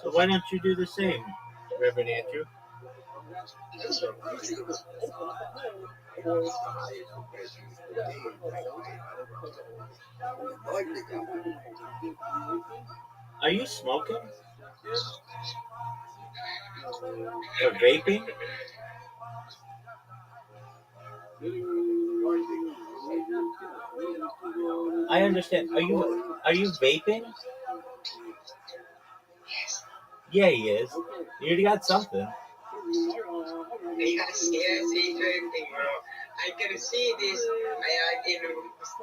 So why don't you do the same, Reverend Andrew? Are you smoking or vaping? I understand. Are you vaping? Yeah, he is. You already got something. Yes, yes, he's waiting, bro. I can see this in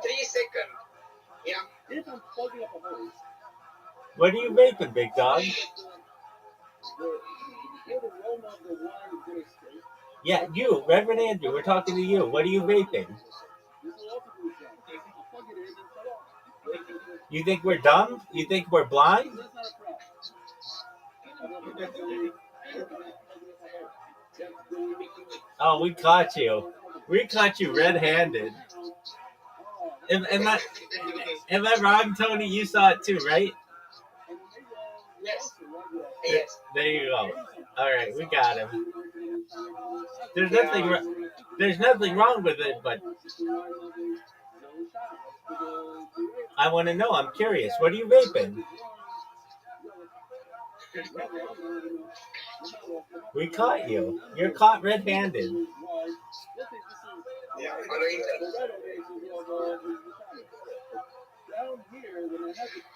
3 seconds. Yeah. What are you vaping, big dog? Yeah, you, Reverend Andrew. We're talking to you. What are you vaping? You think we're dumb? You think we're blind? Oh, we caught you. We caught you red-handed. Am I wrong, Tony? You saw it too, right? Yes. Yes. There you go. All right, we got him. There's nothing wrong with it, but I want to know. I'm curious. What are you vaping? We caught you. You're caught red-handed. Yeah.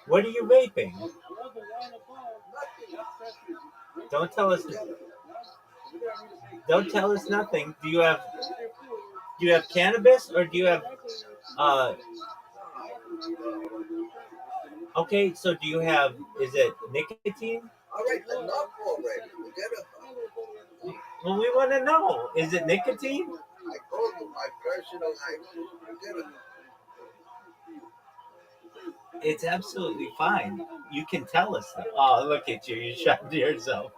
What are you vaping? Don't tell us. Don't tell us nothing. Do you have cannabis or do you have uh? Okay, so do you have? Is it nicotine? All right, enough already. Well, we want to know. Is it nicotine? I told you my personal life. Forget it. It's absolutely fine. You can tell us that. Oh, look at you. You shot yourself.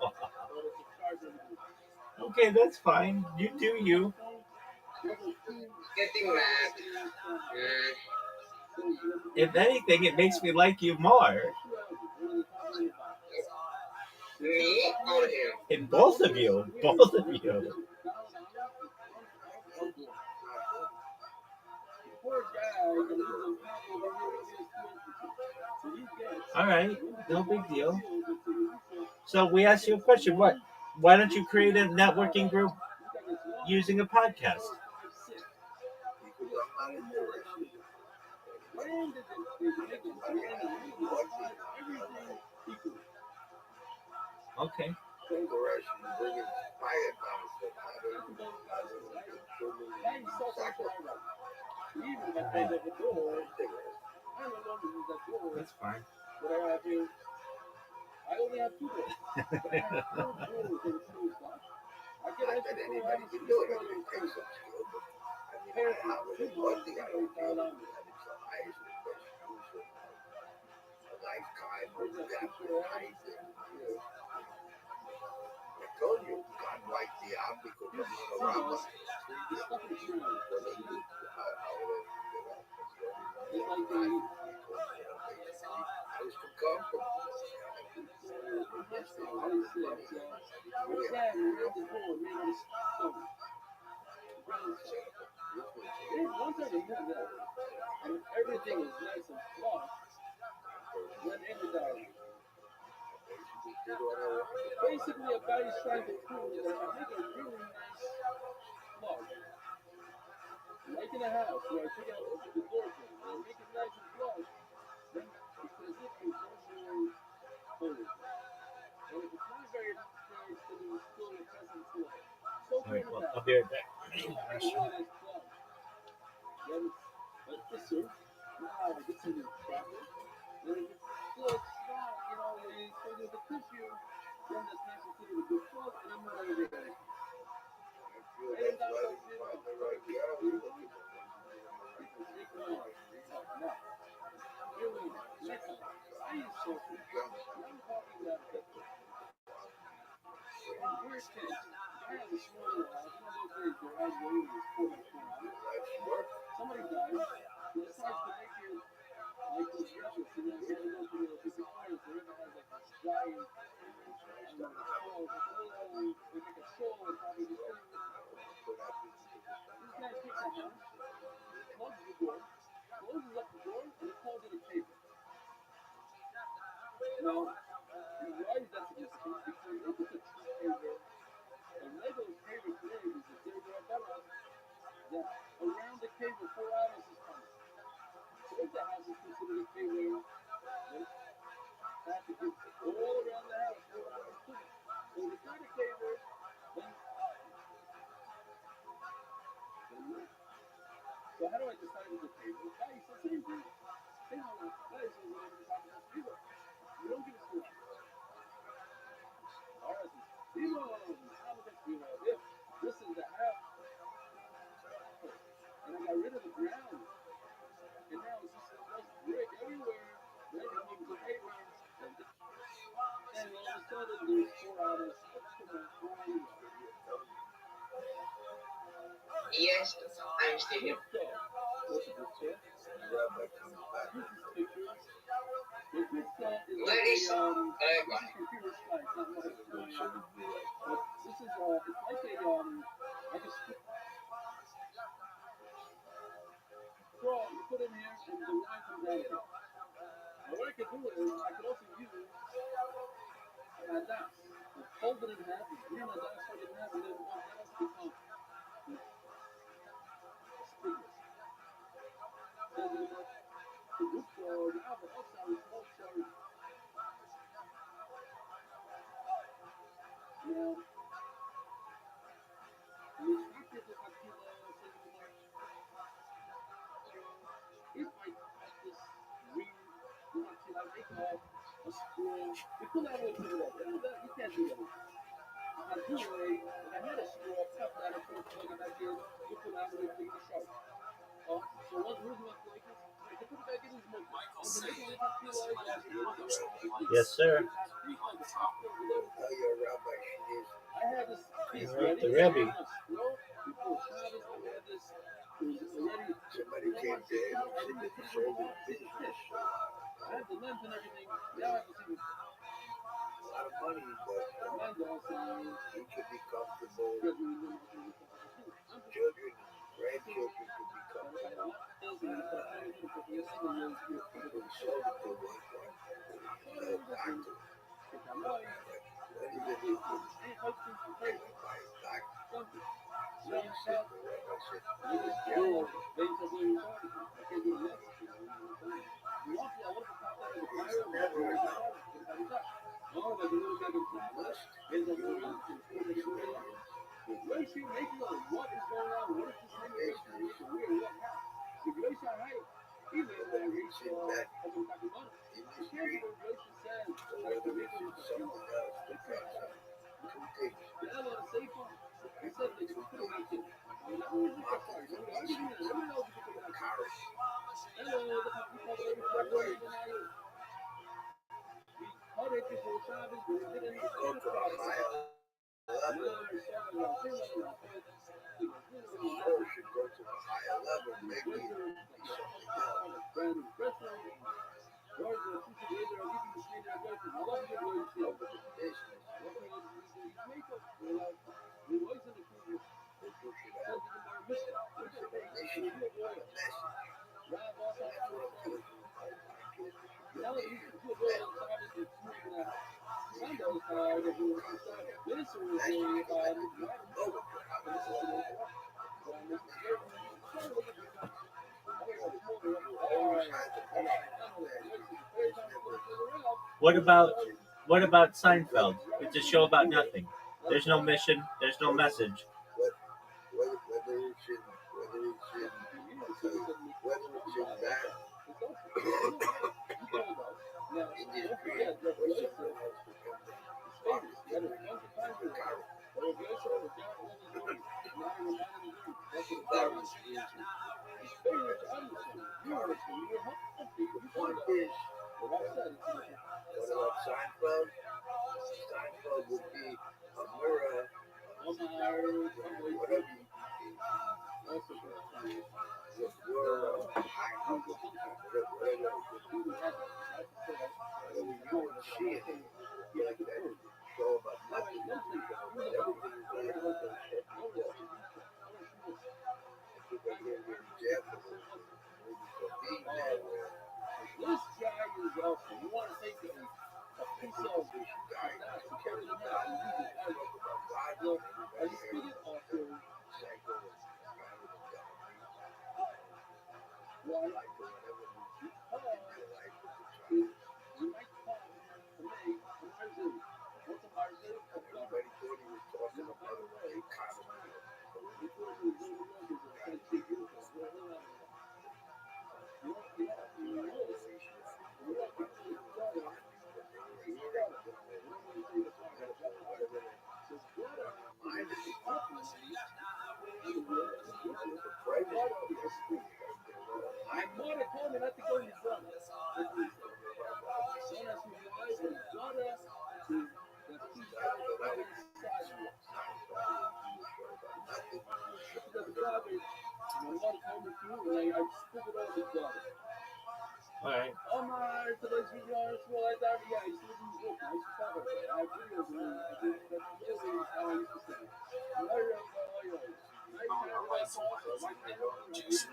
Okay, that's fine. You do you. Getting mad. If anything, it makes me like you more. Me or him? And both of you. Both of you. All right. No big deal. So we asked you a question. What? Why don't you create a networking group using a podcast? Because I'm not interested. Okay. Corporation bringing fire That's fine. I bet anybody can do it. It takes some skill, but I mean, I have it. One thing I don't deal with that it's the highest investigation. A lifetime of that height. I told you, God wiped the out because I'm not around. I was too comfortable. Basically, a guy is trying to prove that I make a really nice vlog. Like in a house where I take out the door thing, and I make it nice and vlog, then it's as if you don't really hold it. And if it's not very nice, then you still your presence to it. So All right. in Well, the I'll house, be right back. it's a really nice vlog. Then let this serve. Now it gets in your proper. Then if it's still strong, where you still get the tissue, then that's nice and clear with a good vlog, and then move over there. your kids. I have a small little house. You know those days their average rate is 44 hours. Life's work. Somebody dies. They decide to make it like this reckless. You know, so they go to the big forest. The river has like this giant, I don't know what it's called. It's a little, they make a show and probably this thing. This guy takes a house, plugs the door, closes up the door, and he calls it a cave. Now, why is that significant? Because if it's a true caver, a Lego's caver today is a caver above that around the caver 4 hours is coming. So if the house is considered a caver, right, I have to give all around the house 4 hours too. So if it's not a caver, then what? So how do I decide it's a caver? Guy says same thing. Same on that. Guy says whatever the house is caver. You don't give us 4 hours. Alright, Timo, how much Timo? If this is the house, and I got rid of the ground, and now it's just brick everywhere, then it becomes a paper, and all of a sudden there's 4 hours. Yes, I'm still here. What's a good stuff? Rabbi comes back. This is pictures. The good stuff is Where like is a, Dragon? this is computer slides, not what it's doing. But this is it's like a strip. So you put in here and the line comes out of it. Now what I could do is I could also use a DAS. Fold it in half, bring the DAS fold it in half, and then that also becomes spigot. So the group the album outside is also now the instructor to Akila says if I cut this ring, you want to make a scroll, you pull that way to the left. You can't do that. I do it, if I had a scroll, cut that and put it back in, you pull that way to the sharp. So what rules about like this? You put it back in his book. Yes, sir. Tell your rabbi she is. I had this piece Alright, ready. the Rebbe. Before Shabbos, I had this. It was already. Somebody came to him and said that he sold his business. I had the lens and everything. Now I have to see A lot of money, but the lens also. he could be comfortable. Children, Children, grandchildren could be comfortable. He sold it to one. Back to when he did it, he went by his back. So he said, the rabbi said, you was careful. In that industry, or whether it's in something else, depends on two things. Carrots. Go to a higher level. The soul should go to a higher level. Maybe be something else. Over the business, that you should have a mission, a message. That's what I'm telling you about podcast. Your mission, What about Seinfeld? It's a show about nothing. There's no mission. There's no message. whether it's in that industry or someone else becomes a carrot. Carrot is point is, what about Seinfeld? Seinfeld would be a mirror Alright. Omar, today's video is well, I thought, yeah, I used to do good. I used to cover it. I have videos of me. I did that literally how I used to say. Later, nice hair, white sauce, white hair, it's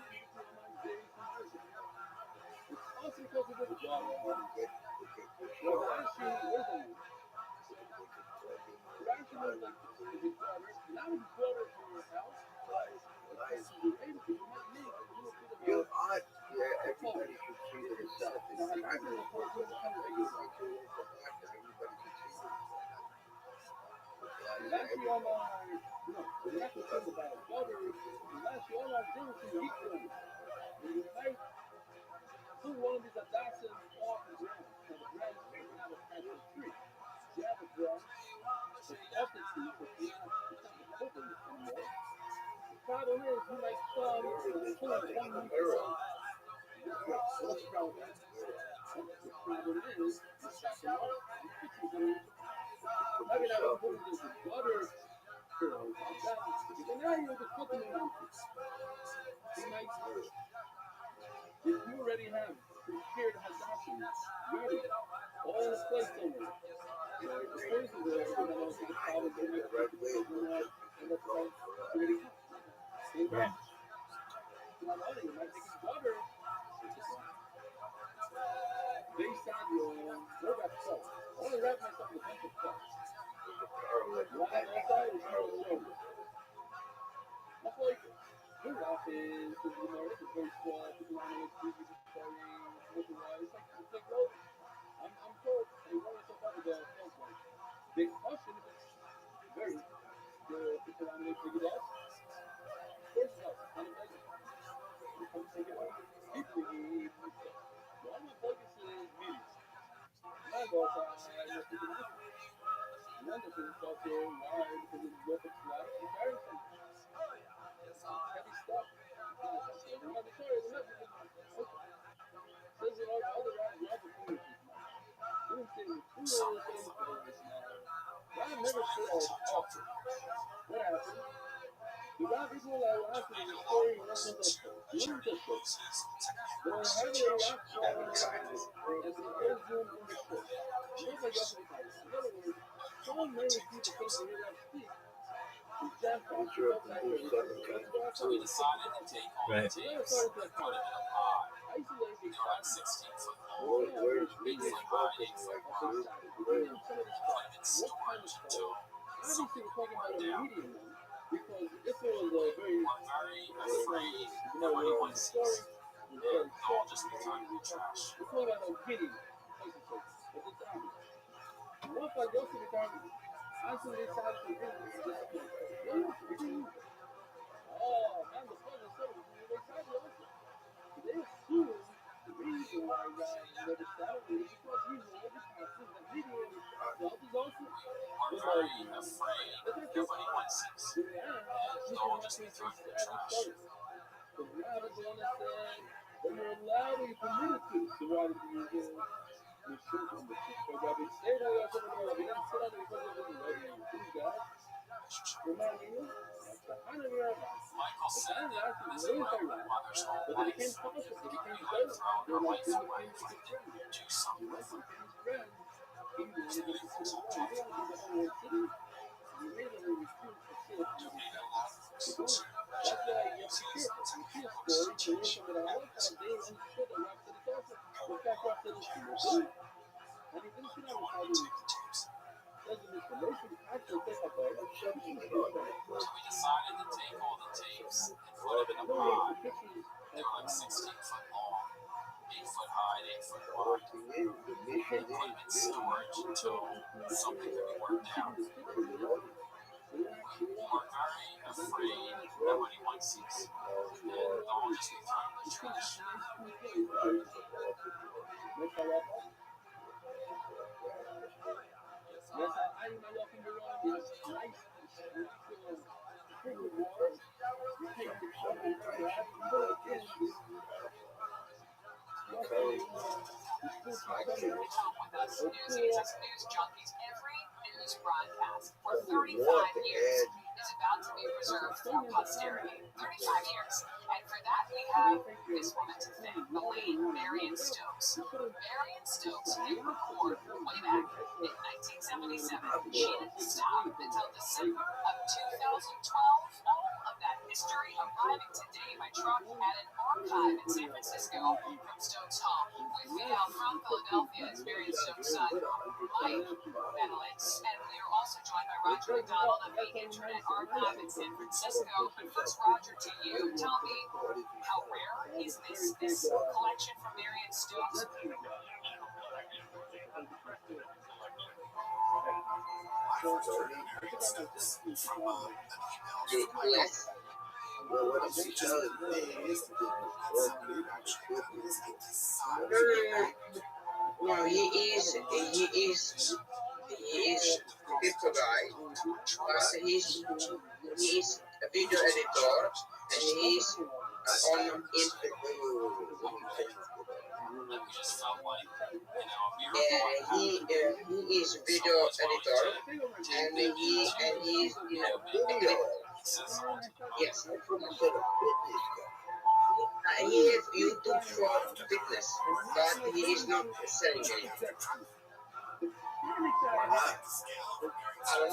awesome because of the job. Well, actually, listen, it actually was like his daughter, not his daughter from your house, but it's related to you might make a little bit of a. Your art, yeah, everybody should see for themselves. It's Now, time I to think the whole thing kind of everybody regular. should see for themselves. Actually, all my, the actual thing about a daughter is actually all our things can keep them. And you might put one of these adapters off the ground. So the ground is taken out of the tree. You have a ground, it's off the tree, but it's not the cover anymore. The problem is, you might come and pull it 1 week ago. What's the problem? The problem is, it's not the water. I mean, I don't put this water. Because now you're just putting it on. You might, if you already have prepared hydrogen ready, all in a place somewhere. So if the place is there, you're going to take a problem, you're going to make it, and that's why you're ready. Right. Not only, you might take water, based on your robot stuff. I want to wrap myself in a bunch of stuff. Live outside is hard to show. That's like, your rock is, it's a very small, people want to make TV starting, looking-wise, it's like, well, I'm told, and you want yourself out with the film like, big question, if it's very, the people want to make big enough, of course it's not, kind of like, you come take it out, people need stuff. Well, my focus is media. My goal is, I know people different. One of the things also, why, because it's real flat, and carry something. Heavy stuff. Remember, sorry, remember. Okay. Says it all the other opportunities. You didn't say two other things now. I never said offer. What happened? The Rob people are asking the story and what's in the story. What is the story? They're having a reaction as it goes in the story. Nobody else is like, in other words, so many people think they hear that speak. I'm sure if we do 7 times. So we decided to take all Right. the tapes and put them in a pod. They were like 16 foot long, Where's 8 Big foot high, 8 foot like wide. this? Put them in storage until Obviously, we're talking about a down. medium one, because if it was a very, We're very afraid that when anyone sees, they'll all just be talking to trash. it's not about a medium, but it's obvious. Once I go to the garden, I see this side of the room, oh, man, the fun is so, they tried to also. They assume the reason why God never started is because he's the only person that medium itself is also. We're very afraid that when anyone sees, they'll all just be talking to trash. But God is the one that said that you're allowed and permitted to. So why did you do the children? But God, we say that we are going to be didn't sit on it because of the love you. Please, God. Remind you, that's the honor of our life. Michael said that as a Really young very mother's whole But they life, became possible. They we became had better. thrown They're our like lives they away became if we friends. didn't do You something. like to be his friend. He wanted to get to the world. He wanted to be the whole city. You made them refuse to sit on the side. That's why you have to be careful. You see a story, you read something that I like, and they understood that Rob said it's also. In fact, Rob said it's true. And he didn't sit on the side of the doesn't information actually take up a something about it. So we decided to take all the tapes and put them in a pod. They were like 16 foot long, 8 foot high, 8 foot wide. The We mission put them in storage until something could be worked out. We were very afraid that when anyone sees, they'll all just be talking to trash. Yes, I am walking around this nice, water. You take the shovel, you put it in. With us Newsies News Junkies, every news broadcast for 35 years is about to be preserved for posterity. 35 years. And for that, we have this woman to thank, the late Marion Stokes. Marion Stokes hit record way back in 1977. She didn't stop until December of 2012. All of that history arriving today by truck at an archive in San Francisco from Stokes' home. With me now from Philadelphia is Marion Stokes' son, Mike Benowitz, and we are also joined by Roger McDonald of the Internet Archive in San Francisco. But first, Roger, to you, tell me, how rare is this collection from Marion Stokes? Yes. Well, what if she does is No, he is a crypto guy, but he is a video editor, and he's on Instagram. He is video editor, and he's yes. He has YouTube for fitness, but he is not selling it. I don't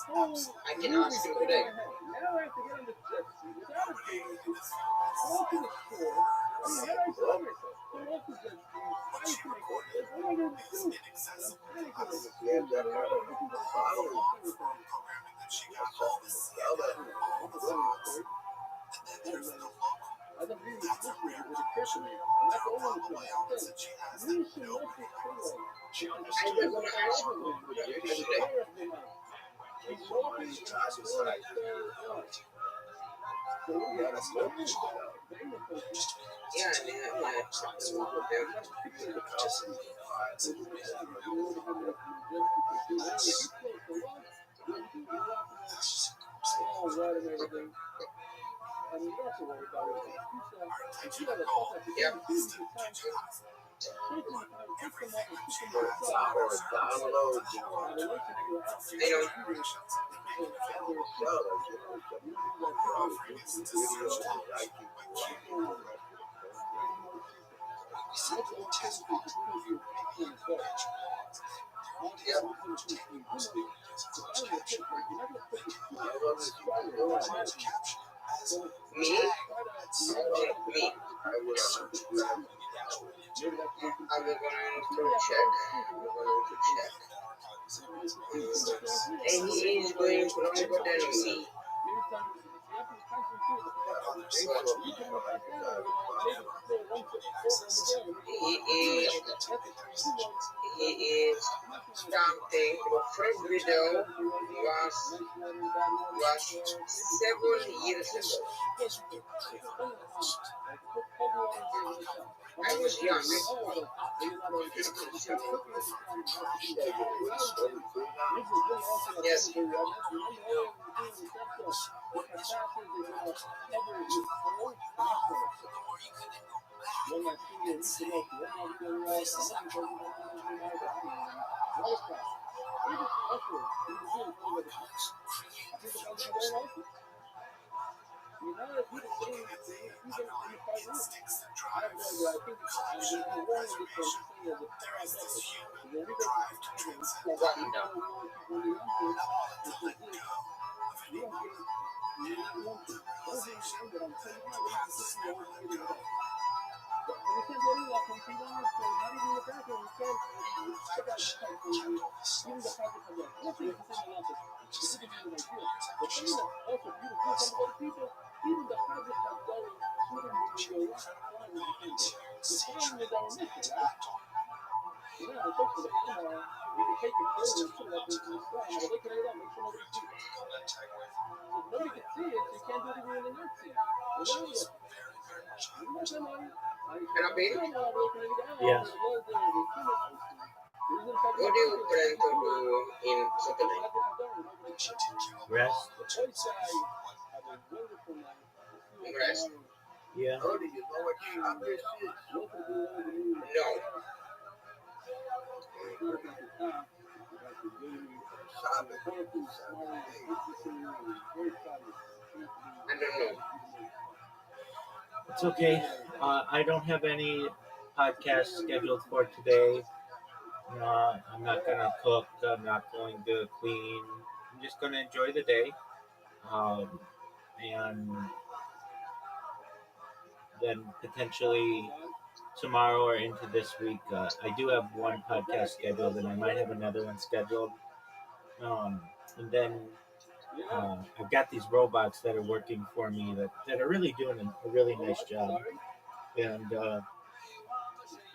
know. I can ask him today. I was going to ask him today. Me? I'm going to check. And he is going longer than me. He is starting. The first video was 7 years ago. I was young. Yes. Yes. What do you plan to do in Saturday? Rest. Rest? Yeah. Oh, do you know what shop this is? No. Sabbath. I don't know. It's okay. I don't have any podcasts scheduled for today. I'm not gonna cook. I'm not going to clean. I'm just gonna enjoy the day. Um, and then potentially tomorrow or into this week, I do have one podcast scheduled, and I might have another one scheduled. Um, and then I've got these robots that are working for me that are really doing a really nice job. And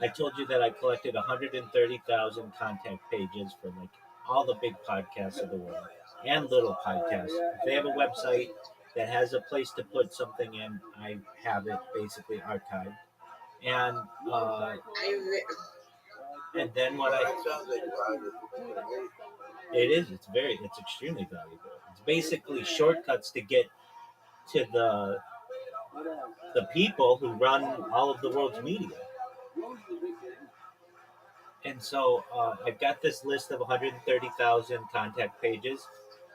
I told you that I collected 130,000 contact pages for like all the big podcasts of the world and little podcasts. If they have a website that has a place to put something in, I have it basically archived. And uh, I and then what I That sounds like valuable. it's extremely valuable. It's basically shortcuts to get to the people who run all of the world's media. And so I've got this list of 130,000 contact pages.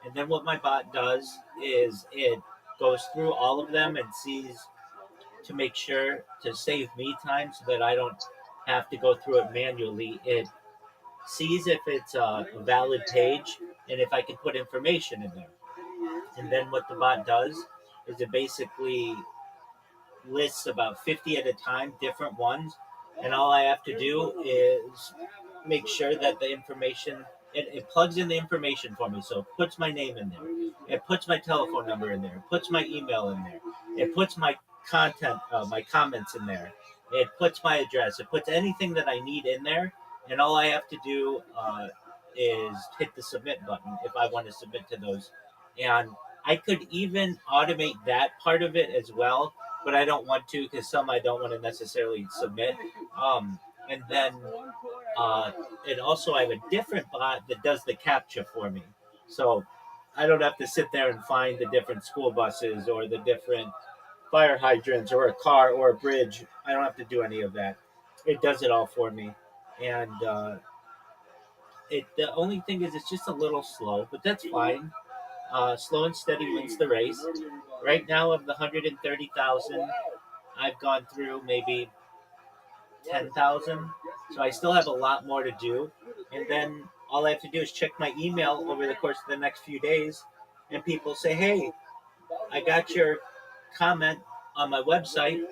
And then what my bot does is it goes through all of them and sees to make sure to save me time so that I don't have to go through it manually. It sees if it's a valid page and if I can put information in there. And then what the bot does is it basically lists about 50 at a time, different ones. And all I have to do is make sure that the information, it plugs in the information for me. So it puts my name in there. It puts my telephone number in there. It puts my email in there. It puts my content, my comments in there. It puts my address. It puts anything that I need in there. And all I have to do is hit the submit button if I want to submit to those. And I could even automate that part of it as well, but I don't want to because some I don't want to necessarily submit. And then and also I have a different bot that does the captcha for me. So I don't have to sit there and find the different school buses or the different fire hydrants or a car or a bridge. I don't have to do any of that. It does it all for me. And the only thing is it's just a little slow, but that's fine. Slow and steady wins the race. Right now, of the 130,000, I've gone through maybe 10,000. So I still have a lot more to do. And then all I have to do is check my email over the course of the next few days. And people say, hey, I got your comment on my website.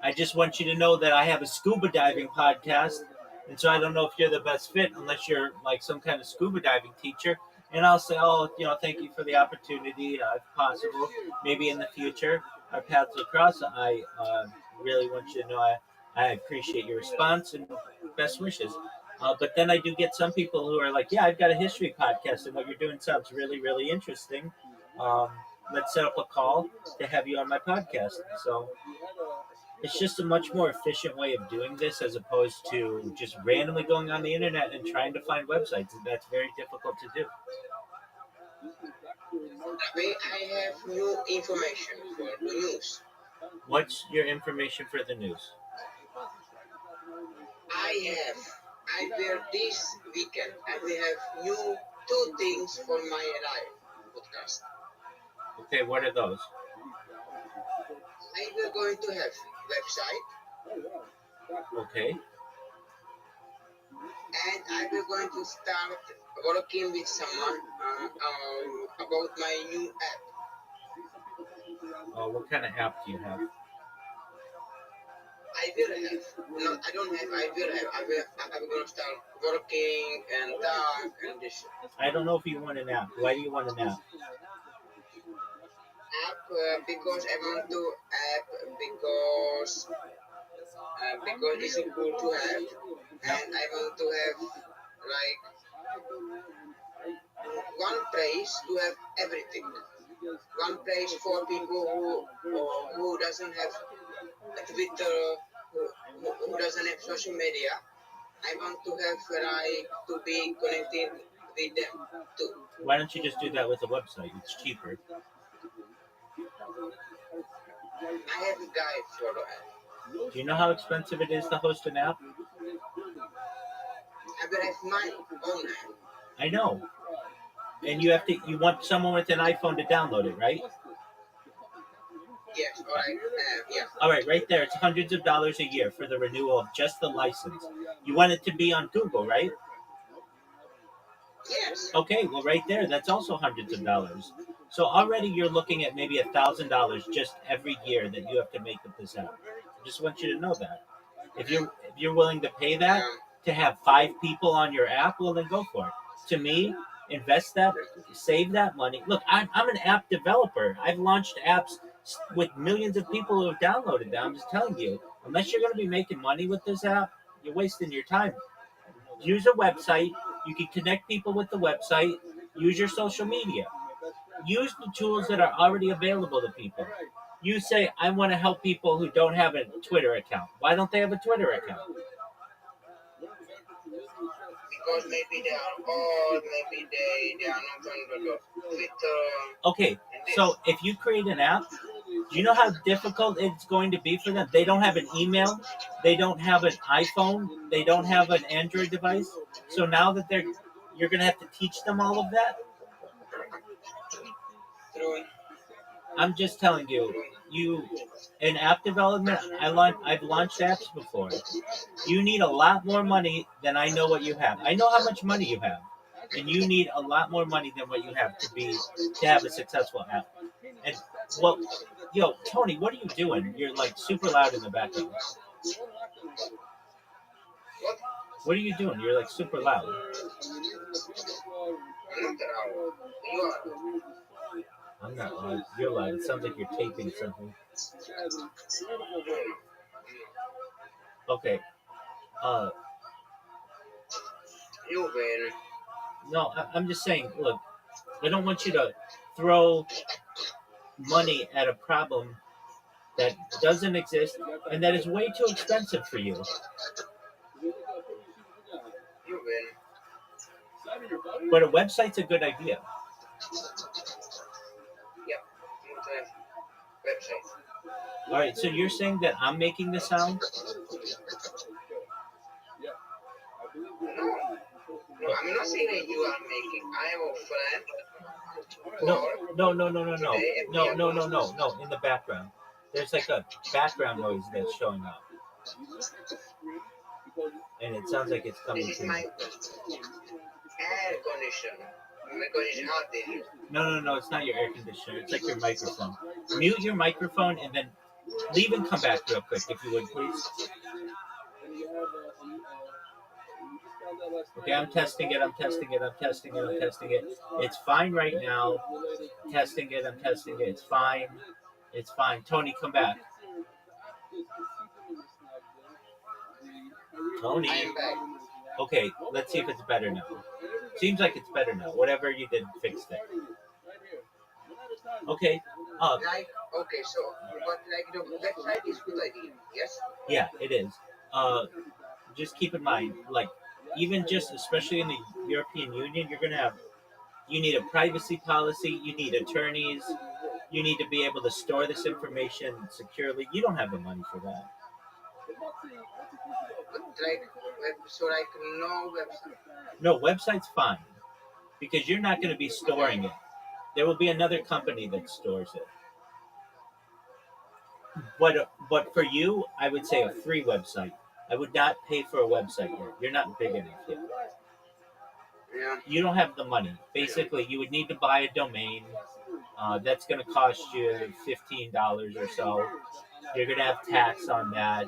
I just want you to know that I have a scuba diving podcast. And so I don't know if you're the best fit unless you're like some kind of scuba diving teacher. And I'll say, oh, thank you for the opportunity. If possible, maybe in the future, our paths will cross. I really want you to know I appreciate your response and best wishes. But then I do get some people who are like, yeah, I've got a history podcast and what you're doing sounds really, really interesting. Let's set up a call to have you on my podcast. So it's just a much more efficient way of doing this as opposed to just randomly going on the internet and trying to find websites. That's very difficult to do. I have new information for the news. What's your information for the news? I will this weekend, I will have new 2 things for my live podcast. Okay, what are those? I will going to have website Okay. and I will going to start working with someone about my new app. What kind of app do you have? I will have, no, I don't have, I will have, I'm going to start working and talk and this I don't know if you want an app. Why do you want an app? app because I want to app because it's good to have and I want to have like one place to have everything. One place for people who doesn't have Twitter, who doesn't have social media. I want to have like to be connected with them too. Why don't you just do that with a website? It's cheaper. I have a guide for that. Do you know how expensive it is to host an app? I will have my own app. I know. And you want someone with an iPhone to download it, right? Yes, alright. Yeah. All right, right there, it's hundreds of dollars a year for the renewal of just the license. You want it to be on Google, right? Yes. Okay, well, right there, that's also hundreds of dollars. So already you're looking at maybe $1,000 just every year that you have to make with this app. I just want you to know that. If you're willing to pay that to have 5 people on your app, well then go for it. To me, invest that, save that money. Look, I'm an app developer. I've launched apps with millions of people who have downloaded them. I'm just telling you, unless you're going to be making money with this app, you're wasting your time. Use a website. You can connect people with the website. Use your social media. Use the tools that are already available to people. You say, I want to help people who don't have a Twitter account. Why don't they have a Twitter account? Because maybe they are old, maybe they are not on the Twitter. Okay, and this. so if you create an app, do you know how difficult it's going to be for them? They don't have an email. They don't have an iPhone. They don't have an Android device. So now that you're going to have to teach them all of that. True. I'm just telling you, in app development, I've launched apps before. You need a lot more money than I know what you have. I know how much money you have, and you need a lot more money than what you have to have a successful app. And well, yo, Tony, what are you doing? You're like super loud in the background. What? What are you doing? You're like super loud. I'm not around. You are. I'm not loud. You're loud. It sounds like you're taping something. Okay. You win. No, I'm just saying. Look, I don't want you to throw money at a problem that doesn't exist and that is way too expensive for you. You win. But a website's a good idea. Website. All right, so you're saying that I'm making the sound? No, I'm not saying that you are making. I am a friend. No. In the background, there's like a background noise that's showing up, and it sounds like it's coming This is from. my air conditioner. My conditioner hot there. No, it's not your air conditioner. It's like your microphone. Mute your microphone and then leave and come back real quick, if you would, please. Okay, I'm testing it. It's fine right now. I'm testing it. It's fine. Tony, come back. Tony. I am back. Okay, let's see if it's better now. Seems like it's better now. Whatever you did fixed it. Okay. Okay, so but like the website is good idea. Yes. Yeah, it is. Just keep in mind, like, even just especially in the European Union, you need a privacy policy. You need attorneys. You need to be able to store this information securely. You don't have the money for that. So like no website. No, website's fine because you're not going to be storing it. There will be another company that stores it. But for you, I would say a free website. I would not pay for a website yet. You're not big enough yet. Yeah. You don't have the money. Basically, you would need to buy a domain. That's going to cost you $15 or so. You're going to have tax on that.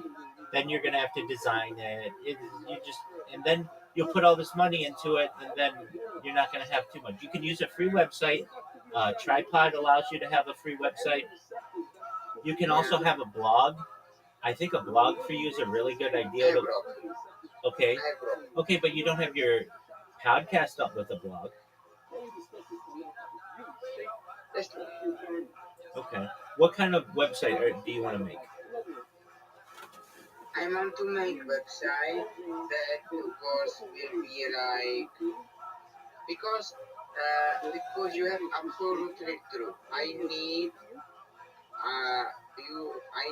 Then you're going to have to design it. And then you'll put all this money into it, and then you're not going to have too much. You can use a free website. Tripod allows you to have a free website. You can also have a blog. I think a blog for you is a really good idea. Okay, but you don't have your podcast up with a blog. Okay. What kind of website do you want to make? I want to make website that of course will be like because you have absolutely true. I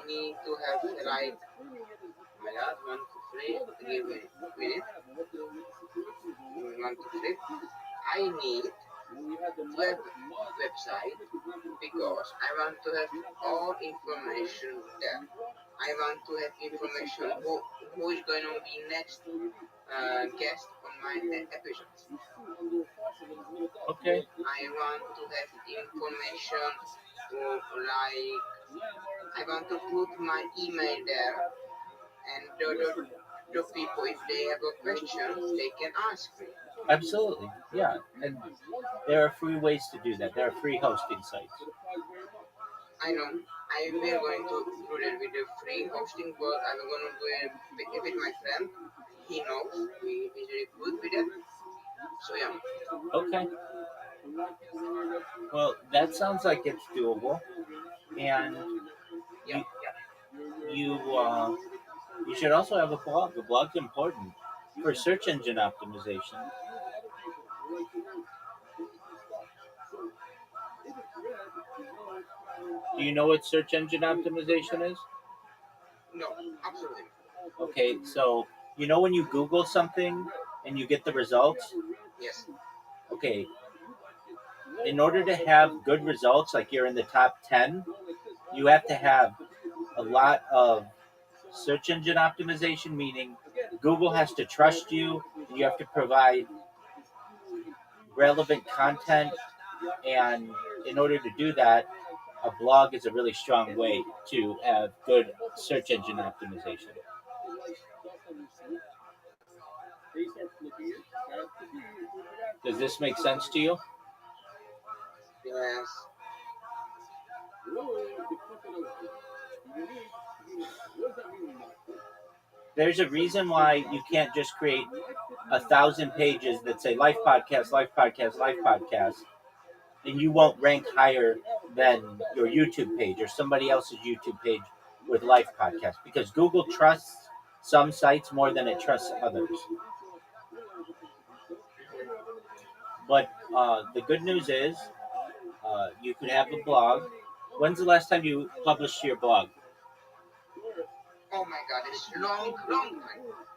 need to have like my last 1, 2, 3 give me minute 1, 2, 3. I need web website because I want to have all information there. I want to have information who is going to be next guest on my episodes. Okay. I want to have information like I want to put my email there, and the people, if they have a question, they can ask me. Absolutely. Yeah. And there are free ways to do that. There are free hosting sites. I know I will going to do that with the free hosting, but I'm going to do it with my friend. He knows, he's really good with it. So yeah. Okay. Well, that sounds like it's doable. And Yeah. you should also have a blog. The blog's important for search engine optimization. Do you know what search engine optimization is? No, absolutely. Okay, so you know when you Google something and you get the results? Yes. Okay, in order to have good results, like you're in the top 10, you have to have a lot of search engine optimization, meaning Google has to trust you, and you have to provide relevant content, and in order to do that, a blog is a really strong way to have good search engine optimization. Does this make sense to you? Yes. There's a reason why you can't just create 1,000 pages that say life podcast, life podcast, life podcast, and you won't rank higher than your YouTube page or somebody else's YouTube page with life podcast, because Google trusts some sites more than it trusts others. But the good news is you could have a blog. When's the last time you published your blog? Oh my God, it's long time.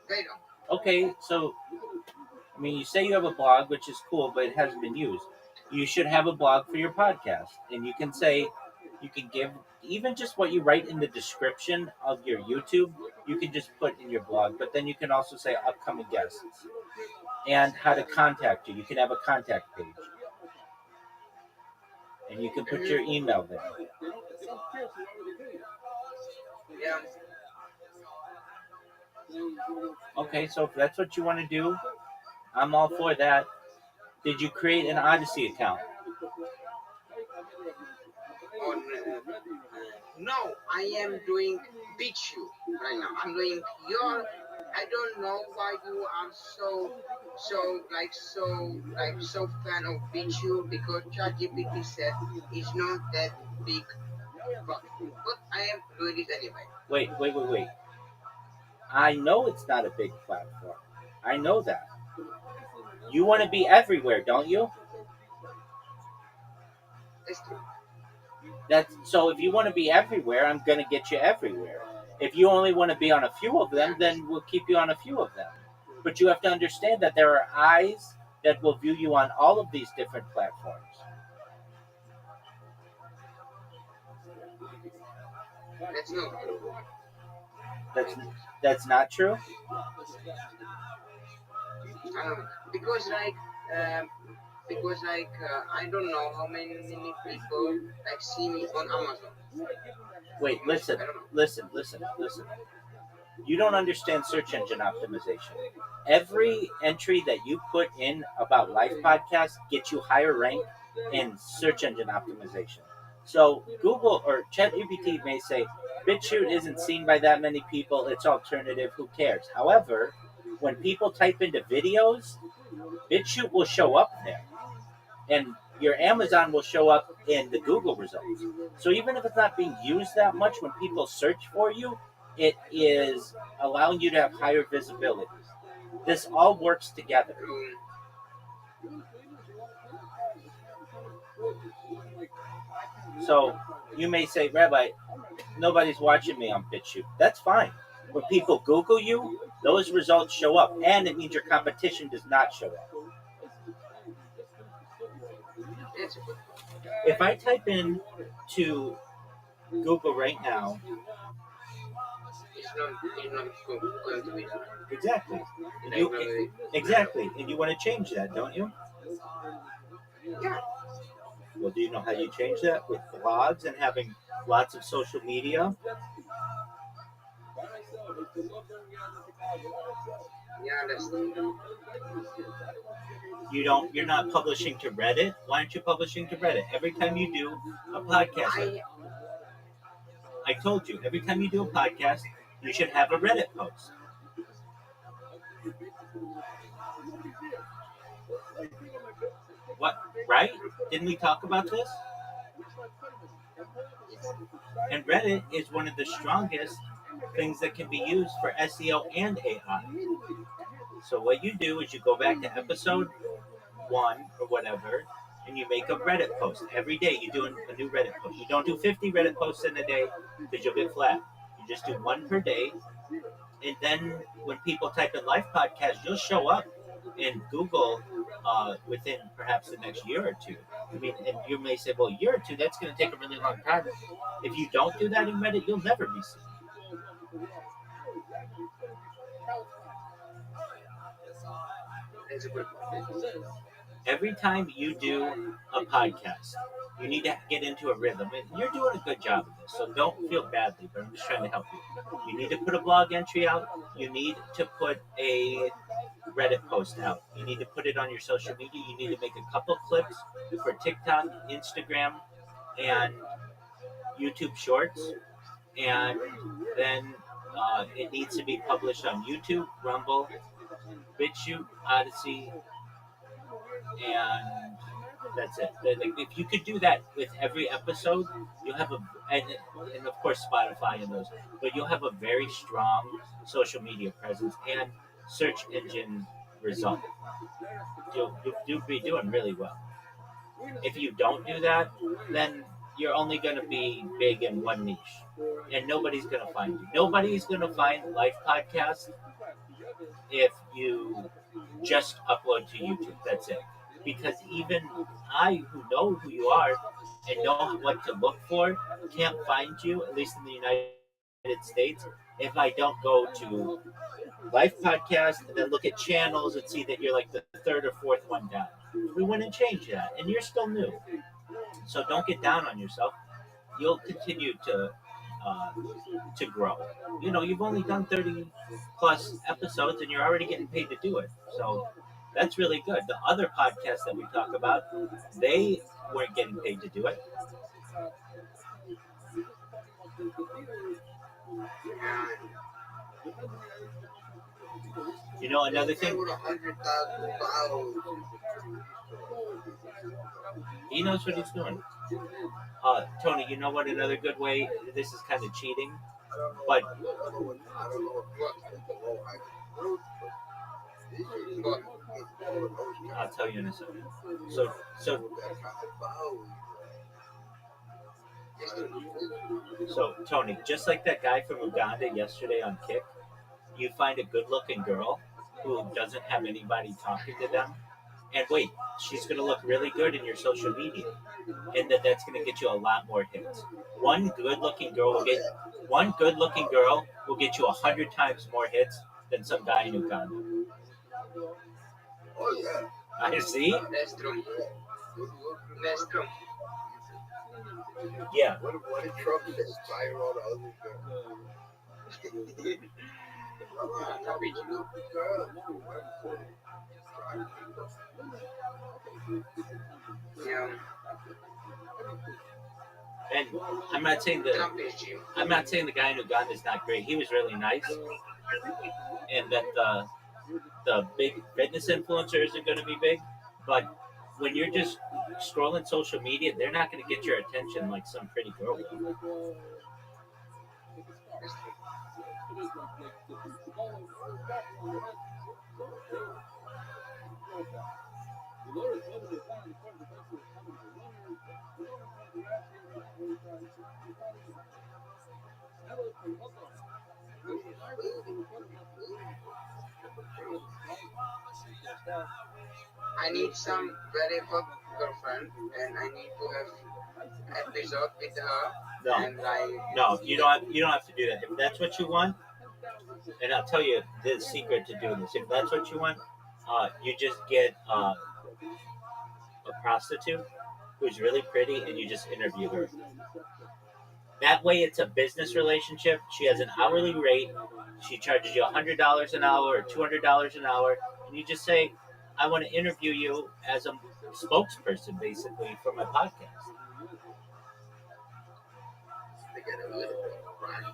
Very long. Okay, so I mean, you say you have a blog, which is cool, but it hasn't been used. You should have a blog for your podcast, and you can say, you can give even just what you write in the description of your YouTube. You can just put in your blog, but then you can also say upcoming guests and how to contact you. You can have a contact page, and you can put your email there. Yeah. Okay, so if that's what you want to do, I'm all for that. Did you create an Odyssey account? On no, I am doing BitChute right now. I'm doing your. I don't know why you are so fan of BitChute, because ChatGPT said it's not that big, but I am doing it anyway. Wait. I know it's not a big platform. I know that. You want to be everywhere, don't you? That's true. So if you want to be everywhere, I'm going to get you everywhere. If you only want to be on a few of them, then we'll keep you on a few of them. But you have to understand that there are eyes that will view you on all of these different platforms. That's not true. That's not true? Because I don't know how many people see me on Amazon. Wait, listen. You don't understand search engine optimization. Every entry that you put in about Life Podcast gets you higher rank in search engine optimization. So Google or ChatGPT may say, BitChute isn't seen by that many people, it's alternative, who cares? However, when people type into videos, BitChute will show up there. And your Amazon will show up in the Google results. So even if it's not being used that much, when people search for you, it is allowing you to have higher visibility. This all works together. So you may say, Rabbi, nobody's watching me on BitChute. That's fine. When people Google you, those results show up, and it means your competition does not show up. That's a good. If I type in to Google right now, It's not going to be exactly, and you technically. exactly, and you want to change that, don't you? Yeah. Well, do you know how you change that with blogs and having lots of social media? Yeah, that's You're not publishing to Reddit. Why aren't you publishing to Reddit? Every time you do a podcast, I told you, every time you do a podcast, you should have a Reddit post. What, right? Didn't we talk about this? And Reddit is one of the strongest things that can be used for SEO and AI. So what you do is you go back to episode 1 or whatever, and you make a Reddit post every day. You do a new Reddit post. You don't do 50 Reddit posts in a day because you'll get flat. You just do one per day, and then when people type in live podcast, you'll show up in Google within perhaps the next year or two. I mean, and you may say, well, a year or two, that's going to take a really long time. If you don't do that in Reddit, you'll never be seen. that's a good. Every time you do a podcast, you need to get into a rhythm. And you're doing a good job of this, so don't feel badly, but I'm just trying to help you. You need to put a blog entry out. You need to put a Reddit post out. You need to put it on your social media. You need to make a couple clips for TikTok, Instagram, and YouTube Shorts. And then it needs to be published on YouTube, Rumble, BitChute, Odyssey, and that's it. If you could do that with every episode, you'll have and of course Spotify and those, but you'll have a very strong social media presence and search engine result. You'll be doing really well. If you don't do that, then you're only going to be big in one niche, and nobody's going to find you. Nobody's going to find Life Podcast if you just upload to YouTube. That's it. Because even I, who know who you are and know what to look for, can't find you, at least in the United States, if I don't go to Life Podcast and then look at channels and see that you're like the third or fourth one down. We want to change that, and you're still new. So don't get down on yourself. You'll continue to grow. You know, you've only done 30 plus episodes and you're already getting paid to do it. So that's really good. The other podcasts that we talk about, they weren't getting paid to do it. You know, another thing, 100,000 followers. he knows what he's doing. Tony, you know what? Another good way, this is kind of cheating, but I don't know if it's below 100. But I'll tell you in a second. So Tony, just like that guy from Uganda yesterday on Kick, you find a good-looking girl who doesn't have anybody talking to them, and wait, she's going to look really good in your social media, and that's going to get you a lot more hits. One good-looking girl will get you 100 times more hits than some guy in Uganda. oh yeah, I see. That's true. That's true. Yeah. what did Trump say? Fire all the other girls. Yeah. And I'm not saying the guy in Uganda is not great. He was really nice, and that the big fitness influencers are going to be big. But when you're just scrolling social media, they're not going to get your attention like some pretty girl will. I need some very girlfriend and I need to have episode with her No, and like no, you don't have to do that. If that's what you want, and I'll tell you the secret to doing this. If that's what you want, you just get a prostitute who's really pretty, and you just interview her. That way, it's a business relationship. She has an hourly rate. She charges you $100 an hour or $200 an hour, and you just say, "I want to interview you as a spokesperson, basically, for my podcast." They get a little bit of pride.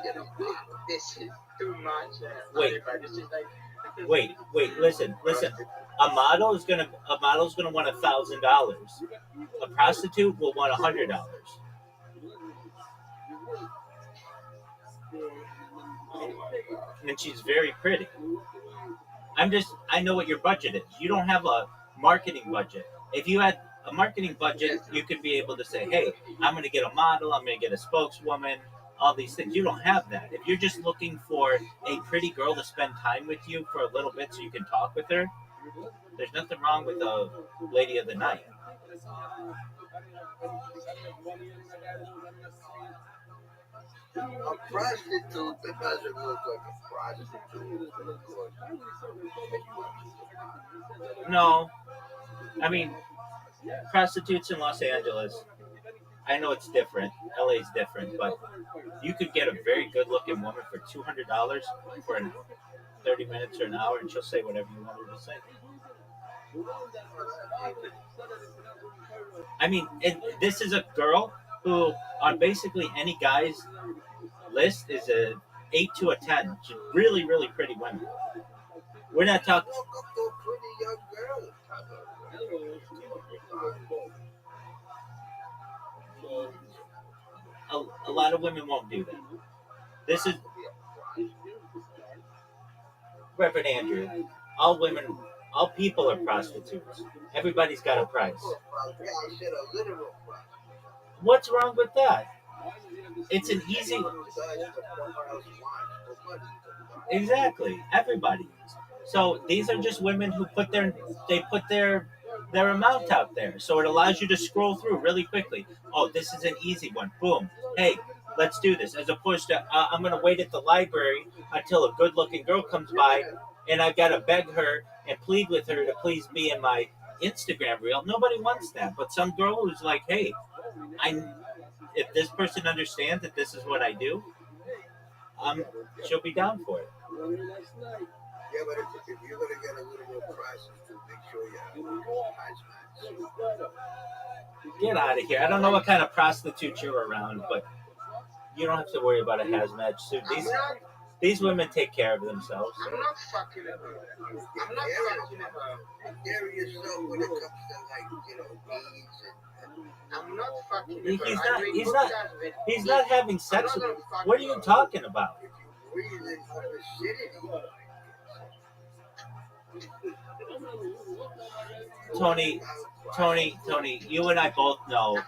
Get a bottle. this is too much. Wait. This is like Wait, listen. A model's gonna want $1,000. A prostitute will want $100. And she's very pretty. I know what your budget is. You don't have a marketing budget. If you had a marketing budget, you could be able to say, "Hey, I'm going to get a model, I'm going to get a spokeswoman, all these things." You don't have that. If you're just looking for a pretty girl to spend time with you for a little bit so you can talk with her, there's nothing wrong with a lady of the night. A prostitute that doesn't look like a prostitute. No, I mean, prostitutes in Los Angeles, I know it's different. LA's different, but you could get a very good-looking woman for $200 for 30 minutes or an hour, and she'll say whatever you want her to say. I mean, this is a girl who, on basically any guy's list, is a 8 to a 10. She's really, really pretty women. We're not talking. Walk up to a pretty young girl and talk to her. A lot of women won't do that. This is Reverend Andrew. All people are prostitutes. Everybody's got a price. Yeah, I said a literal prostitute. What's wrong with that? It's an easy. Exactly. Everybody is. So these are just women who put their amount out there. So it allows you to scroll through really quickly. Oh, this is an easy one. Boom. Hey, let's do this. As opposed to I'm going to wait at the library until a good-looking girl comes by, and I've got to beg her and plead with her to please be in my Instagram reel. Nobody wants that. But some girl who's like, "Hey, if this person understands that this is what I do, she'll be down for it." Yeah, but if you're going to get a little more prostitute, make sure you have a hazmat. Get out of here. I don't know what kind of prostitute you're around, but you don't have to worry about a hazmat suit. These women take care of themselves. I'm not fucking with her. I'm not fucking with her. Carry yourself when it comes to needs and I'm not fucking with her. He's I not- drink he's vodka not- with He's tea. not having I'm sex not with gonna you. fuck What are with you her. talking about? if you breathe in acidity, Tony, you and I both know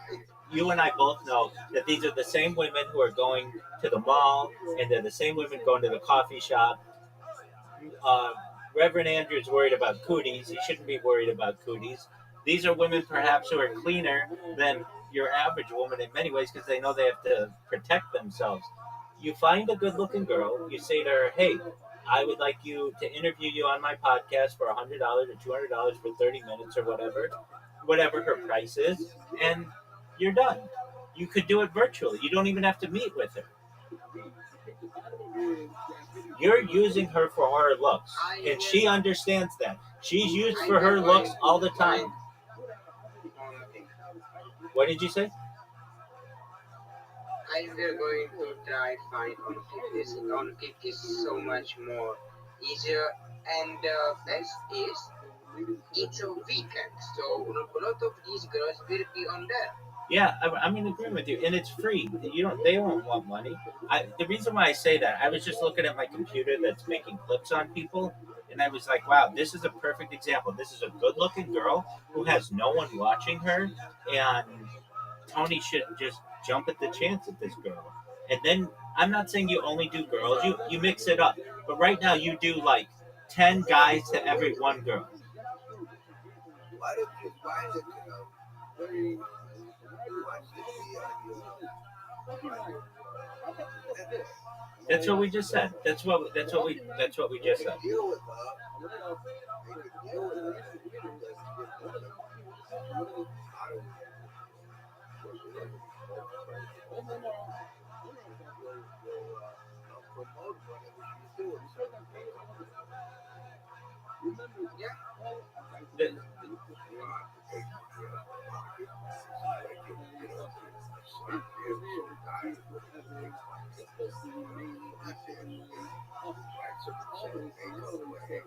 that these are the same women who are going to the mall, and they're the same women going to the coffee shop. Reverend Andrew's worried about cooties. He shouldn't be worried about cooties. These are women perhaps who are cleaner than your average woman in many ways because they know they have to protect themselves. You find a good-looking girl. You say to her, "Hey, I would like you to interview you on my podcast for $100 or $200 for 30 minutes or whatever her price is," and you're done. You could do it virtually. You don't even have to meet with her. You're using her for her looks, and she understands that. She's used for her looks all the time. What did you say? I'm still going to try find on kick this. On kick is so much more easier, and the best is it's a weekend, so a lot of these girls will be on there. Yeah, I'm in agreement with you, and it's free. They don't want money. The reason why I say that, I was just looking at my computer that's making clips on people, and I was like, wow, this is a perfect example. This is a good-looking girl who has no one watching her, and Tony should just jump at the chance at this girl. And then I'm not saying you only do girls. You mix it up, but right now you do like 10 guys to every one girl. why don't you find a girl very Watch the video. That's what we just said. That's what we just said. Deal with her. They could deal with her. I don't promote whatever she's doing. Yeah. The- You have to take money out of her pocket. Like, you know, some guys would take money. That's it. Like, some ain't no way.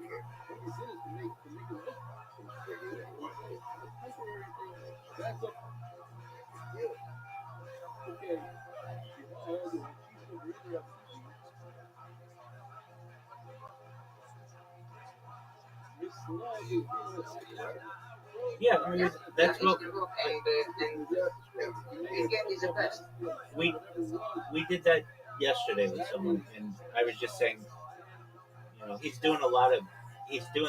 Yeah, I mean, that's what and weekend is the best. we did that yesterday with someone, and I was just saying, you know, he's doing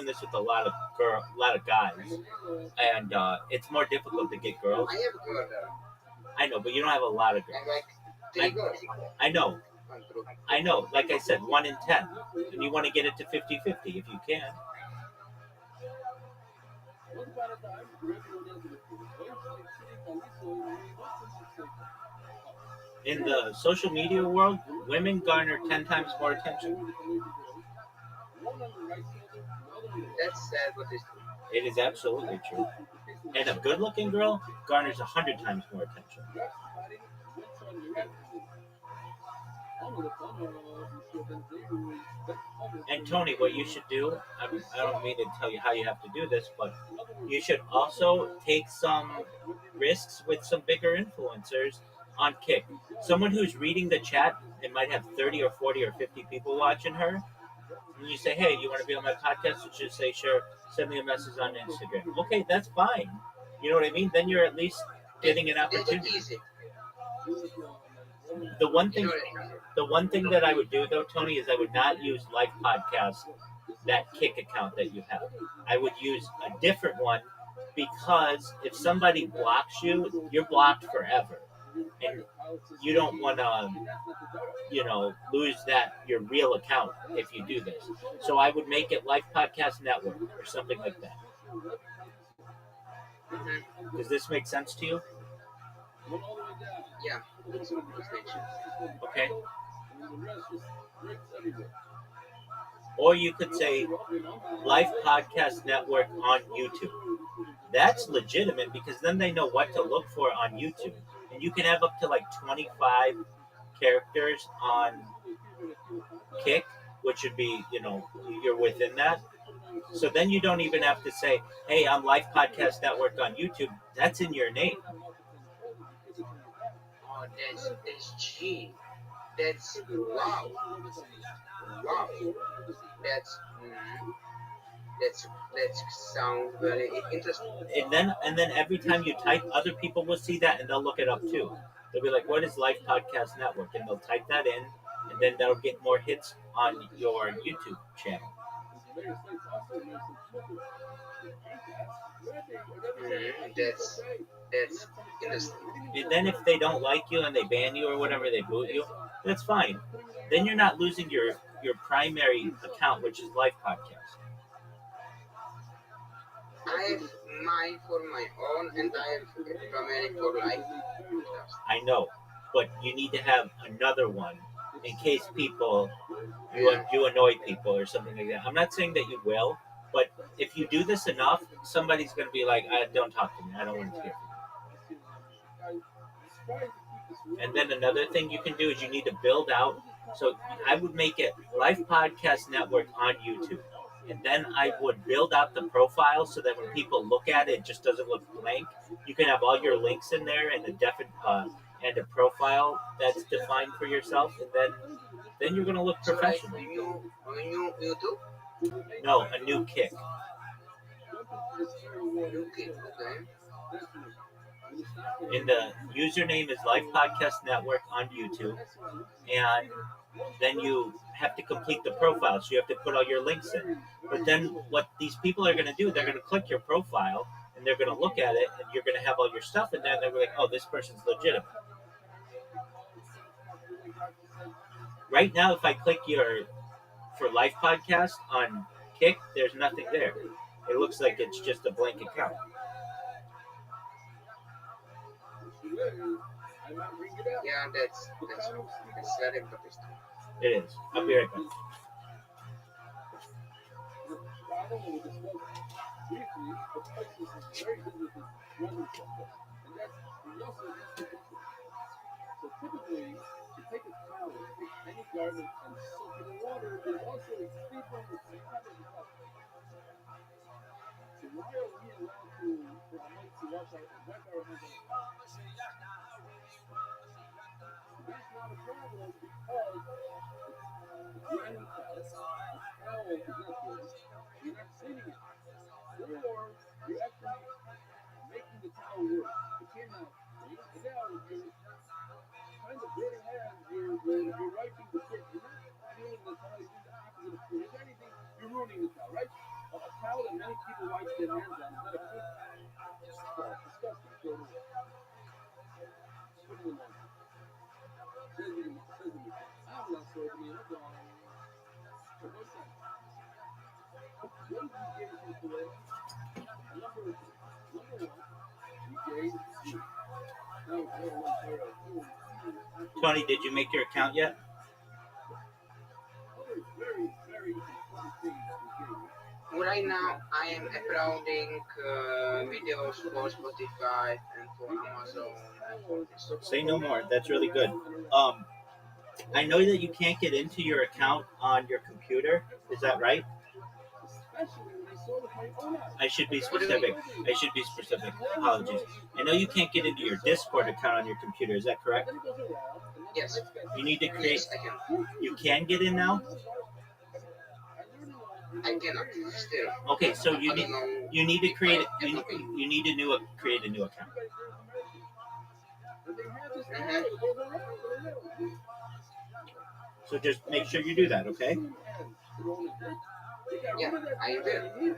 this with a lot of guys, and it's more difficult to get girls. I have a girl. I know, but you don't have a lot of girls. I like 3 girls. I know, One through. I know. Like I said, 1 in 10, and you want to get it to 50-50 if you can. In the social media world, women garner 10 times more attention. That's sad, but it's true. It is absolutely true. And a good-looking girl garners 100 times more attention. And Tony, what you should do, I don't mean to tell you how you have to do this, but you should also take some risks with some bigger influencers on Kick. Someone who's reading the chat, it might have 30 or 40 or 50 people watching her. And you say, hey, you want to be on my podcast? You should say, sure, send me a message on Instagram. Okay, that's fine. You know what I mean? Then you're at least getting an That's opportunity. easy. The one You thing know that. The one thing that I would do though, Tony, is I would not use Life Podcast, that Kick account that you have. I would use a different one because if somebody blocks you, you're blocked forever. And you don't want to, lose your real account if you do this. So I would make it Life Podcast Network or something like that. Mhm. Does this make sense to you? Yeah, that's what was mentioned. Okay. Or you could say Life Podcast Network on YouTube. That's legitimate because then they know what to look for on YouTube. And you can have up to like 25 characters on Kick, which would be, you're within that. So then you don't even have to say, hey, I'm Life Podcast Network on YouTube. That's in your name. Oh, that's G. That's wow. Wow. That's sound very interesting. And then every time you type, other people will see that and they'll look it up too. They'll be like, what is Life Podcast Network? And they'll type that in, and then they'll get more hits on your YouTube channel. That's interesting. And then if they don't like you and they ban you or whatever, they boot you, that's fine. Then you're not losing your primary account, which is Life Podcast. I have mine for my own, and I have Dominic for life. I know, but you need to have another one in case you annoy people or something like that. I'm not saying that you will, but if you do this enough, somebody's going to be like, don't talk to me. I don't want to hear from you. And then another thing you can do is you need to build out. So I would make it Life Podcast Network on YouTube. And then I would build out the profile so that when people look at it, it just doesn't look blank. You can have all your links in there and a profile that's defined for yourself, and then you're gonna look So like professional. new YouTube? No, a new Kick. Okay, okay. And the username is Life Podcast Network on YouTube, and then you have to complete the profile, so you have to put all your links in. But then what these people are going to do, they're going to click your profile, and they're going to look at it, and you're going to have all your stuff in there, and they're like, oh, this person's legitimate. Right now, if I click your For Life podcast on Kick, there's nothing there. It looks like it's just a blank account. Yeah, that's very interesting. It is. I'll be right back. I don't know what this was briefly, but Texas is very good with its weather forecast. And that's also so typically, to take a towel, take any garment and soak it in water, there's also a staple with some kind of effect. So why are we allowed to, for a month to wash our, wipe our hands on a towel? That's not a problem because it's random towel. The towel is not good. You're not cleaning it. Or you're actually making the towel work. It came out clean. And now if you're kind of dirty hands, you're wiping the dirt. You're not cleaning the towel. You're doing the opposite of cleaning. If anything, you're ruining the towel, right? A towel that many people wipe their hands on is not a clean towel. It's disgusting. Throw it away. Put it in the laundry. I'm not sure if you're going. For no sense. What did we get into today? Number one, we gave you. Tony, did you make your account yet? Other very, very important things we gave you. Right now, I am uploading videos for Spotify and for Amazon and for this. Say no more. That's really good. I know that you can't get into your account on your computer. Is that right? I should be specific. Apologies. I know you can't get into your Discord account on your computer. Is that correct? Yes. You need to create. Yes, I can. You can get in now. I cannot still. Okay, so I don't know. you need to create you need to create a new account. So just make sure you do that, okay? Yeah, I will.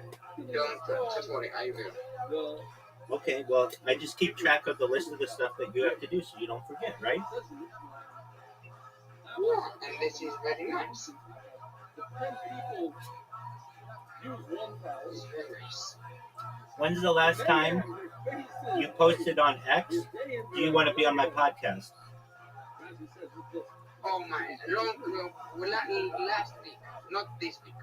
Don't worry, I will. Okay, well, I just keep track of the list of the stuff that you have to do so you don't forget, right? Yeah, and this is very nice. It's very nice. When's the last time you posted on X? Do you want to be on my podcast? Oh my, last week, not this week.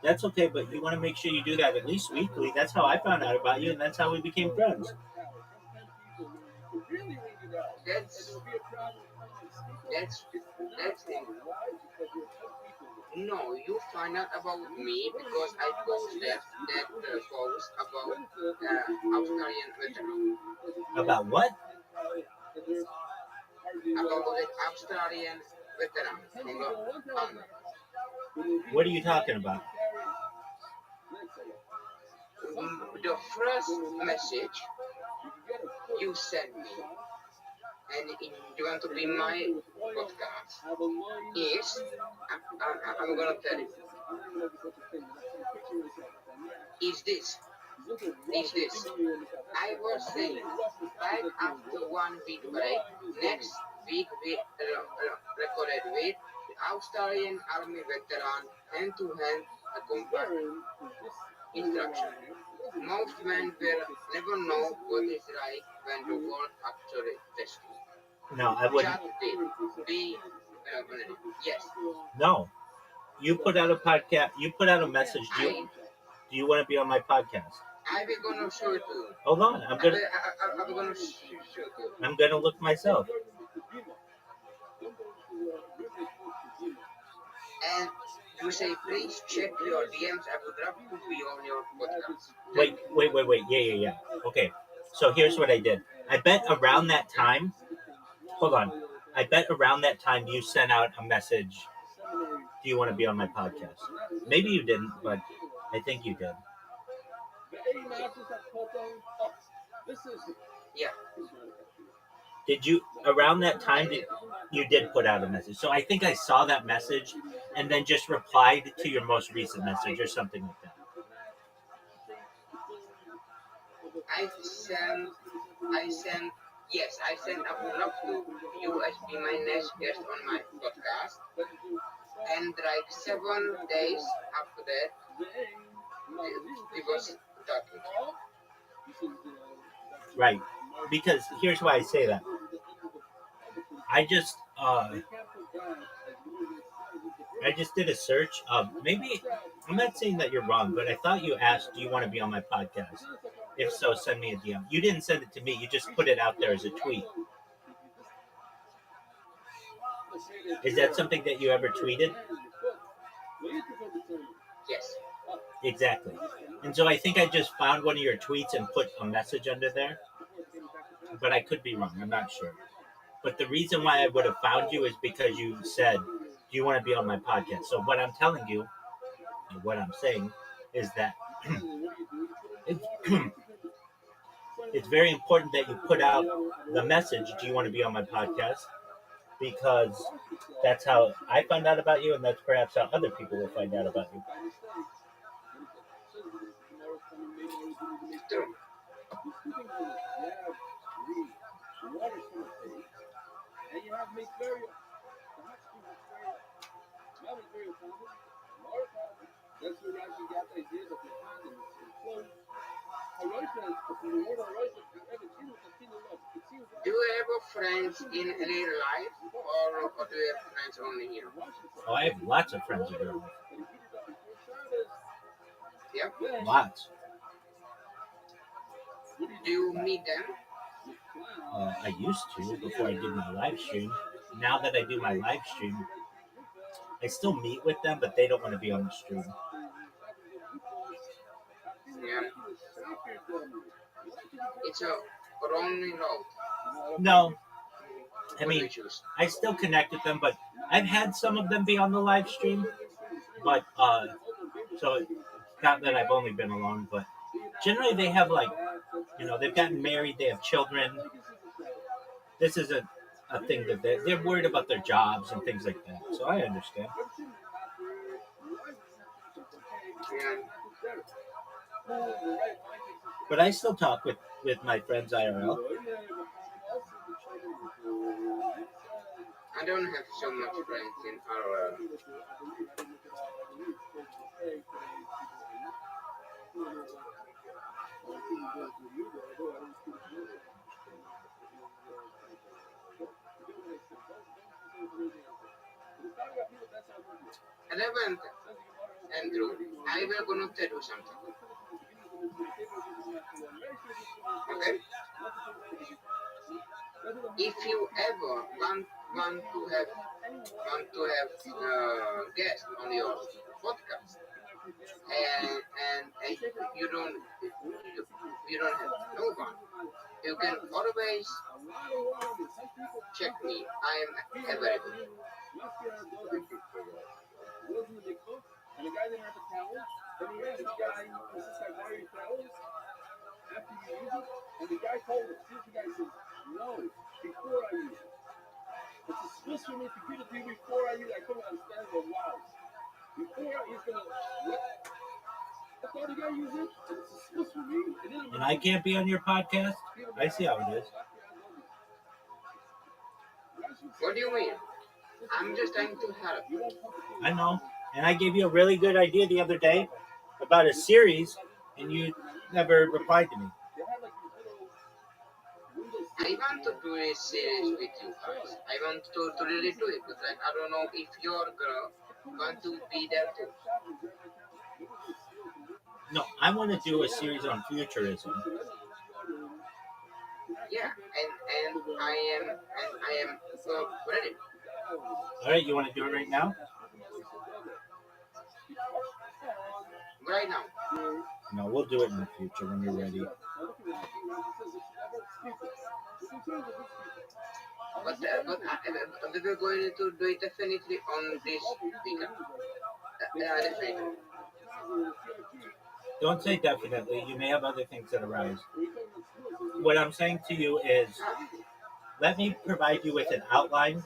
That's okay, but you want to make sure you do that at least weekly. That's how I found out about you, and that's how we became friends. That's thing. No, you find out about me because I posted that post about Australian veteran. About what? About the Australian veteran from the army. What are you talking about? The first message you sent me, and you want to be my podcast, is, I'm gonna tell you, is this. I was saying, right after 1 week break, next week we recorded with the Australian Army veteran hand-to-hand combat instruction. Most men will never know what it's like when the world actually tests you. No, I wouldn't. Just be yes. No. You put out a podcast. You put out a message. Do you want to be on my podcast? I will gonna show it to you. Hold on. I'm gonna show it to you. I'm gonna look myself. And you say, please check your DMs. I would love to be on your podcast. Wait. Yeah. Okay. So here's what I did. I bet around that time. Hold on. I bet around that time you sent out a message. Do you want to be on my podcast? Maybe you didn't, but I think you did. Yeah. Did you around that time you did put out a message? So I think I saw that message and then just replied to your most recent message or something like that. I sent I would love to you as be my next guest on my podcast. And like 7 days after that, we was talking. Right. Because here's why I say that. I just did a search of maybe I'm not saying that you're wrong, but I thought you asked, do you want to be on my podcast? If so, send me a DM. You didn't send it to me, you just put it out there as a tweet. Is that something that you ever tweeted? Yes. Exactly. And so I think I just found one of your tweets and put a message under there. But I could be wrong, I'm not sure. But the reason why I would have found you is because you said, do you want to be on my podcast? So what I'm telling you, and what I'm saying, is that it's very important that you put out the message, do you want to be on my podcast? Because that's how I found out about you, and that's perhaps how other people will find out about you. True. Do you have friends in real life, or do you have friends only here? Oh, I have lots of friends in real life. Yeah. Lots. Do you meet them? I used to before I did my live stream. Now that I do my live stream, I still meet with them, but they don't want to be on the stream. Yeah. It's a lonely road. No, I What do mean, you choose? I still connect with them, but I've had some of them be on the live stream. But so it's not that I've only been alone, but generally they have they've gotten married, they have children. This is a thing that they're worried about their jobs and things like that. So I understand. Yeah. But I still talk with my friends IRL. I don't have so much friends in our. Relevant, Andrew. I will gonna tell you something. Okay. If you ever want to have guest on your podcast, and you don't have no one, you can always check me. I am available. And I can't be on your podcast? I see how it is. What do you mean? I'm just trying to help. I know. And I gave you a really good idea the other day about a series, and you never replied to me. I want to do a series with you guys. I want to really do it, but I don't know if your girl want to be there too. No, I want to do a series on futurism. Yeah, and I am ready. All right, you want to do it right now? Right now. No, we'll do it in the future when you're ready. But we're going to do it definitely on this weekend. Definitely. Don't say definitely. You may have other things that arise. What I'm saying to you is, let me provide you with an outline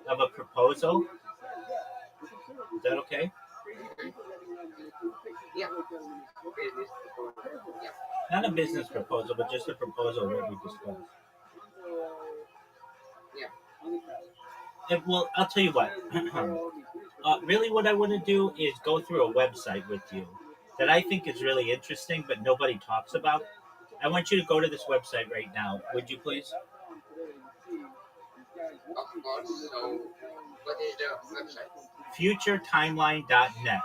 of a proposal. Is that okay? Yeah. business proposal. Yeah. Not a business proposal, but just a proposal that we discussed. Well, I'll tell you what. Really, what I want to do is go through a website with you that I think is really interesting, but nobody talks about. I want you to go to this website right now. Would you please? Of course. So, what is the website? FutureTimeline.net.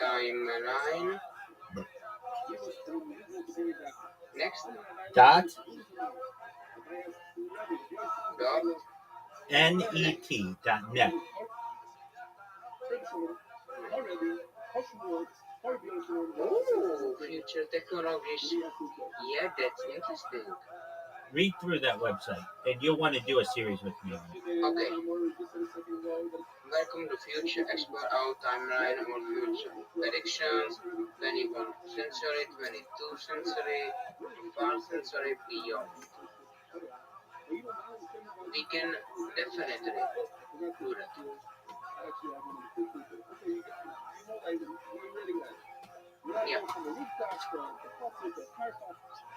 Timeline. Next. Dot Dot. net. Ooh, future technologies. Yeah, that's interesting. Read through that website, and you'll want to do a series with me on it. Okay. Welcome to Future. Explore our timeline on future predictions. 21st century, 22nd century, 1st century, beyond. We can definitely do that. Yeah.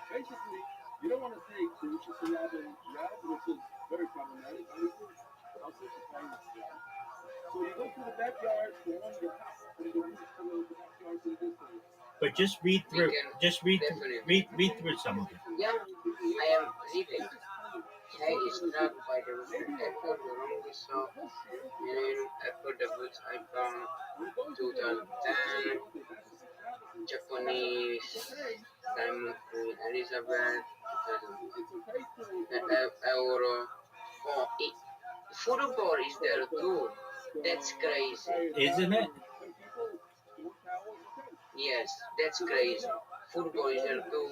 Basically, you don't want to take the Uchisinabe route, which is very problematic. So you go through the backyard, go on your house, and go through the backyard to the distance. But just read through. Just read through some of it. Yeah, I am reading. He is struck by the effort Rongiso in effort debut icon 2010 Japanese Diamond Queen Elizabeth 2000 Euro. Oh, football is there too. That's crazy. Isn't it? Yes, that's crazy. Football is there too.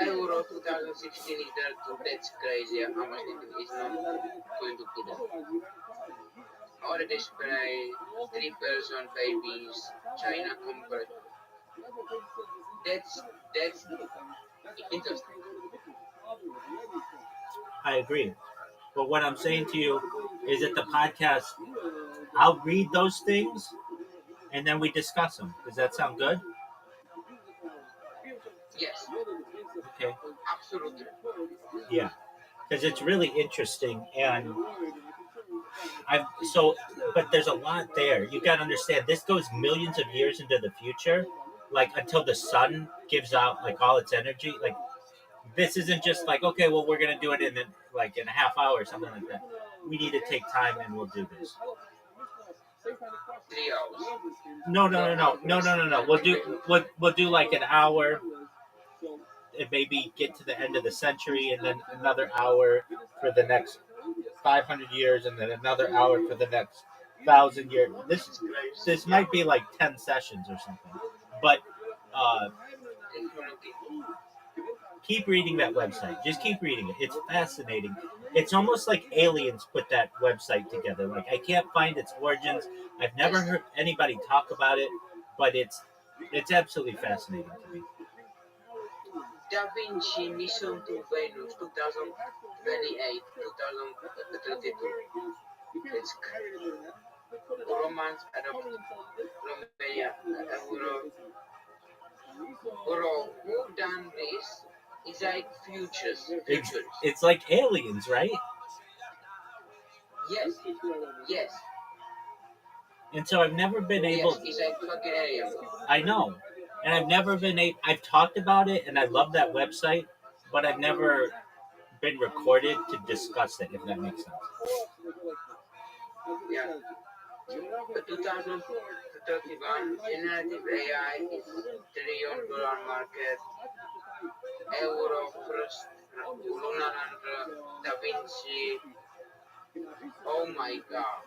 Euro 2016 is there too. That's crazy. How much it is not going to be there. All the display, 3-person babies, China compared. That's interesting. I agree. But what I'm saying to you is that the podcast, I'll read those things, and then we discuss them. Does that sound good? Yes, Okay. absolutely. Yeah. Because it's really interesting, and but there's a lot there. You got to understand, this goes millions of years into the future, like until the sun gives out like all its energy. Like this isn't just like, okay, well, we're gonna do it in a half hour or something like that. We need to take time, and we'll do this. 3 hours. No. We'll do like an hour, and maybe get to the end of the century, and then another hour for the next 500 years, and then another hour for the next 1,000 years. This might be like 10 sessions or something, but keep reading that website. Just keep reading it. It's fascinating. It's almost like aliens put that website together. Like I can't find its origins. I've never heard anybody talk about it, but it's absolutely fascinating to me. Da Vinci Mission to Venus 2028, 2032. It's Romance Adopt Romania Euro. Bro, who done this? It's like futures. It's like aliens, right? Yes. And so I've never been able. Yes, it's like fucking aliens. I know, and I've never been able. I've talked about it, and I love that website, but I've never been recorded to discuss it. If that makes sense. Yeah. The 2031 generative AI is $1 trillion market. Euro first, Lunar and Da Vinci. Oh my god.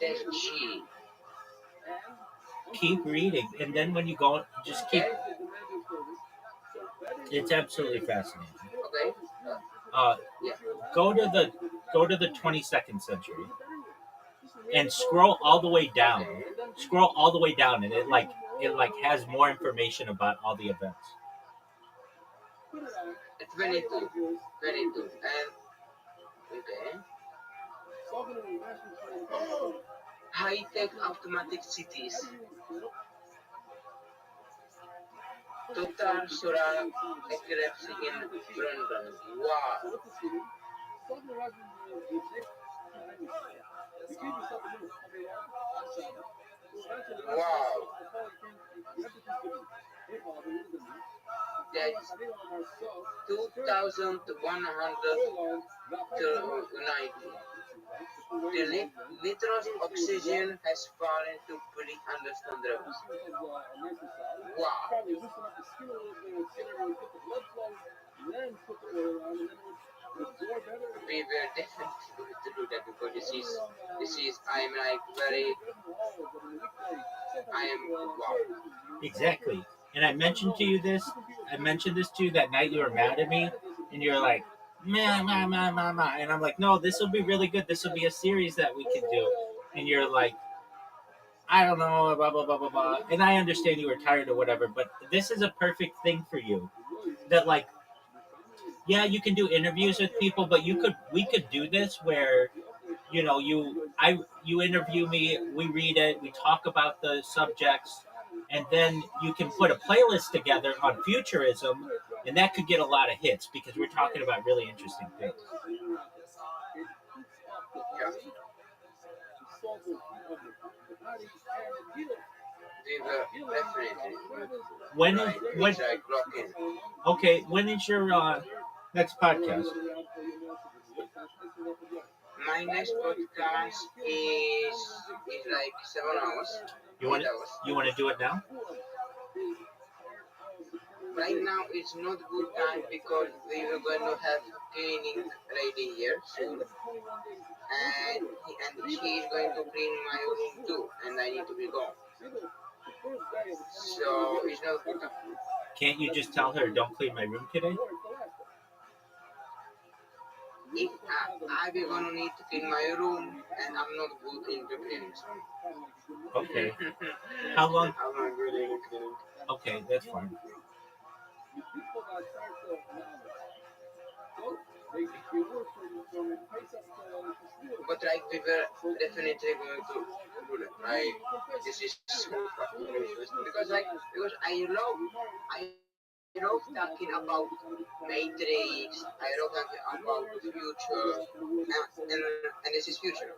That's G. Keep reading, and then when you go, just keep. It's absolutely fascinating. Okay. Yeah. Go to the 22nd century, and scroll all the way down. Scroll all the way down, and it like has more information about all the events. 22. 22. And okay. High-tech automatic cities. Total solar eclipse in London. Wow. Wow. That's 2,190. The nitrous oxygen has fallen to pre-understand levels. Wow. We were definitely going to do that because this is I'm like very I am wow. Exactly. And I mentioned this to you that night you were mad at me, and you're like, man, and I'm like, no, this will be really good. This will be a series that we can do. And you're like, I don't know, blah blah blah blah blah. And I understand you were tired or whatever, but this is a perfect thing for you. That like, yeah, you can do interviews with people, but we could do this where you interview me, we read it, we talk about the subjects, and then you can put a playlist together on futurism, and that could get a lot of hits because we're talking about really interesting things. Yeah. We were definitely When like when it's like rocking. okay, when is your next podcast? My next podcast is like 7 hours. You want 8 hours. you want to do it now? Right now it's not good time because we were going to have cleaning lady here soon, and she is going to clean my room too, and I need to be gone. So it's not good time. Can't you just tell her don't clean my room today? If I be gonna need to clean my room, and I'm not good in the cleaning. Okay. How long? I'm not good in cleaning. Okay, that's fine. But like we were definitely going to do that. Like this is because I love talking about Matrix. I love talking about the future, and this is future.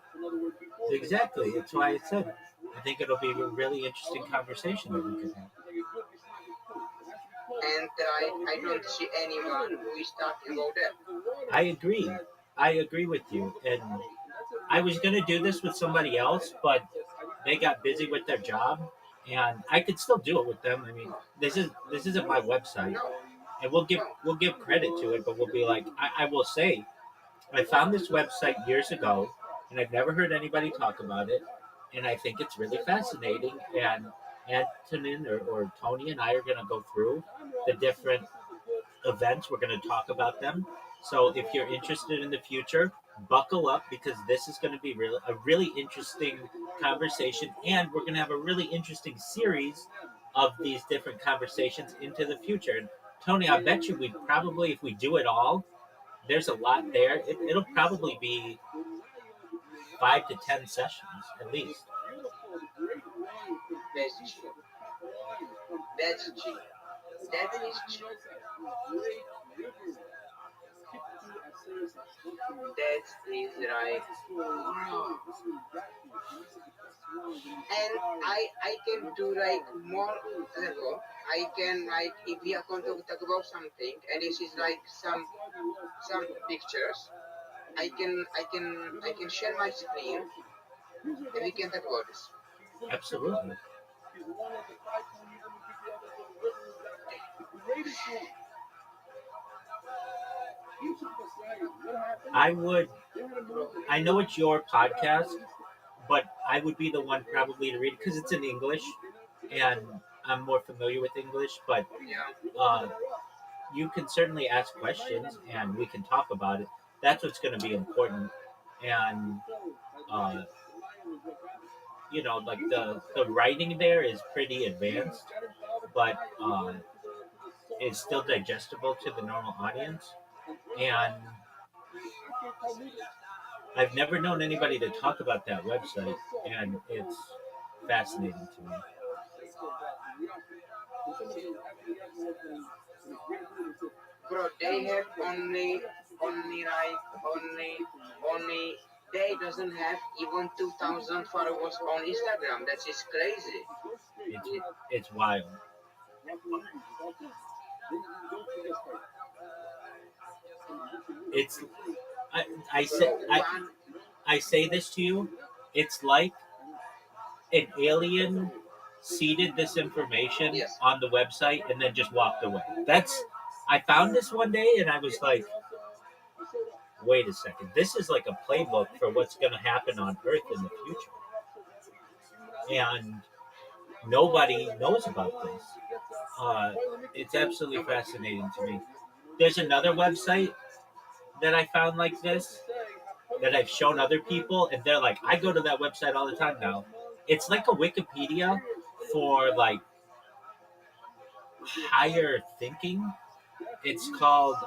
Exactly. That's why I said I think it'll be a really interesting conversation that we could have. And I don't see anyone who is talking about that. I agree. I agree with you. And I was gonna do this with somebody else, but they got busy with their job, and I could still do it with them. I mean, this isn't my website, No, and we'll give credit to it, but we'll be like, I will say, I found this website years ago, and I've never heard anybody talk about it, and I think it's really fascinating. And Antonin or Tony and I are gonna go through the different events. We're going to talk about them. So if you're interested in the future, buckle up because this is going to be a really interesting conversation, and we're going to have a really interesting series of these different conversations into the future. And Tony, I bet you we probably, if we do it all, there's a lot there. It'll probably be 5 to 10 sessions at least. that's cheap. That's cheap. That is cheap. That is right. Wow. And I can do like more level. I can like if we are going to talk about something, and this is like some pictures. I can share my screen, and we can talk about this. Absolutely. I would. I know it's your podcast, but I would be the one probably to read it because it's in English, and I'm more familiar with English. But Yeah. you can certainly ask questions, and we can talk about it. That's what's going to be important. And uh, like the writing there is pretty advanced, but it's still digestible to the normal audience. And I've never known anybody to talk about that website, and it's fascinating to me. Bro, they have only they doesn't have even 2,000 followers on Instagram. That is crazy. It's it's wild. It's I I say One, I say this to you. It's like an alien seeded this information yes. on the website and then just walked away. I found this one day and I was like, wait a second, this is like a playbook for what's going to happen on Earth in the future, and nobody knows about this. Uh, it's absolutely fascinating to me. There's another website that I found like this that I've shown other people, and they're like, I go to that website all the time now. It's like a Wikipedia for like higher thinking. It's called.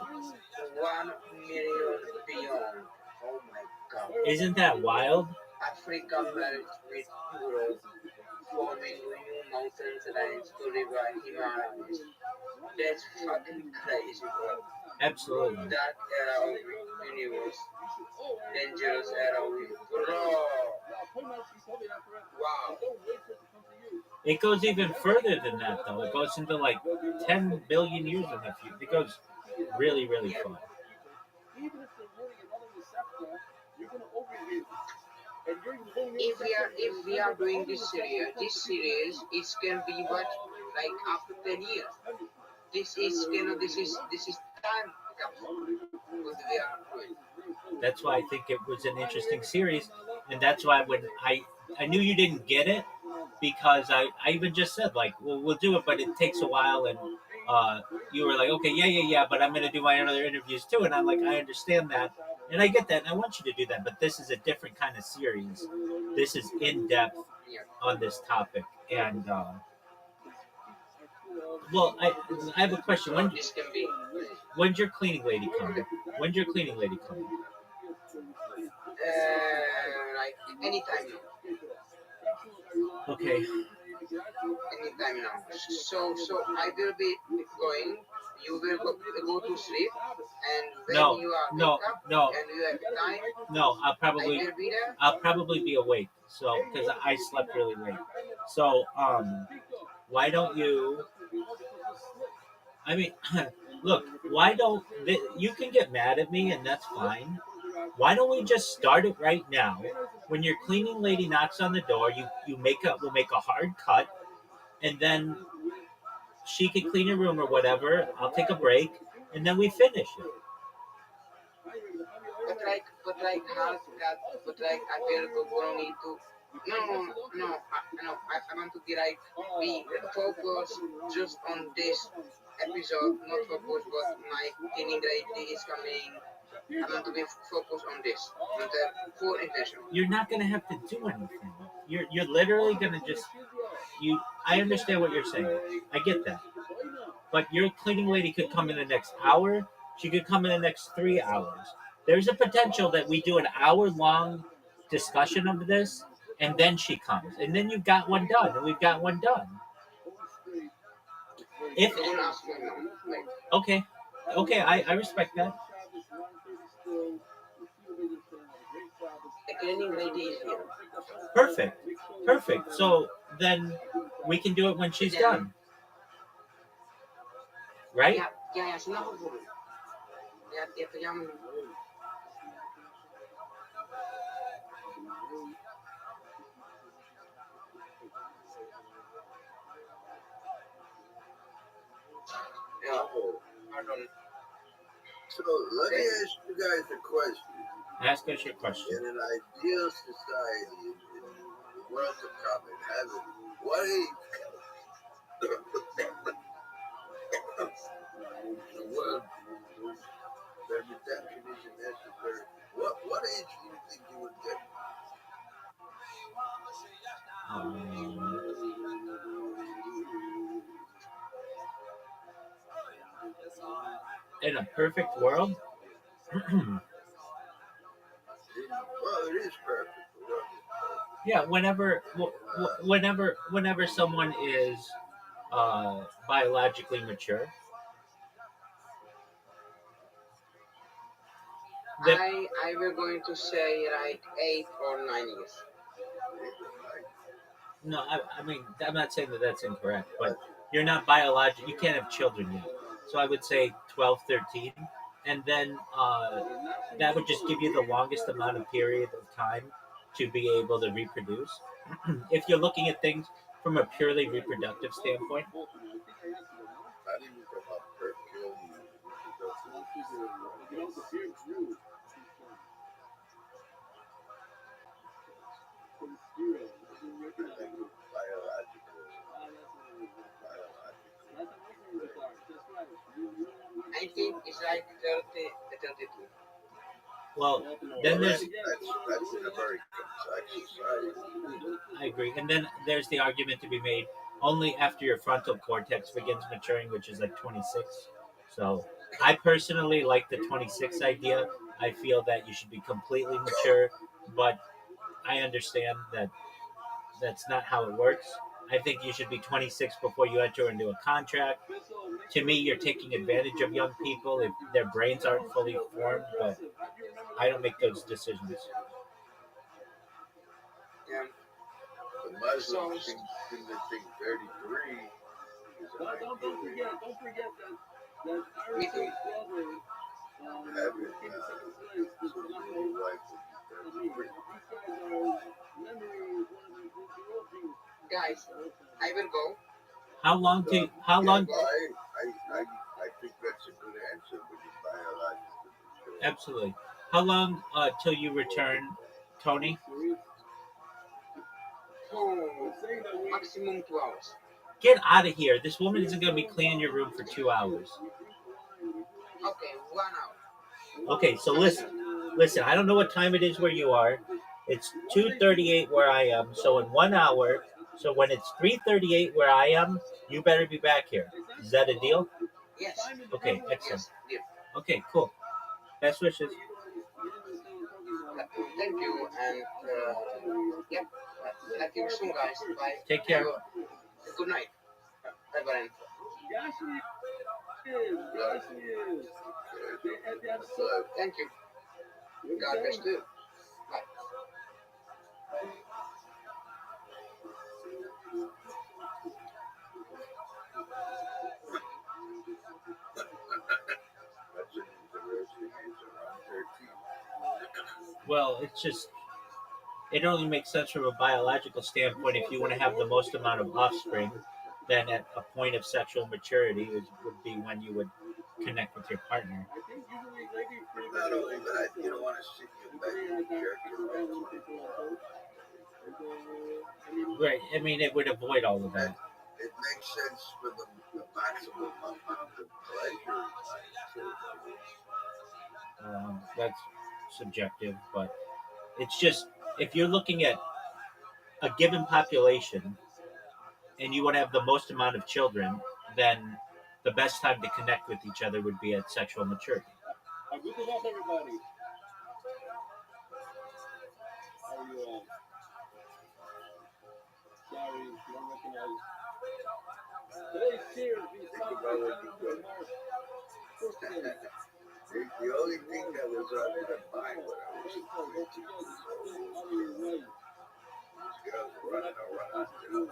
1 million beyond. Oh my god. Isn't that wild? Africa merged with Europe, forming new mountains range to river Himalayas. That's fucking crazy, bro. Absolutely. Dark era of universe, dangerous era of bro. Wow. It goes even further than that, though. It goes into like 10 billion years in the future. It goes really, really far. If we are doing this series it can be what like after 10 years. This is time capsule what we are doing. That's why I think it was an interesting series, and that's why when I knew you didn't get it because I even just said like, well, we'll do it, but it takes a while, and uh, you were like, okay, yeah, but I'm gonna do my other interviews too, and I'm like, I understand that, and I get that, and I want you to do that, but this is a different kind of series. This is in depth Yeah. on this topic, and well, I have a question. This can be When's your cleaning lady coming? When's your cleaning lady coming? like anytime now. Okay. Anytime now. So I will be going. You will go to sleep, and when No, you are no, wake up no, and you have time, no. I will be there. I'll probably be awake. So because I slept really late. So why don't you? I mean, look, why don't you can get mad at me and that's fine. Why don't we just start it right now? When your cleaning lady knocks on the door, we'll make a hard cut, and then she can clean your room or whatever. I'll take a break, and then we finish it. But like hard cut, but like I will go need to. No, I want to be like be focused just on this episode, not focus what my cleaning lady is coming. I want to be focused on this, on the full intention. You're not gonna have to do anything. You're literally gonna just you. I understand what you're saying. I get that. But your cleaning lady could come in the next hour. She could come in the next 3 hours. There's a potential that we do an hour long discussion of this, and then she comes, and then you've got one done, and we've got one done. If Don't ask my mom. Like, okay, I respect that. the cleaning lady is here. Perfect. So then we can do it when she's done, right? Yeah, sila ko po. Ito yung yeah, pardon. So let me ask you guys a question. Ask us your question. In an ideal society, in the world of common heaven, what age? The world where redemption isn't necessary. What age do you think you would get? Um, in a perfect world, Well, it is perfect. The world is perfect. yeah. Whenever someone is biologically mature, that I were going to say like 8 or 9 years. no, I mean I'm not saying that that's incorrect, but you're not biological. You can't have children yet. So I would say 12, 13, and then that would just give you the longest amount of period of time to be able to reproduce. If you're looking at things from a purely reproductive standpoint, Not even from a purely reproductive biological. I think it's like 30, 32. well, Well, then there's that's in a very complex society. I agree, and then there's the argument to be made only after your frontal cortex begins maturing, which is like 26. So I personally like the 26 idea. I feel that you should be completely mature, but I understand that that's not how it works. I think you should be 26 before you enter into a contract. To me, you're taking advantage of young people if their brains aren't fully formed, but I don't make those decisions. Yeah. The Muslims seem to think 33 is an Don't ideal forget that Me too. Aristo's brother having came to second place. This so is not your for wife me. would be 33. These guys are memory is one of the real things. Guys, I will go. How Yeah, long well, I think that's a good answer when you're biologically mature. Absolutely. How long till you return, Tony? Oh, maximum 2 hours. Get out of here. This woman isn't going to be cleaning your room for 2 hours. Okay, 1 hour. Okay, so listen. I don't know what time it is where you are. It's 2:38 where I am. So in 1 hour. So when it's 3:38 where I am, you better be back here. Is that a deal? Yes. Okay, excellent. Yes. Deal. Okay, cool. Best wishes. Thank you, and yep. Like you soon, guys. Bye. Take care. Good night. Bye bye. Thank you. God bless you. Bye. That's an interesting answer. I'm 13. Well, it only makes sense from a biological standpoint. If you want to have the most amount of offspring, then at a point of sexual maturity would be when you would connect with your partner. Not only that, you don't want to sit in your bed and jerk your own. Right. I mean, it would avoid all of that. It makes sense for the maximum amount of pleasure. That's subjective, but it's just if you're looking at a given population and you want to have the most amount of children, then the best time to connect with each other would be at sexual maturity. Good enough, everybody. How are you all? Sorry, don't recognize. Today's cheers being Think sponsored about by what you got. Mark Fortune. The only thing that was on my mind when I was 22 years old was girls running around, you know,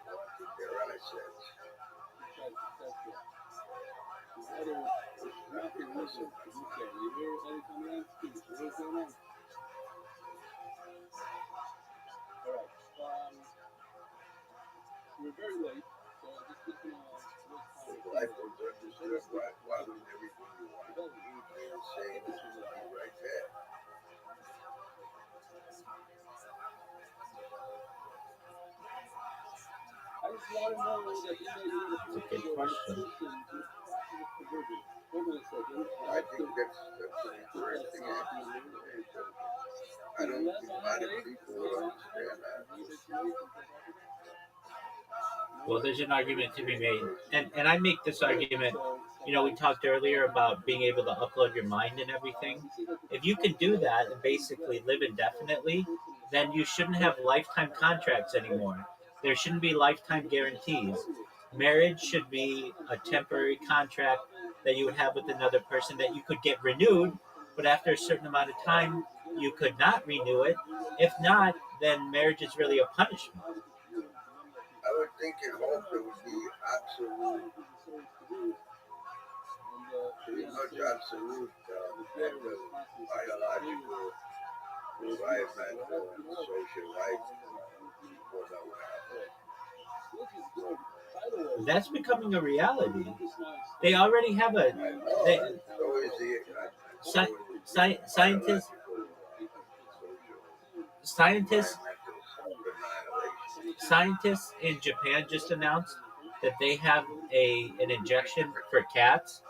walking their assets. We're very late, so just get to Life was understood. Why wouldn't everything you want to eat be the same as it would be right there? I just want to know that you know That's a good question. I think that's an interesting answer. I don't think a lot of people would understand that. Well, there's an argument to be made, and I make this argument. You know, we talked earlier about being able to upload your mind and everything. If you can do that and basically live indefinitely, then you shouldn't have lifetime contracts anymore. There shouldn't be lifetime guarantees. Marriage should be a temporary contract that you would have with another person that you could get renewed, but after a certain amount of time, you could not renew it. If not, then marriage is really a punishment. I would think and hope there would be absolute, pretty much absolute biological, environmental, and social rights before that would happen. That's becoming a reality. They already have a I know, they, and so is the, sci- so is the scientists biological, social, scientists environmental self-annihilation. scientists in Japan just announced that they have an injection for cats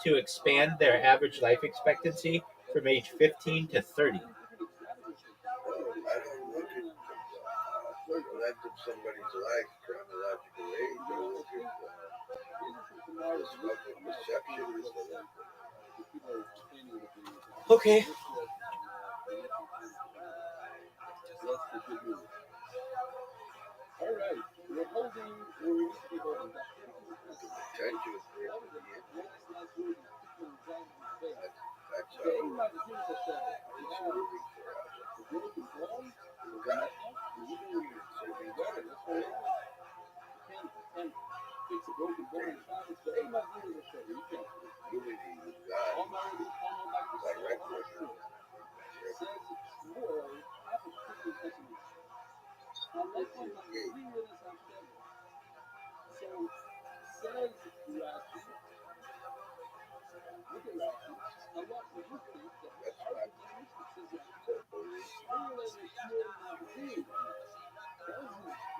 to expand their average life expectancy from age 15 to 30. Well, I don't look at the length of somebody's life, chronological age. I look at the scope of perception is the length Okay. All right, we're holding where we need to be holding. potential for it to be in. That's The aim how of the series is that it's moving forever. the growth is long, God, serving God, that's why can fix a broken bone in silence. The aim of the series is that you can. unity with God, Almighty, direct with says Him. more half of Christian Testament. Unless one has Okay. three witnesses on seven. So says Rashi. Look at Rashi. Now what do you think that That's our not says Rashi? so. Similar to Shmuel Navi.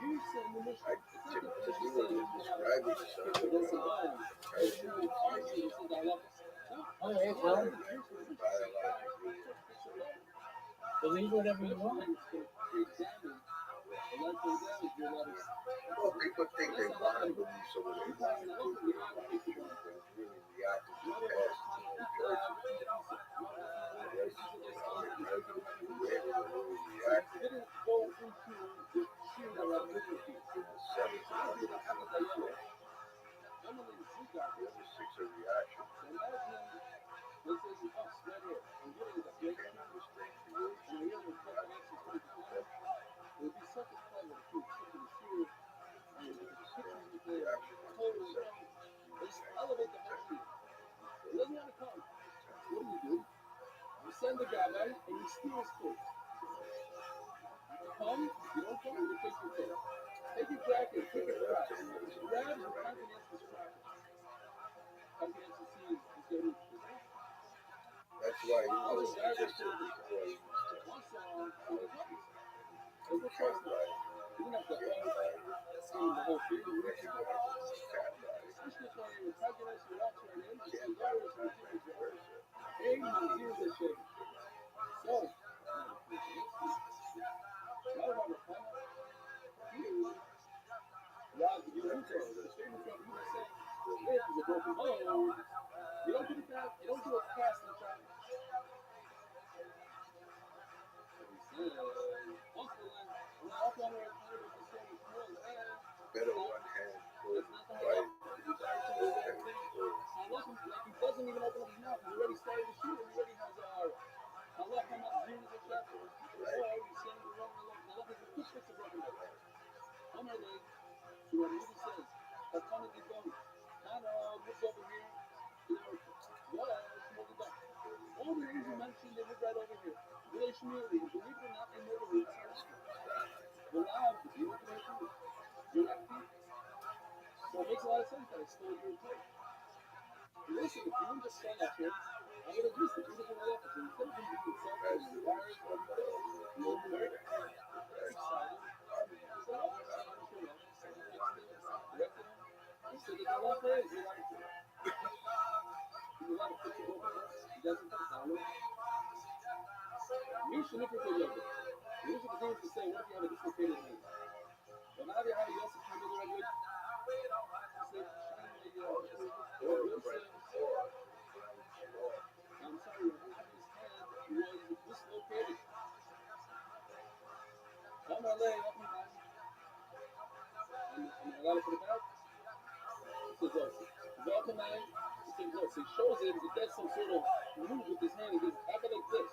You send the mission. To do it with describing something All right. Well, biologically. believe whatever you want. Well, people think they want to believe so when they want to do it, but really reacting to the past and choices. The race, the way they really reacted in the 7th and the 12th. The other 6 are reactions. You can't understand creation without perception. You understand reaction and perception. Elevate the whole thing. He doesn't want to come. What do? You send the guy out and you steal his coat. You come, you don't come, you take your coat. Take your jacket, take your strap. Grab your confidential strap. Confidential sees is your root. That's why you know it's just a before you Once on the coffee. you can't lie. You don't have to You can't lie. see the whole thing. You recognize it. You can't lie. Especially when you're protagonist, you're not trying to You end can't lie. Vice versa. Hey, man, here's the shit. So, Better one hand for fight. doesn't even open up his mouth. He's already started to shoot. He already has Allah come out of the chapter. Or he's saying the wrong Allah is a quick fix of broken leg. Come here, leg. So what he says, that's kind of the gun. Kind of look over here. Smoke it down. All the things you mentioned, they look right over here. Relationally, believe it or not, they know the roots. The lab, you look at it. You're not deep. So it makes a lot of sense that I stole your coat. Listen, if you want to stand up here, I'm going to do this. You're going to let us. Instead of being selfish and wired, you'll be very excited. So I'm going to say, I'm sure he said, the Allah praise, you like it. You want to put your book on us? He doesn't take it. Me should look at the yoga. These are the things to say, what if you have a dislocated leg? But now they have a yes, if you know the right way. So he shows it, he does some sort of move with his hand. He goes, act like this.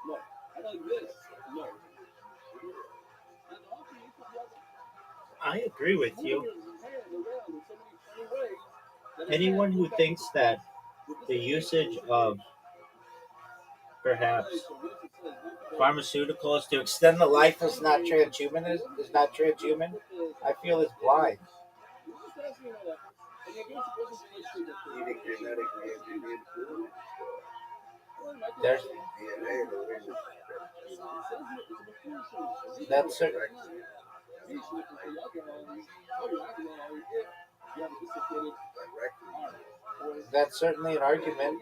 No. Act like this. No. And often you could have I agree with you. moving his hand around in so many funny ways that his Anyone hand who goes back thinks that with this the hand, usage goes of away. perhaps So what does it say? pharmaceuticals to extend the life is not transhuman, is not transhuman, I feel is blind. You just ask me what happens. And you go to person's relationship with Eating genetically engineered food. There's DNA, the way it's that's cer- that's certainly an argument.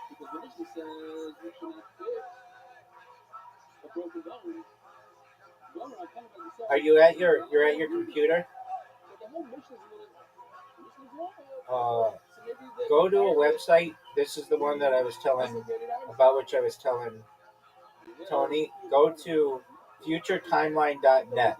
Because the mission says you cannot fix a broken bone. Are you at you're at your computer? Go to a website. This is the one that I was telling about, which I was telling Tony. Go to futuretimeline.net.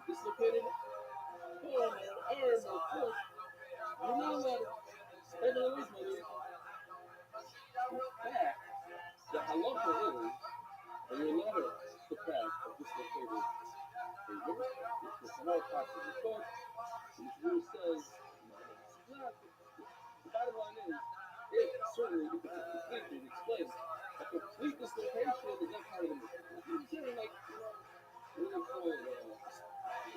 Dislocated bone or arm or foot, you're not allowed to take it away from you. In fact, the halacha is that you're allowed to subtract a dislocated finger, which is more parts of the foot, which rule says, no, it's not. The bottom line is, it certainly, you can completely explain a complete dislocation is not part of the mission. It's considered like, what do they call it,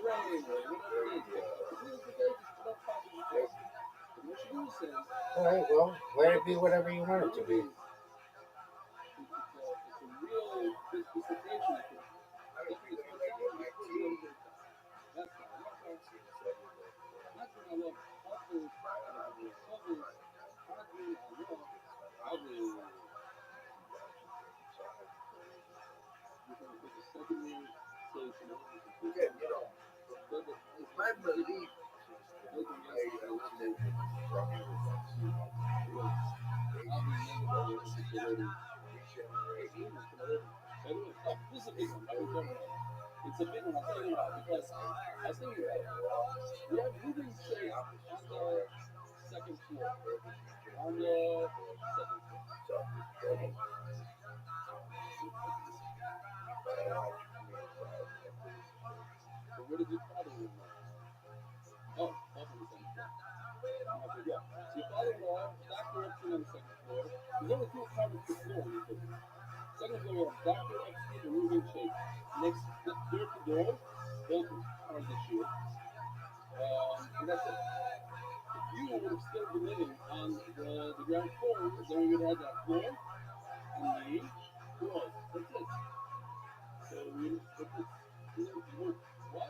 brain or whatever it is. Complete dislocation is not part of the mission. The mission rule says, All right, well, let it be whatever you want it to be. it's a real dislocation. That's Again, my belief, this is a big one. It's a big one. I'll tell you why. Because I was thinking about it. We have moving shapes on the second floor. On the second floor. So where did your father live? Oh, also on the second floor. Yeah. So your father-in-law, Dr. Epstein on the second floor. There's only two apartments per floor in the building. Second floor, you have Dr. Epstein, the moving shape. Next door to door, both cars that shoot. And that's it. If you would have still been living on the ground floor, then we would have had that floor and the walls. That's it. So what? Yeah.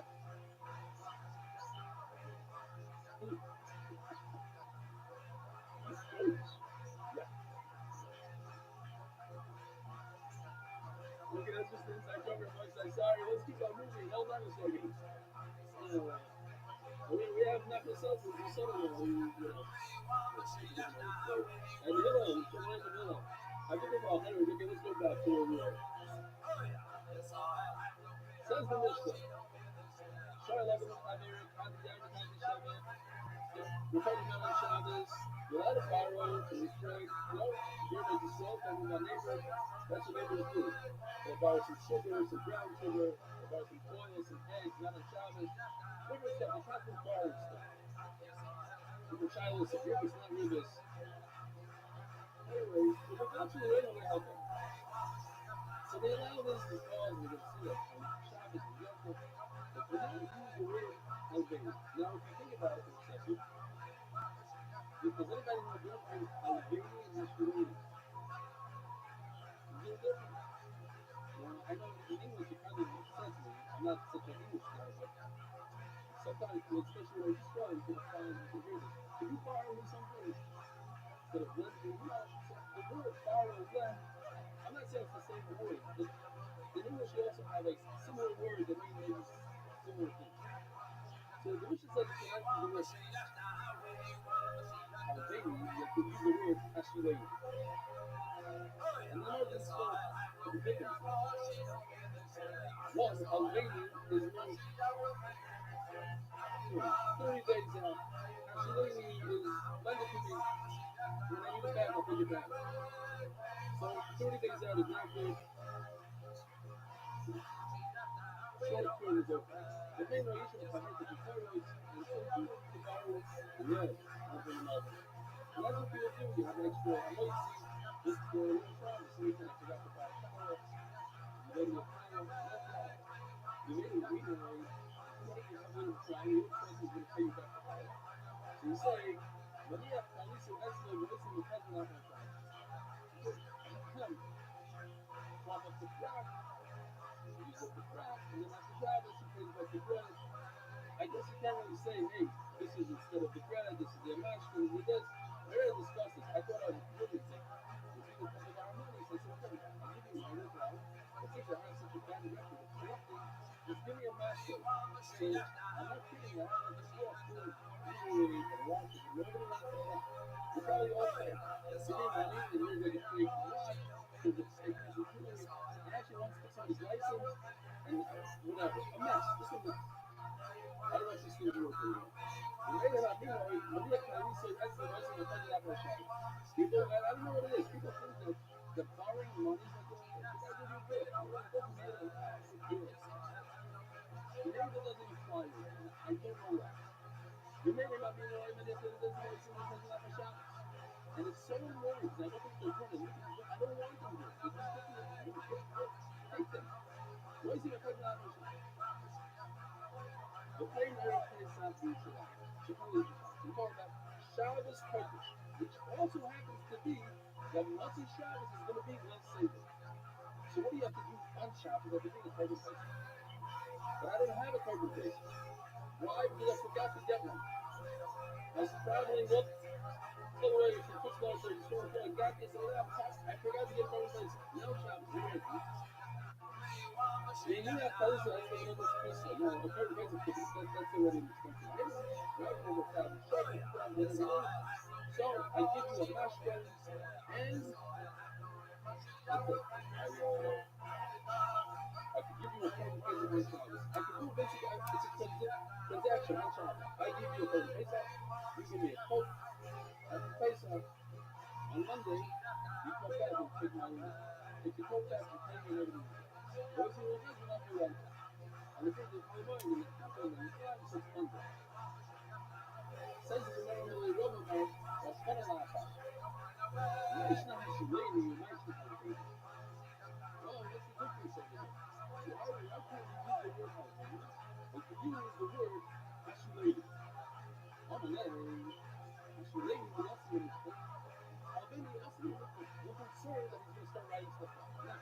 Look at us just inside cover much like sorry, let's keep on moving. Hold on a second. We have nothing else to do something. And the middle, we come right in the middle. I think about Henry, okay, let's go back to where we are. Says the Mishnah. Shara Lebanon Haver, Kandi Yair, Kandi Shaman. We're talking about on Shabbos. Without a borrow, to restrain, no, you're to yourself and with my neighbor. That's what neighbors do. They borrow some sugar, some brown sugar, they borrow some oil, some eggs, not on Shabbos. Different stuff, it's not from borrowing stuff. People childless, if you're not read this. Anyway, if it's actually right away, help them. So they allow this because we can see that on Shabbos and Yom Tov, but they don't use the word Albania. Now, if you think about it for a second, does anybody know the difference between Albania and Masculinity? Is there a difference? Well, I know in English it kind of makes sense to me. I'm not such an English guy, but sometimes, especially when you're struggling, you can find you can hear this. Can you borrow me something? So the blend, you know, so the word borrow blend. I'm not saying it's the same word. In English, you also have like similar words that mean maybe similar things. So the Mishnah says it's connected to the word halveini. You have to use the word hashileini. And then all this stuff the difference. One, halveini is meant 30 days out. Hashileini is lend it to me. When I need it back, I'll take it back. So 30 days out is not good. Short period is okay. The main reason is that the steroids and some people to borrow the red of the mother. And that's what people do. You have an extra. I know you see this for a little problem. So you can I forgot to buy a shower. You go to the panel. That's right. You made a reader rate. Somebody can have a little trial. Your person is going to pay you back the power. So you say, Maria Kalisu Eslo, Melissa McCutcheon, not my child. Come. Swap up the crack. Use up the crack. And then after Shabbos, you pays back the bread. I guess you can't really say, hey, this is instead of the bread, this is the mash, this is this. We already discussed this. I thought I was really sick. If you could come with our money, so I said, okay, I'll give you my work out. But since I have such a bad record of corrupting, just give me a mash. So I'm not kidding. I have this law school, usually at Washington. Nobody wants to know. You're probably all saying, give me money, and you're going to get paid for what? Because it's a jewelry. He actually wants to put somebody's license and whatever. A mess. This is a mess. I don't know if she's still working. People, I don't know what it is. People think that borrowing money is like, you gotta do good. It doesn't matter. The neighbor doesn't apply it. I don't know why. The neighbor might be annoying, but if it doesn't know it's something that's not a shop. And it's so annoying because I don't think they're running. I don't want them here. They're just take them. Why is he a person out of a shop? The plane airplane sounds usually. We call that Shabbos Kodesh, which also happens to be that Motzei Shabbos is going to be Leil Seder. So what do you have to do on Shabbos? You have to bring a Kodesh Pesach. But I don't have a Kodesh Pesach. Why? Because I forgot to get one. I was traveling up all the way from Kutzlar to the store. I got this and I forgot to get Kodesh Pesach. Now Shabbos, you're ready. You have to listen to another person. No, the Kodesh Pesach, that's already expensive. So I give you a mashke and I can give you a Kodesh Pesach on Shabbos. I can do basically it's a transaction on Shabbos. I give you a Kodesh Pesach, you give me a Coke. After Pesach, on Monday, you come back and take my money. If you come back and pay me everything. Those who will not do like that. And the thing is, my mind is since Monday. Says the normally rubber about what's kind of like that. Mishnah has you lady, you might be like well, what's the difference over there? So I can't use the word halveini, but you use the word hashileini. I'm a letter, hashileini, what else do you understand? Halveini, else do you understand? You're concerned that he's going to start writing stuff down. No.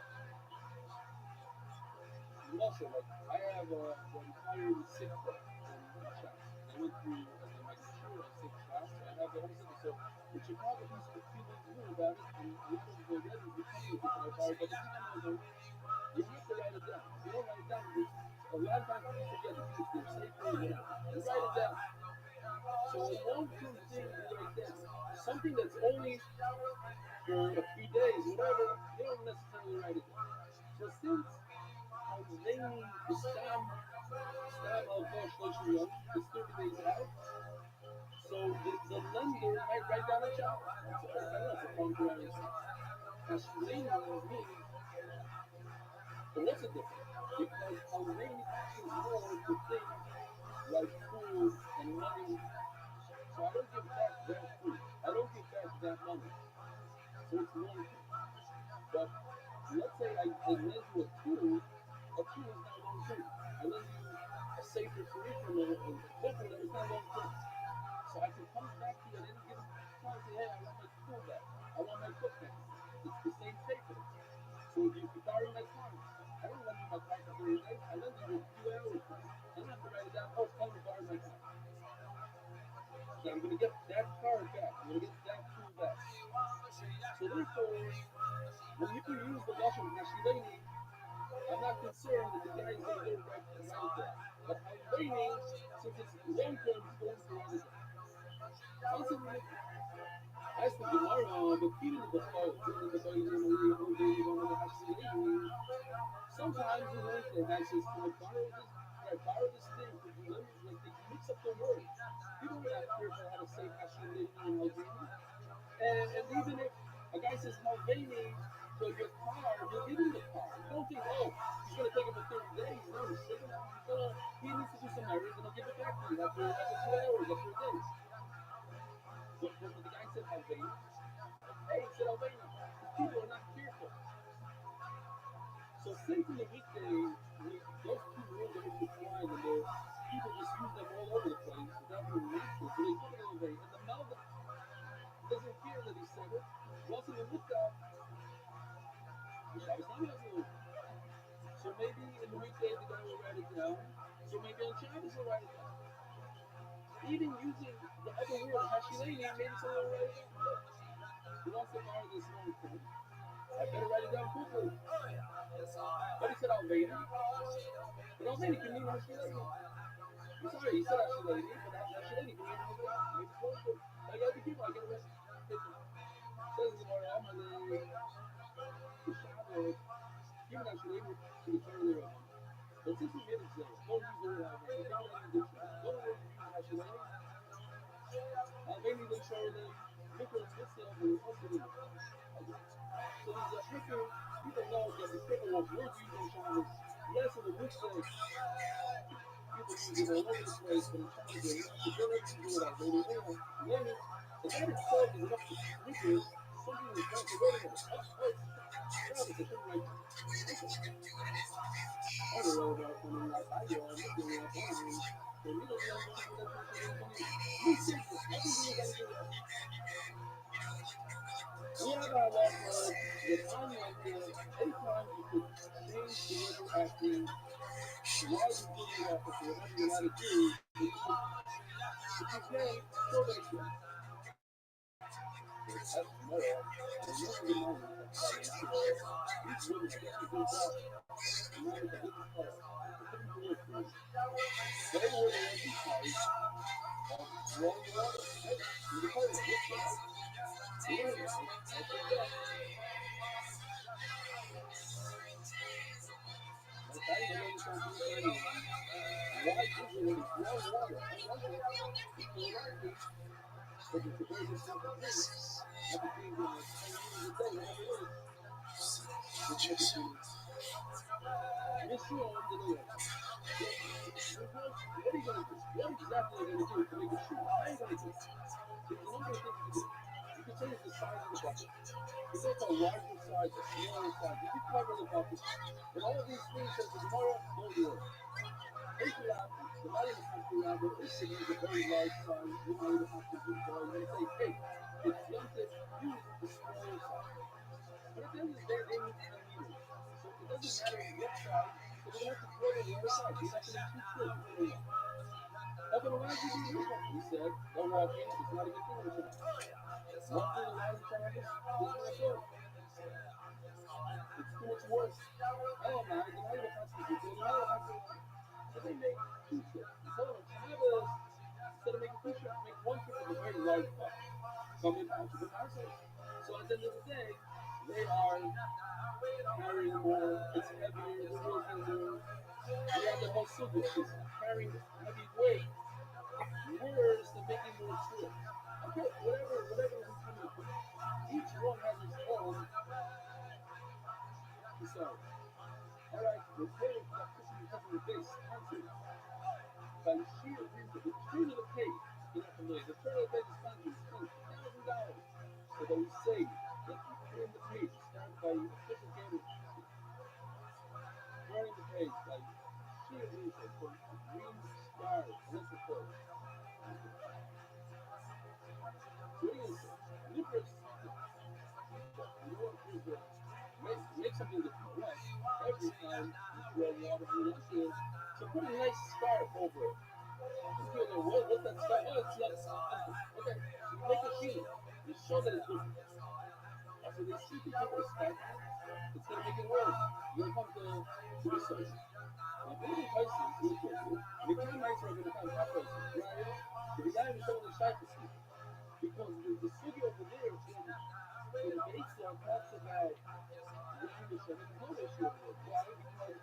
And also, like, I have the entire Sikha in Shabbos. I went through, as I might sure, I said Shabbos, so I have the whole Sikha. So in Chicago, people knew about it, and a lot of the residents would come with it, and I borrowed, but the time was over. You have to write it down. If you don't write it down, a lot of times people forget it because they're safe or whatever. You write it down. So a long-term thing you write down. Something that's only for a few days, whatever, you don't necessarily write it down. So since halveini the stam of Shloshim is 30 days out, so the lender might write down a check. That's a contrary thing. Hashileini means, but what's the difference? Because halveini is more for things like food and money. So I don't give back that food. I don't give back that money. So it's long term. But let's say I lend you a tool is not long term. I lend you a safer career from a book that is not long term. So I can come back to you at any given time and say, hey, I want my tool back. I want my book back. It's the same paper. So if you borrow my car, I don't lend you my car for 30 days. I lend you a few hours. I don't have to write it down. Oh, come and borrow my therefore, when people use the Lashon Hashileni, I'm not concerned that the guy is going to go right there. But Halveini, since it's long term, he's going to write it down. Constantly, as the Gemara, but even the Bechal, sometimes you like the guy says, can I borrow this thing? Could you let me, like, they mix up the words. People are not careful how to say Hashileni and Halveini. And even if a guy says Halveini, so your car, you'll give him the car. You don't think, oh, he's going to take it for 30 days. No, he needs to do some errands and he'll give it back to you after 2 hours, after a day. But the guy said Halveini. Hey, he said Halveini. People are not careful. So since in the weekday, those two rules are intertwined and people just use them all over the place without being mindful. So they put it away. And the Malva doesn't hear that he said it. Once in the Mikvah, the Shabbos Nami has a loop. So maybe in the weekday the guy will write it down. So maybe on Shabbos he'll write it down. Even using the other word, Hashileni, maybe someone will write it down. He wants to borrow this long term. I better write it down quickly. But he said Alveini. But Alveini can mean Hashileni. I'm sorry, he said Hashileni, but Hashileni can mean Alveini. Maybe it's long term. I gotta be careful, I gotta rest. Says the Gemara, Amalei, the Shabbos, even Hashileni should be turned around. But since we made it zero, don't use the word Alveini. Don't use Hashileni. Alveini then showed them, Mikra and Mitzvah, but it's also the so there's a Mikra, people know that the paper was worth using on Shabbos. Yes, in the weekday, people use it all over the place, but in Shabbos, they don't have to do it Alveini. Then, the that itself is enough to trigger something that's not available. Shabbos, they shouldn't write it. I don't know about something like I do. I'm looking at it. So we don't know we have our last word with Anya here. Anytime you could change the way you're acting, while you're doing that, for whatever you want to do, if you can, show that it's right. That's tomorrow. And you have to remind yourself, these women, especially those out, remind that this is hard. It's going to work for you. They were the anti-Christ of wrong water. Hey, you're the part of this guy. You're the guy. That's the guy. Okay, you know you're going to do it anyway. Why is it when it's wrong water? I love it. People like it. But it's the very simple thing. Everything that I use the thing, whatever it is. It's everything. Mission on the way. What are you going to do? What exactly are you going to do to make it true? How are you going to do it? There's a number of things you can do. You can change the size of the bucket. You can take a larger size, a smaller size. You can cover the bucket. But all of these things that the Gemara don't work. Take it out. The money is not too loud, but it's a very large size. You know, you have to do it. You say, hey, it's limited. Use the smaller size. But at the end of the day, they need 10 meters. So it doesn't matter what size. But they have to throw it on the other side. You're not going to keep it. But why did you do that? He said, don't walk in. It's not a good thing. One thing allows the Shabbos is not good. It's too much worse. Oh, man, you know the consequences. You know the consequences. So they make 2 trips. So on Shabbos, instead of making 2 trips, make 1 trip with a very large buck. Coming back to the parcel. So at the end of the day, they are carrying more. It's heavier. The wheels are more. We have the whole subject. It's carrying heavy weight. Worse than making more trips. Okay, whatever we come up with. Each one has its own. Sorry. Alright, we're paying for that pushing because of the base country. By sheer reason, the turn of the page, you're not familiar. The turn of the page is country, it's $1,000. So that we say that you turn the page, start by official gaming. Turning the page by sheer reason for green stars, and that's the quote. Make something that's correct every time you throw water in the field. So put a nice scarf over it. Just feel like, what's that scarf? Oh, it's not. Okay, so you make a shield. You show that it's good. That's So they see people respect it. It's going to make it worse. You're going to come to research. Now, building prices is crazy. The kind of nights are going to come to prices. Right? The guy who's selling the site because the studio over there in Batesville talks about language and there's no issue over there. Why? Because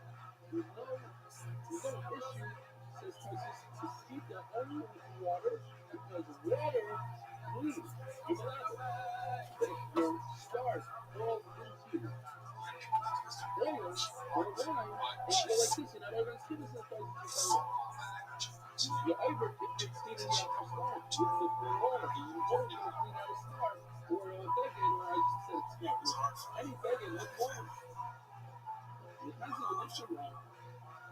there's no issue, says prices, to keep their own water because water bleeds. You know that? But if your stars fall into oils or wine, and you go like this, and everyone's citizens prices are your Uber it's cleaning out the star with the water. You always going to clean out a star or a begging, or I just said it's any begging with water. The kinds of addiction now,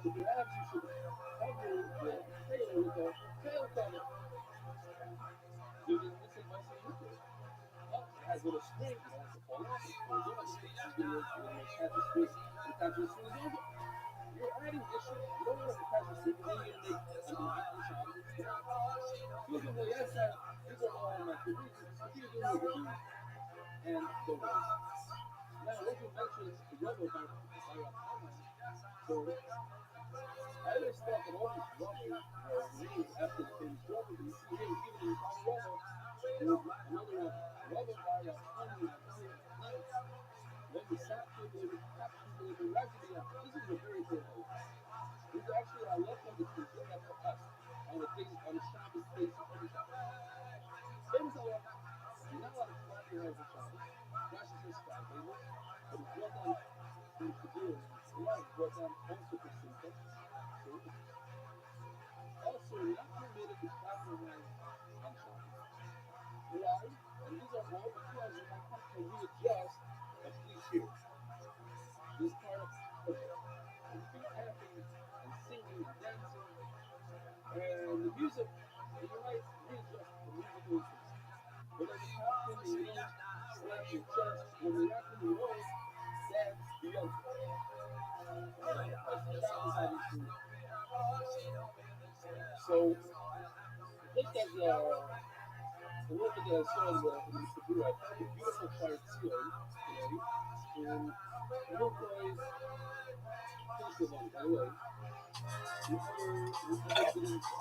so perhaps you should cover the tail with a tail cover. Giving this advice in Euclid. Well, it has a little spring, you don't want to fall off, it falls off, it's going to attach the spring, the attachment spring is over. You're adding issue, you don't want to attach the spring, then you're going to make an additional sound. Look at the yes, these are all my producers, continue doing what you do, and the rest. Now, what you mentioned, the rubber by so I always thought that all these rubbers were named after the famous rubber, but you see here, even in the rubber, there was another rubber by a honey, when we sat people, we kept people in the residue. This is a very good hope. This is actually our leftovers to bring up for us on the things on the Shabbos days of every Shabbos. Famous Allah, you're not allowed to fly your hair for Shabbos. Rashi says sky tables, but it's brought down from Kabir. Allah is brought down also for Simcha. Also, you're not permitted to clap your hands on Shabbos. Why? And these are all because you might have to readjust a cliche. This part of clapping and singing and dancing and the music, and you might readjust the musical instruments. But as a captain, and you don't slap your chest when you're not in the road, that's the young. So, just as a look at the song in Mr. Blue, I found a beautiful part today in Little Boys, first of all, by the way, but what I'm doing is this.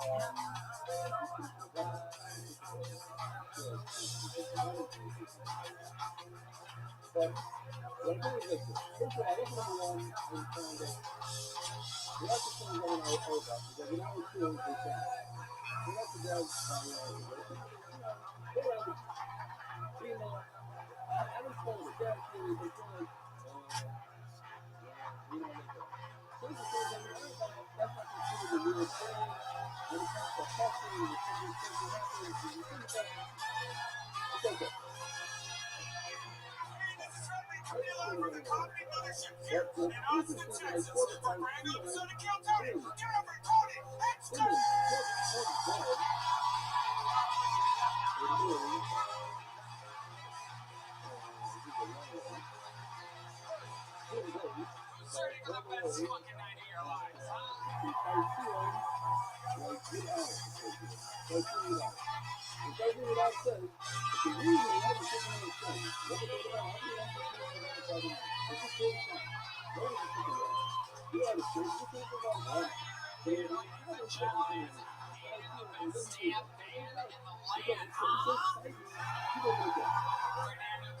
First of all, I look at number one and found that we have to change all our about because we know it's doing the same. We have to go go around the female. I don't call it that actually, but call it, you know, like that. So this is something that's not considered a real thing. When it comes to hustling, when it comes to it's okay. The Comedy Mothership here in Austin, Texas, for brand new episode of Kill Tony. Get over, Tony, let's go! Certainly the best fucking night of your lives,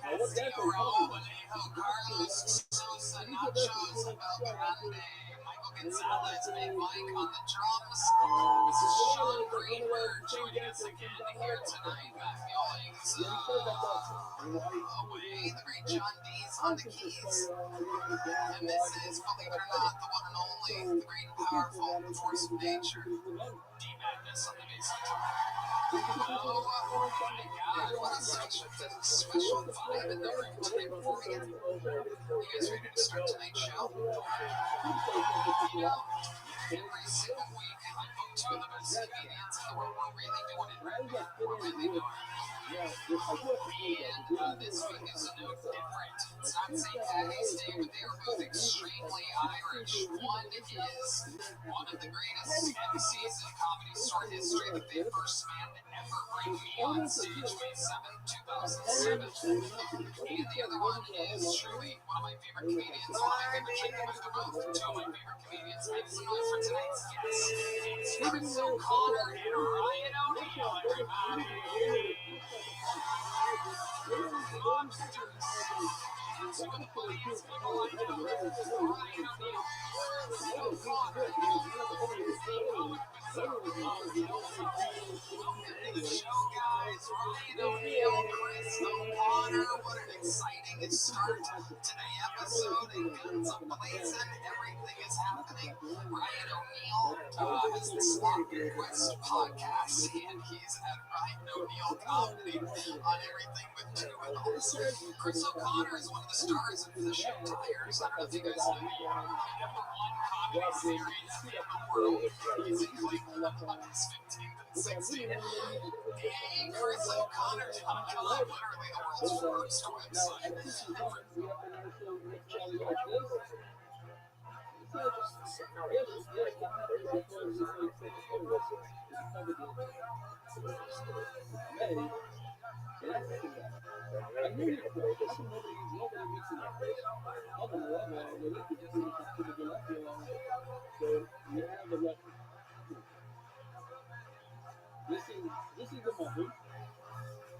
Castillo, Vallejo, Carlos, Sosa, Nachos, Abel Grande, Michael Gonzalez, Big Mike on the drums, Sean Greenberg joining us again here tonight, Matt Mullings away, the great John Dees on the keys, and this is, believe it or not, the one and only, the great and powerful force of nature, D-Madness on the bass guitar. Oh my God, what a special vibe in the room tonight before we get. You guys ready to start tonight's show? Every single week, I book two of the best comedians in the world. We're really doing it right now. We're really doing it. And this week is no different. It's not St. Patty's Day, but they are both extremely Irish. One is one of the greatest MCs in comedy store history, the very first man to ever bring me on stage, May 7th, 2007. And the other one is truly one of my favorite comedians, one of my favorite chickens. They're both two of my favorite comedians. I'm familiar for tonight's guest. It's Chris O'Connor and Ryan O'Neal, everybody. Two of the funniest people I know, Ryan O'Neal, Chris O'Connor. Welcome to the show, guys. Ryan O'Neal, Chris O'Connor. What an exciting start to the episode. And guns a-blazing. Everything is happening. Ryan O'Neal has the Slot Request podcast, and he's at Ryan O'Neal Comedy on Everything with Two Wiggles. Chris O'Connor is one of the stars of the show Tires. I don't know if you guys know the number one comedy series in the world. He's like 15th and 16th. Hey, Chris O'Connor, literally the world's first website. This is the moment.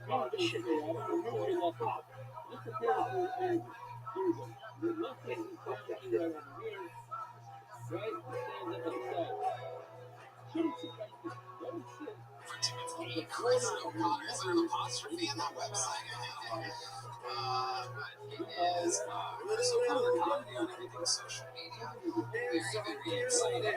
Oh, shit. Just prepare for it. Here we go. The left is standing right over here. Right? Stands up on the side. Shouldn't sit like this. Don't sit. Hey, Chris O'Connor, is there an apostrophe in that website? It is Chris O'Connor Comedy on everything social media. Very, very excited. We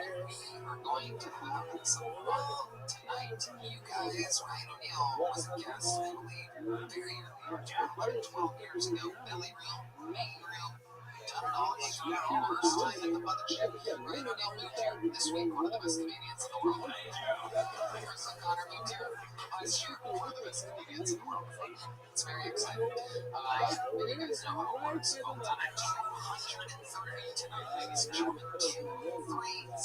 are going to have some fun tonight. You guys, Ryan O'Neal was a guest, I believe, very early, 12 years ago. Belly Room, Main Room. Done it all. He's done it all. First time at the mothership. Ryan O'Neal moved here this week, one of the best comedians in the world. Chris O'Connor moved here last year, one of the best comedians in the world. It's very exciting. And you guys know how it works. Well done at 230 tonight, ladies and gentlemen. 230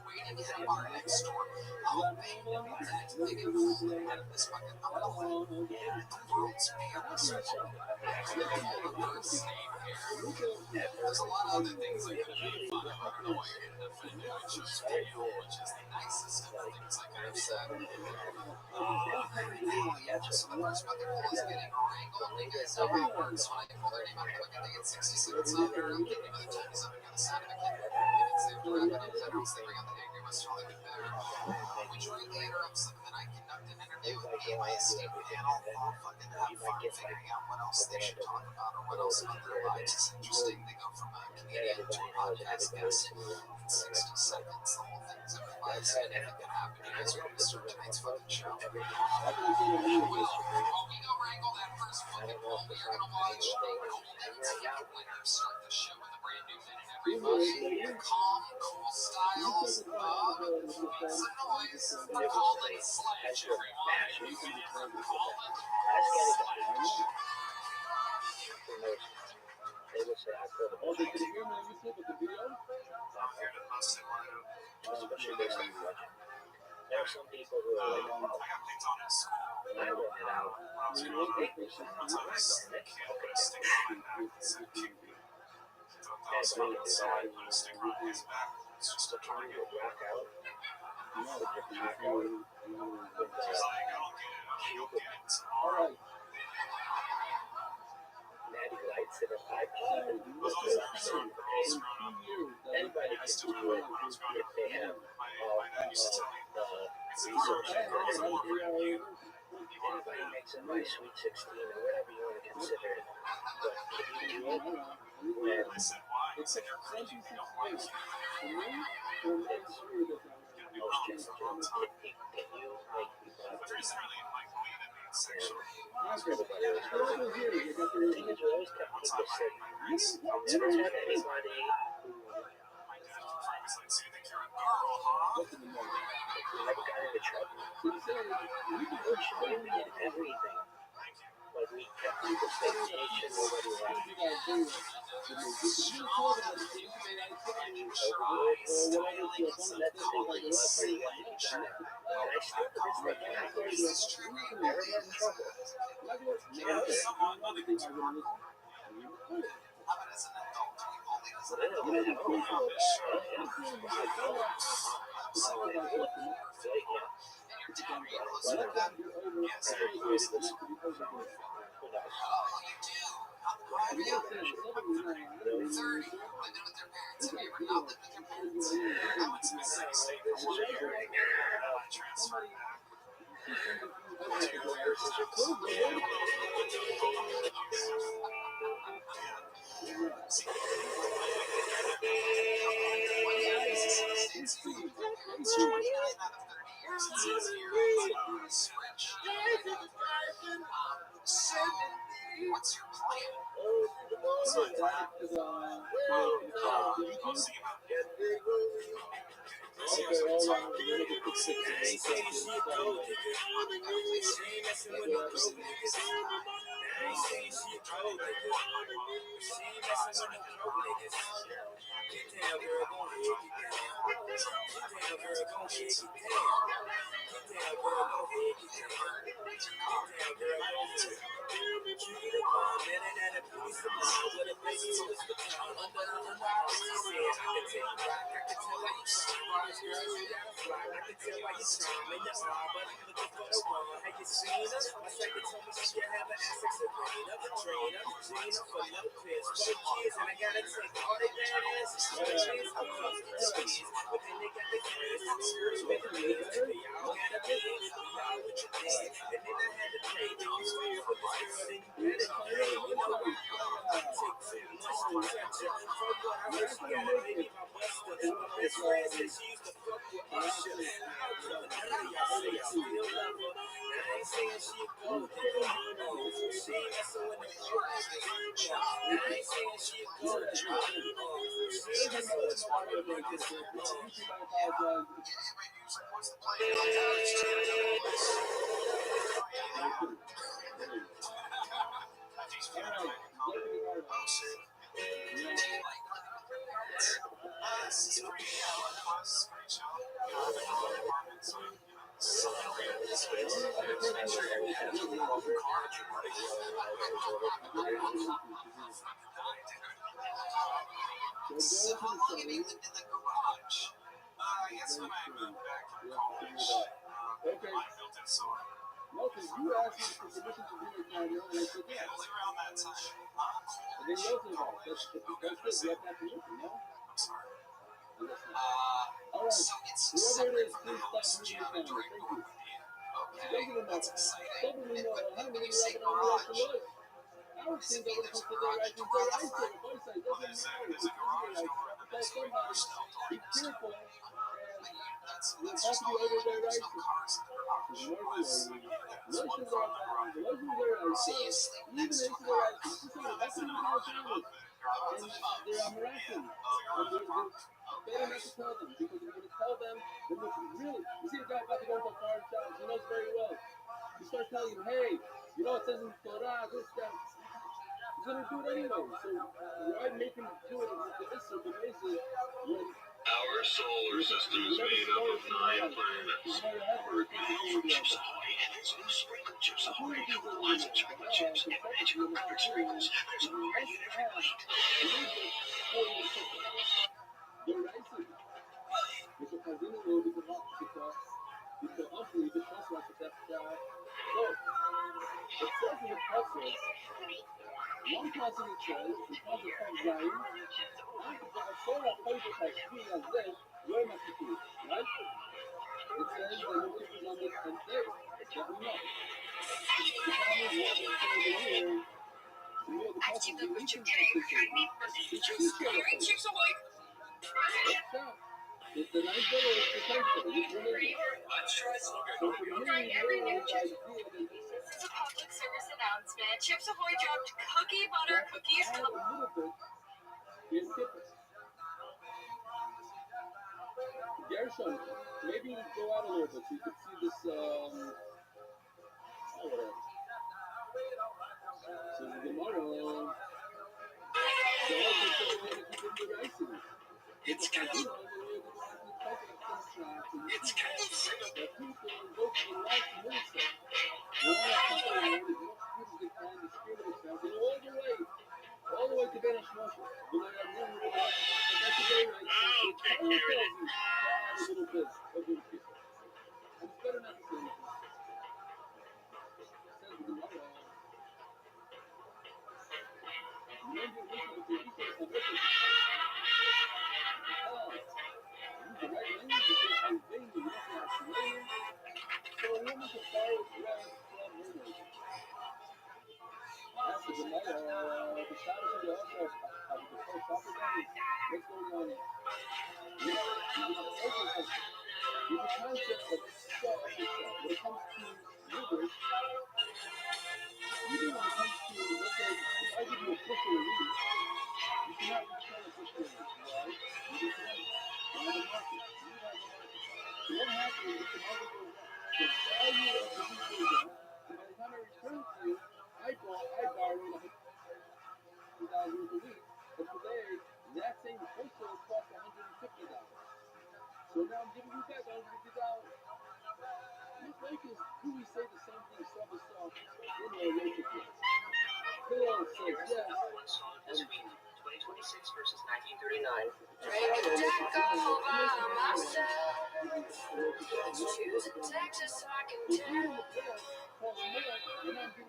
waiting at our next door. I'll pay that big and full out of this bucket. I'm gonna hold the world's biggest There's a lot of other things that could have been fun. I don't know why you're getting offended. I chose pale, which is the nicest of the things I could have said. So the first bucket full is getting wrangled. You guys know how it works. When I pull their name out of the bucket, they get 60 seconds after. I'm thinking by the time is up, I'm going to sound of a kid. If it's their derivatives, I don't say bring out the angry must Hollywood better. Which really interrupts them, and then I conduct an interview with me and my esteemed panel. I'll fucking have fun figuring out what else they should talk about or what else about their lives is interesting. They go from a comedian to a podcast guest in 60 seconds. The whole thing's improvised. Anything can happen. You guys are going to start tonight's fucking show. Well, while we go wrangle that first bucket full, we are going to watch the Golden Ticket winner start the show with a brand new minute. Everybody, the calm, cool styles of Make Some Noise for Colin Sledge, everyone. New minute from Colin Sledge. Oh, they can hear me on YouTube with the video? Especially based on watching. There are some people who are like, oh, I got picked on in school. I don't get out. When I was growing up, one time this kid put a sticker on my back that said kick me. He thought that was funny, so I put a sticker on his back. It's just a target. Rock out. He's like, I'll get it tomorrow. Natty lights in a iPod. Those always episode when I was growing up. Anybody I can still do it remember when I was growing if up. they have My dad used to tell me, it's a research. girls are more brand new. Anybody makes a nice Sweet 16 or whatever you want to consider it. But can you do it when I said, why? He said, you're crazy. You don't like it. You're gonna be most wrong changes? for a long time. Can you make people But there isn't really like the way that means sexually. everybody was the thing is, we always kept One people time safe. my niece Never had anybody who my dad confirmed, he's like, so you think you're a girl, huh? never got into trouble. Which we did everything. How about as an adult, do we bully as an adult? Sure. And you're 10, are you closer to them? Yes, very close. Oh, you do? How have you? 30. Living with their parents. Have you ever not lived with your parents? I went to Mississippi State for 1 year. I transferred back. It's 29 out of 30 years it says here, but switch. So, what's your plan? So my plan? Go see about it. What's the plan? So how long have you lived in the garage? I guess when I moved back from college, I built it so No, because you asked me for permission to do it now, and I said, yeah, it was around that time. And then you opened it. That's good. You have that permission, no? I'm sorry. All right. So it's Whoever it is, separate from the please house. stop Do you moving have a the camera. direct Thank you. Okay, that's exciting. Doesn't And know but how when many you say you garage, I would think that would consider right in their eyes on the voice side. well, Doesn't matter. there's a garage door in the Tell next door. somebody, Still be talking. careful. That's You're just about to all be over you. their There's rights. no cars in the garage. There's one Relations car in the garage. are So you sleep even next to into a their car. eyes. That's an apartment above the garage. And they are harassing. Oh, the garage apartment. Better not to tell them, because if you're going to tell them, then look, really, you see a guy about to go into a car shop, he knows very well. You start telling him, hey, you know, it says in Torah, this, that. He's going to do it anyway. So why make him do it with the Issa, the basis, when Our solar system is made up of 9 planets. Our beautiful Chips Ahoy. There's new sprinkle Chips Ahoy. With lots of chocolate chips and magical pepper sprinkles. There's a more in every bite. you're racing. Because I didn't know the Africa, because obviously the process of that so it says in the process, one person it says, the process comes down, I saw a paper like me as this, where my people, right? It says that you put it on this and there, that we know. The family is working for the year, you know the process of the mission Chips Ahoy! it's the nice day, it's the country. Let's try some. So for me, Try every new Chips. idea that This is a public service announcement. Chips Ahoy dropped cookie butter cookies. add a little bit is different. Gershon, maybe go out a little bit so you can see this, oh, whatever. Says the Gemara. The husband said they want to keep him the rice in it. It's But Kel. you know, It's Kel. that people go to the last minute stuff. They want to keep their word as much good as they can to scare themselves and all the way to Ben Hashmoshe. But that's a very right. I'll So take Torah care of tells it. you to add a little bit of your kiss. And it's better not to say anything. Says the Gemara. Remember, listen to the Israel Sabbath. Use the right language because I'm vain, you don't say Hashemonu. So a woman can borrow bread from her neighbor. That's the Gemara. The Shabbos of the Osher of the first Shabbat day. What's going on here? There's a concept of shah itself. When it comes to neighbors, even when it comes to, let's say, if I give you a push or a lead, you cannot return a push or a lead. Why? You get money. You have a market. You have a market. So what happens if the market goes up? The value of the wheat goes up, and by the time I return to you, I borrowed $100,000 worth of wheat, but today, that same wholesale cost $150. So now I'm giving you back $150. Look like is, do we say the same thing, self as self, in our local place? Hillel says yes. Number one song this week, 2026 versus 1939. Drink a deck all by myself. Let's choose in Texas so I can If you're in tell. the playoffs, cost more, and I'm giving you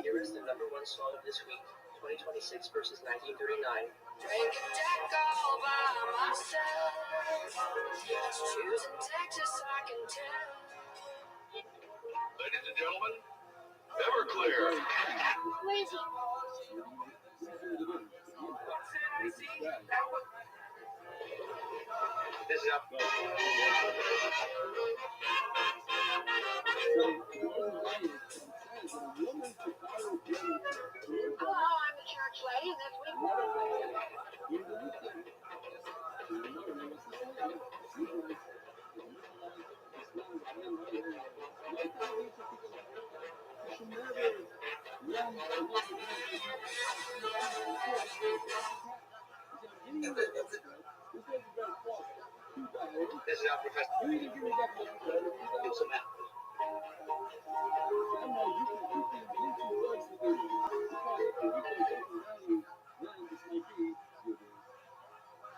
Here is the number one song this week, 2026 versus 1939. Drink a deck all by myself. Let's choose in Texas so I can tell. Ladies and gentlemen, Everclear. This is up. Hello, I'm the church lady, and this week This is up, Professor. Give some out.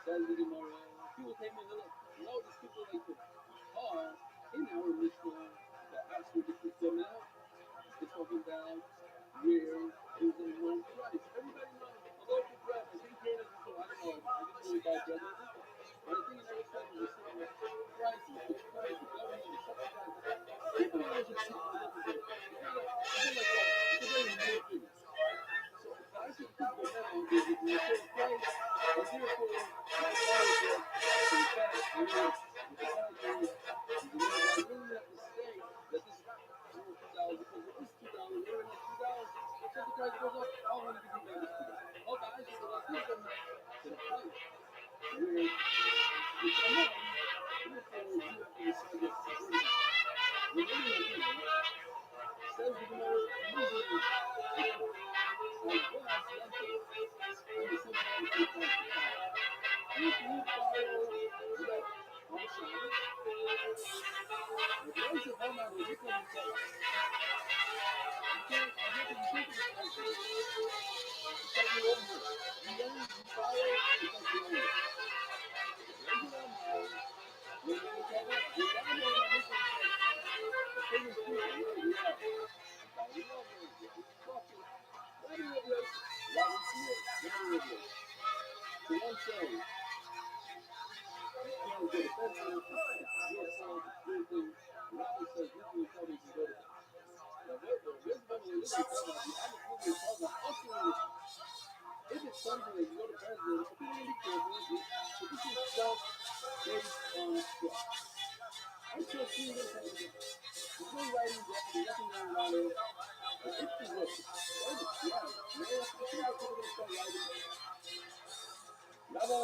Saturday tomorrow. People came in and look. All these people like to are in our Mishnah that absolutely put them out. They're talking about where there's a low price. Everybody knows a loaf of bread. I think here is so I don't know. I just really buy bread. But I think in every time there's some prices, the price, the government, the subsidized. People always just take a look at it. I feel like it's a very new thing. So I should put them down with a certain price, and therefore, if it's something that you go to president, if you want to be careful, if this is stuff based on trust. I trust you this type of thing. There's no writing down, there's nothing wrong writing. If you look, what is it? Yeah, you know, I think people are going to start writing. Rabbi,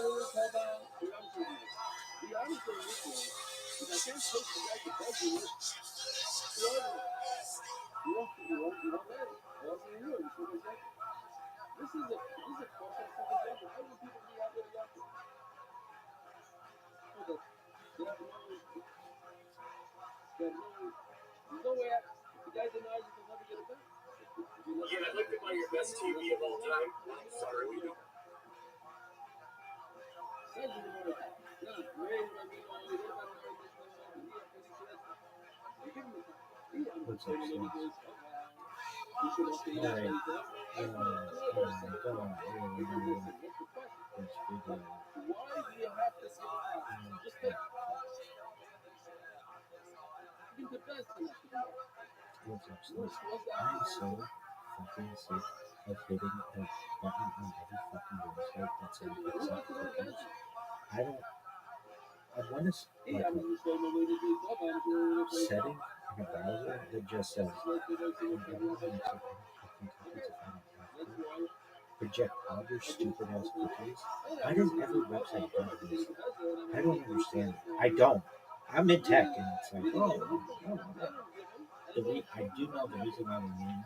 the honest thing is that can't take the guy to bedroom with whoever. You don't let it. Or else you do it. This is a question for the judge. How do people be out there yapping? Okay. They have there's no way out. If the guy denies it, he'll never get it back. Yeah, I'd like to buy your best TV of all time. Sorry, we don't. What's up, son? Alright. Come on. Why do you have to say that? Just take the best enough. What's up, son? I'm so fucking sick of hitting a button on every fucking website that says accept cookies. I want to like a setting in a browser that just says reject all your stupid ass cookies. Why does every website have this? I don't understand it. I don't. I'm in tech and it's like, I do know the reason why we mean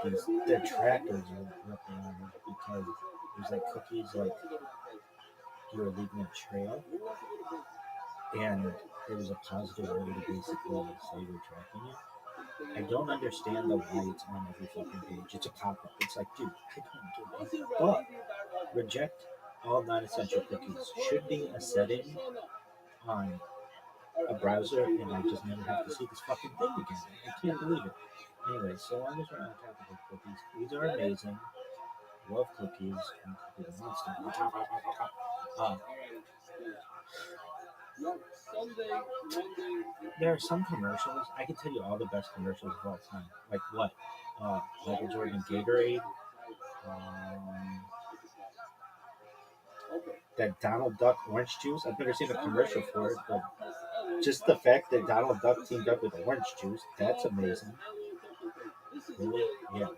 is the trackers are what they are because there's like cookies like you're leaving a trail and it was a positive way to basically say we're tracking you. I don't understand the why it's on every fucking page. It's a pop-up. It's like, dude, I don't do it. But reject all non-essential cookies should be a setting on a browser, and I just never have to see this fucking thing again. I can't believe it. Anyway, so long as we're on topic of cookies, these are amazing. Love cookies. And Cookie Monster. There are some commercials. I can tell you all the best commercials of all time. Like what? Michael Jordan Gatorade. That Donald Duck orange juice. I've never seen a commercial for it, but just the fact that Donald Duck teamed up with orange juice, that's amazing. Really? Yeah.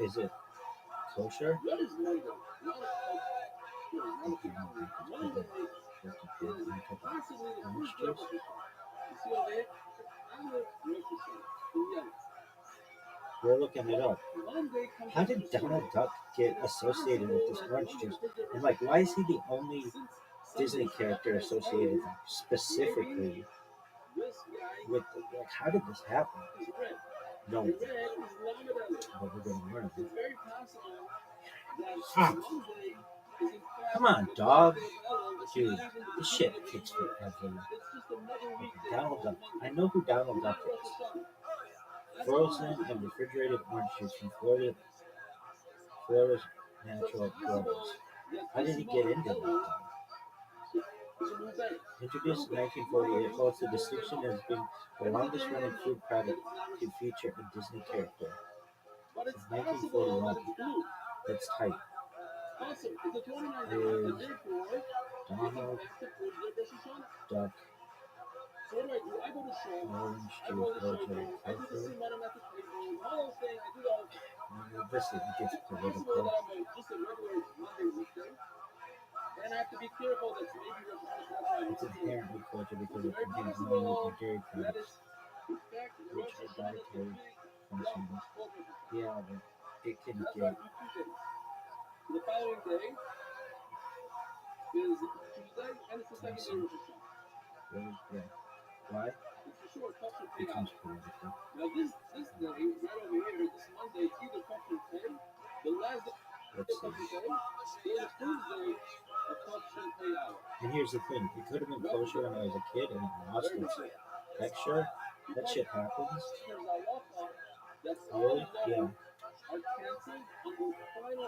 Is it kosher? We're looking it up. How did Donald Duck get associated with this orange juice? And like, why is he the only Disney character associated specifically with? Like, how did this happen? No, but we're gonna learn. Come on, dog. Dude, this shit takes forever. Okay, Donald Duck. I know who Donald Duck is. Frozen and refrigerated orange juice from Florida's natural growers. How did he get into that? Introduced in 1948, it holds the distinction as being the longest running food product to feature a Disney character. Since 1941. That's tight. Is Donald Duck orange juice originated this gets political. It's inherently culture because it contains no meat or dairy products, which are dietary functions. Yeah, but it can get. The following day is Tuesday, and it's the second day of Rosh Hashanah. Yeah. Why? It becomes political. Now this day, right over here, this Monday, it's either Tafshin Pei, the last day of Tafshin Pei, or the first day of Tafshin Pei hour. And here's the thing, it could have been kosher when I was a kid and it lost its texture. That shit happens. Really? Yeah. Are canceled on the final day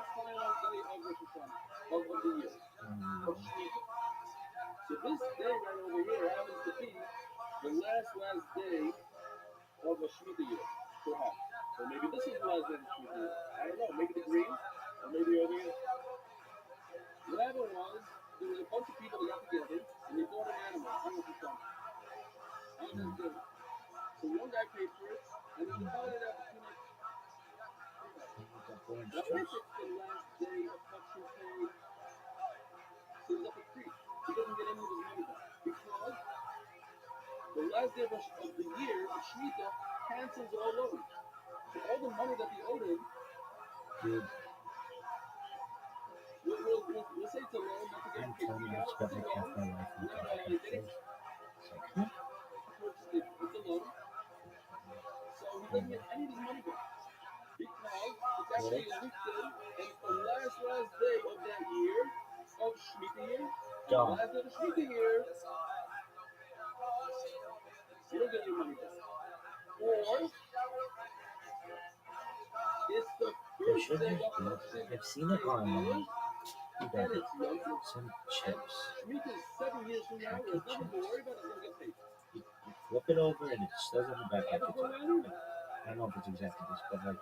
of Rosh Hashanah, of the year, of Shemitah. So this day right over here happens to be the last day of a Shemitah year, perhaps. Or maybe this is the last day of the Shemitah year. I don't know, maybe the green, or maybe over here. What happened was, there was a bunch of people that got together, and they bought an animal on Rosh Hashanah. On this day. So one guy paid for it, and they divided it up between like, now, if it's the last day of Tafshin Pei, so there's up a creek. The last day of the year, Shemitah cancels all loans. So all the money that they owed him, Dude, we'll say it's a loan, not to get I'm kicked telling you, I've out. spent It's a like half loan. my life in They contact didn't pages. It's like, huh? purchase it. It's a loan. So he doesn't get any of his money back. Because it's actually a weekday, and it's the last day of that year, of Shemitah year. And the Dumb. last day of the Shemitah year, you don't get your money back. Or it's the There first should day have of been, the I've seen it online. You got and it's Yom Tov. some chips. Shemitah is 7 years from now, there's nothing to worry about, it's going to get paid. You flip it over and it says on the back I after don't go time. around Like, I don't know if it's exactly this, but like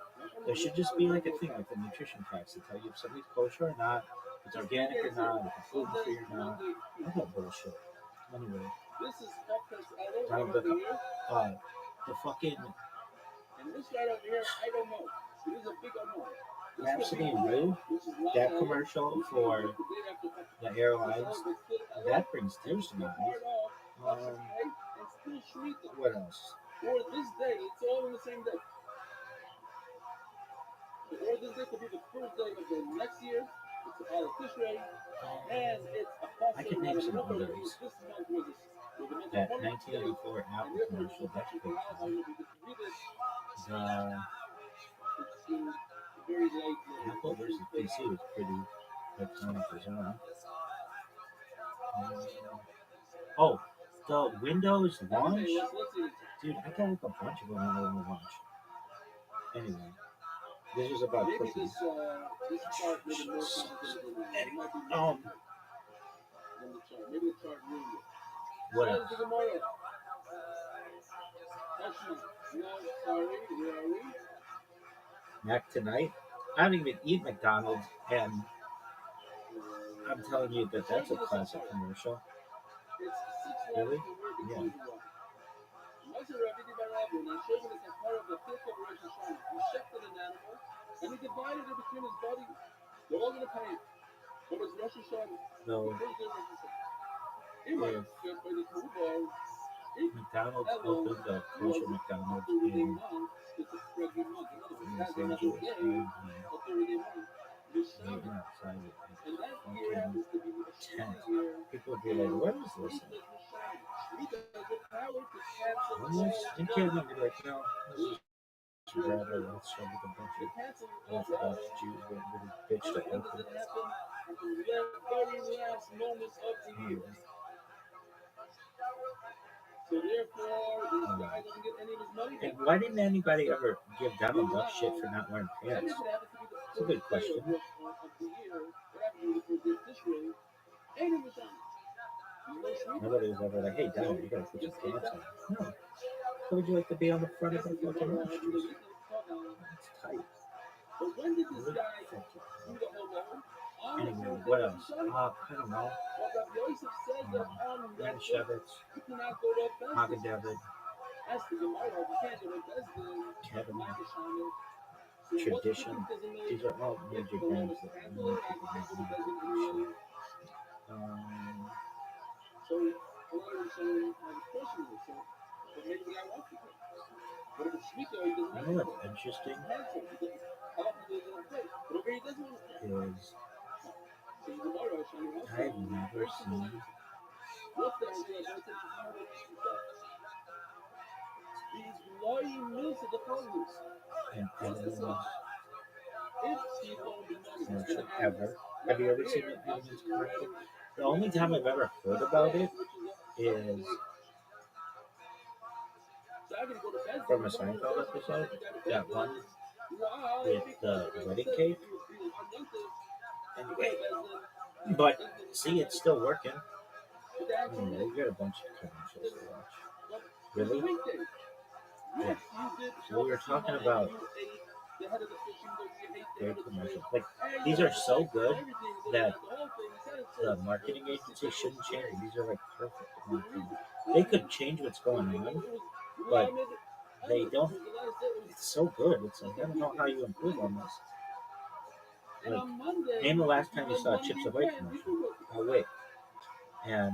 there should just be like a thing like the nutrition facts to tell you if something's kosher or not, if it's organic or not, if it's gluten free or not. All that bullshit. Anyway, This is Podcast Ello Time right to- over here. the fucking And this right over here, I don't know. It is a big unknown. This could Rhapsody be and Blue, which is Lana that Ella, commercial which is for the day after Podcast the airlines, Ella, but still Ella, that brings tears to my part eyes. of Shabbat, and still Shemitah. What else? Or this day, it's all on the same day. Or this day could be the first day of the next year. It's a Aleph Tishrei, and it's a I could name some others. this month was the month That of 1984 and Apple therefore commercial, that's it's pretty how cool. you get to read this. The It's very late. Apple versus PC was pretty iconic as well. Oh, the Windows launch? Let's see. Dude, I got like a bunch of them on the launch. Anyway, this was about Maybe cookies. this chart made it more complicated than it might be. Um, Than the chart. Maybe the chart ruined it. what Shout out else? to Gemara. Tashma. No, sorry. Where are we? Mac tonight? I don't even eat McDonald's, and I'm telling you that that's a classic commercial. It's 6 Really? Yeah. Yeah. Moshe Rabbeinu Barabba, and Hashem is a part of the fifth of Rosh Hashanah. He shechted an animal, and he divided it between his body. They're all going to pay it. But it's Rosh Hashanah. So, The first day of Rosh Hashanah. Yeah. By the Kubar, McDonald's opened a kosher McDonald's in it's a pregnant month. In other words, it has Los another Angeles. day, And, a 30-day month. This we went Shabbat. outside with And that like year fucking happens to be a tent. Shemitah year. People would be like, what is this? Shemitah has the power to cancel And all kids would be like, no, this is rather let's show with a bunch of cancel Orthodox Jews went really bitch And to when does open. it happen? At the very last moments of the year. So therefore, this guy doesn't get any of his money And back. why didn't anybody ever give Donald Duck shit for not wearing That pants? means it happens to be the It's a good first day question. of the year. It happens to be the first day of Tishrei. Ain't it Mishana? Nobody was ever like, hey, Donald, you gotta put your pants on. No. How would you like to be on the front of the fucking orange juice? It's tight. But when did this Really? guy Fuck you. do the hobo? Anyway, what else? I don't know. Well, Rabbi Yosef says that on that day, Manischewitz, you cannot go to Bezdin. Hagen David, That's the Gemara. You can't go to Bezdin. Kevin, Not Mishana. So what Tradition. difference does it make These are all if major the law bands is that canceled many or people not? You have can't go to not Bezdin appreciated. So, a lot of Rishonim have a question with it. So maybe the guy wants to pay. But if it's Shemitah, he doesn't You have know to what's pay. interesting Cancel. How often does it pay? But over he doesn't want to pay. is So the Gemara, Rishonim also. I've never seen What's the idea? These lying mills at the public. an What's the animal source? If Steve owned the money, commercial ever. Have you ever seen an animals commercial? The only time I've ever heard about it is from a Seinfeld episode. That one with the wedding cake. Anyway, but see, it's still working. You got a bunch of commercials to watch. Really? Yeah. So we were talking about their commercials. Like, these are so good that the marketing agency shouldn't change. These are like perfect. in my opinion. They could change what's going on, but they don't. It's so good. It's like, I don't know how you improve on this. Like, name the last time you saw a Chips Ahoy commercial. Oh wait, and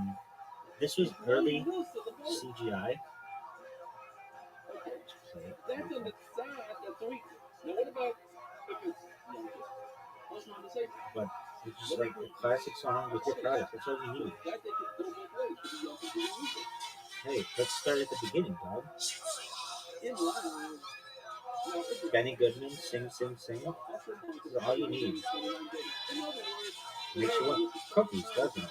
this was early CGI, say it. That's on the side. That's weak. Now what about if it's younger? What's wrong to say? But it's just like a classic song with your product. That's all you need. That they could go both ways. Could be younger, could be weaker. Hey, let's start at the beginning, dog. In line. Now, if it's Benny Goodman, sing, sing, sing. also known This is all you need. 29 days. In other words, Makes you want cookies, doesn't it?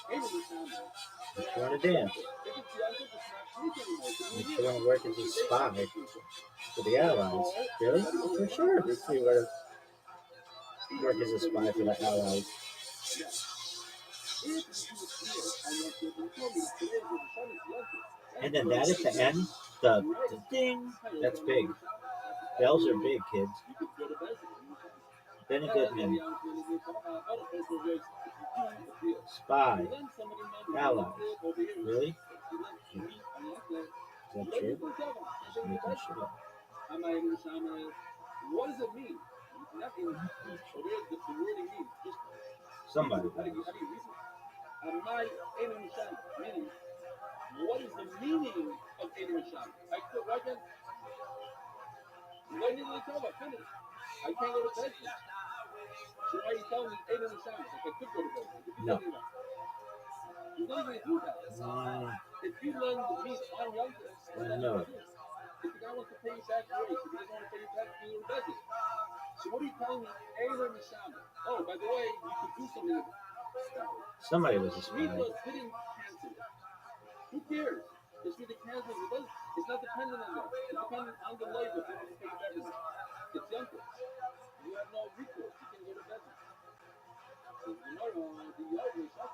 Maybe we found out. Makes you want to dance. If it's younger, it's not sweet anymore. So Makes you want to work as a spy for the Allies. Really? For sure. Makes you want to work as a spy for the Allies. And then that at the end, the ding, that's big. Bells are big, kids. Benny Goodman, spy, Allies. Really? Is that true? Just making shit up. What does it mean? Nothing. What does the wording mean? Just Somebody how do you does. reason? My enemy shot. Meaning, what is the meaning of enemy shot? I could right then. When did they tell me? Finish. I can't go to bed. So why are you telling me enemy shot? Like I could go to bed. No. You don't even do that. If you learn the meat on youngsters, No. if the guy wants to pay you back, great. If he doesn't want to pay you back, you go to bed. So what are you telling me? Enemy shot. Oh, by the way, you could do something with it. Somebody was a spy. Meatloaf didn't cancel it. Who cares? It's really canceled. It's not dependent on that. It's dependent on the labor for them to pay everything. It's younger. You have no recourse. You can go to bed. So you know the other shot.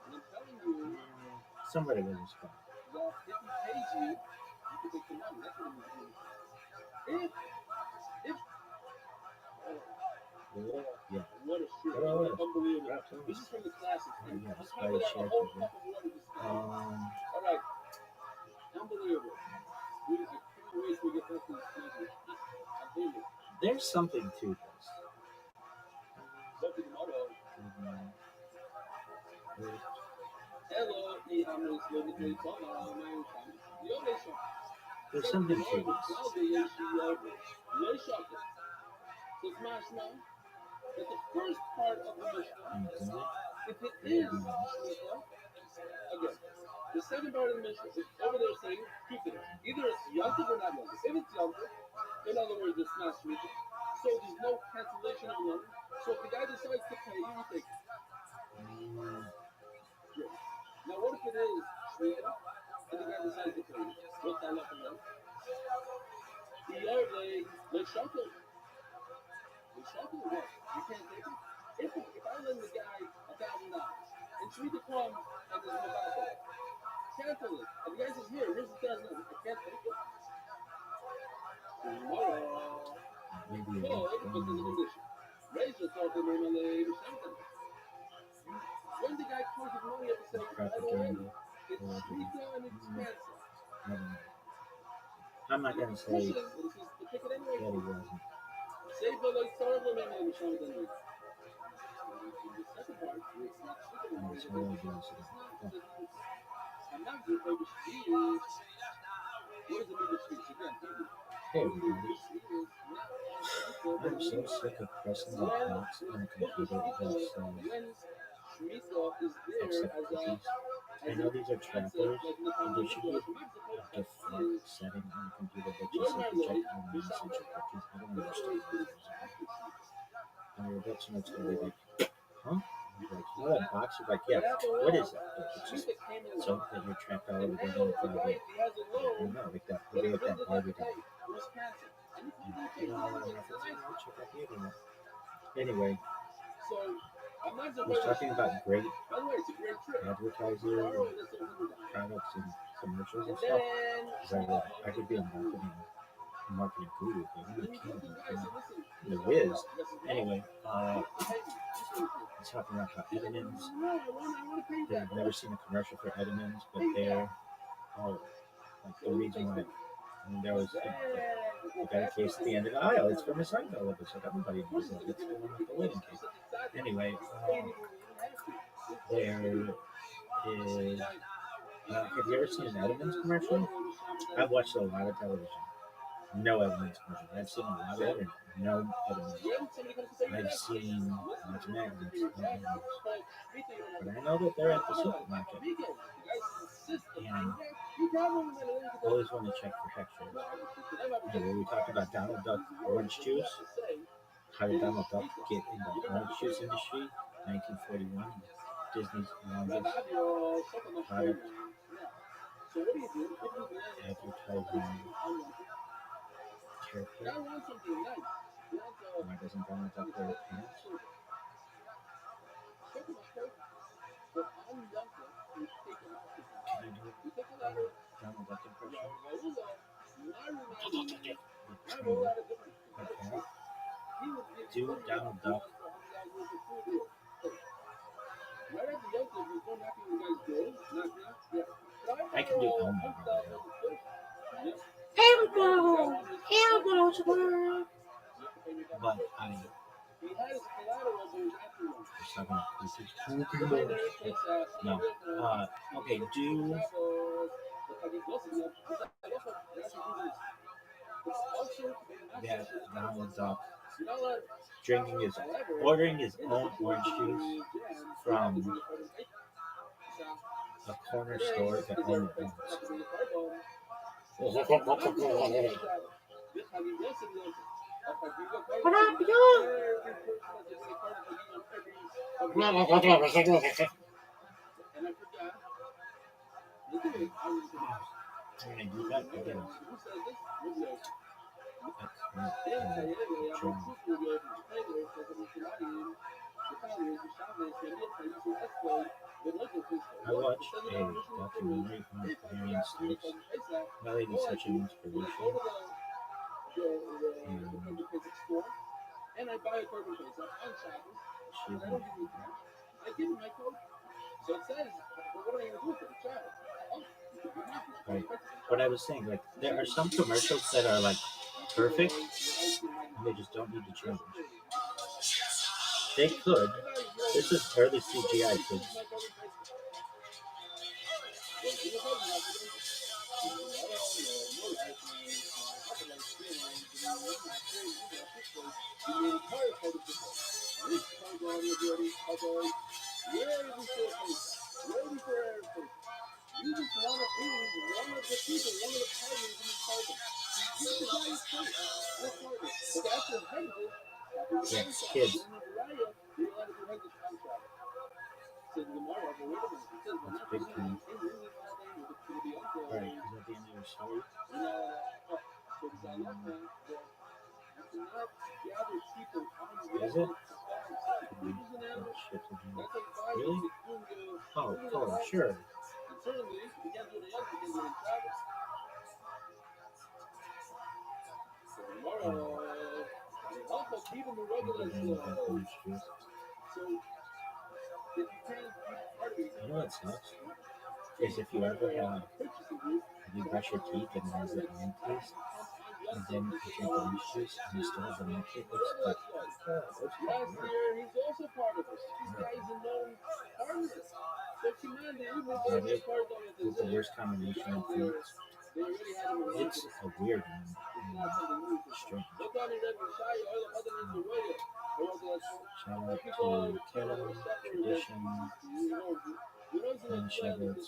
And I'm telling you Somebody was a spy. that if he pays you, you can take the money. That's what it means. If Really? Yeah. what a shit. Oh, yeah. Unbelievable. This is from the classics. Oh, yeah, On the top of that, a Spy whole Shack, cup of water to spend. Um, All right. Unbelievable. I can't wait to get back to this movie. I think it. there's something to this. Something motto. Mhm. Hello, y amo lo que te toma, yo le shock. There's something to this. Lo shock. So smash now. That's the first part of the mission. Mhm. If it is again, the second part of the mission is over there saying two things. Either it's younger or not younger. If it's younger, in other words, it's not Shmita. So there's no cancellation of loan. So if the guy decides to pay, you take it. Great. Now what if it is Shmita and the guy decides to pay? What's that left of them? The other day, let's shock him. Let's shock him what? You can't take it? If I lend the guy $1,000 and Shmita comes and there's no back, cancel it. And the guy says, here's the $1,000. I can't take it. Tomorrow. Maybe No, it's but there's a condition. Raise your thought and remember something. When the guy calls his money up and says, by the way, propaganda. it's Shmita and it's canceled. I don't know. I'm not gonna say Push it, that this is the ticket he anyway. wasn't. Say, but like, sorry, but maybe something. The second part, it's not Shmita. And it's really gross. I'm not going to play with Shmita. What does it mean with Shmita? Again, Hebrew. Hey everybody, Shmita is not I'm so sick of pressing the box on a computer that says when Shmita is there accept as a cookies. I know these are trackers, and there should be a default setting on the computer that just says reject all non-essential cookies. I don't understand what it is. And your bet it's gonna be like, huh? You're like, you know that box? You're like, yeah, what is that? Like, it's just so that you're tracked all over the internet. I don't know, like that. Maybe like that Barbie doll. You know, I don't know if it's, I'll check out the internet. Anyway, So, I'm not I was talking about great By the way, it's a great trip. advertising and products and commercials and stuff. Because I could be a marketing guru, but I'm not kidding. The whiz. Anyway, I'm talking about Edmonds. I've never seen a commercial for Edmonds, but they're all like the reason why. I mean, there was the guy case at the end of the aisle. It's from a Seinfeld episode. Everybody knows that. It's the one with the wedding cake. Anyway, there is Have you ever seen an Edelman's commercial? I've watched a lot of television. No Edelman's commercials. I've seen a lot of it. No Edelman's. I've seen lots of magnets. No Edelman's. But I know that they're at the supermarket. And I always want to check for textures. When we talked about Donald Duck orange juice, how did Donald Duck get in the orange juice industry? 1941, Disney's longest product advertising character. Why doesn't Donald Duck wear pants? Can I do Donald Duck impression? Okay. Do Donald Duck. I can do Elmo. Elmo! Elmo's world! But I. No. Okay, do. That Donald Duck ordering his own orange juice from a corner store that only owns. When I do that, again, I watched a documentary on Marion Snipes. That lady's such an inspiration. And right. But I was saying, like, there are some commercials that are like perfect, and they just don't need to change. They could. This is early CGI, kids. Yes, kids. That's big time. Alright, is that the end of your story? Is it? Really? Oh, sure. You know what sucks? Is if you ever you brush your teeth and it has that mint taste, and then you drink orange juice and you still have the mint taste, it's like, it's the worst combination of foods. It's a weird one. Strange. Shout out to Kettle, Tradition, and Chevrolet's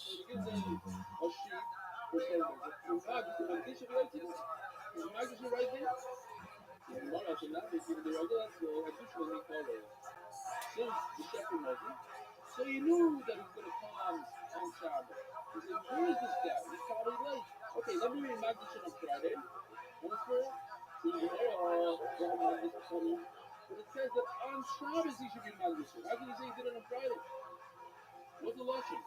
So you knew that he was going to come on Saturday. He said, where is this guy? He's probably late. Okay, let me read Magician on Friday. Understand? But it says that on Shabbos he should be Magician. How can you say he did it on Friday? What's the logic?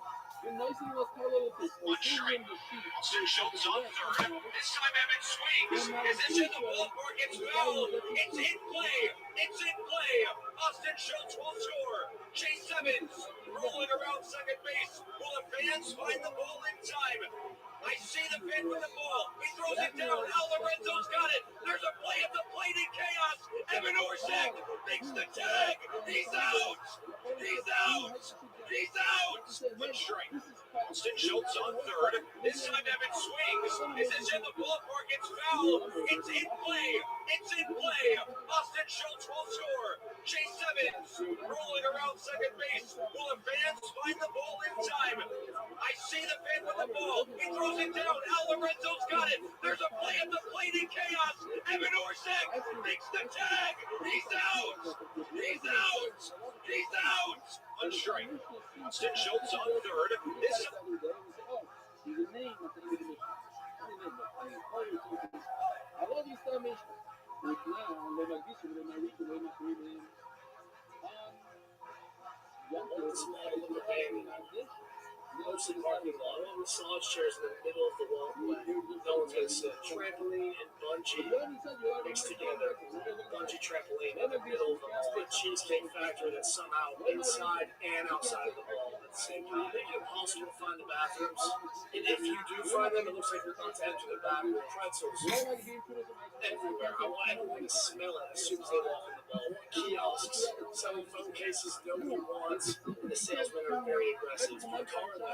You're nice and let's tell a bit. Austin Schultz on third. This time Evan swings. Is this in the ballpark? It's foul. It's in play. It's in play. Austin Schultz will score. Chase Evans rolling around second base. Will the fans find the ball in time? I see the fan with the ball. He throws it down. Al Lorenzo's got it. There's a play at the plate in chaos. Evan Orszag makes the tag. He's out. He's out. He's out. One strike. Austin Schultz on third. This time Evan swings. This is in the ballpark. It's foul. It's in play. It's in play. Austin Schultz will score. Chase Evans rolling around second base. Will the fans find the ball in time? I see the fan with the ball. He throws it down. Al Lorenzo's got it. There's a play at the plate in chaos. Evan Orszag makes the tag. He's out. He's out. He's out. On strike. Austin Schultz on third. This Most of the parking lot, all the massage chairs in the middle of the walkway. No one's gonna sit. Trampoline and bungee mixed together. Bungee trampoline in the middle of the mall. The Cheesecake Factory that's somehow inside and outside of the mall at the same time. Make it impossible to find the bathrooms. And if you do find them, it looks like you're about to enter the back with pretzels everywhere. I want everyone to smell it as soon as they walk in the mall. Kiosks selling phone cases nobody wants. And the salesmen are very aggressive. My car there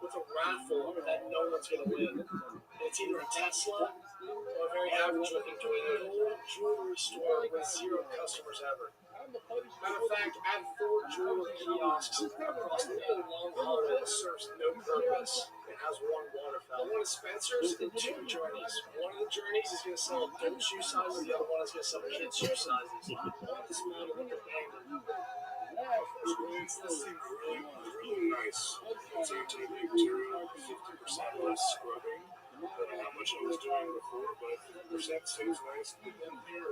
with a raffle that no one's going to win. And it's either a Tesla or a very average looking old jewelry store with 0 customers ever. Matter of fact, I have 4 jewelry kiosks across the long hallway that serves no purpose. It has 1 water fountain. One is Spencer's and 2 Journeys. One of the Journeys is going to sell adult shoe sizes, the other one is going to sell kids' shoe sizes. One is model with the banger. This seems really nice. It's antibacterial, 50% less scrubbing than how much I was doing before, but 50% stays nice. And then here,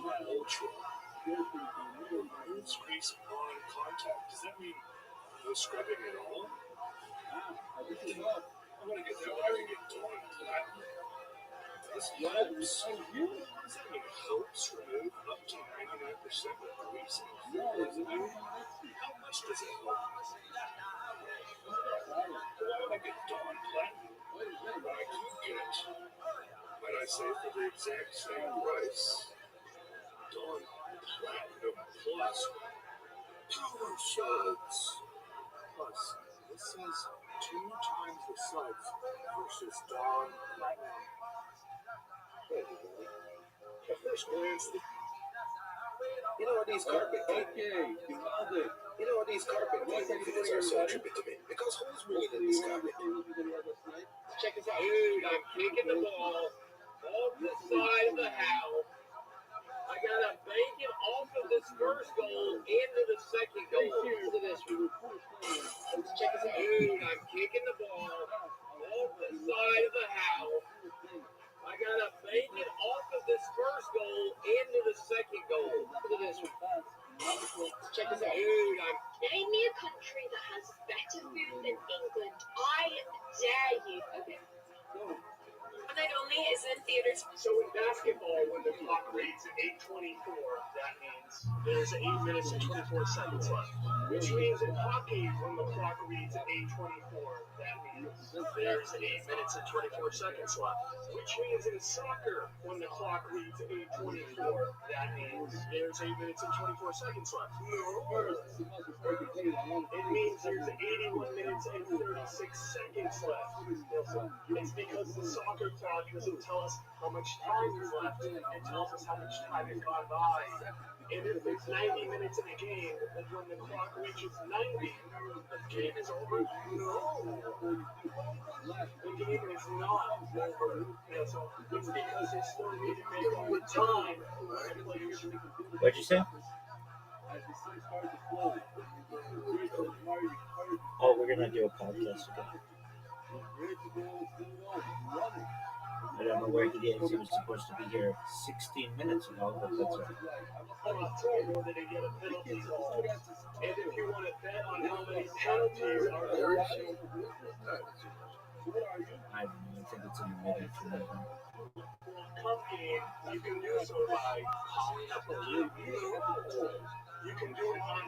my Ultra. It's grease on contact. Does that mean no scrubbing at all? I want to get that way and get Dawn Platinum. This helps. Does that mean helps remove up to 99% of grease and flaws? How much does it help? I want to get Dawn Platinum, but I can't get it. When I say for the exact same price, Dawn Platinum Plus Power Shots. Plus, this says 2 times the size versus Dawn Platinum. At first glance, you know what these carpet fitness are so trippy to me because who's bringing in this carpet? Check this out. Dude, I'm kicking the ball off the side of the house. I got to bank it off of this first goal into the second goal. Listen to this. Check this out. Dude, I'm kicking the ball off the side of the house. I got to bank it off of this first goal into the second goal. Look at this. Check this out. Dude, I'm... Name me a country that has better food than England. I dare you. Okay. Night only is in theaters. So in basketball, when the clock reads 8:24, that means there's 8 minutes and 24 seconds left. Which means in hockey, when the clock reads 8:24, that means there's 8 minutes and 24 seconds left. Which means in soccer, when the clock reads 8:24, that means there's 8 minutes and 24 seconds left. No. It means there's 81 minutes and 36 seconds left. It's because the soccer clock doesn't tell us how much time is left. It tells us how much time has gone by. And if it's 90 minutes in a game, then when the clock reaches 90, the game is over? No. The game is not over. Yeah, so it's because they still need to make all the time. What'd you say? Oh, we're gonna do a podcast again. I don't know where he is. He was supposed to be here 16 minutes ago, but that's right. And if you want to bet on how many penalties are there, I think it's in the middle for me. you can do so by calling up the league. You can do it on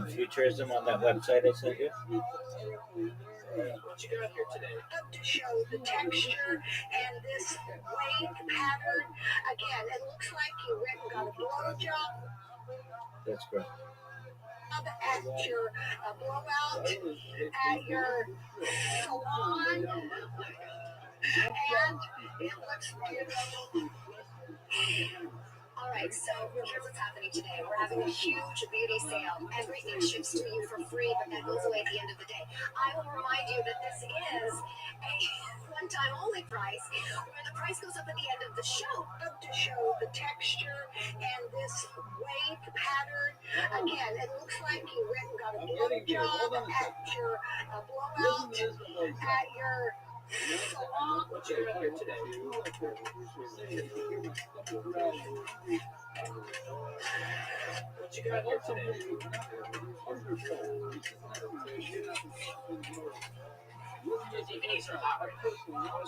futurism on that website I sent you. What you got here today? To show the texture and this wave pattern. Again, it looks like you went and got a blowjob That's correct. at your blowout at your salon, and it looks beautiful. All right, so here's what's happening today. We're having a huge beauty sale. Everything ships to you for free, but that goes away at the end of the day. I will remind you that this is a one-time only price, where the price goes up at the end of the show. To show the texture and this wave pattern. Again, it looks like you went and got a blowjob at your blowout at your salon. What you got here today? What you got here today? DVDs are hot right now.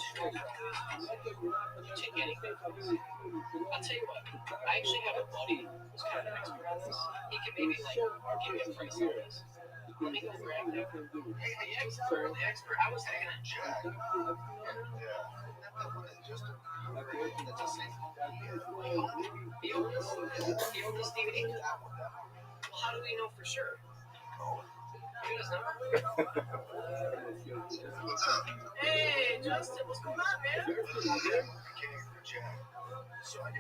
You take anything. I'll tell you what, I actually have a buddy who's kind of an expert on this. He can maybe like give me a price on this. Let me go grab him. Hey, the expert. I was thinking of Jack. Not the one that just that's a safe. He owned this DVD. Well, how do we know for sure? Give his number. What's up? Hey, Justin, what's going on, man? Kangaroo Jack. So I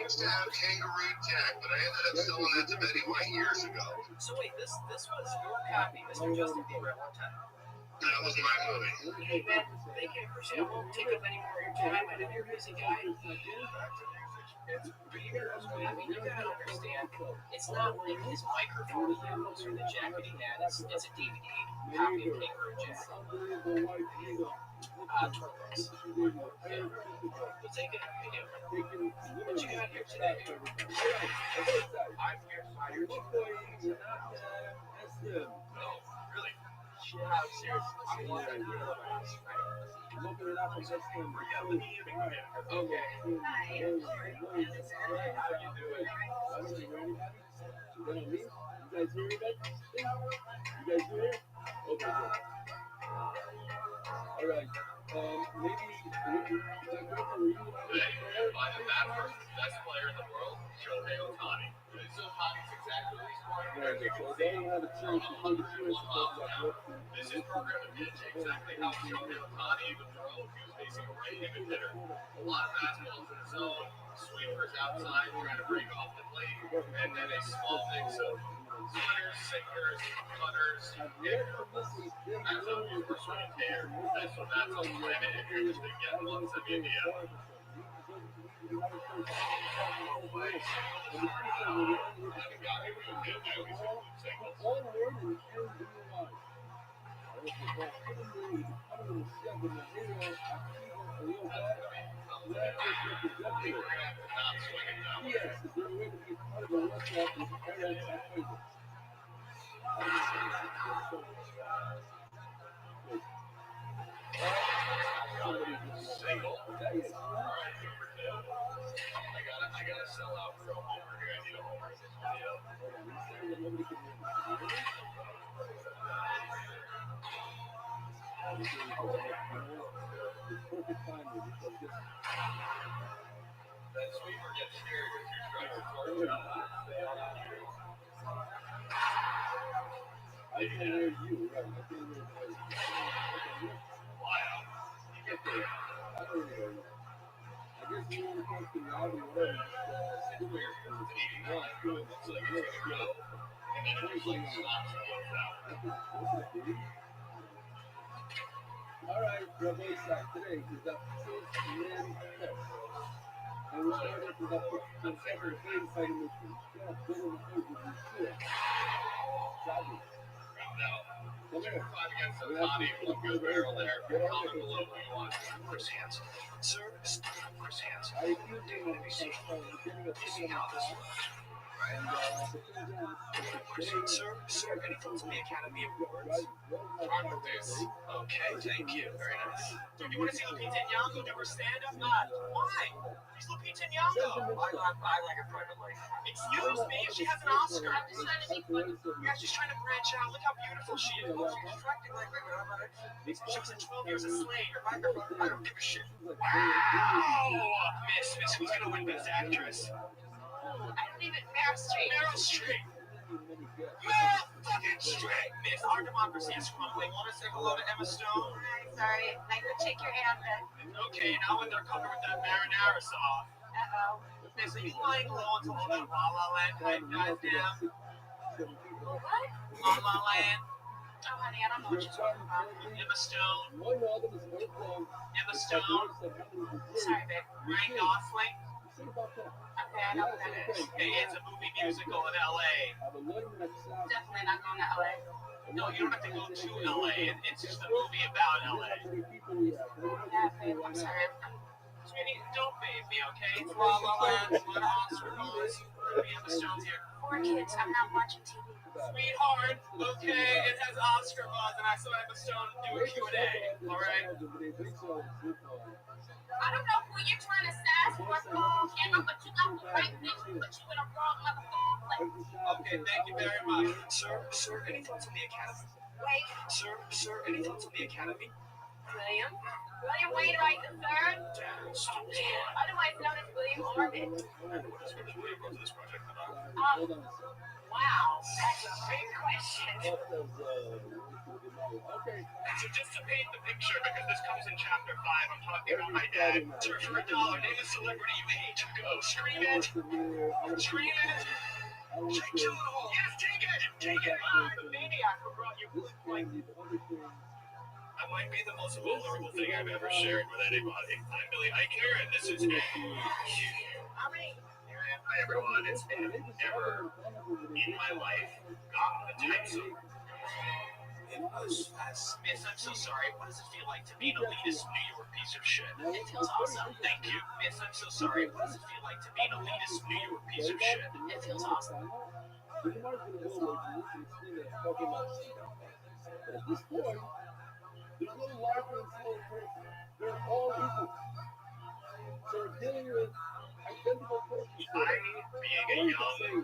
used to have Kangaroo Jack, but I ended up selling that to Betty White years ago. So wait, this was your copy, Mr. Justin Bieber, at one time. That was my movie. Hey, man, thank you. I appreciate it. I won't take up any more of your time. I know you're a busy guy. It's I mean, you gotta understand, it's not like his microphone he has or the jacket he had. It's a DVD copy of Kangaroo Jack. Turtles. Yeah. We'll take it if you do. What you got here today? I'm here fired. No, really? Yeah, I'm serious. I'm wondering if you're Looking it up and just okay. How How you doing? I don't know anybody. You know me? You guys hear anybody? You guys do here? Okay, good. All right. Maybe By the best player in the world, Shohei Ohtani. So Ohtani's exactly what he's going Very good. So they don't have a chance to play the series because of that work. This is programmed to pitch exactly how Shohei Ohtani would throw if he was facing a right-handed hitter. A lot of fastballs in the zone, sweepers outside trying to break off the plate, and then a small mix of splitters, sinkers, cutters, and curveballs. That's a super swing hair. That's what that's on planet if you're just going to get one to India. Single. I gotta sell out for a homer here. I need a homer in this video. That sweeper gets scared with your strike to torch. I can hear you, right? I can hear you. Wow. I don't know. I guess you want to come to the audio, whatever. All right, Rabbi Isaac, today is the fifth man test. And we're starting to the second phase fighting with you. Yeah, good on the food with you. Come here. Five against Ohtani, one good barrel there. Comment below who you want. Chris Hansen. Sir, Chris Hansen. I do think that we see You see how this works? Sir, any thoughts on the Academy Awards? Fine with this. Okay, thank you. Very nice. Do you want to see Lupita Nyong'o do her stand-up? Why? She's Lupita Nyong'o. I like her private life. Excuse me, she has an Oscar. I'm just trying to make fun. Yeah, she's trying to branch out. Look how beautiful she is. She's attractive like her. She was in 12 Years a Slave. I don't give a shit. Wow! Miss, who's gonna win Best Actress? I don't even. Meryl Streep. Meryl Streep. Meryl fucking Streep. Miss, our democracy is crumbling. Want to say hello to Emma Stone? Hi, sorry. I could shake your hand then. Okay, now when they're covered with that marinara sauce. Uh-oh. Miss, are you lying low until all that La La Land hype dies down? What? La La Land. Oh, honey, I don't know what you're talking about. Emma Stone. Emma Stone. Sorry, babe. Ryan Gosling. Okay, I know who that is. Hey, it's a movie musical in L.A. Definitely not going to LA. No, you don't have to go to L.A. It's just a movie about L.A. Yeah, babe, I'm sorry. Sweetie, don't babe me, okay? It's La La Land. It's what Oscar buzz. Emma Stone's here. Poor kids, I'm not watching TV. Sweetheart, okay, it has Oscar buzz, and I saw Emma Stone do a Q&A, all right? I don't know who you're trying to sass or call Emma, but you got the right bitch, but you in a wrong motherfucking place. Okay, thank you very much. Sir, any thoughts on the Academy? Wait, Sir, any thoughts on the Academy? William Wainwright III, otherwise known as William Orbit. Wow, that's a big question. So just to paint the picture, because this comes in chapter 5, I'm talking about my dad. Sir, for $1, name a celebrity you hate. Go, scream it. Scream it. Yes, take it. Take it. The maniac who brought you like. I might be the most vulnerable thing I've ever shared with anybody. I'm Billy Eichner, and this is How many? Hi everyone, it's Ed. Never in my life gotten the types of Miss, I'm so sorry. What does it feel like to be an elitist New York piece of shit? It feels awesome. Thank you. Miss, I'm so sorry. What does it feel like to be an elitist New York piece of shit? It feels awesome. At this point, there's no larger and smaller person. They're all equal. So we're dealing with identical persons. Being a young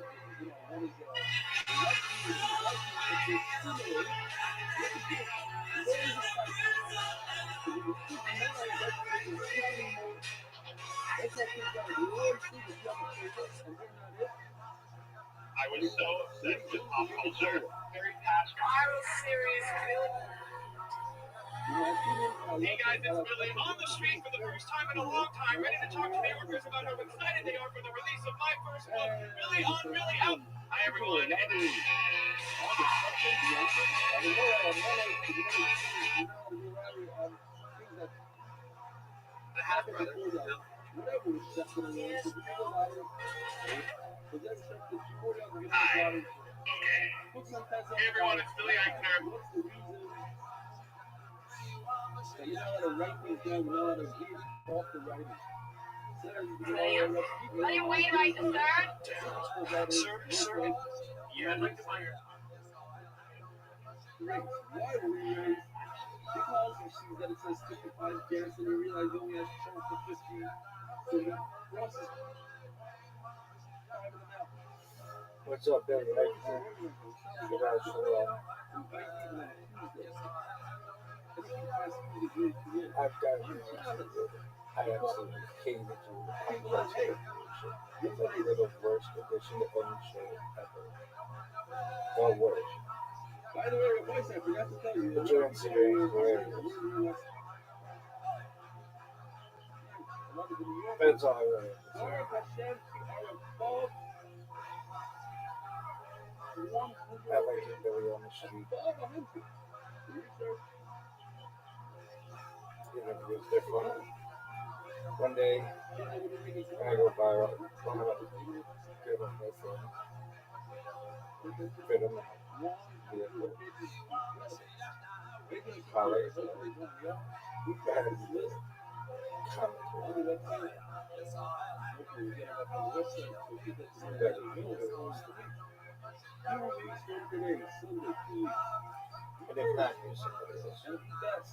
I was so obsessed with pop culture. Very passionate. Viral series, really. Hey guys, it's Billy on the street for the first time in a long time, ready to talk to New Yorkers about how excited they are for the release of my first book, Billy on Billy Out. Hi everyone. The half brother. Hi. Okay. Hey everyone, it's Billy Eichner. You know how to write things down, you know how to read off the writing. William Wainwright III. Sir. Yeah, I'd like to buy your. Great. Why were we raised? Because he sees that it says 55 gas and he realizes he only has chance for 50. So he crosses. What's up, Billy? How you doing? You guys so I've got I absolutely hated you. It's like the worst edition of any show ever. Or worse. By the way, voice, I forgot to tell you. The Jordan series is hilarious. That's all I really have to say. I like it, Billy on the street. Even if it was different. One day, when I go viral, I'm gonna give him this fit him vehicle. Colors. commentary. And if not, do somebody else.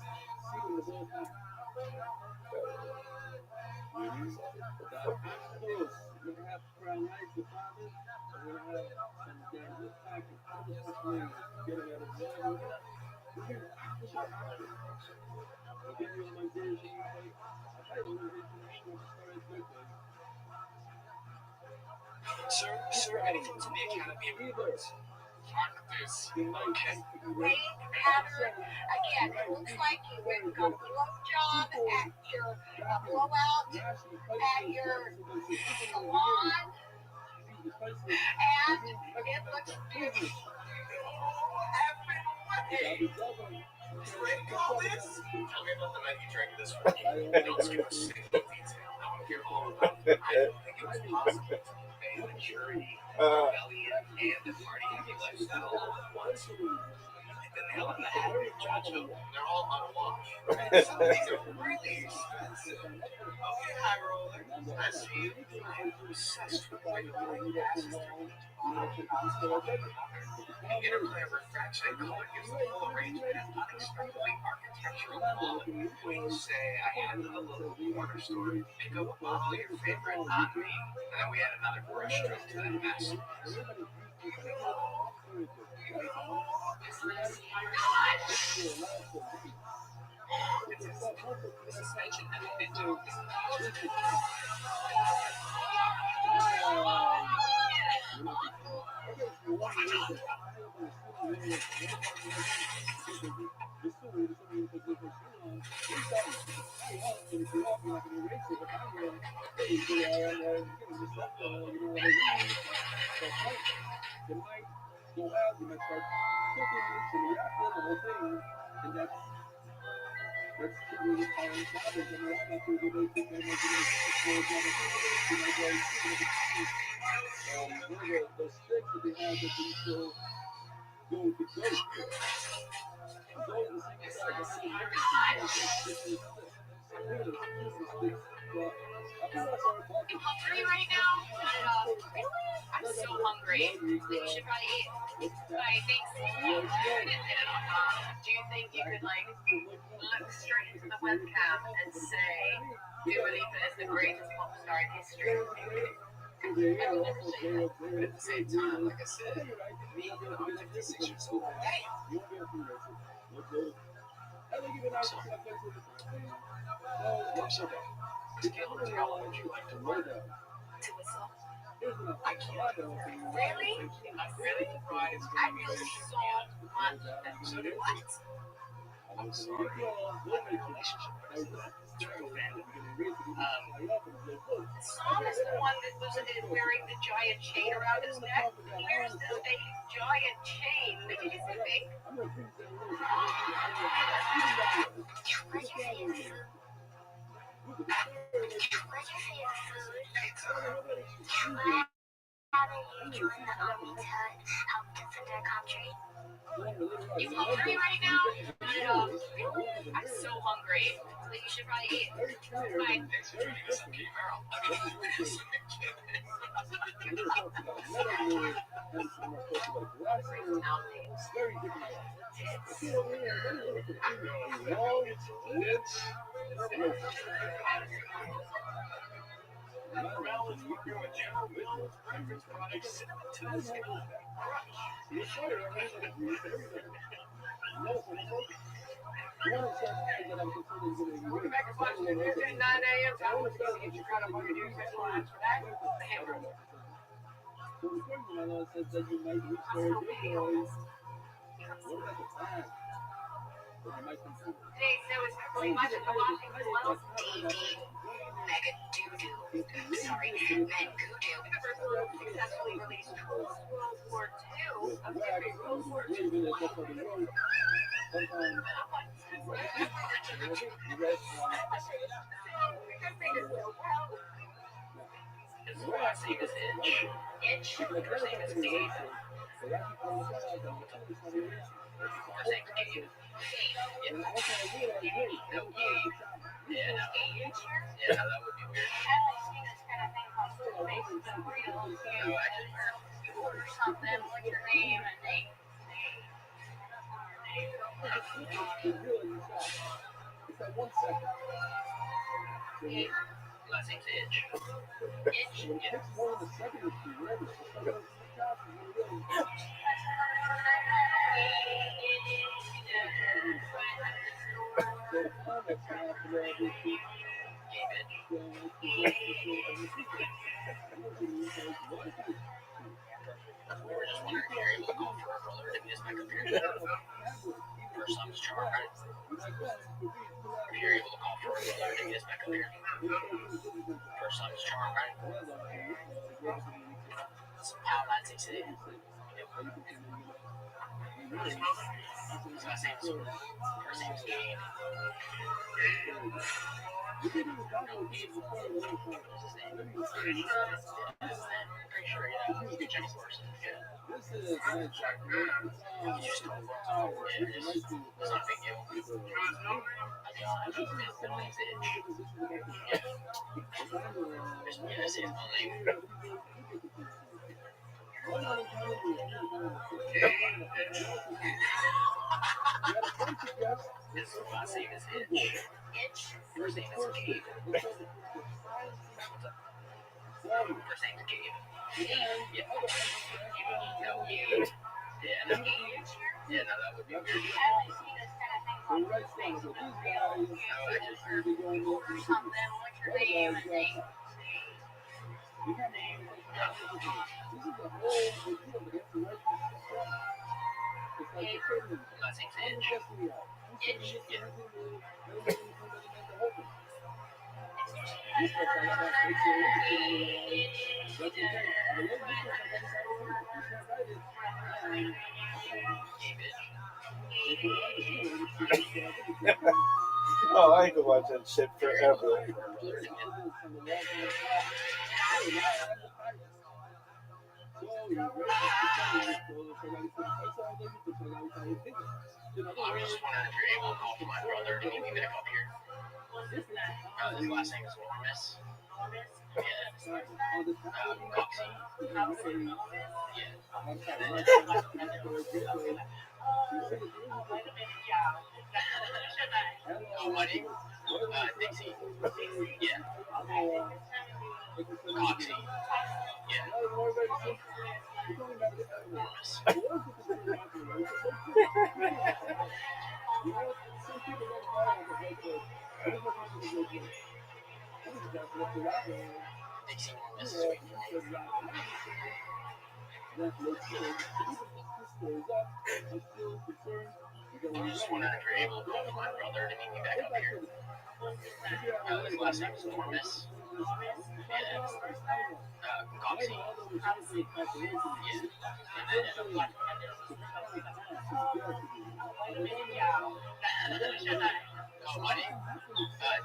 Sir, anything to the Academy Awards. This. Okay. Rain pattern. Again, it looks like you went and got a blowjob at your blowout at your salon, and it looks beautiful. Drink all this? Tell me about the night you drank this for me. Don't screw a single detail. I want to hear all about it. I don't think it was possible to convey the purity, rebellion, and the party-happy lifestyle all at once. Like the nail on the head, Judge. They're all unwashed. Some of these are really expensive. Okay, high roller. I see you. I'm obsessed with regulating gases through each bottle. The interplay of refraction and color gives the whole arrangement an unexpectedly architectural quality. When you say, I had to the local corner store, pick up a bottle of your favorite on me, and then we add another brush stroke to that masterpiece. The suspension and the midterm. I'm hungry right now. I'm so hungry. You should probably eat. Like, thanks. Do you think you could, like, look straight into the webcam and say, Dua Lipa is the greatest pop star in history? I would never say that. But at the same time, like I said, me, I'm 56 years old. Hey! I'm sorry. How long would you like to learn? To whistle. I can't. Really? Really? I feel so much. So do I. I'm sorry. I'm in a relationship. It's very random. Sam is the one that was wearing the giant chain around his neck. Here's the big giant chain. Did you see me? You hungry right now? I'm so hungry. Like, you should probably eat. Bye. Thanks for joining us on Key Merrill. Merrell is working with General Mills breakfast products to the sky. We'll be back at Washington Tuesday at 9 a.m. So I want you to get your credit on your new special lines for that. The hamburger. Today's show is pretty much at the Washington Wells DD Mega Doo-Doo. Sorry, Mangudu. Successfully released World War II of every World War II. His last name is Itch. Itch. First name is Dave. First name is Gabe. Dave. No, Gabe. Yeah, no. Yeah, no, that would be weird. No, I just heard. It's that 1 second. Last name's Itch. When it takes more than a second or two, whatever, it's like those counts is really so the comments can have to wear this shit. Game Itch. We were just wondering if you're able to call for our brother to meet us back up here. First time is Char, right? If you're able to call for our brother to meet us back up here. First time is Char, right? It's Pound 968. Yep. His last name is first name is Gabe. No, Gabe. What's his name? Pretty sure, yeah. Good Chinese person. Yeah. He just told him. Yeah, it's not a big deal. I know his middle name's Itch. Yeah. That's his middle name. His last name is Itch. First name is Gabe. First name's Gabe. Yeah. No, Gabe. Yeah, no. Yeah, no, that would be weird. No, I just heard. Last name's Itch. Itch, yeah. Oh, I could watch that shit forever. I was just wondering if you're able to call for my brother to meet me back up here. His last name is Lormis. Yeah. Coxie. Yeah. Money. Dixie. Yeah. Coxie. Yeah. Lormis. Dixie Lormis is sweet for me. I was just wondering if you're able to call for my brother to meet me back up here. His last name is Lormis. Yeah. Coxie. Yeah. Money.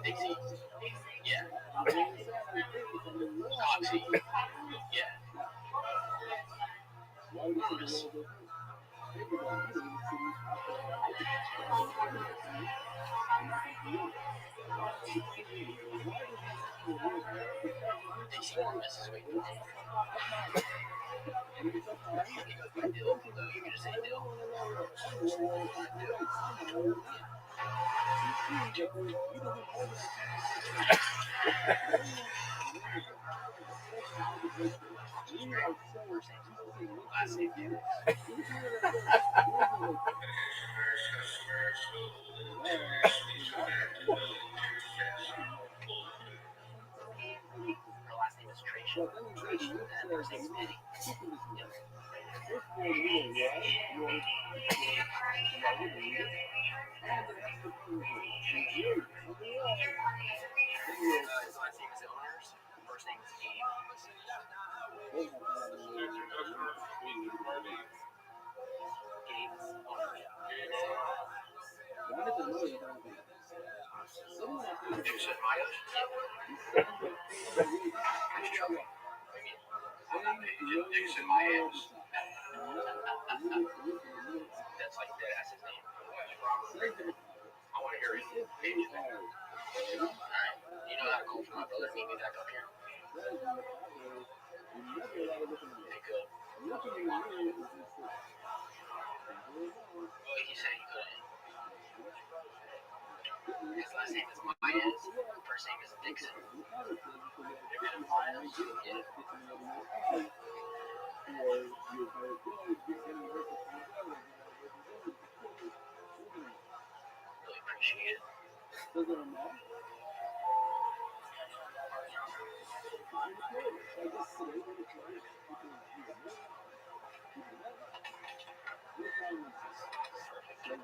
Dixie. Yeah. Coxie. Yeah. Lormis. Dixie Lormis is waiting for me. He goes by Dill, though you can just say Dill. Last name Dill. Her last name is Tracia. And first name is Penny. Yep. His last name is Owners. First name is Gabe. Gabe's Owners. Dixon Myers. Dixon Myers. That's like that. That's his name. I want to hear it. Alright. You know how to call for my brother to meet me back up here? Hey, cool. Well, he said he couldn't. His last name is Myers. First name is Dixon. Yeah. Really appreciate it. Perfect.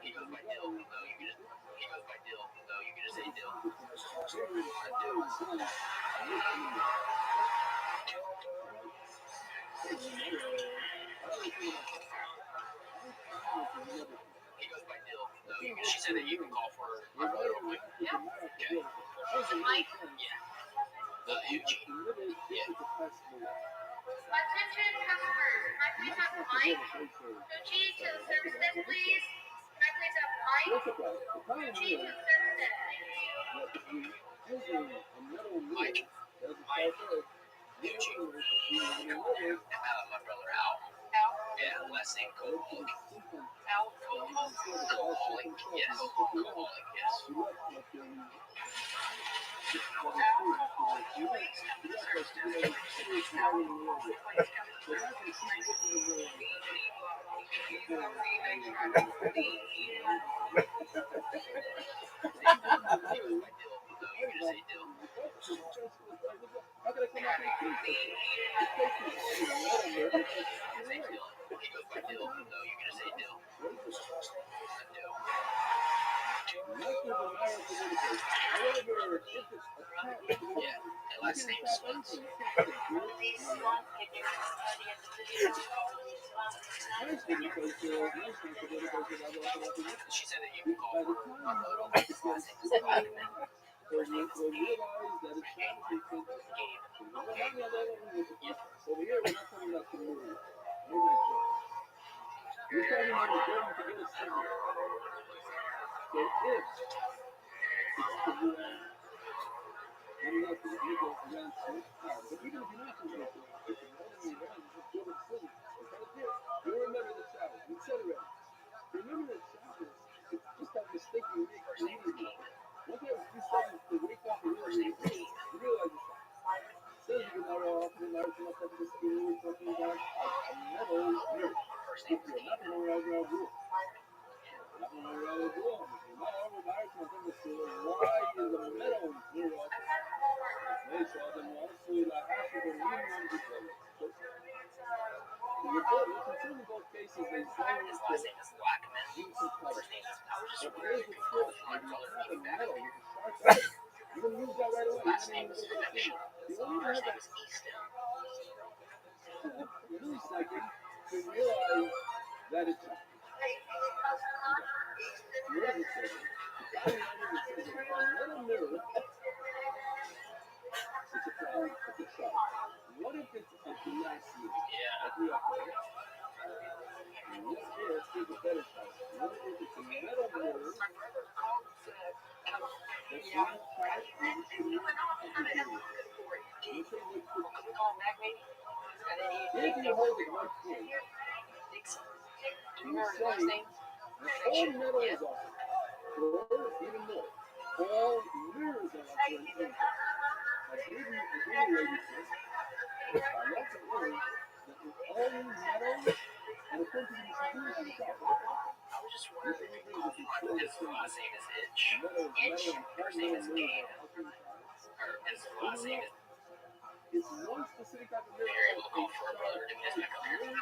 He goes by Dill, though you can just say Dill. He goes by Dill, though she said that you can call for my brother real quick. Yeah. Okay. Mike? Yeah. Eugene. Yeah. Attention customers, can I please have Mike? Gucci to the service desk, please. Can I please have Mike? Gucci to the service desk, thank you. Mike. Eugene. My brother Al. Yeah, last name Koholic. Koholic, yes. Koholic, yes. Yeah, and last name Spence. She said that you can call for my brother. His last name is Blackman. First name is Gabe. Last name is Fiction. First name is Easton. His last name is Itch. First name is Gabe. His last name is. You're able to call for a brother to get back up here.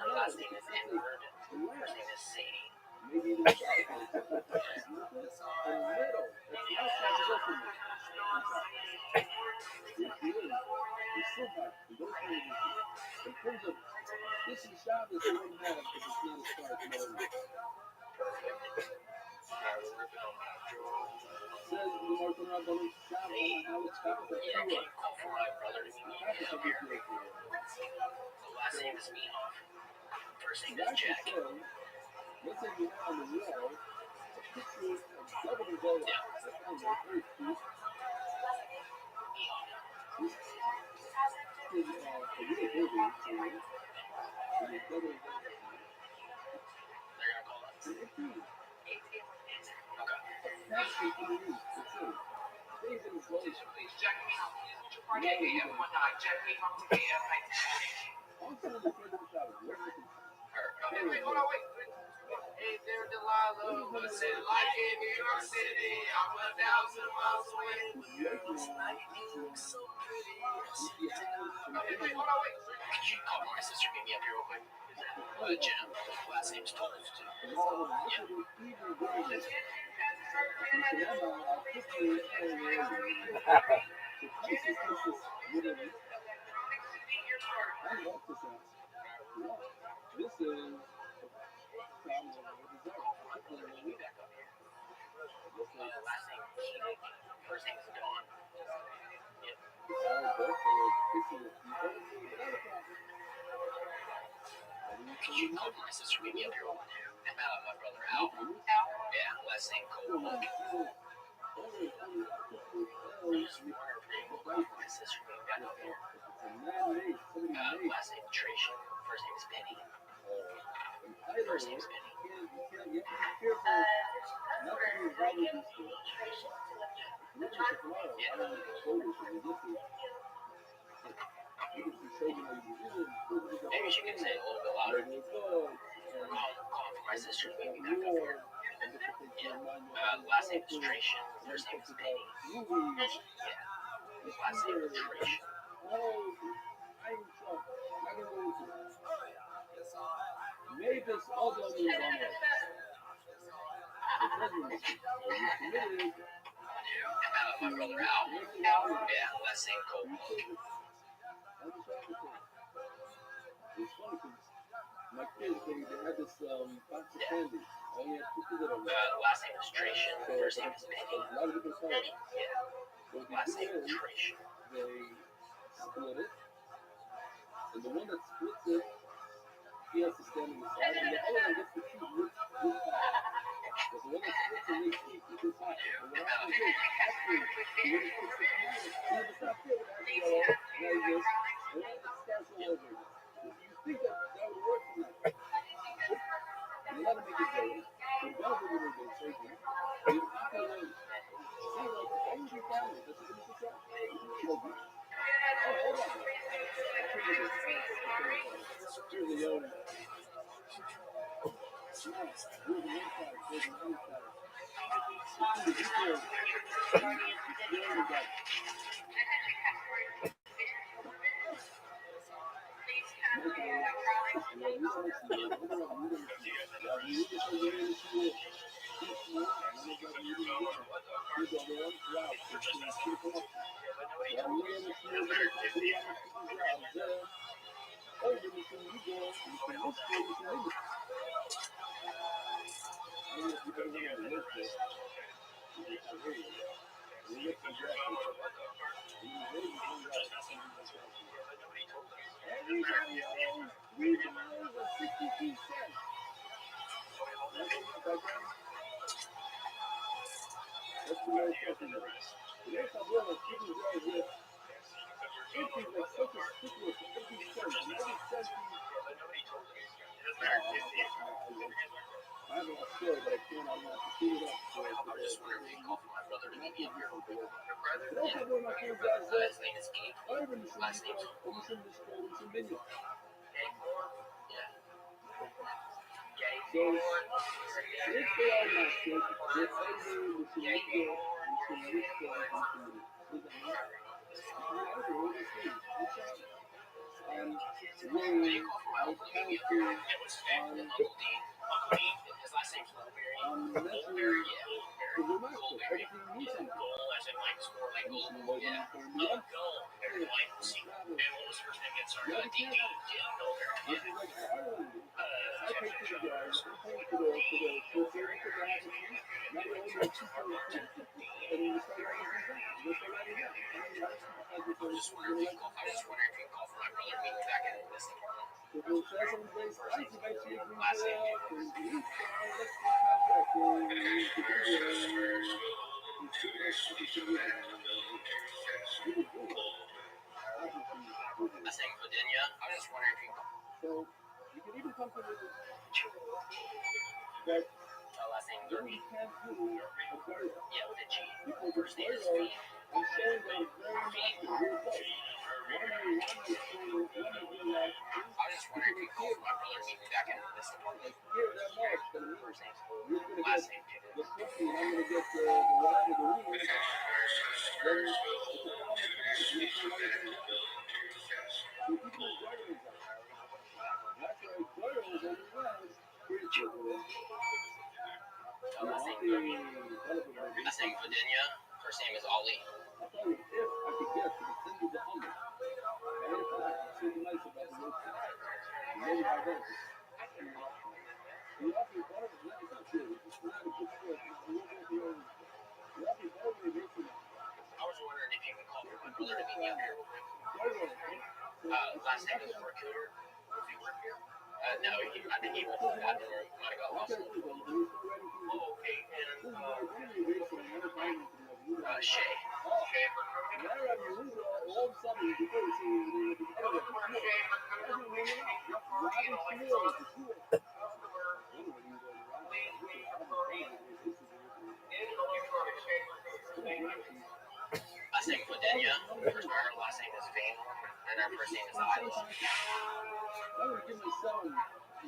Her last name is Edward. First name is Sadie. Yeah, can you call for my brother to meet me up here? The last name is Mehoff. First name is Jack. picture of Governor Bella. Yeah. That's on the first piece. This is a real building. So the Governor Bella. They're gonna call it. And it's huge. Okay. That's the underneath. That's it. Things in the place. Also, the president shot it. Hey there, Delilah. What's it like in New York City? I'm 1,000 miles away. So pretty. Wait, hold on, wait. Could you call my sister, meet me up here real quick? Jenna. Last name's Toles. This is Last name Keating. First name is Dawn. Could you call my sister, meet me up here real quick? And my brother Al. Yeah, last name Cole. My sister, meet me back up here. Last name Trish. First name is Penny. First name is Penny. Maybe she can say it a little bit louder. Call for my sister to meet me back up here. Yeah. Last name is Trish. First name is Penny. Yeah. Last name is Trish. Mavis also knew on it. My brother Al. Yeah, last name Cole. It's funny because my kids, they had this box of candy. I only had 2 of them. Last name is Trish. First name is Penny. A lot of different colors. Yeah. So what Last they name do is is Trish. they split it. And the one that splits it, he has to stand on the side. And the other one gets to choose which side. But the one that splits it makes each side. And what happens is, after the one that splits it, he has to stop there with that yellow, like this. And then it starts all over again. You think that would work for them. You gotta make it better. You gotta do it with shaking. You have to like, see, like, every family, that's a good try. Oh, hold on. Here's the yellow. I'm just wondering if you can call for my brother to meet me up here. His name is Gabe. Last name is So, if they are not sick, they're able to make his last name's Mulberry. Goal as in like score like goal. Yeah. Goal. Like, see, and what was first name again? Sorry. DD. was just wondering if you call for my brother being back in this department. Last name Last name Virginia. I was just wondering if you So you can even come to me with last name Derby. can do a burial. Yeah, with a G. Because First name is burial Fiend. is showing that it's very much the real place. One is showing one is real life. I was just wondering if you call for my brother being back in this department. Here, that mark, but it First name's you're gonna get last name too. the cookie, and I'm gonna get the whatever the ring is. Then it's all the time. You see what I'm saying? You keep those burials out. That's right, burials are around. Pretty cool. Last name Derby. Last name Virginia. First name is Ollie. I'll tell you, if I could get to the send you the humble, and if I could say the nice about the road trip, maybe I don't. You have to follow the nice up here. It's not a good sport. You have to follow the racing. I was wondering if you could call for my brother to meet me up here real quick. Burial. Last name is Recruiter. Does he work here? No, I think he went to the admin or might have got lost. Oh, okay. And Shay. Last name Videnia. Our last name is Vane, and our first name is Isla. I'm gonna give my son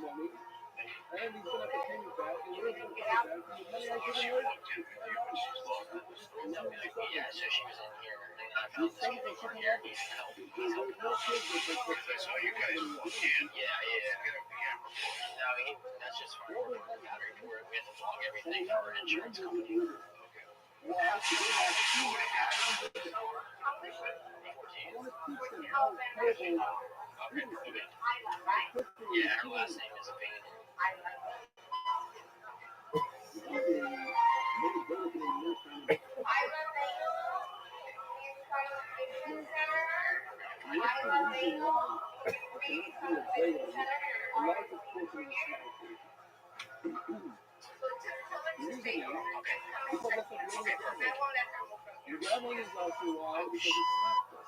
money, and he's gonna have to pay me back, and you're gonna pay me back. And the money I give him, Yeah, so she was in here, and I found this kid over here. He's helping. He's helping out. That's all you guys want. Yeah. No, that's just for our battery for it. We have to log everything for our insurance company. well, I have to do that. 14. I want to teach them how terrible. Okay. Yeah, her last name is Vane. Your grandma is also wild because it's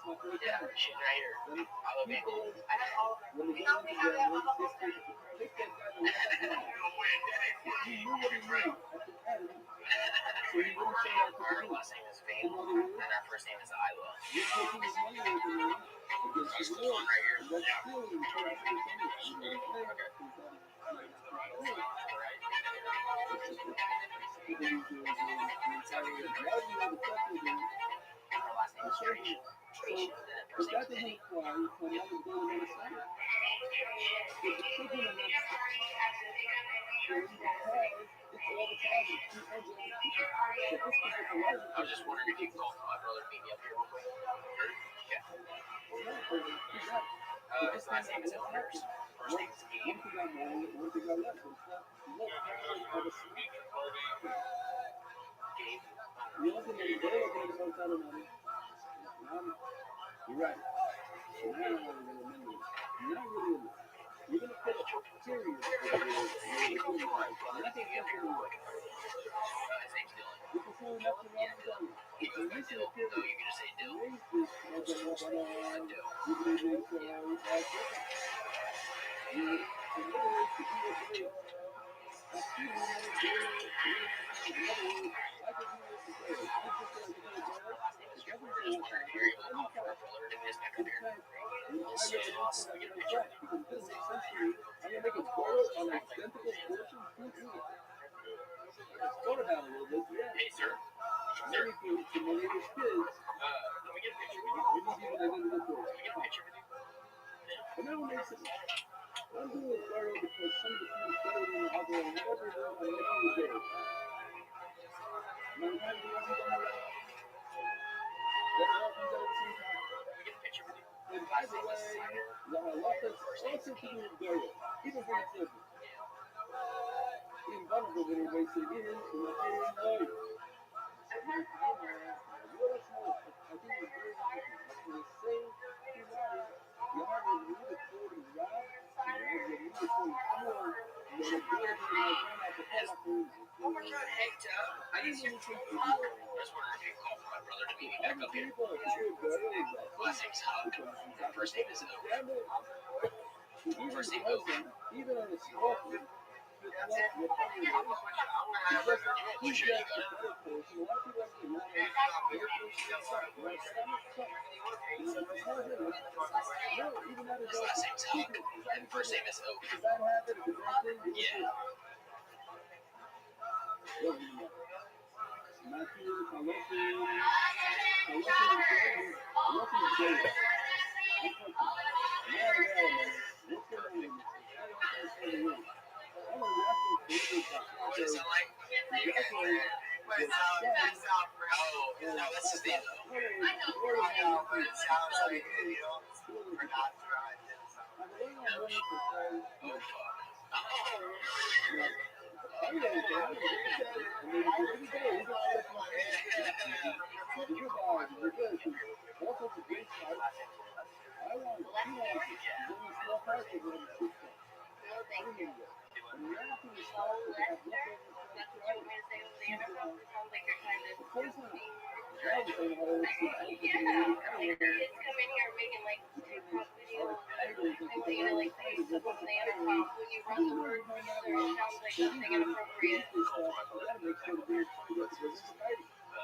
not very Yeah, common. she's right here. Then I love Vane. people, when they get into jail, they take that guy to he knew what he knew at the end, so he wouldn't say that to Our the last name is Vane, and our first name is Isla. you're taking his money away from him against That's his the one will. right here. And that's stealing from his Our last name is Tracy. Tracy, and then but first that name is doesn't Denny. apply for another go to another side. If the children are not it's all the time. He owns all the people. So this particular life, I was just wondering if you could call for my brother to meet me up here real quick. Yeah. His last name is Elders. First name is Gabe. one thing got more, one thing got less. But it's not, look, of a sweet. Gabe. The other thing that they're looking at some kind of money. You're right. So now I'm going to remember this. Not really. You're going to put a period. You're not going to get His to name's Dylan. you can say enough to Yeah, run Dylan. down. He goes by Dill. No, you can just say Dill. Raise this as a Dill. you can make you literally to do what you do. I see you want to do it. In other words, I could do this today. You just said you're going to go. Last name is Trevor. I just wondered if you're able to call for our brother to meet us back up here. Let's see if awesome. We get a picture. Because this makes sense to me. I'm going to make a photo on an identical portion. Let's go down a little bit. Yeah. Hey, sir. Maybe to Malaysia's kids, Can we get a picture with you? you need even identical photos. Can we get a picture with you? But that would make sense. I'm doing it thorough because some of the food is better than the other, and whatever it is, I'm making it better. Man, how do you want to do that? That all comes out at the same time. Can we get a picture with you? And by the way, I love this also to do with burial, even for the children. Being vulnerable when everybody say, get in, and I say, no. I think it's very important. Oh my God, Hector! I need you to I just wondering if you can call for my brother to meet me back up here. Last name's Huck. First name is Oak. First name Oak. Even on a scorpion, That's it. I'm gonna have You won't push it, you got it. His last name's Huck. And first name is Oak. Yeah. What does it sound like? But it sounds Oh, no, that's his name though. but it sounds like, we're not trying to. Oh, fuck.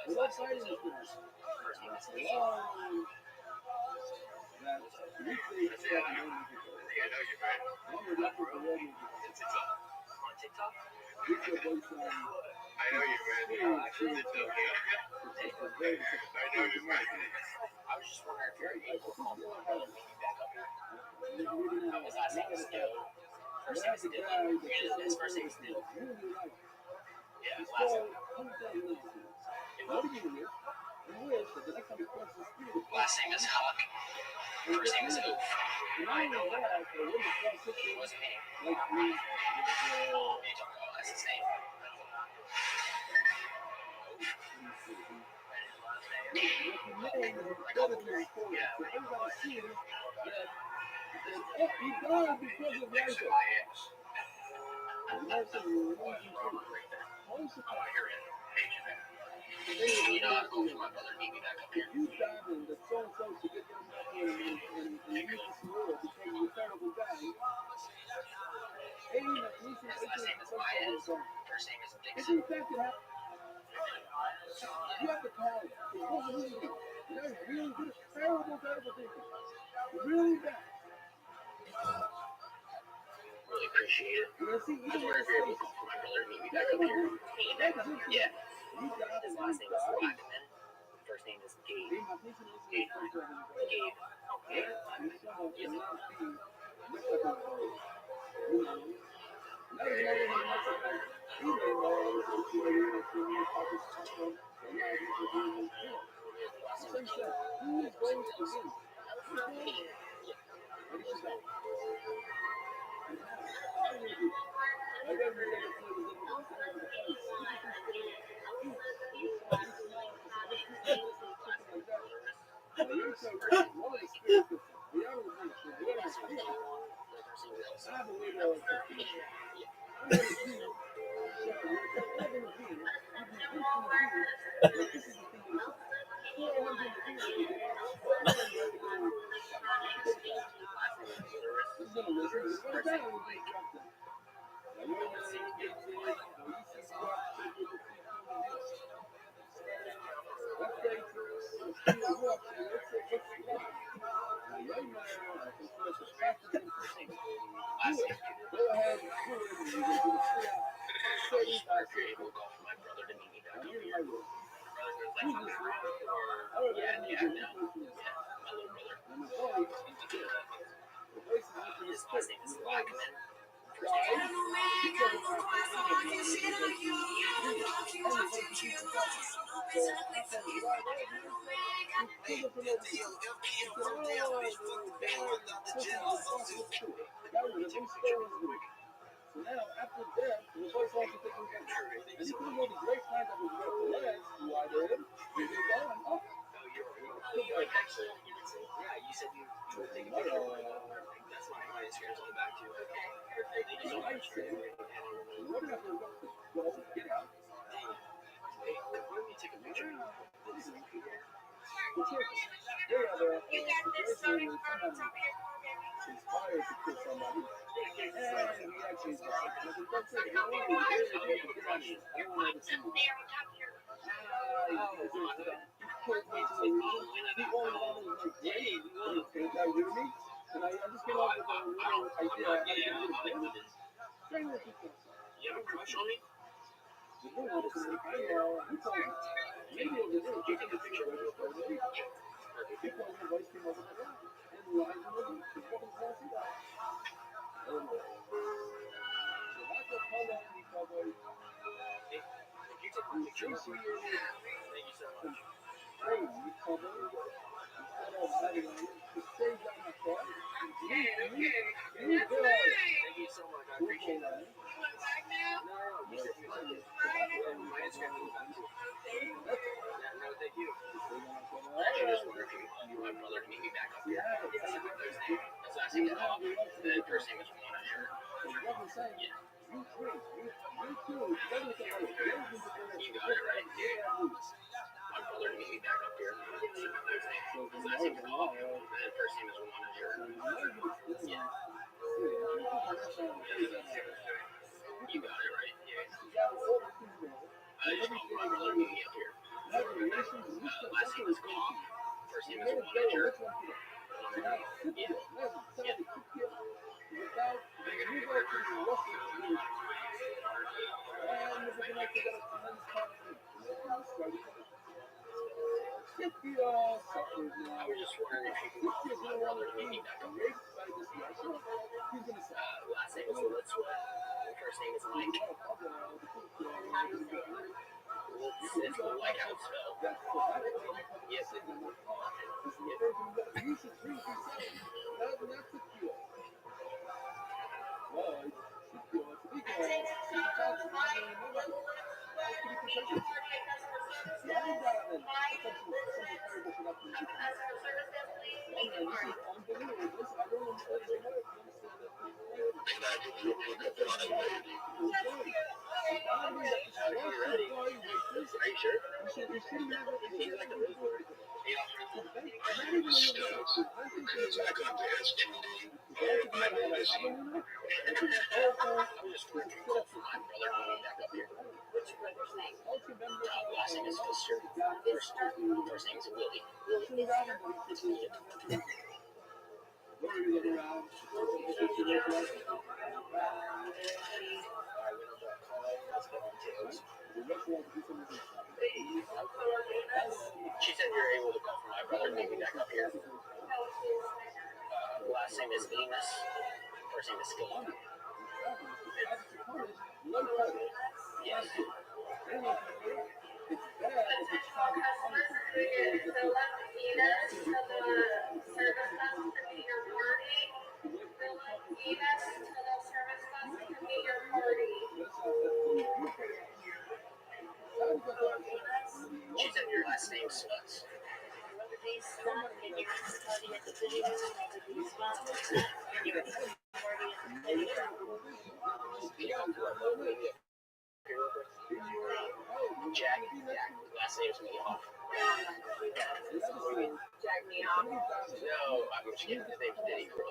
His last name is Oak. First name is Lee. It's on TikTok. I know you, man. It's okay. I know you, man. I was just wondering if you're able to call for my brother to meet me back up here. His last name is Dill. First name is Dylan. His first name is Dill. Yeah, his last name. Last name is Huck. First name is Oof. I know that. It wasn't me. What are you talking about? That's his name. You know, I'll call for my brother to meet me back up here. His last name is Baez. First name is Dixon. You have the power. You guys really good. Terrible thinking. Really bad. Really appreciate it. You know, see, I was wondering if you're able to call for my brother to meet me back up here. Yeah. His last name is Blackman. First name is Gabe. Gabe. Gabe. Okay. His last name is Blackman. So now, after death, the voice also taken care of. And he couldn't know the great plan that was about to last. Why did it? He was gone. Oh. said you would take a picture. That's my Instagram's on the back too. Okay. Thank you so much. Get out. Hey, let me take a picture. You got this starting part on top of your car, baby. Inspired to kill somebody. And he actually Some people want I don't want to see something there on top of your he only wanted like, hey, can I hear me? And I just came up with a little idea how to get it. Very well put. You have a crush on me? The thing was, he told me, maybe it was a Can you take a picture of me real quick? he told me voice came over the line. And live movie, he fucking can't see that. So that's a color in the cowboy. Hey, can you take a picture real quick? Thank you so much. Crazy cover. Instead of having to stay down the car. Okay. You That's go. nice. Thank you so much. I appreciate that. You want back now? No, you said you would take it. My Instagram is back too. Yeah, no, thank you. I just wonder if you could call my brother to meet me back up here. That's my first name. That's last name is Hawk. And then first name is Monaher. Yeah. You drink. You do. Everything else. You got it right. Yeah. My brother to meet me back up here. That's my first name. His last name is Hawk. And then first name is Monaher. Yeah. You got it right. Yeah. I just called my brother to meet me up here. Last name is Hawk. First name is Monaher. Yeah. I was just wondering if you could call my brother to meet me back up here. Last name is Litzwood. First name is Mike. It's like how it's spelled. Yes. Are you sure? Attack on Dance 2D. My name is I was just wondering if you could call for my brother to meet me back up here. What's your brother's name? Last name is Fister. First name is Willie. She said you're able to call for my brother to meet me back up here. Last name is Amos. First name is Philip. Yes. She said your last name Sluts. Jack. Last name is Meoff. Jack me off. No, I'm just kidding. His name's Diddy. No,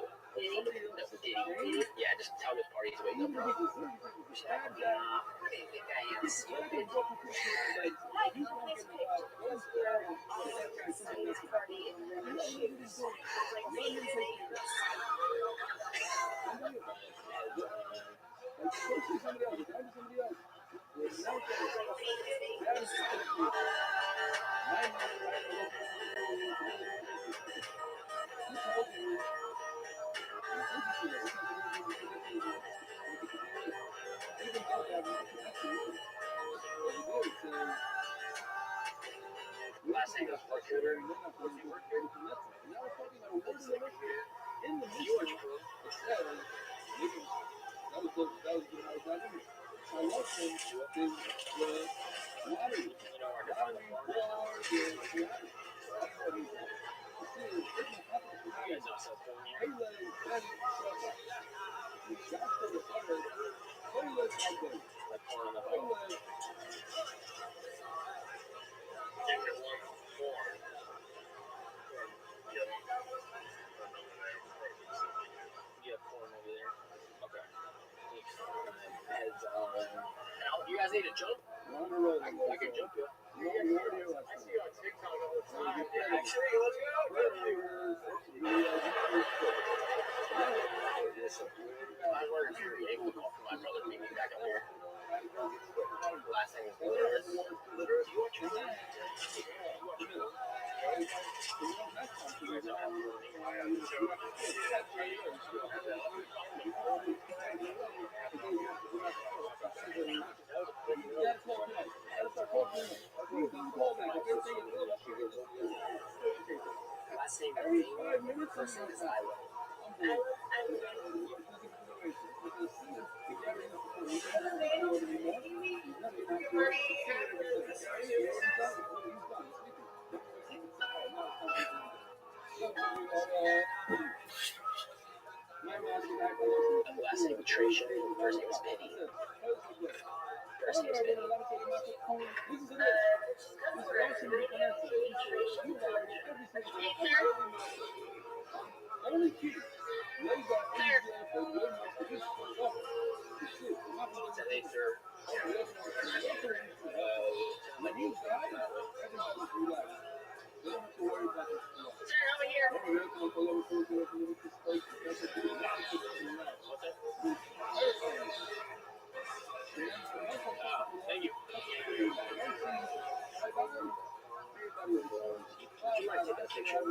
Diddy. Yeah, just tell his party he's waiting up. Jack me off. What do you think I am, stupid? Why do you always pick this party in your shoes? Like me, Last name is Parker. You watch pro. You know where to find the bar. Like corn on the bone. If you want more, you You have corn over there. Okay. Heads on. You guys need to jump? I can jump you. I see you on TikTok all the time. Actually, let's go. I was wondering if you were able to call for my brother to meet me back up here. Last thing is Litters. Litters, you watch your phone? You guys don't have last name is first name is Isla. Last name is Tracia. First name is Penny. First name is Penny. And they serve. Thank you. Would you like to take a picture?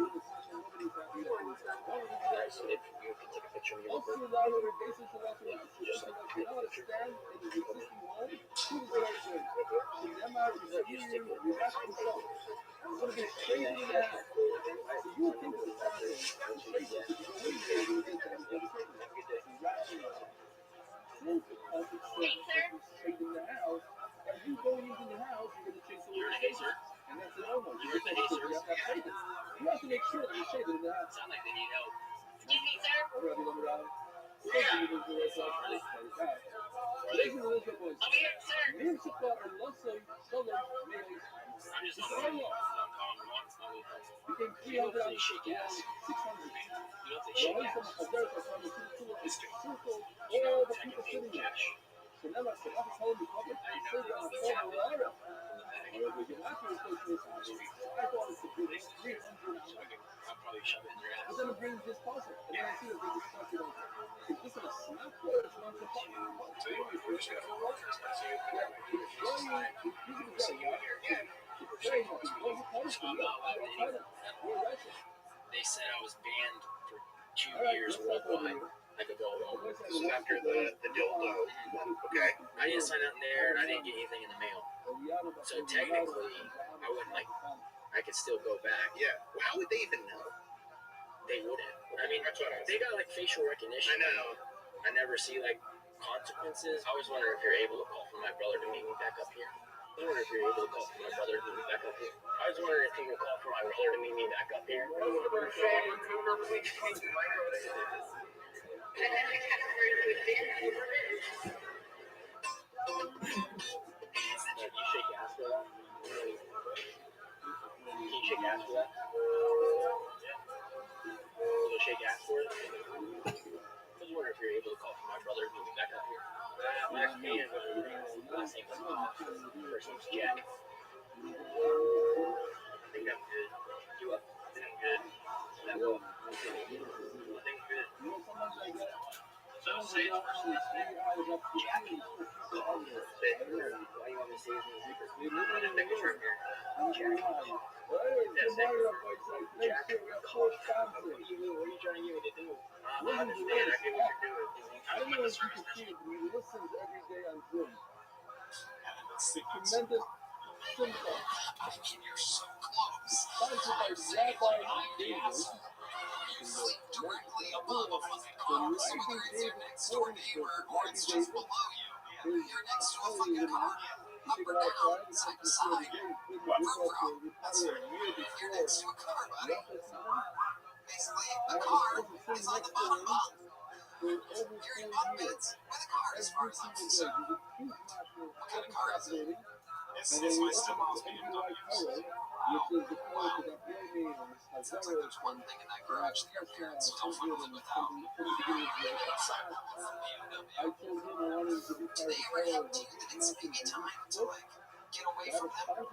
Guys, if you can take a picture of me real quick. Just like take a picture. You just take a You're a hazer. You're the hazer. You have to make sure that you say that in the house. Sound like they need help. Excuse me, sir. Are they? Over here, sir. I'm just on the You know if they shake ass. You know if they shake ass. Take a pay cash. I'll probably shove it in your ass. But then it brings this puzzle. And then I see that they just talk about if this is a snap or it's not a They said I was banned for 2 years worldwide. I could go alone. after the dildo. Okay. I didn't sign up there and I didn't get anything in the mail. So technically, I wouldn't I could still go back. Yeah. Well, how would they even know? They wouldn't. I mean, That's what I they got facial recognition. I know. I never see consequences. I always wonder if you're able to call for my brother to meet me back up here. I wonder if you're able to call for my brother to meet me back up here. I was wondering if you could call for my brother to meet me back up here. You shake ass for that? Can you shake ass for that? You'll shake ass for it? I was wondering if you're able to call for my brother to meet me back up here. Last name is First name's Jack. I think I'm good. You up? I think I'm good. That will. I think I'm good. So say it first. Jack. Why you want me to say his name? I didn't think it was right here. Jack. That's it. Jack. What are you trying to get me to do? I understand. I get what you're doing. I don't know if you can see it, but he listens every day on Zoom. Tremendous symptom. You're so close. Sponsored by Rabbi David. Sleep directly above a fucking car, whether it's your next door neighbor or it's just below you. You're next to a fucking car, up or down, side to side, room. That's right. You're next to a car, buddy. Basically, a car It's on the bottom bunk. You're in bunk beds with a car, as far as I'm concerned. What kind of car is it? It's my stepmom's BMW. Wow. Sounds like there's one thing in that garage that your parents don't want to live without. Aside from BMW. Do they ever hint to you that it's maybe time to, like, get away from them?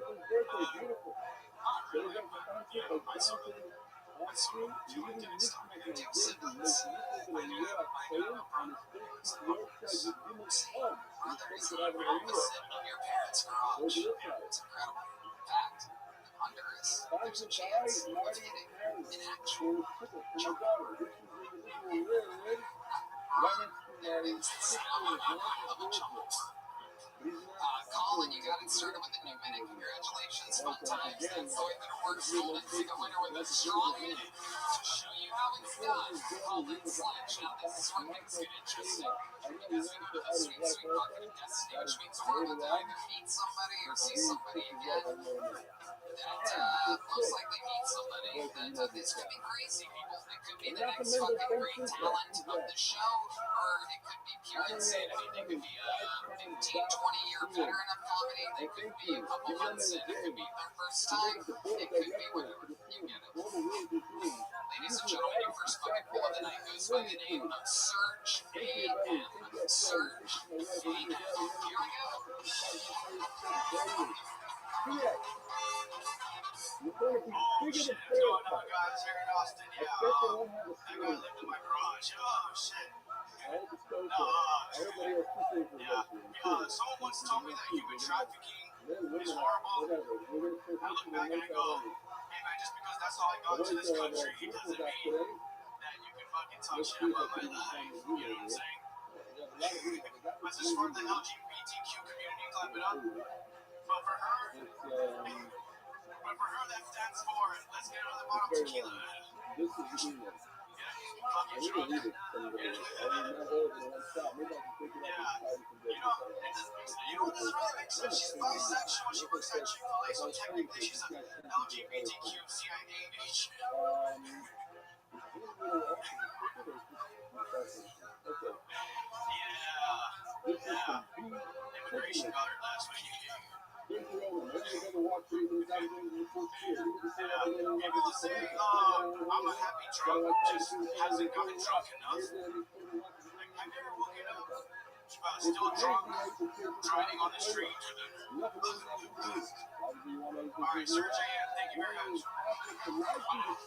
Not really, but yeah, I sort of do like that stuff. Do you have siblings? I do have a brother who's the oldest. See, brother is the opposite of your parents' garage. It's incredible. In fact, under us, there's a chance of hitting an actual jump. There is the sound of a jump. Colin, you got inserted with the new minute. Congratulations, fun times. That's the way that it works. Golden pick a winner with a strong minute to show you how it's done. Golden Sledge. Now, this is where things get interesting. Because we go to the sweet, sweet bucket of destiny, which means we're about to either meet somebody or see somebody again. That most likely meet somebody. That this could be crazy, people. It could be the next fucking great talent of the show, or it could be pure insanity. They could be a 15, 20-year veteran of comedy. They could be a couple months in. It could be their first time. It could be whatever. You get it. Ladies and gentlemen, your first fucking pull of the night goes by the name of Surge A.M. Surge A.M. Here we go. Oh shit, what's going on, guys? Here in Austin, yeah. That guy lived in my garage. Oh shit. Yeah. Someone once told me that human trafficking is horrible. I look back and I go, hey man, just because that's how I got to this country, it doesn't mean that you can fucking talk shit about my life. You know what I'm saying? But just for the LGBTQ community, clap it up. But for her, that stands for let's get another bottle of tequila. Fucking drunk. Yeah. You know what doesn't really make sense? She's bisexual. She works at Chick-fil-A, so technically she's an LGBTQCIAH. Yeah. Immigration got her last week. Yeah. People will say, I'm a happy drunk, just hasn't gotten drunk enough. Like, I've never woken up still drunk, driving on the street. Alright, Serge A.M., thank you very much.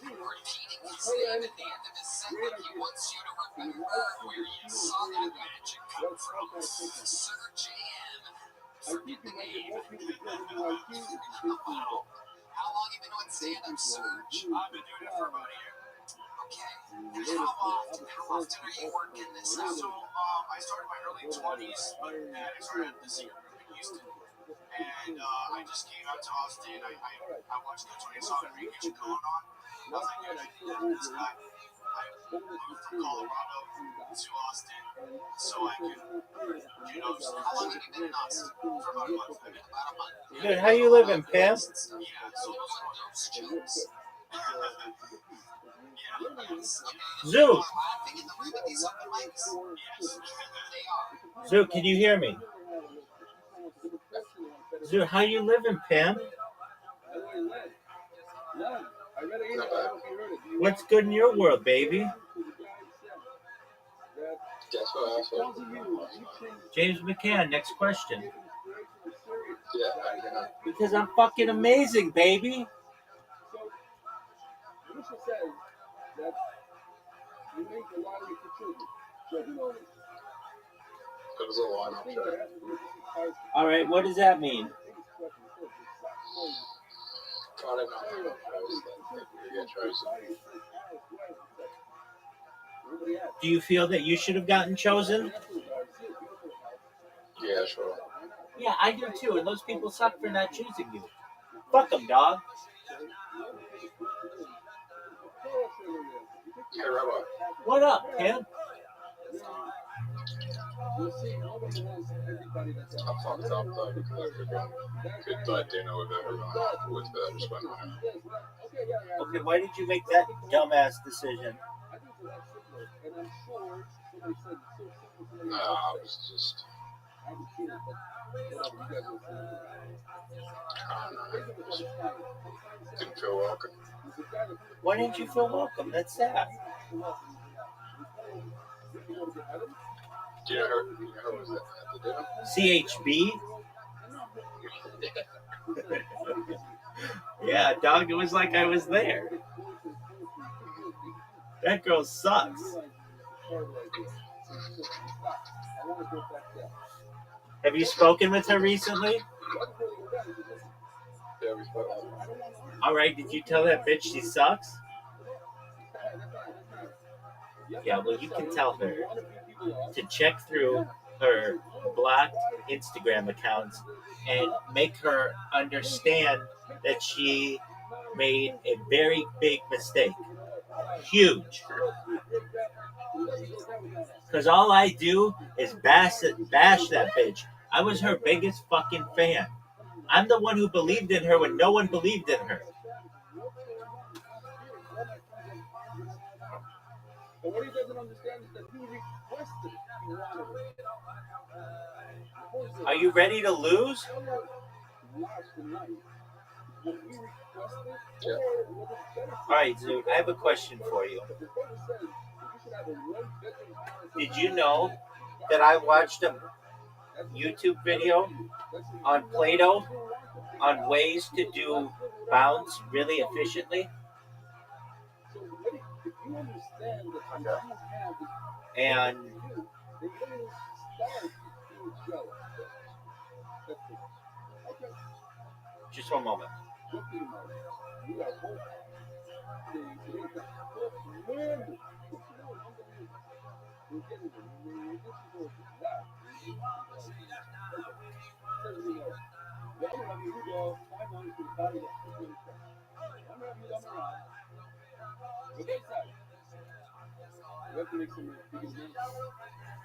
Repeating his name at the end of his segment, he wants you to remember where you saw that magic come from. Serge A.M. Forget the name. Wow. How long have you been doing stand-up, Serge? I've been doing it for about a year. Okay. And how often are you working this out? So, I started in my early 20s, but I started at the Secret Group in Houston. And I just came out to Austin. I watched the 20 saw Enrique Chacon on. I was like, yeah, I need to this guy. I moved from Colorado to Austin so I could, how long have you been in Austin? for about a month. About a month. Dude, how you living, pimp? Yeah, so Those are jokes. Zoo, Laughing in the room at these open mics. They are. Zoo, can you hear me? Zoo, how you living, pimp? What's good in your world, baby? Guess what, asshole? James McCann, next question. Yeah, I know. Because I'm fucking amazing, baby. It was a lot of shit. All right, what does that mean? God, I'm not going to get chosen. Do you feel that you should have gotten chosen? Yeah, sure. Yeah, I do too, and those people suck for not choosing you. Fuck them, dog. Hey, Rabbi. What up, pimp? I fucked up though because I could dinner with everyone afterwards, but I just went home. Okay, why did you make that dumbass decision? No, I was just. Didn't feel welcome. Why didn't you feel welcome? That's sad. Do you know her was at the dinner? CHB? Yeah, dog, it was like I was there. That girl sucks. Have you spoken with her recently? Yeah, we spoke. Alright, did you tell that bitch she sucks? Yeah, well, you can tell her to check through her blocked Instagram accounts and make her understand that she made a very big mistake. Huge. Because all I do is bash that bitch. I was her biggest fucking fan. I'm the one who believed in her when no one believed in her. But what he doesn't understand is that he requested he wanted it. Are you ready to lose? Yeah. Alright, Zoot, I have a question for you. Did you know that I watched a YouTube video on Play-Doh on ways to do bounce really efficiently? And just one moment.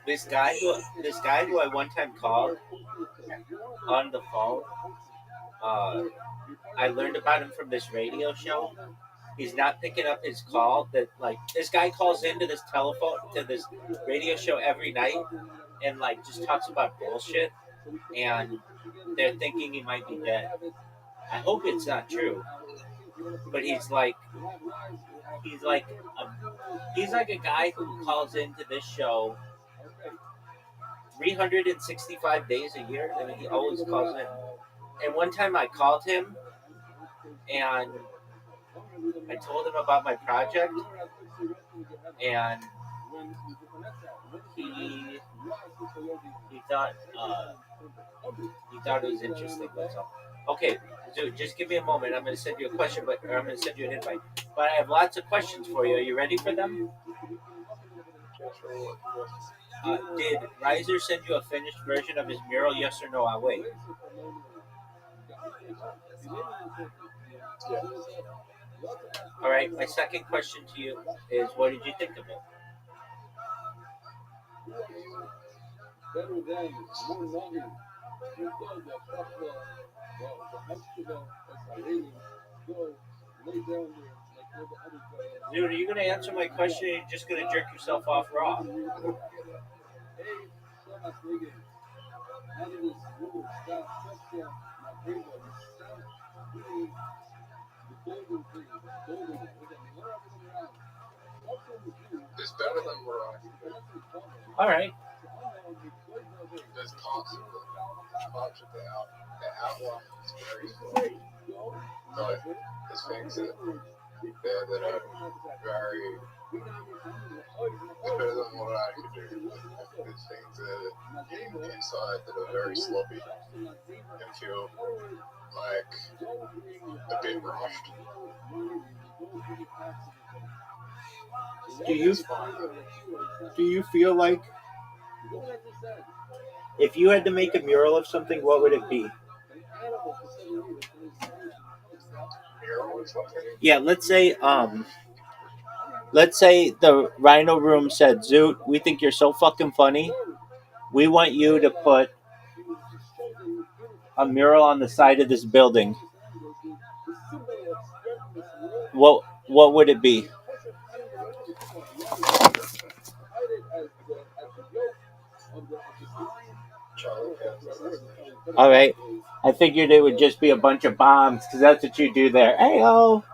This guy who I one time called on the phone, I learned about him from this radio show. He's not picking up his call. That this guy calls into this radio show every night and just talks about bullshit, and they're thinking he might be dead. I hope it's not true, but he's like a guy who calls into this show 365 days a year. I mean, he always calls in. And one time I called him and I told him about my project, and he thought it was interesting. That's all. Okay, so just give me a moment. I'm going to send you a question, I'm going to send you an invite. But I have lots of questions for you. Are you ready for them? Did Riser send you a finished version of his mural? Yes or no? I'll wait. All right, my second question to you is, what did you think of it? Dude, are you going to answer my question, or are you just going to jerk yourself off raw? It's better than what I can do. All right. There's parts of the outline is very good. But there's things that are very it's better than what I could do. There's things that inside that are very sloppy and feel like a bit rushed. Do you feel like if you had to make a mural of something, what would it be? Mural or something? Yeah, let's say the Rhino Room said, Zoot, we think you're so fucking funny. We want you to put a mural on the side of this building. What would it be? All right. I figured it would just be a bunch of bombs because that's what you do there. Hey, oh.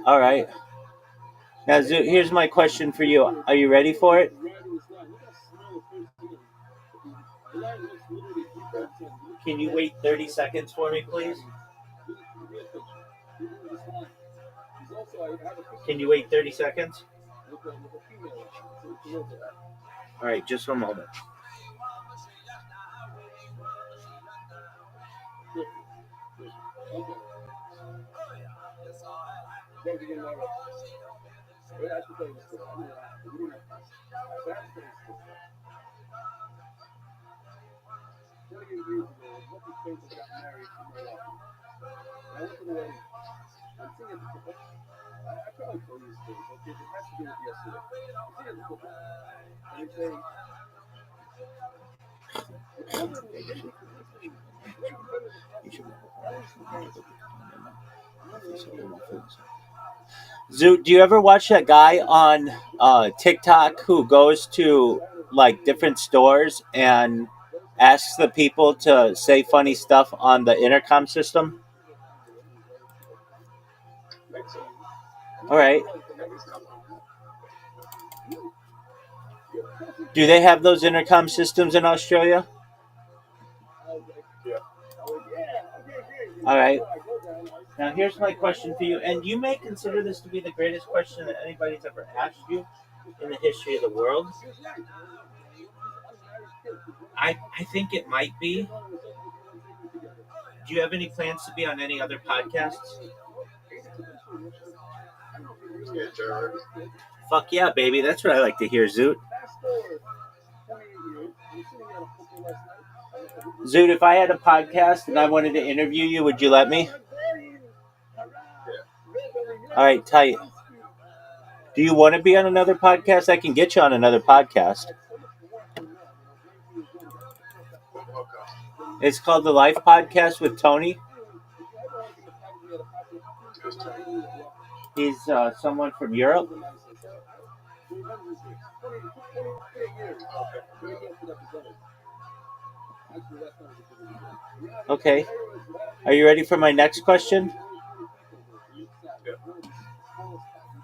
All right. Now, here's my question for you. Are you ready for it? Can you wait 30 seconds for me, please? Can you wait 30 seconds? All right, just one moment. Zoot, do you ever watch that guy on TikTok who goes to like different stores and asks the people to say funny stuff on the intercom system? All right. Do they have those intercom systems in Australia? All right. Now, here's my question for you, and you may consider this to be the greatest question that anybody's ever asked you in the history of the world. I think it might be. Do you have any plans to be on any other podcasts? Fuck yeah, baby. That's what I like to hear, Zoot. Zoot, if I had a podcast and I wanted to interview you, would you let me? All right, tight. Do you want to be on another podcast? I can get you on another podcast. It's called The Life Podcast with Tony. He's someone from Europe. Okay. Are you ready for my next question?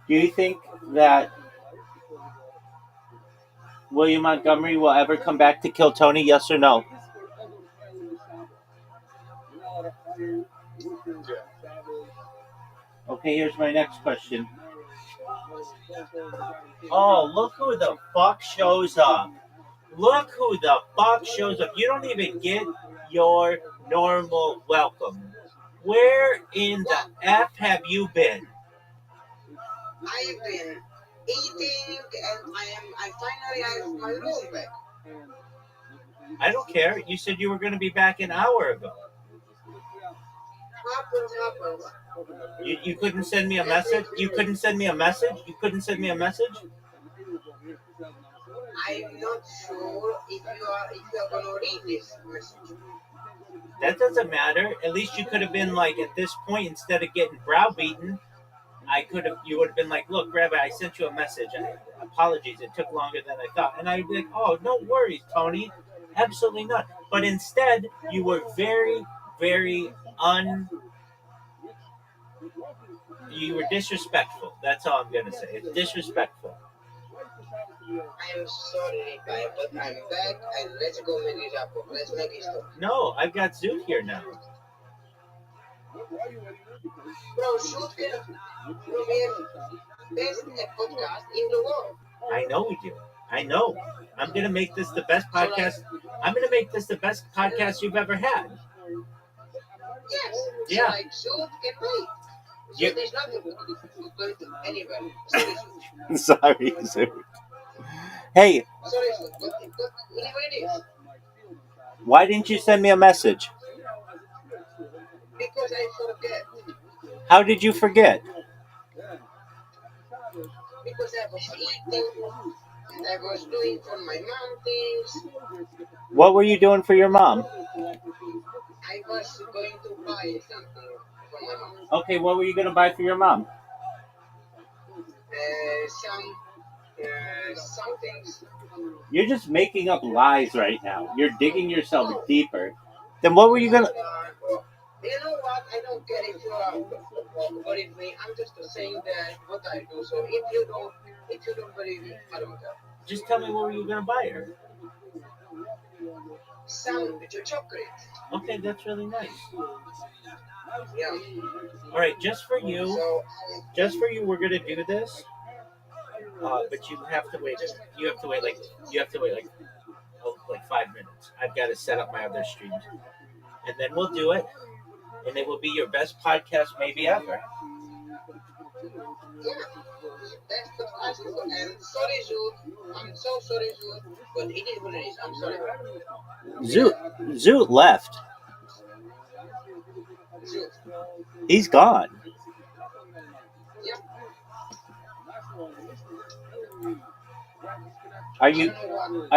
Do you think that William Montgomery will ever come back to kill Tony? Yes or no? Okay, here's my next question. Oh, look who the fuck shows up. Look who the fuck shows up. You don't even get your normal welcome. Where in the F have you been? I have been eating and I finally have my room back. I don't care. You said you were going to be back an hour ago. Happens. You couldn't send me a message? You couldn't send me a message? You couldn't send me a message? I'm not sure if you are gonna read this message. That doesn't matter. At least you could have been like, at this point, instead of getting browbeaten, you would have been like, look, Rabbi, I sent you a message. Apologies, it took longer than I thought. And I'd be like, oh, no worries, Tony. Absolutely not. But instead, you were very, very you were disrespectful. That's all I'm going to say. It's disrespectful. I'm sorry, but I'm back and let's go make it up. Let's make it stop. No, I've got Zoot here now. Bro, shoot him. We have best podcast in the world. I know we do. I know. I'm going to make this the best podcast. I'm going to make this the best podcast you've ever had. Yes. Yeah. So like, shoot and wait. So there's nothing going to anywhere. Sorry, Zoot. Hey. Sorry, but whatever it is. Why didn't you send me a message? Because I forget. How did you forget? Because I was eating and I was doing for my mom things. What were you doing for your mom? I was going to buy something for my mom. Okay, what were you gonna buy for your mom? Some things. You're just making up lies right now. You're digging yourself deeper. Then what were you gonna? You know what? I don't care if you are believe me. I'm just saying that what I do. So if you don't believe me, I don't care. Just tell me what were you gonna buy her? Some chocolate. Okay, that's really nice. Yeah. All right, just for you, So we're gonna do this. But you have to wait. You have to wait like 5 minutes. I've got to set up my other streams, and then we'll do it, and it will be your best podcast maybe ever. yeah, that's the last one. And sorry, Zoot. I'm so sorry, Zoot. But it is what it is. I'm sorry. Zoot left. Zoot. He's gone. Yeah. Are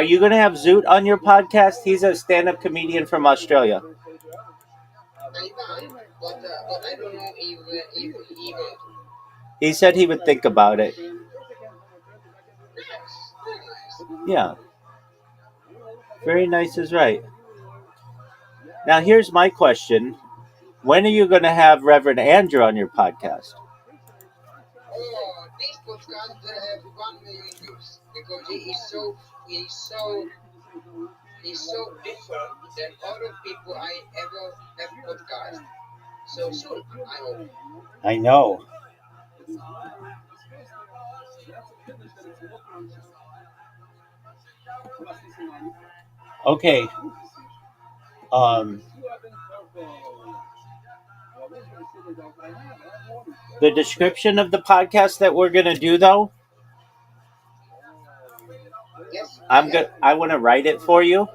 you gonna have Zoot on your podcast? He's a stand-up comedian from Australia. I can, but I don't know if he want to. He said he would think about it. Nice. Very nice. Yeah. Very nice is right. Now here's my question. When are you going to have Reverend Andrew on your podcast? Oh, this podcast will have 1 million views because he's so different than other people I ever have podcast. So soon, I hope. I know. Okay. The description of the podcast that we're gonna do, though, Yes. I want to write it for you,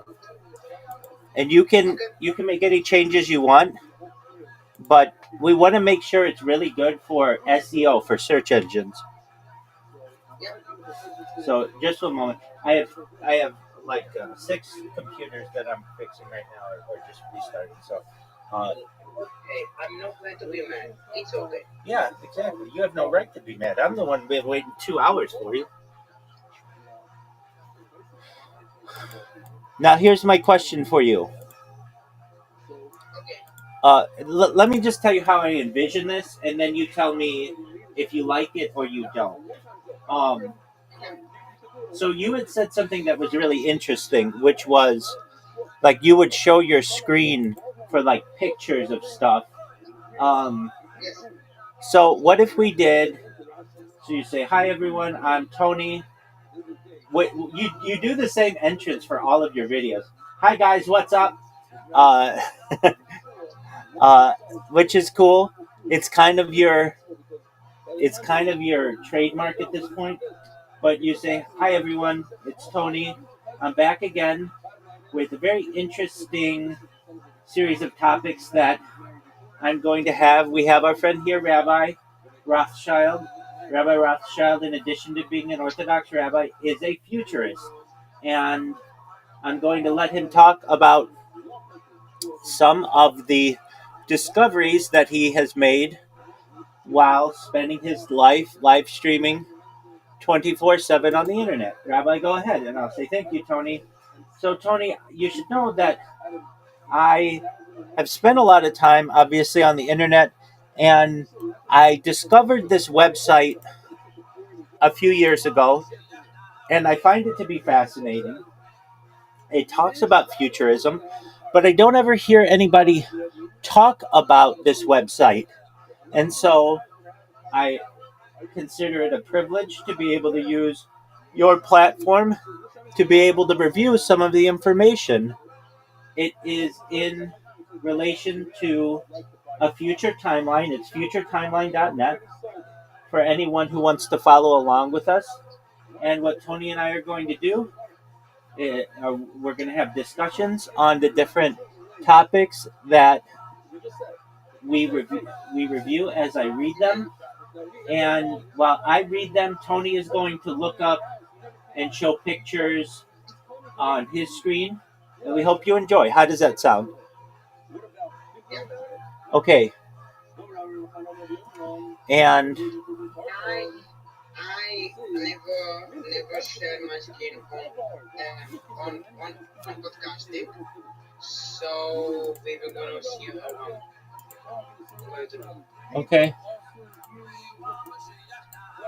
and you can make any changes you want, but we want to make sure it's really good for SEO, for search engines. Yeah. So just a moment. I have like 6 computers that I'm fixing right now, or just restarting. So. Hey, I'm not going to be mad. It's okay. Yeah, exactly. You have no right to be mad. I'm the one been waiting 2 hours for you. Now, here's my question for you. Okay. Let me just tell you how I envision this, and then you tell me if you like it or you don't. So you had said something that was really interesting, which was like you would show your screen for like pictures of stuff. Yes. So what if we did? So you say, "Hi everyone, I'm Tony." Wait, you do the same entrance for all of your videos. Hi guys, what's up? Which is cool. It's kind of your trademark at this point. But you say, "Hi everyone, it's Tony. I'm back again with a very interesting series of topics that I'm going to have." We have our friend here, Rabbi Rothschild. Rabbi Rothschild, in addition to being an Orthodox rabbi, is a futurist. And I'm going to let him talk about some of the discoveries that he has made while spending his life live streaming 24/7 on the internet. Rabbi, go ahead, and I'll say thank you, Tony. So, Tony, you should know that I have spent a lot of time, obviously, on the internet, and I discovered this website a few years ago, and I find it to be fascinating. It talks about futurism, but I don't ever hear anybody talk about this website. And so I consider it a privilege to be able to use your platform to be able to review some of the information. It is in relation to a future timeline. It's futuretimeline.net for anyone who wants to follow along with us. And what Tony and I are going to do, we're going to have discussions on the different topics that we review as I read them. And while I read them, Tony is going to look up and show pictures on his screen. And we hope you enjoy. How does that sound? Yeah. Okay. And I never share my screen on podcasting. So we were gonna see how I'm going to do. okay. I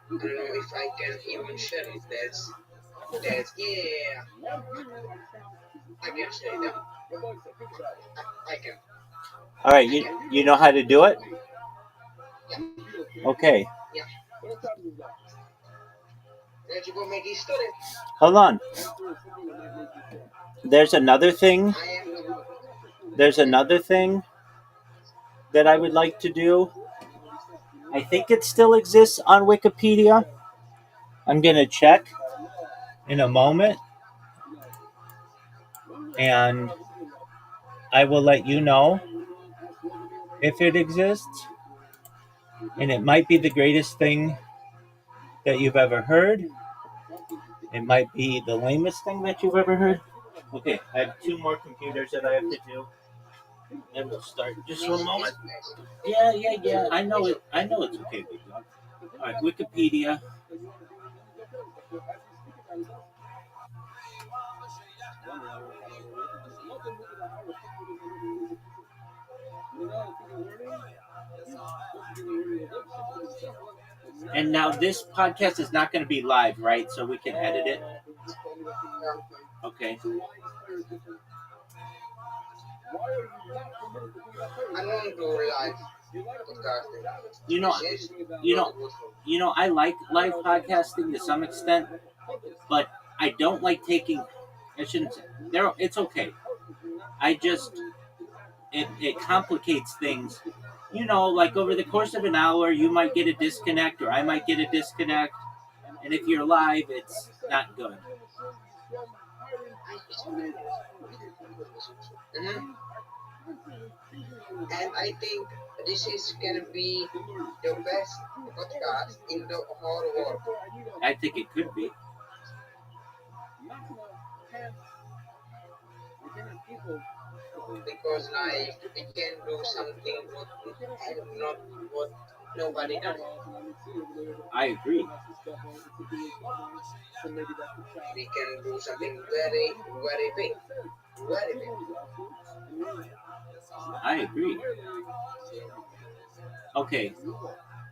don't know if I can even share it. That's yeah. I can share them. I can. All right. You know how to do it? Okay. Yeah. Let's go make a story. Hold on. There's another thing. There's another thing that I would like to do. I think it still exists on Wikipedia. I'm going to check in a moment. And I will let you know if it exists. And it might be the greatest thing that you've ever heard. It might be the lamest thing that you've ever heard. Okay, I have 2 more computers that I have to do. And we'll start just one moment. Yeah. I know it. I know it's okay, big dog. All right, Wikipedia. And now this podcast is not going to be live, right? So we can edit it. Okay. I don't do live podcasting. You know, I like live podcasting to some extent, but I don't like taking. I shouldn't say. It's okay. I just it complicates things. You know, like over the course of an hour, you might get a disconnect, or I might get a disconnect, and if you're live, it's not good. Mm-hmm. And I think this is gonna be the best podcast in the whole world. I think it could be. Because like we can do something and not what nobody does. I agree. We can do something very, very big. Very big. I agree. Okay.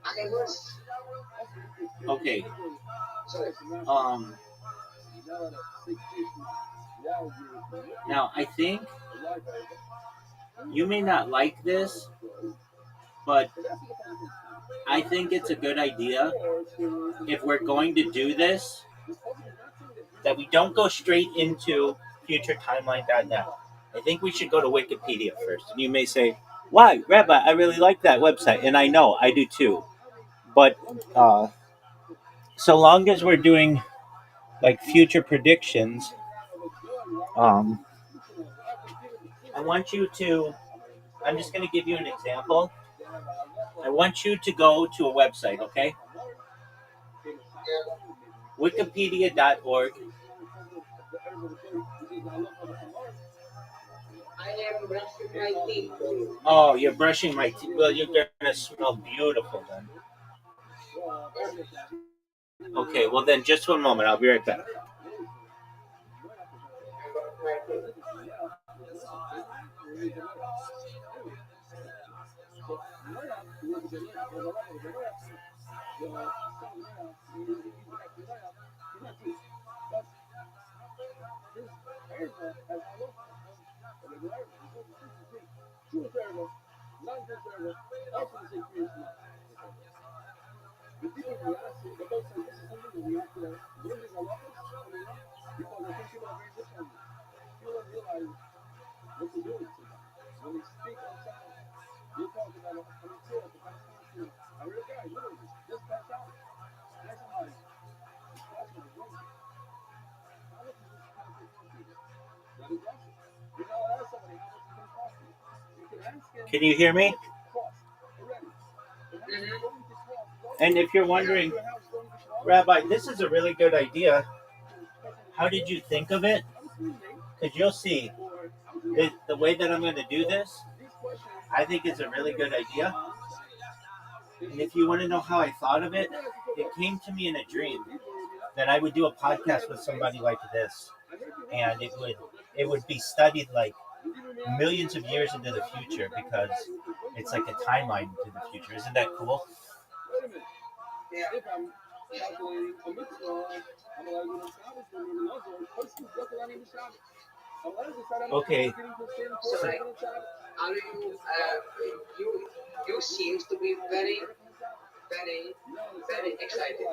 I was Okay. sorry. Now I think you may not like this, but I think it's a good idea if we're going to do this that we don't go straight into futuretimeline.net. I think we should go to Wikipedia first. And you may say, why, Rabbi, I really like that website. And I know, I do too. But so long as we're doing like future predictions, I want you to, I'm just going to give you an example. I want you to go to a website, okay? Wikipedia.org. I am brushing my teeth. Oh, you're brushing my teeth. Well, you're going to smell beautiful then. Okay, well then just one moment. I'll be right back. Can you hear me? And if you're wondering, Rabbi, this is a really good idea. how did you think of it? Because you'll see the way that I'm going to do this, I think is a really good idea. And if you want to know how I thought of it, it came to me in a dream that I would do a podcast with somebody like this, and it would be studied like millions of years into the future, because it's like a timeline into the future. Isn't that cool? Yeah. Okay. So like, are you seems to be very excited.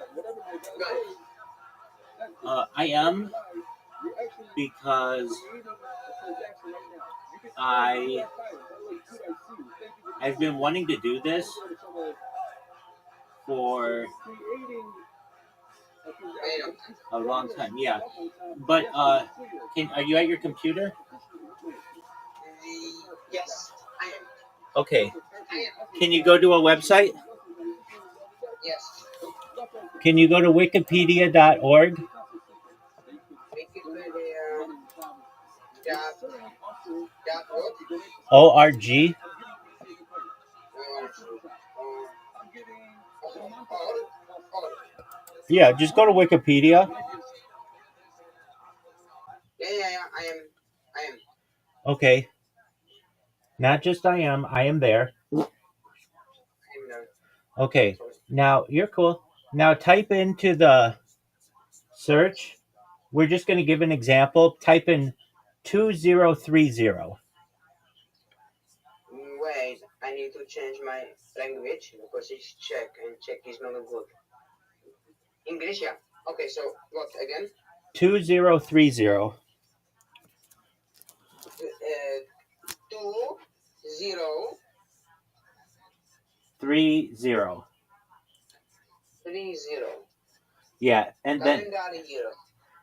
Good. I am, because I've been wanting to do this for a long time. Yeah, but are you at your computer? Yes, I am. Okay. I am. Can you go to a website? Yes. Can you go to wikipedia.org? Wikipedia. Dot org. O-R-G. Yeah, just go to Wikipedia. Yeah. I am. Okay. Not just I am there. I'm there. Okay. Now, you're cool. Now type into the search. We're just going to give an example. Type in 2030. Wait, I need to change my language because it's Czech and Czech is not good. English, yeah. Okay, so what again? 2030. 2030. 30. Yeah, and then Calendar year.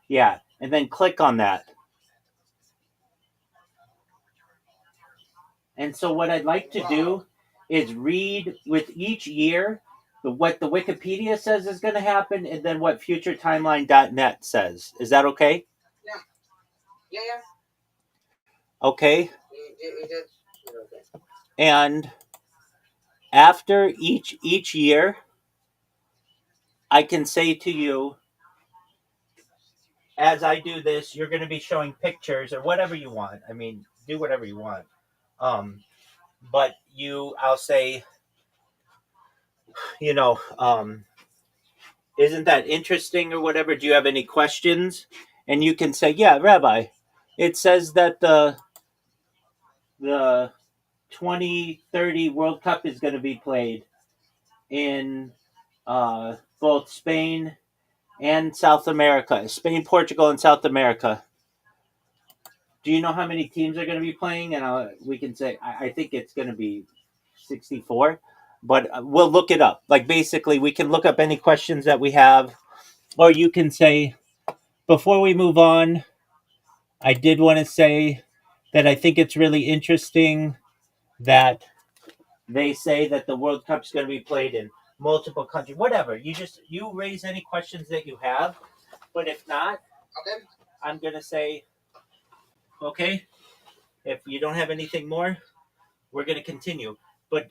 yeah, and then click on that. And so what I'd like to do is read with each year what the Wikipedia says is going to happen, and then what futuretimeline.net says. Is that okay? Yeah. Okay. Okay. And after each year, I can say to you, as I do this, you're going to be showing pictures or whatever you want. I mean, do whatever you want. But I'll say, isn't that interesting or whatever? Do you have any questions? And you can say, yeah, Rabbi, it says that the 2030 World Cup is going to be played in both Spain and South America. Spain, Portugal, and South America. Do you know how many teams are going to be playing? And we can say, I think it's going to be 64. But we'll look it up. Like, basically, we can look up any questions that we have. Or you can say, before we move on, I did want to say that I think it's really interesting that they say that the World Cup's going to be played in multiple countries. Whatever. You raise any questions that you have. But if not, Okay. I'm going to say, okay, if you don't have anything more, we're going to continue. But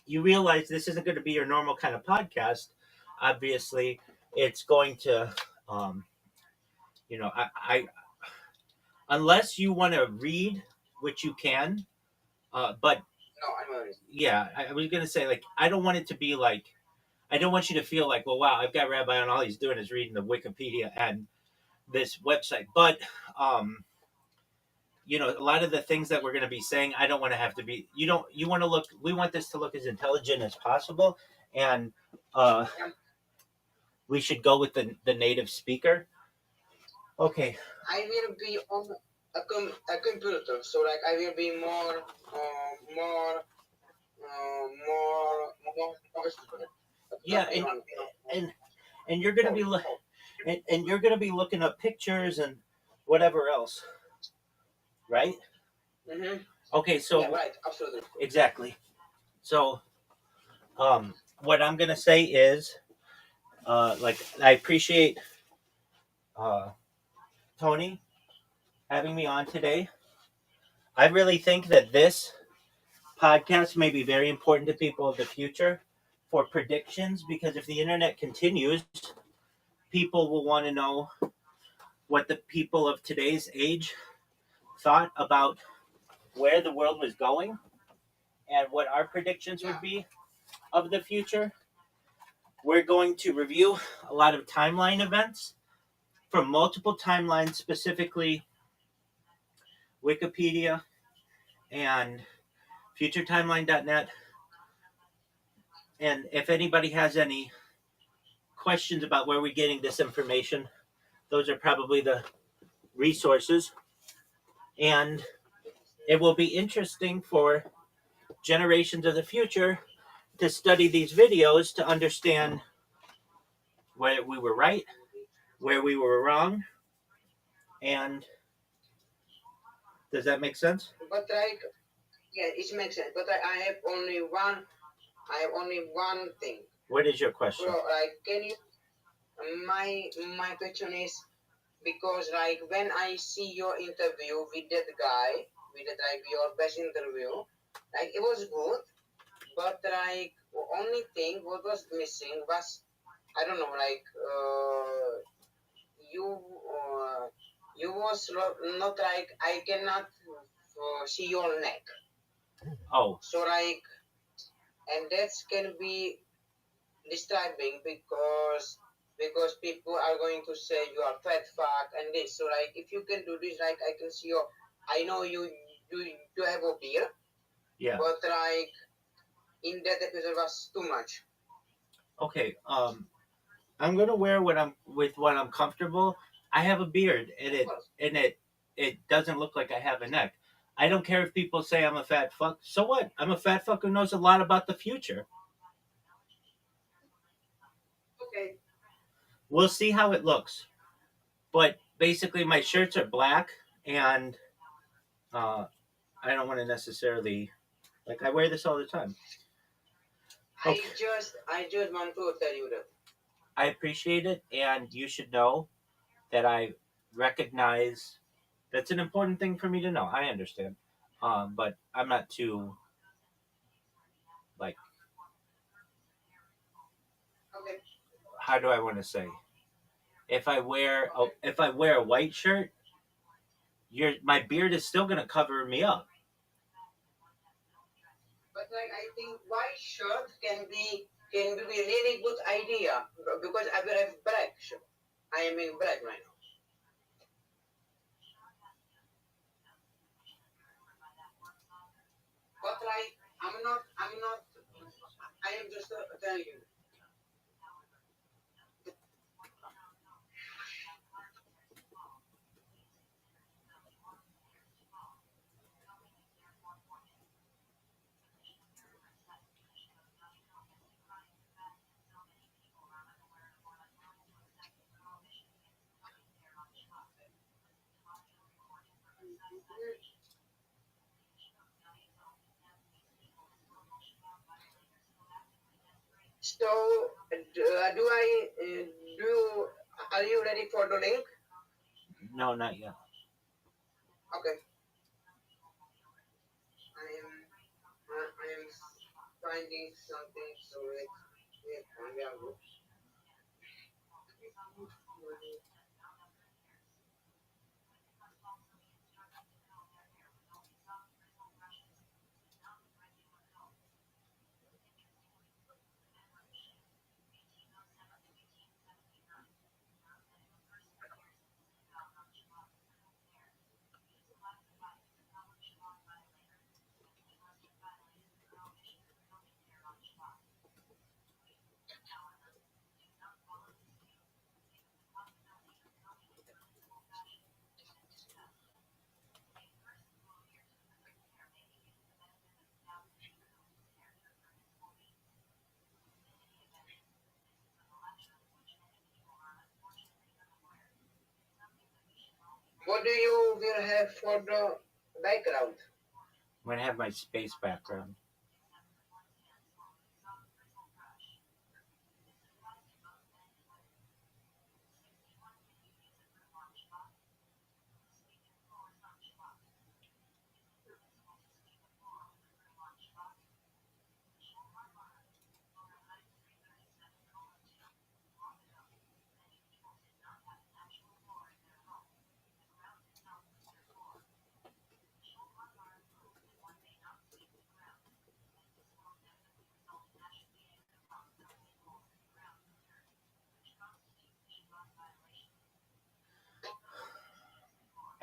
you realize this isn't going to be your normal kind of podcast. Obviously, it's going to, I unless you want to read, which you can, but No, I'm already. yeah, I was going to say, like, I don't want it to be like, I don't want you to feel like, well, wow, I've got Rabbi on, all he's doing is reading the Wikipedia and this website. But, a lot of the things that we're going to be saying, I don't want to have to be, we want this to look as intelligent as possible. And we should go with the native speaker. Okay. I will be on a computer, so like I will be more. Yeah, and you're gonna be and you're gonna be looking up pictures and whatever else, right? Mm-hmm. Okay, so Yeah, right, absolutely. Exactly. So, what I'm gonna say is, I appreciate Tony, having me on today. I really think that this podcast may be very important to people of the future for predictions because if the internet continues, people will want to know what the people of today's age thought about where the world was going and what our predictions would be of the future. We're going to review a lot of timeline events from multiple timelines, specifically Wikipedia and futuretimeline.net. And if anybody has any questions about where we're getting this information, those are probably the resources. And it will be interesting for generations of the future to study these videos to understand where we were right, where we were wrong, and does that make sense? But like, yeah, it makes sense. But I have only one. I have only one thing. What is your question? Bro, like, can you? My question is because like when I see your interview with that guy, with that, like your best interview, like it was good, but like only thing what was missing was I don't know, like you was not like I cannot see your neck. Oh, So like, and that can be disturbing because people are going to say you are fat fuck and this. So like, if you can do this, like I can see your. I know you have a beard, yeah. but like in that episode was too much. Okay. I'm gonna wear what I'm comfortable. I have a beard, and it doesn't look like I have a neck. I don't care if people say I'm a fat fuck. So what? I'm a fat fuck who knows a lot about the future. Okay. We'll see how it looks. But basically, my shirts are black, and I don't want to necessarily like. I wear this all the time. Okay. I just want to tell you that. I appreciate it, and you should know that I recognize that's an important thing for me to know. I understand, but I'm not too like. Okay. How do I want to say? If I wear a white shirt, my beard is still gonna cover me up. But like I think white shirt can be a really good idea because I will have black shirt. I am in black right now. But like I'm not. I am just telling you. So, are you ready for the link? No, not yet. Okay. I am finding something so we are good. What do you will have for the background? I'm gonna have my space background.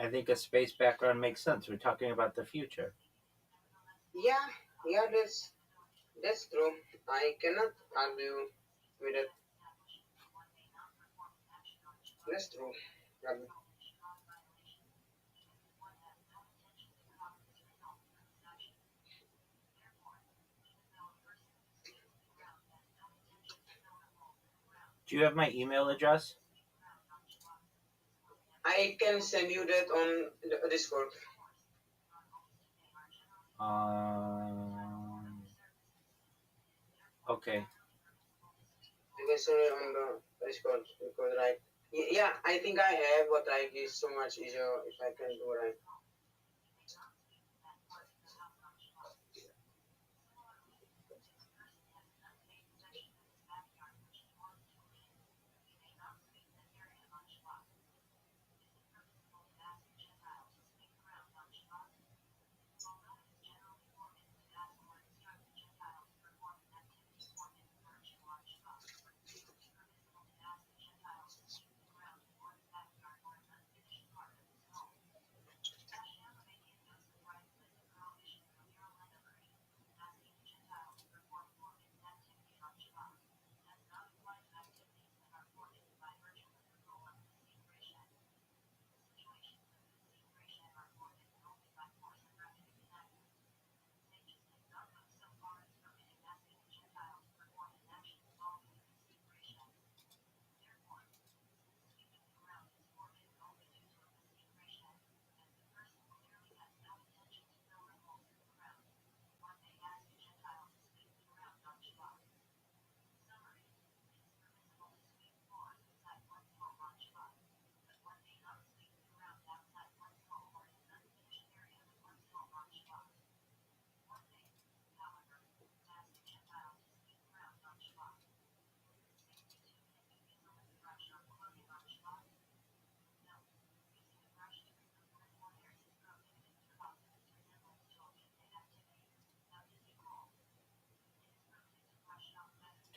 I think a space background makes sense. We're talking about the future. Yeah, yeah, that's true. I cannot argue with it. That's true. Um, Do you have my email address? I can send you that on the Discord. Okay. You can send it on the Discord because like yeah, I think I have, but like it's so much easier if I can do right.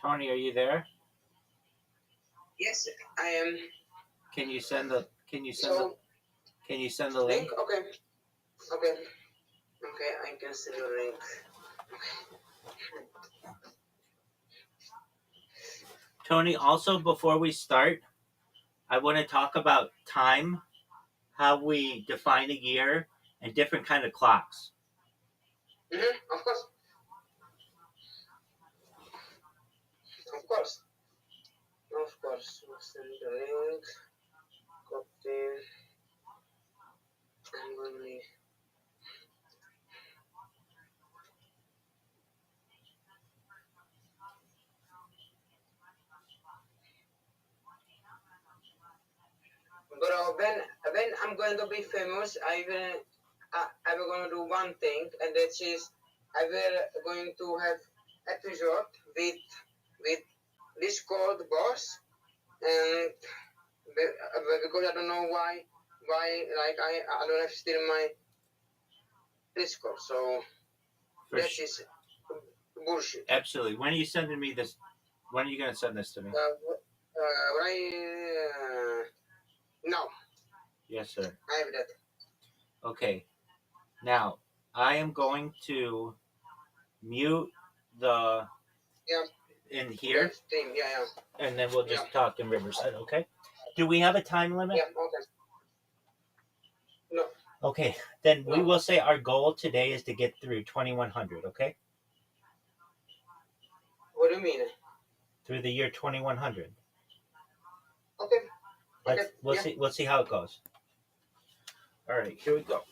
Tony, are you there? Yes, I am. Can you send the Can you send So the link? link, okay, okay, okay. I can send you a link. Tony, also before we start, I want to talk about time, how we define a year, and different kind of clocks. Of course, of course, of course. I'll send the link. Copy. I'm gonna leave. Bro, when I'm going to be famous, I will gonna do one thing, and that is I will going to have episode with Discord boss, and because I don't know why like I don't have still my Discord, so For that sh- is bullshit. Absolutely. When are you sending me this? When are you going to send this to me? Right now, Yes, sir. I have that. Okay. Now, I am going to mute the Yeah. in here, Stream, yeah. and then we'll just Yeah. talk in Riverside, okay? Do we have a time limit? Yeah, okay. No. Okay, then we No. will say our goal today is to get through 2100, okay? What do you mean? Through the year 2100. Okay. We'll see how it goes. All right, here we go.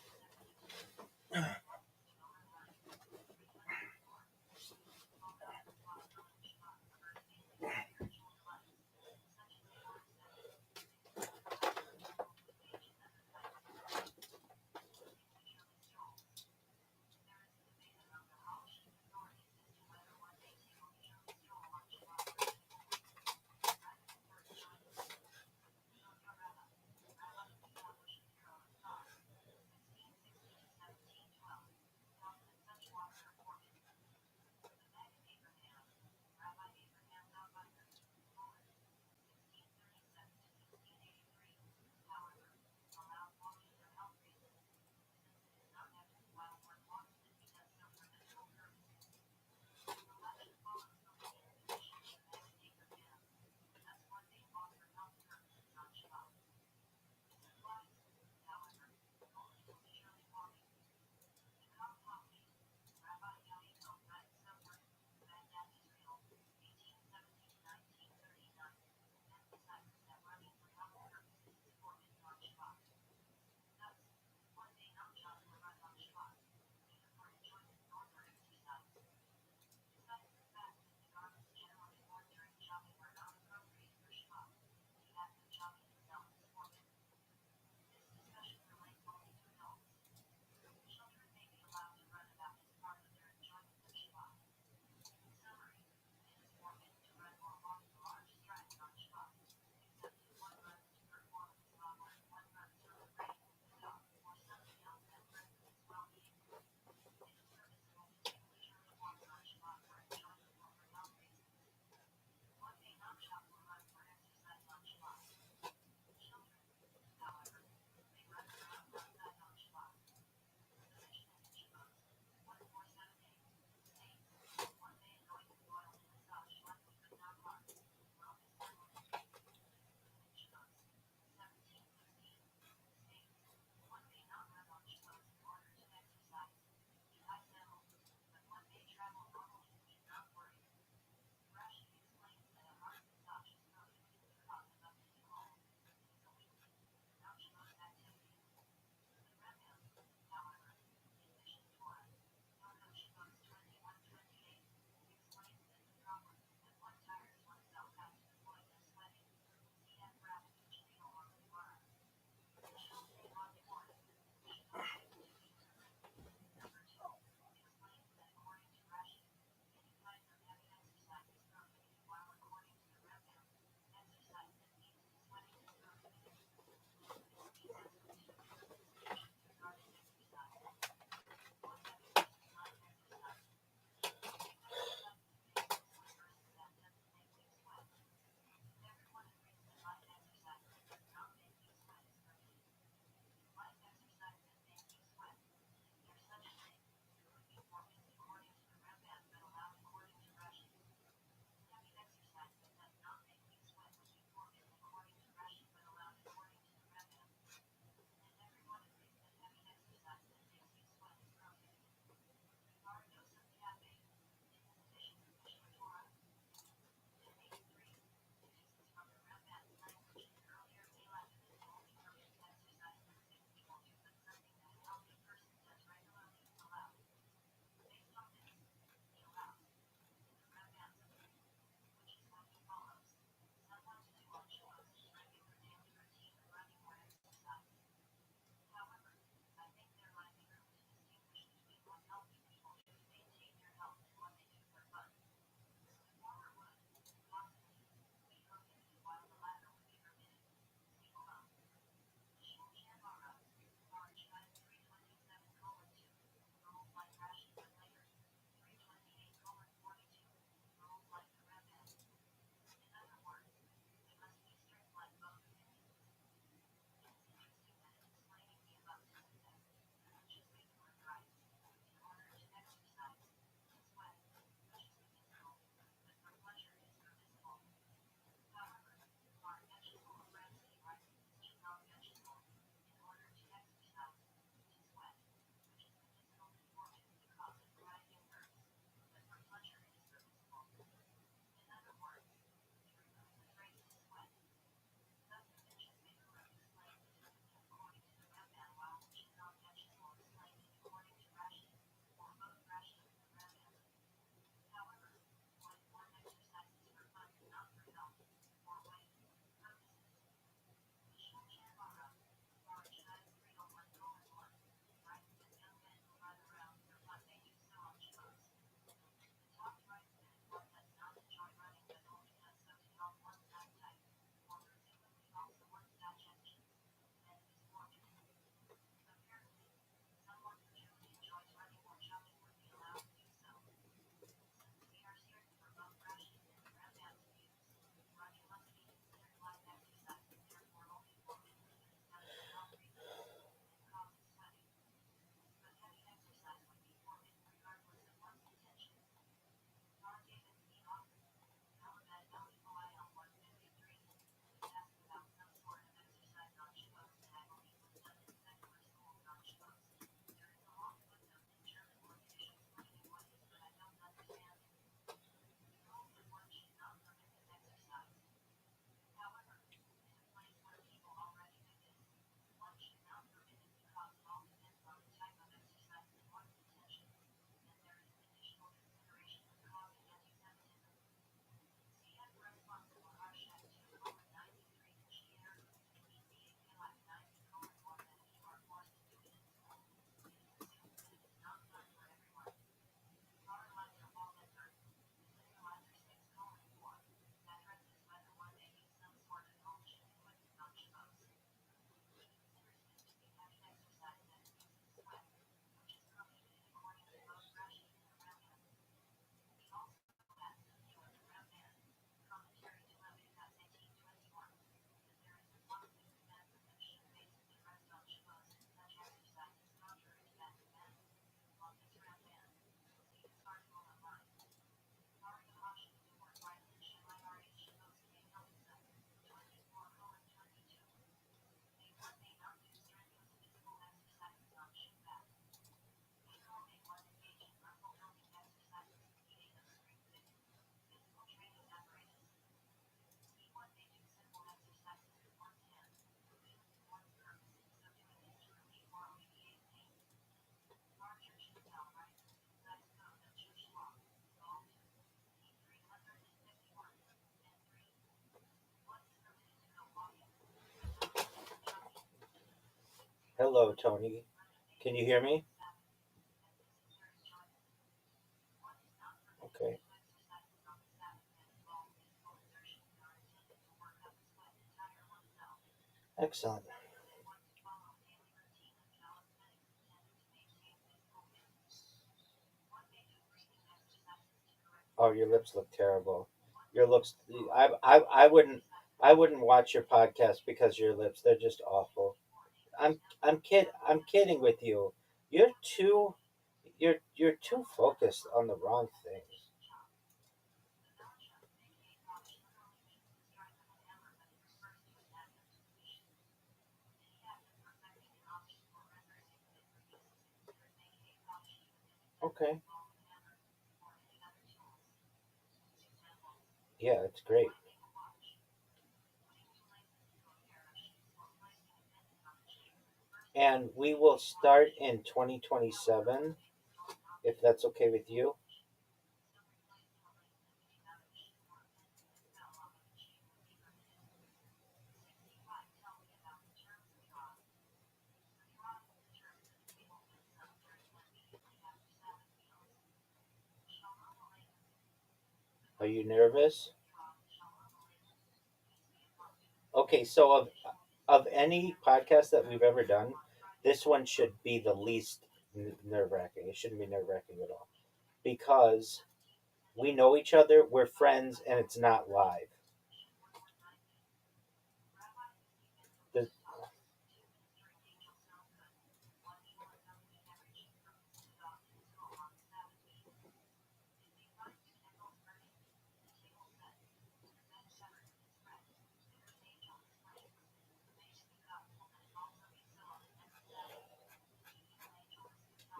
Hello, Tony. Can you hear me? Okay. Excellent. Oh, your lips look terrible. Your looks. I wouldn't watch your podcast because your lips. They're just awful. I'm kidding with you. You're too. You're too focused on the wrong things. Okay. Yeah, it's great. And we will start in 2027 if that's okay with you. Are you nervous? Okay, so of any podcast that we've ever done, this one should be the least nerve wracking. It shouldn't be nerve wracking at all because we know each other, we're friends, and it's not live. The,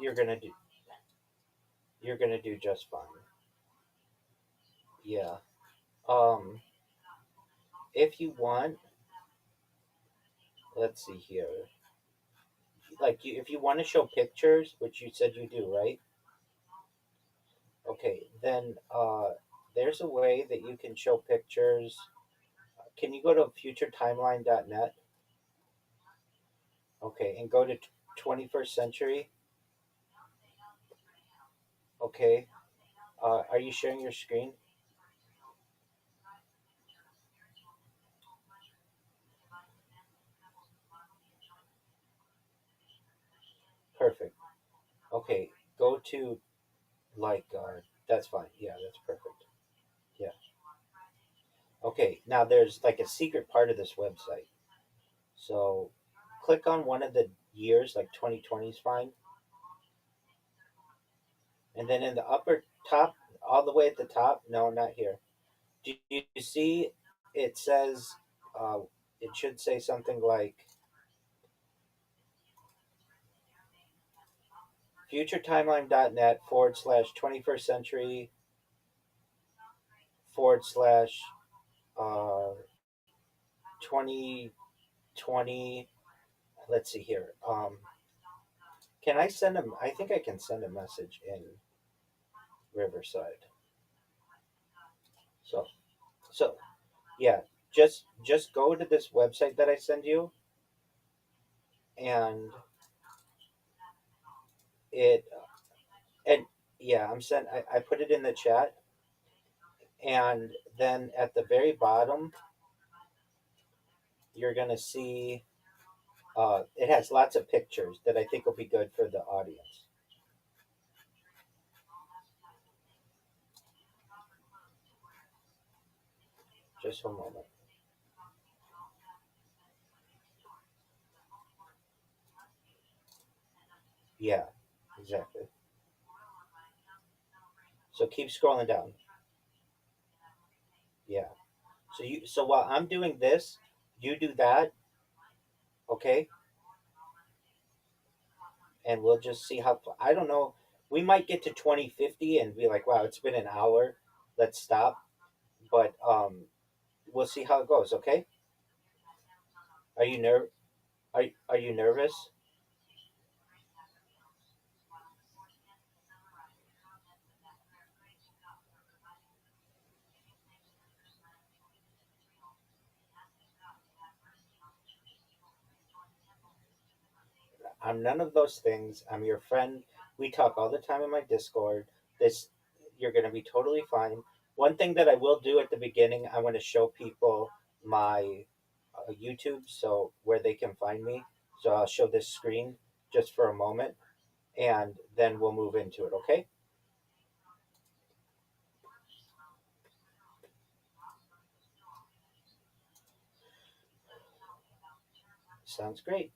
you're gonna do you're gonna do just fine. Yeah. Um, if you want, let's see here. Like if you want to show pictures, which you said you do, right? Okay, then there's a way that you can show pictures. Can you go to futuretimeline.net? Okay, and go to 21st century. Okay. Are you sharing your screen? Perfect. Okay, go to that's fine. Yeah, that's perfect. Yeah. Okay, now there's like a secret part of this website. So click on one of the years, like 2020 is fine. And then in the upper top, all the way at the top, no, not here. Do you see it says, uh, it should say something like futuretimeline.net / 21st century / uh, 2020. Let's see here. Can I send them? I think I can send a message in Riverside. So, so yeah, just go to this website that I send you, and it and yeah, I put it in the chat, and then at the very bottom, you're gonna see it has lots of pictures that I think will be good for the audience. Just one moment. Yeah, exactly. So keep scrolling down. Yeah. So while I'm doing this, you do that, okay? And we'll just see how. I don't know. We might get to 2050 and be like, wow, it's been an hour. Let's stop. But we'll see how it goes. Okay? Are you are you nervous? I'm none of those things. I'm your friend. We talk all the time in my Discord. This, you're going to be totally fine. One thing that I will do at the beginning, I want to show people my YouTube, so where they can find me. So I'll show this screen just for a moment, and then we'll move into it. Okay? Sounds great.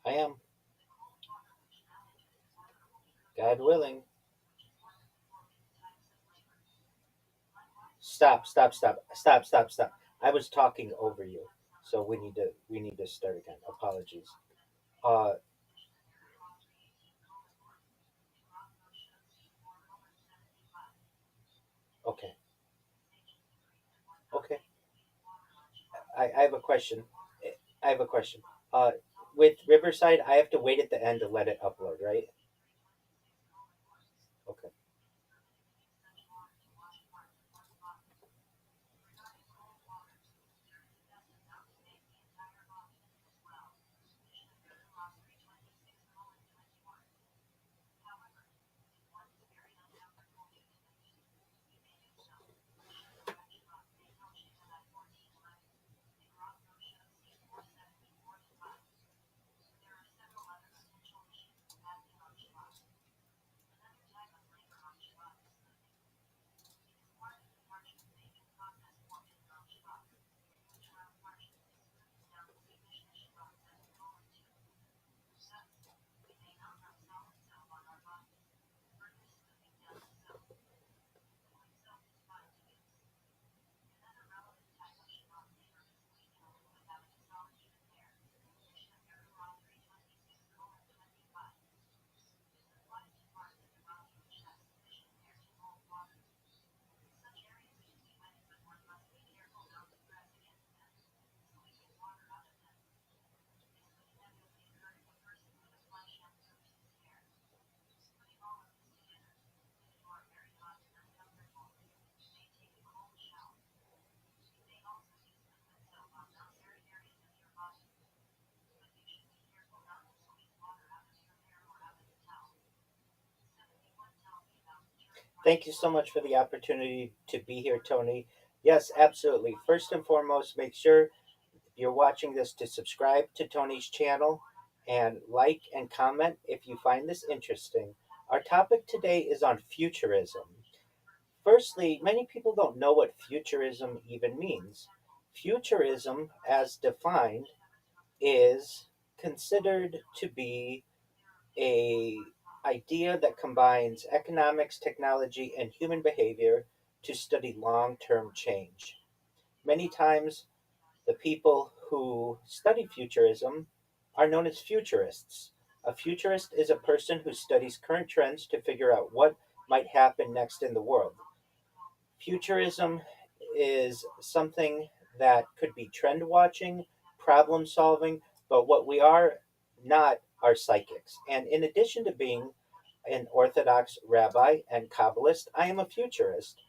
I am. God willing. Stop, stop, stop, stop, stop, stop. I was talking over you. So we need to start again. Apologies. Uh okay. Okay. I have a question. I have a question. Uh with Riverside, I have to wait at the end to let it upload, right? Okay. Thank you so much for the opportunity to be here, Tony. Yes, absolutely. First and foremost, make sure you're watching this to subscribe to Tony's channel and like and comment if you find this interesting. Our topic today is on futurism. Firstly, many people don't know what futurism even means. Futurism, as defined, is considered to be a idea that combines economics, technology, and human behavior to study long-term change. Many times, the people who study futurism are known as futurists. A futurist is a person who studies current trends to figure out what might happen next in the world. Futurism is something that could be trend watching, problem solving, but what we are not are psychics. And in addition to being an Orthodox rabbi and Kabbalist, I am a futurist.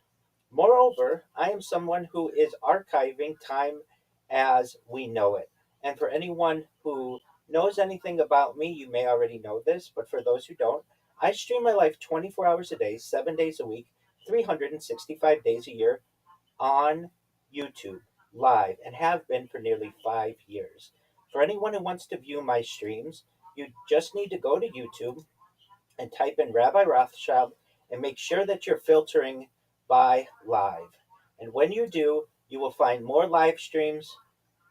Moreover, I am someone who is archiving time as we know it. And for anyone who knows anything about me, you may already know this, but for those who don't, I stream my life 24 hours a day, 7 days a week, 365 days a year on YouTube live and have been for nearly 5 years. For anyone who wants to view my streams, you just need to go to YouTube and type in Rabbi Rothschild and make sure that you're filtering by live. And when you do, you will find more live streams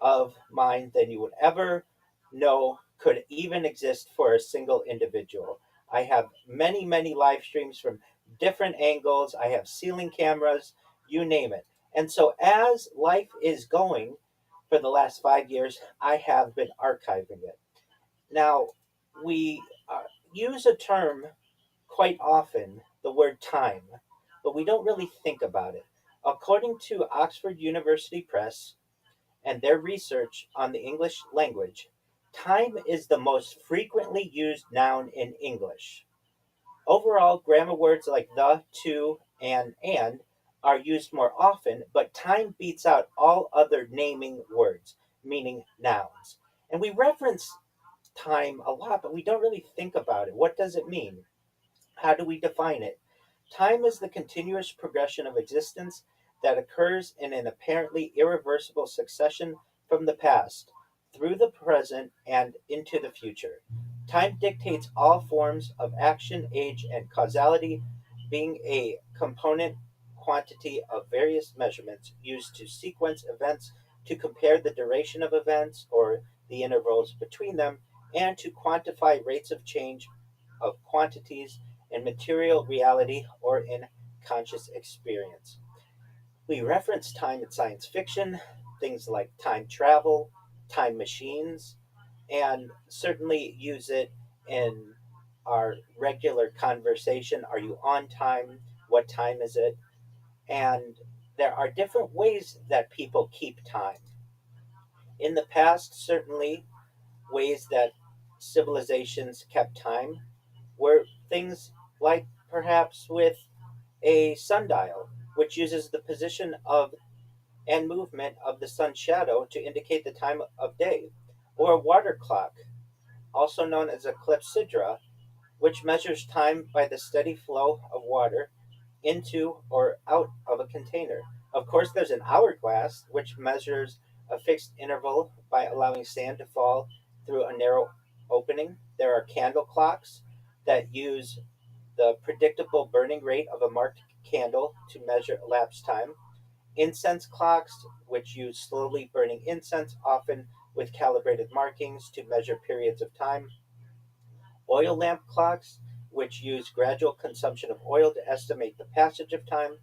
of mine than you would ever know could even exist for a single individual. I have many, many live streams from different angles. I have ceiling cameras, you name it. And so, as life is going for the last 5 years, I have been archiving it. Now, we use a term quite often, the word time, but we don't really think about it. According to Oxford University Press and their research on the English language, time is the most frequently used noun in English. Overall, grammar words like the, to, and are used more often, but time beats out all other naming words, meaning nouns. And we reference time a lot, but we don't really think about it. What does it mean? How do we define it? Time is the continuous progression of existence that occurs in an apparently irreversible succession from the past, through the present, and into the future. Time dictates all forms of action, age, and causality, being a component quantity of various measurements used to sequence events, to compare the duration of events or the intervals between them, and to quantify rates of change of quantities in material reality or in conscious experience. We reference time in science fiction, things like time travel, time machines, and certainly use it in our regular conversation. Are you on time? What time is it? And there are different ways that people keep time. In the past, certainly, ways that civilizations kept time were things like perhaps with a sundial, which uses the position of and movement of the sun's shadow to indicate the time of day, or a water clock, also known as a clepsydra, which measures time by the steady flow of water into or out of a container. Of course, there's an hourglass, which measures a fixed interval by allowing sand to fall through a narrow opening. There are candle clocks that use the predictable burning rate of a marked candle to measure elapsed time. Incense clocks, which use slowly burning incense, often with calibrated markings to measure periods of time. Oil lamp clocks, which use gradual consumption of oil to estimate the passage of time.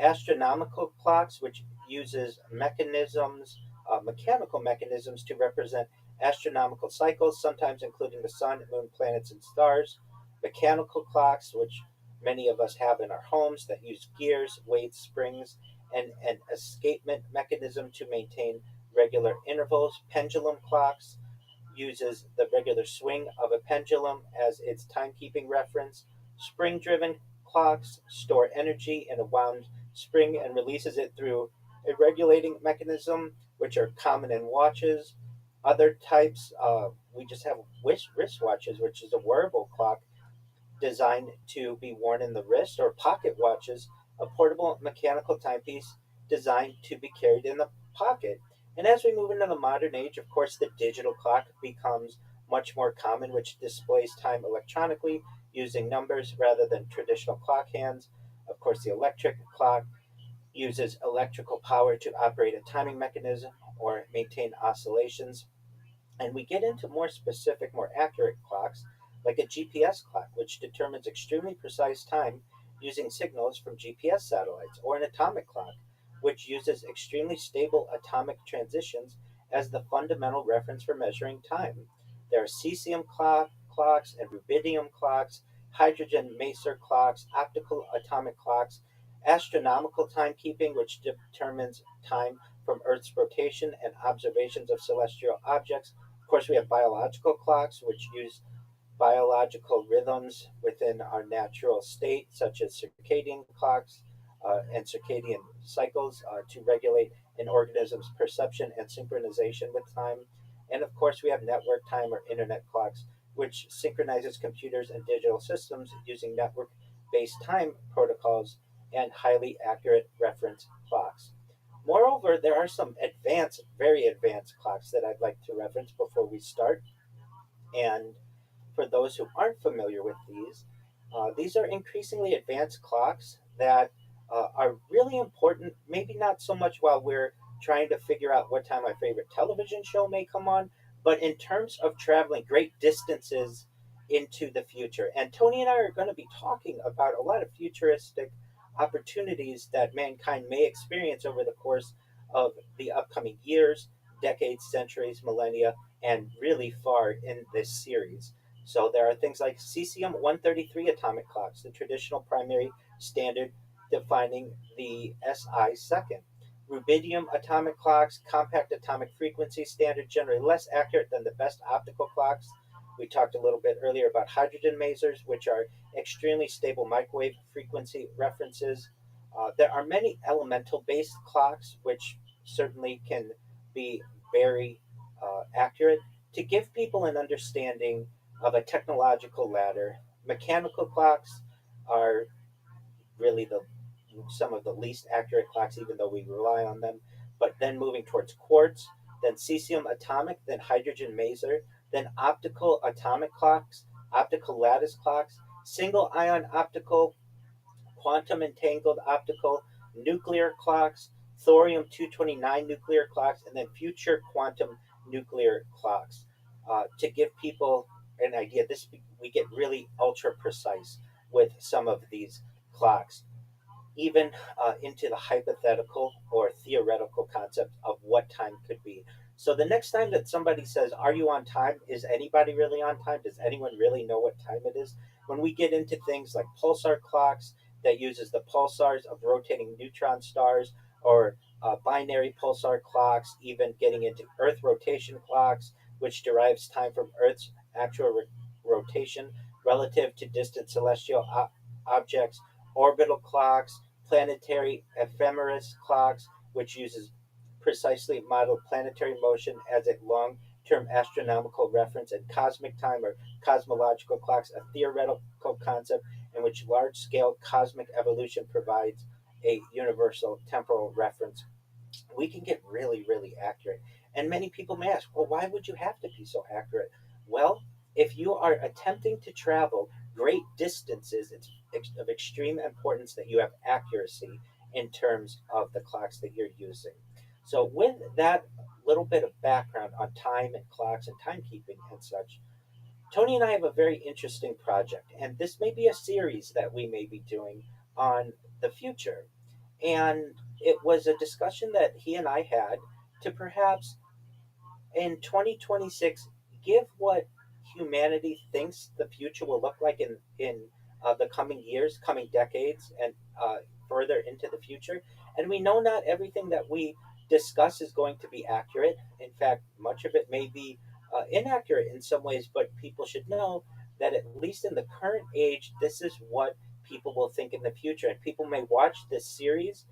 Astronomical clocks, which uses mechanical mechanisms to represent astronomical cycles, sometimes including the sun, moon, planets, and stars. Mechanical clocks, which many of us have in our homes, that use gears, weights, springs, and an escapement mechanism to maintain regular intervals. Pendulum clocks uses the regular swing of a pendulum as its timekeeping reference. Spring driven clocks store energy in a wound spring and releases it through a regulating mechanism, which are common in watches. Other types, we just have wristwatches, which is a wearable clock designed to be worn in the wrist, or pocket watches, a portable mechanical timepiece designed to be carried in the pocket. And as we move into the modern age, of course, the digital clock becomes much more common, which displays time electronically using numbers rather than traditional clock hands. Of course, the electric clock uses electrical power to operate a timing mechanism or maintain oscillations. And we get into more specific, more accurate clocks, like a GPS clock, which determines extremely precise time using signals from GPS satellites, or an atomic clock, which uses extremely stable atomic transitions as the fundamental reference for measuring time. There are cesium clocks and rubidium clocks, hydrogen maser clocks, optical atomic clocks, astronomical timekeeping, which determines time from Earth's rotation and observations of celestial objects. Of course, we have biological clocks, which use biological rhythms within our natural state, such as circadian clocks and circadian cycles, to regulate an organism's perception and synchronization with time. And of course, we have network time or internet clocks, which synchronizes computers and digital systems using network based time protocols and highly accurate reference clocks. Moreover, there are some advanced, very advanced clocks that I'd like to reference before we start. And for those who aren't familiar with these are increasingly advanced clocks that are really important, maybe not so much while we're trying to figure out what time my favorite television show may come on, but in terms of traveling great distances into the future. And Tony and I are going to be talking about a lot of futuristic opportunities that mankind may experience over the course of the upcoming years, decades, centuries, millennia, and really far in this series. So there are things like cesium 133 atomic clocks, the traditional primary standard defining the SI second. Rubidium atomic clocks, compact atomic frequency standard, generally less accurate than the best optical clocks. We talked a little bit earlier about hydrogen masers, which are extremely stable microwave frequency references. There are many elemental based clocks, which certainly can be very accurate. To give people an understanding of a technological ladder, mechanical clocks are really some of the least accurate clocks, even though we rely on them. But then moving towards quartz, then cesium atomic, then hydrogen maser, then optical atomic clocks, optical lattice clocks, single ion optical, quantum entangled optical, nuclear clocks, thorium 229 nuclear clocks, and then future quantum nuclear clocks. To give people an idea, this we get really ultra precise with some of these clocks, even into the hypothetical or theoretical concept of what time could be. So the next time that somebody says, "Are you on time?" Is anybody really on time? Does anyone really know what time it is? When we get into things like pulsar clocks that uses the pulsars of rotating neutron stars, or binary pulsar clocks, even getting into Earth rotation clocks, which derives time from Earth's actual rotation relative to distant celestial objects, orbital clocks, planetary ephemeris clocks, which uses precisely modeled planetary motion as a long term astronomical reference, and cosmic time or cosmological clocks, a theoretical concept in which large scale cosmic evolution provides a universal temporal reference. We can get really, really accurate. And many people may ask, well, why would you have to be so accurate? Well, if you are attempting to travel great distances, it's of extreme importance that you have accuracy in terms of the clocks that you're using. So, with that little bit of background on time and clocks and timekeeping and such, Tony and I have a very interesting project, and this may be a series that we may be doing on the future. And it was a discussion that he and I had to perhaps in 2026 give what humanity thinks the future will look like in the coming years, coming decades, and further into the future. And we know not everything that we discuss is going to be accurate. In fact, much of it may be inaccurate in some ways, but people should know that at least in the current age, this is what people will think in the future. And people may watch this series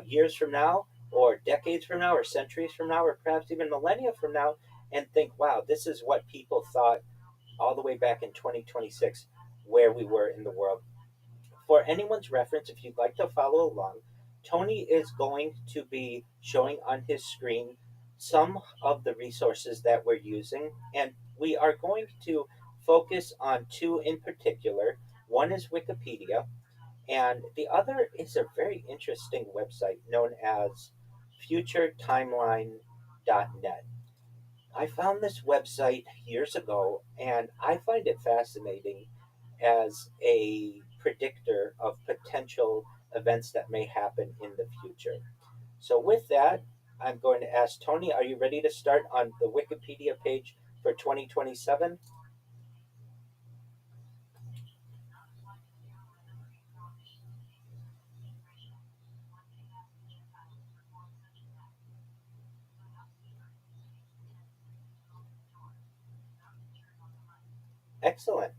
years from now, or decades from now, or centuries from now, or perhaps even millennia from now, and think, wow, this is what people thought all the way back in 2026, where we were in the world. For anyone's reference, if you'd like to follow along, Tony is going to be showing on his screen some of the resources that we're using, and we are going to focus on two in particular. One is Wikipedia, And the other is a very interesting website known as futuretimeline.net. I found this website years ago and I find it fascinating as a predictor of potential events that may happen in the future. So, with that, I'm going to ask Tony, are you ready to start on the Wikipedia page for 2027? Excellent.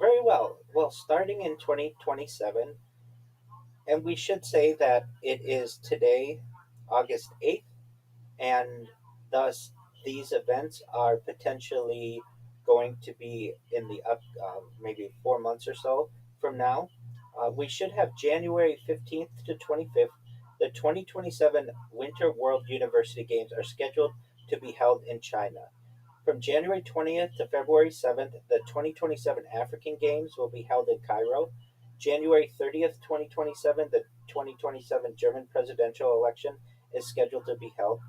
Very well. Well, starting in 2027, and we should say that it is today, August 8th, and thus these events are potentially going to be in the up maybe 4 months or so from now. We should have January 15th to 25th. The 2027 Winter World University Games are scheduled to be held in China. From January 20th to February 7th, the 2027 African Games will be held in Cairo. January 30th, 2027, the 2027 German presidential election is scheduled to be held.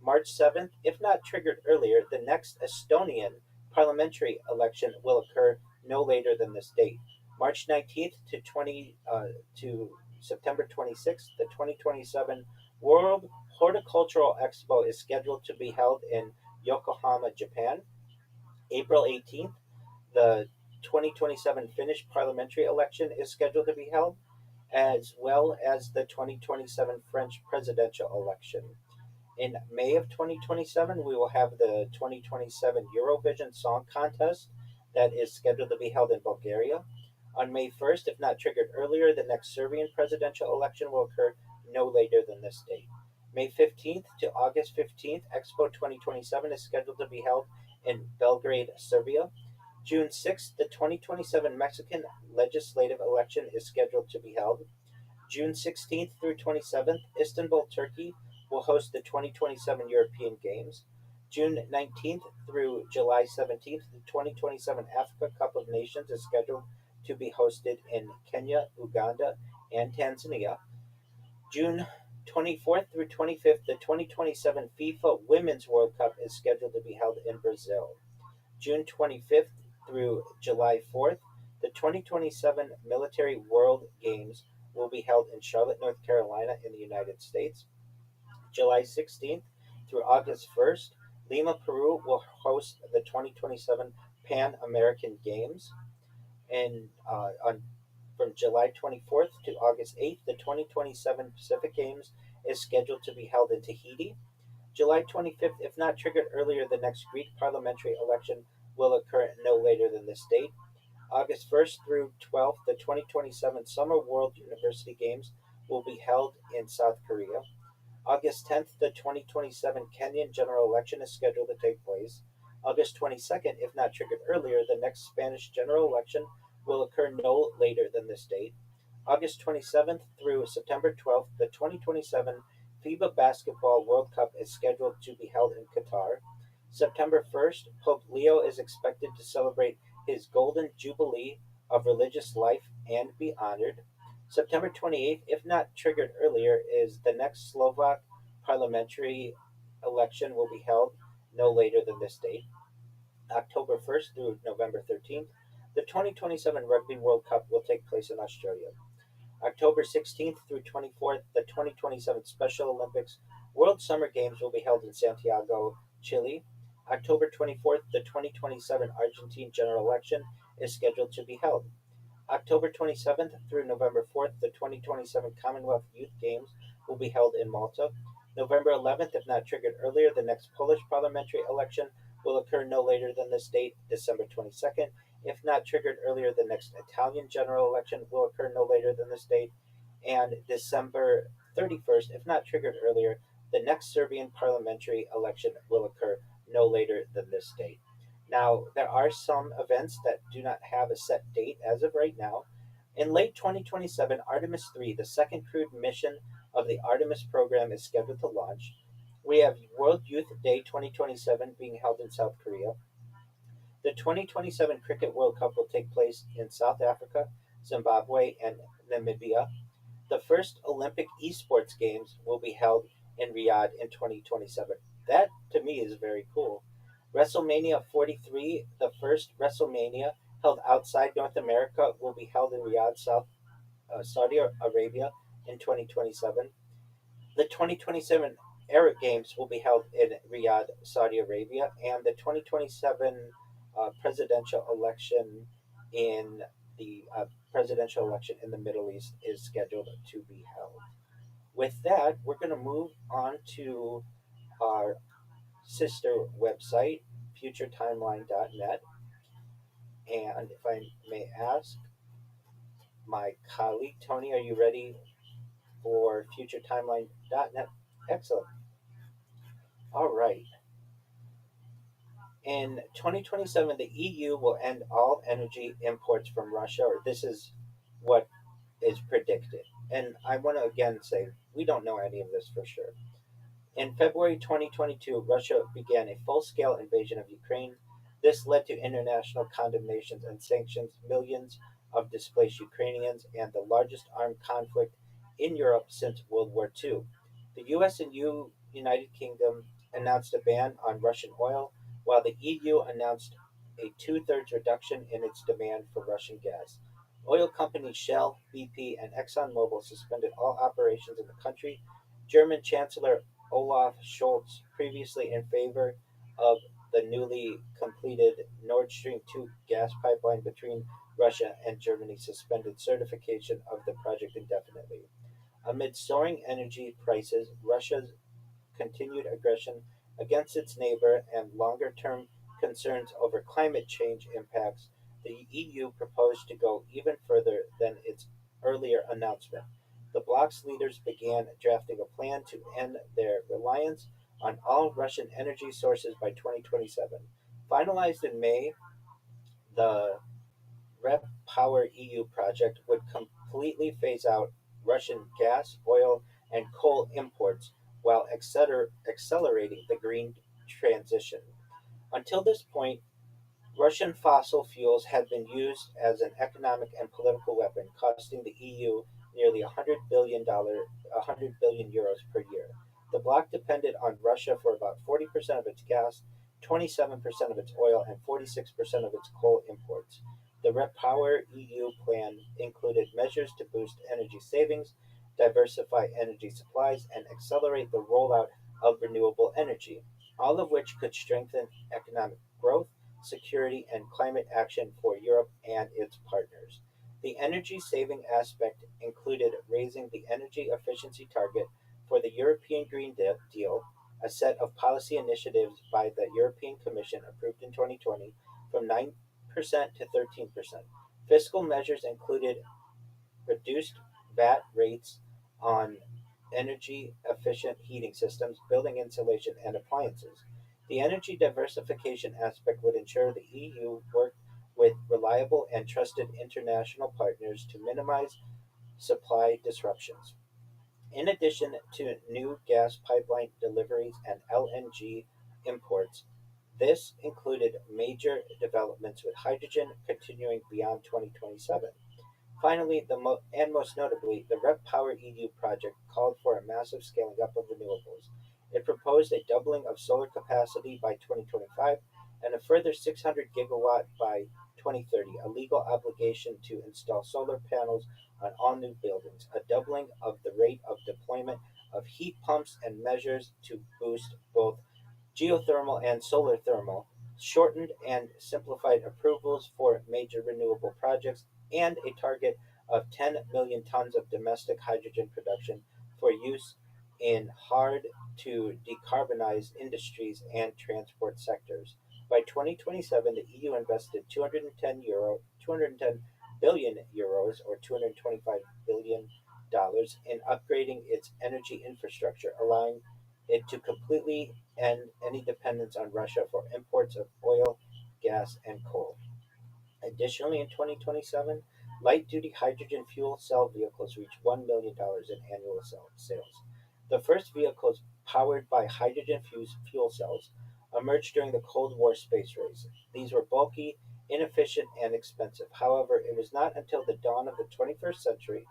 March 7th, if not triggered earlier, the next Estonian parliamentary election will occur no later than this date. March 19th to September 26th, the 2027 World Horticultural Expo is scheduled to be held in Yokohama, Japan. April 18th, the 2027 Finnish parliamentary election is scheduled to be held, as well as the 2027 French presidential election. In May of 2027, we will have the 2027 Eurovision Song Contest that is scheduled to be held in Bulgaria. On May 1st, if not triggered earlier, the next Serbian presidential election will occur no later than this date. May 15th to August 15th, Expo 2027 is scheduled to be held in Belgrade, Serbia. June 6th, the 2027 Mexican legislative election is scheduled to be held. June 16th through 27th, Istanbul, Turkey will host the 2027 European Games. June 19th through July 17th, the 2027 Africa Cup of Nations is scheduled to be hosted in Kenya, Uganda, and Tanzania. June 24th through 25th, the 2027 FIFA Women's World Cup is scheduled to be held in Brazil. June 25th through July 4th, the 2027 Military World Games will be held in Charlotte, North Carolina, in the United States. July 16th through August 1st, Lima, Peru will host the 2027 Pan American Games. And from July 24th to August 8th, the 2027 Pacific Games is scheduled to be held in Tahiti. July 25th, if not triggered earlier, the next Greek parliamentary election will occur no later than this date. August 1st through 12th, the 2027 Summer World University Games will be held in South Korea. August 10th, the 2027 Kenyan general election is scheduled to take place. August 22nd, if not triggered earlier, the next Spanish general election will occur no later than this date. August 27th through September 12th, the 2027 FIBA Basketball World Cup is scheduled to be held in Qatar. September 1st, Pope Leo is expected to celebrate his Golden Jubilee of religious life and be honored. September 28th, if not triggered earlier, is the next Slovak parliamentary election will be held no later than this date. October 1st through November 13th, the 2027 Rugby World Cup will take place in Australia. October 16th through 24th, the 2027 Special Olympics World Summer Games will be held in Santiago, Chile. October 24th, the 2027 Argentine general election is scheduled to be held. October 27th through November 4th, the 2027 Commonwealth Youth Games will be held in Malta. November 11th, if not triggered earlier, the next Polish parliamentary election will occur no later than this date. December 22nd, if not triggered earlier, the next Italian general election will occur no later than this date. And December 31st, if not triggered earlier, the next Serbian parliamentary election will occur no later than this date. Now, there are some events that do not have a set date as of right now. In late 2027, Artemis 3, the second crewed mission of the Artemis program, is scheduled to launch. We have World Youth Day 2027 being held in South Korea. The 2027 Cricket World Cup will take place in South Africa, Zimbabwe, and Namibia. The first Olympic esports games will be held in Riyadh in 2027. That to me is very cool. WrestleMania 43, the first WrestleMania held outside North America, will be held in Riyadh, Saudi Arabia in 2027. The 2027 Arab Games will be held in Riyadh, Saudi Arabia, and the 2027 presidential election in presidential election in the Middle East is scheduled to be held. With that, we're going to move on to our sister website, futuretimeline.net. And if I may ask my colleague, Tony, are you ready for futuretimeline.net? Excellent. All right. In 2027, the EU will end all energy imports from Russia, or this is what is predicted. And I want to again say, we don't know any of this for sure. In February 2022, Russia began a full scale invasion of Ukraine. This led to international condemnations and sanctions, millions of displaced Ukrainians, and the largest armed conflict in Europe since World War II. The US and United Kingdom announced a ban on Russian oil, while the EU announced a two-thirds reduction in its demand for Russian gas. Oil companies Shell, BP, and ExxonMobil suspended all operations in the country. German Chancellor Olaf Scholz, previously in favor of the newly completed Nord Stream 2 gas pipeline between Russia and Germany, suspended certification of the project indefinitely. Amid soaring energy prices, Russia's continued aggression against its neighbor, and longer term concerns over climate change impacts, the EU proposed to go even further than its earlier announcement. The bloc's leaders began drafting a plan to end their reliance on all Russian energy sources by 2027. Finalized in May, the REP Power EU project would completely phase out Russian gas, oil, and coal imports while accelerating the green transition. Until this point, Russian fossil fuels had been used as an economic and political weapon, costing the EU nearly $100 billion euros per year. The bloc depended on Russia for about 40% of its gas, 27% of its oil, and 46% of its coal imports. The REPower EU plan included measures to boost energy savings, diversify energy supplies, and accelerate the rollout of renewable energy, all of which could strengthen economic growth, security, and climate action for Europe and its partners. The energy saving aspect included raising the energy efficiency target for the European Green Deal, a set of policy initiatives by the European Commission approved in 2020, from 9% to 13%. Fiscal measures included reduced VAT rates on energy efficient heating systems, building insulation, and appliances. The energy diversification aspect would ensure the EU worked with reliable and trusted international partners to minimize supply disruptions. In addition to new gas pipeline deliveries and LNG imports, this included major developments with hydrogen continuing beyond 2027. Finally, and most notably, the REPower EU project called for a massive scaling up of renewables. It proposed a doubling of solar capacity by 2025 and a further 600 gigawatt by 2030, a legal obligation to install solar panels on all new buildings, a doubling of the rate of deployment of heat pumps, and measures to boost both geothermal and solar thermal, shortened and simplified approvals for major renewable projects, and a target of 10 million tons of domestic hydrogen production for use in hard to decarbonize industries and transport sectors. By 2027, the EU invested 210 billion euros, or 225 billion dollars, in upgrading its energy infrastructure, allowing it to completely end any dependence on Russia for imports of oil, gas, and coal. Additionally, in 2027, light duty hydrogen fuel cell vehicles reached $1 million in annual sales. The first vehicles powered by hydrogen fuel cells emerged during the Cold War space race. These were bulky inefficient, and expensive. However, it was not until the dawn of the 21st century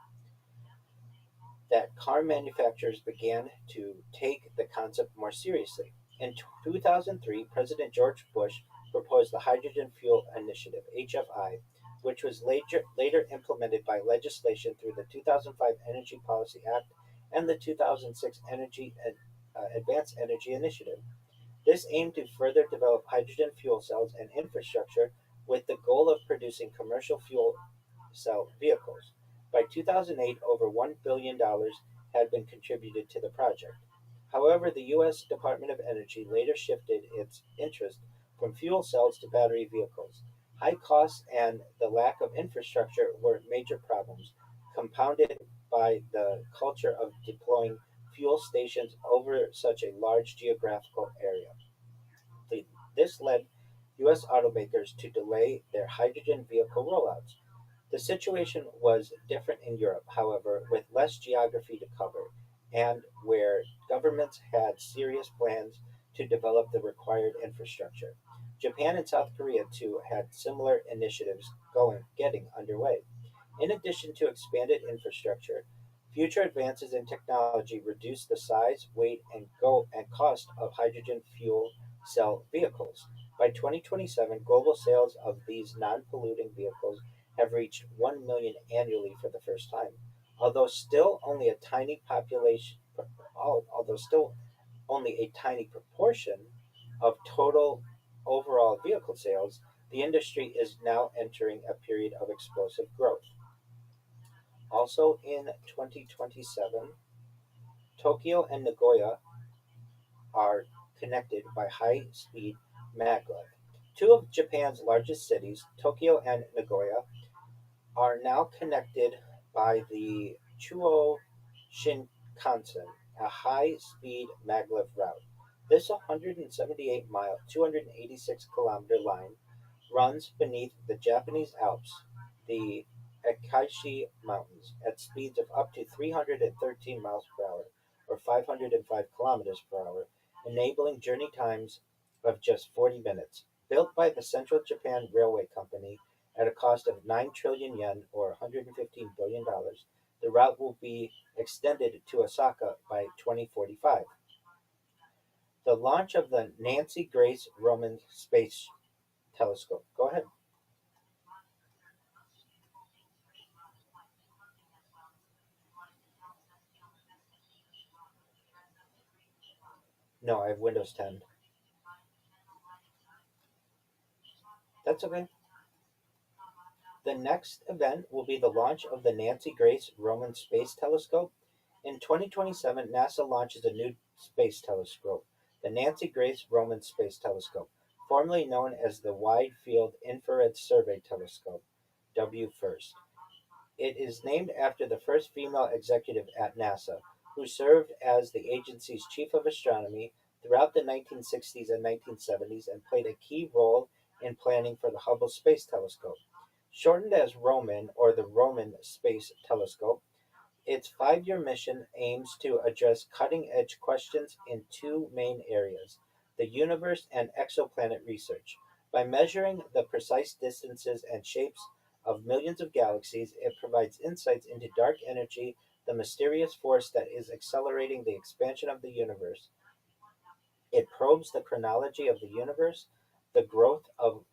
that car manufacturers began to take the concept more seriously. In 2003, President George Bush proposed the Hydrogen Fuel Initiative, HFI, which was later implemented by legislation through the 2005 Energy Policy Act and the 2006 Advanced Energy Initiative. This aimed to further develop hydrogen fuel cells and infrastructure with the goal of producing commercial fuel cell vehicles. By 2008, over $1 billion had been contributed to the project. However, the U.S. Department of Energy later shifted its interest from fuel cells to battery vehicles. High costs and the lack of infrastructure were major problems, compounded by the culture of deploying fuel stations over such a large geographical area. This led U.S. automakers to delay their hydrogen vehicle rollouts. The situation was different in Europe, however, with less geography to cover, and where governments had serious plans to develop the required infrastructure. Japan and South Korea too had similar initiatives getting underway. In addition to expanded infrastructure, future advances in technology reduced the size, weight, and cost of hydrogen fuel cell vehicles. By 2027, global sales of these non-polluting vehicles have reached 1 million annually for the first time. Although still only a tiny population, although still only a tiny proportion of total overall vehicle sales, the industry is now entering a period of explosive growth. Also in 2027, Tokyo and Nagoya are connected by high speed maglev. Two of Japan's largest cities, Tokyo and Nagoya, are now connected by the Chuo Shinkansen, a high speed maglev route. This 178-mile, 286-kilometer line runs beneath the Japanese Alps, the Akaishi Mountains, at speeds of up to 313 miles per hour, or 505 kilometers per hour, enabling journey times of just 40 minutes. Built by the Central Japan Railway Company at a cost of 9 trillion yen, or $115 billion, the route will be extended to Osaka by 2045. The launch of the Nancy Grace Roman Space Telescope. Go ahead. No, I have Windows 10. That's okay. The next event will be the launch of the Nancy Grace Roman Space Telescope. In 2027, NASA launches a new space telescope, the Nancy Grace Roman Space Telescope, formerly known as the Wide Field Infrared Survey Telescope, WFIRST. It is named after the first female executive at NASA, who served as the agency's chief of astronomy throughout the 1960s and 1970s and played a key role in planning for the Hubble Space Telescope. Shortened as Roman, or the Roman Space Telescope, its 5 year mission aims to address cutting edge questions in two main areas: the universe and exoplanet research. By measuring the precise distances and shapes of millions of galaxies, it provides insights into dark energy, the mysterious force that is accelerating the expansion of the universe. It probes the chronology of the universe, the growth of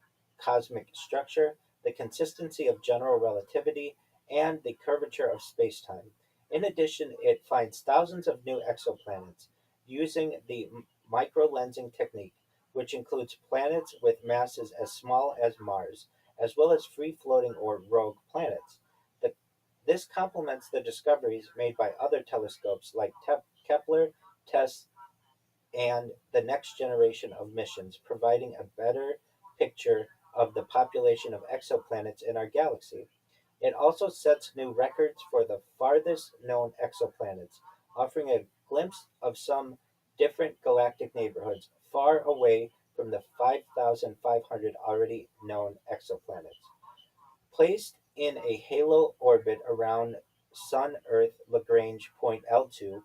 cosmic structure, the consistency of general relativity, and the curvature of spacetime. In addition, it finds thousands of new exoplanets using the microlensing technique, which includes planets with masses as small as Mars, as well as free floating or rogue planets. The, this complements the discoveries made by other telescopes like Kepler, TESS, and the next generation of missions, providing a better picture of the population of exoplanets in our galaxy. It also sets new records for the farthest known exoplanets, offering a glimpse of some different galactic neighborhoods far away from the 5,500 already known exoplanets. Placed in a halo orbit around Sun Earth Lagrange point L2,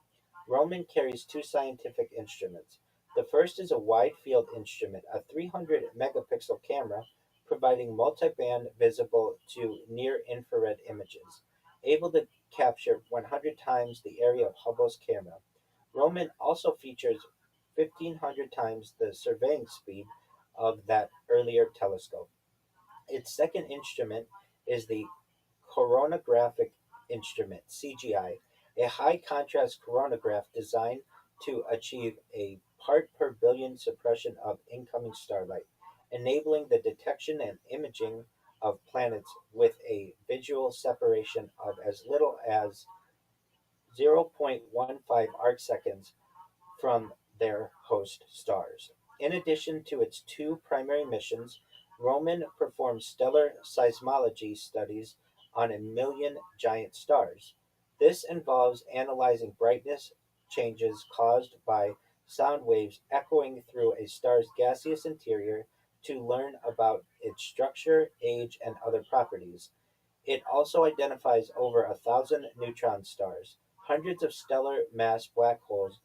Roman carries two scientific instruments. The first is a wide field instrument, a 300 megapixel camera providing multi-band visible to near-infrared images, able to capture 100 times the area of Hubble's camera. Roman also features 1,500 times the surveying speed of that earlier telescope. Its second instrument is the Coronagraphic Instrument (CGI), a high-contrast coronagraph designed to achieve a part per billion suppression of incoming starlight, enabling the detection and imaging of planets with a visual separation of as little as 0.15 arcseconds from their host stars. In addition to its two primary missions, Roman performs stellar seismology studies on a million giant stars. This involves analyzing brightness changes caused by sound waves echoing through a star's gaseous interior to learn about its structure, age, and other properties. It also identifies over 1,000 neutron stars, hundreds of stellar mass black holes,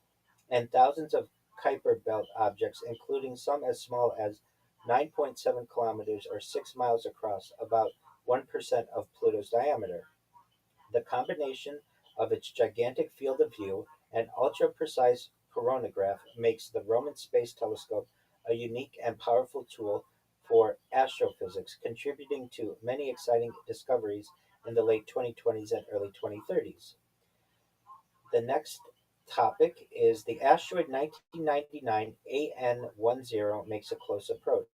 and thousands of Kuiper belt objects, including some as small as 9.7 kilometers or 6 miles across, about 1% of Pluto's diameter. The combination of its gigantic field of view and ultra precise coronagraph makes the Roman Space Telescope a unique and powerful tool for astrophysics, contributing to many exciting discoveries in the late 2020s and early 2030s. The next topic is the asteroid 1999 AN10 makes a close approach.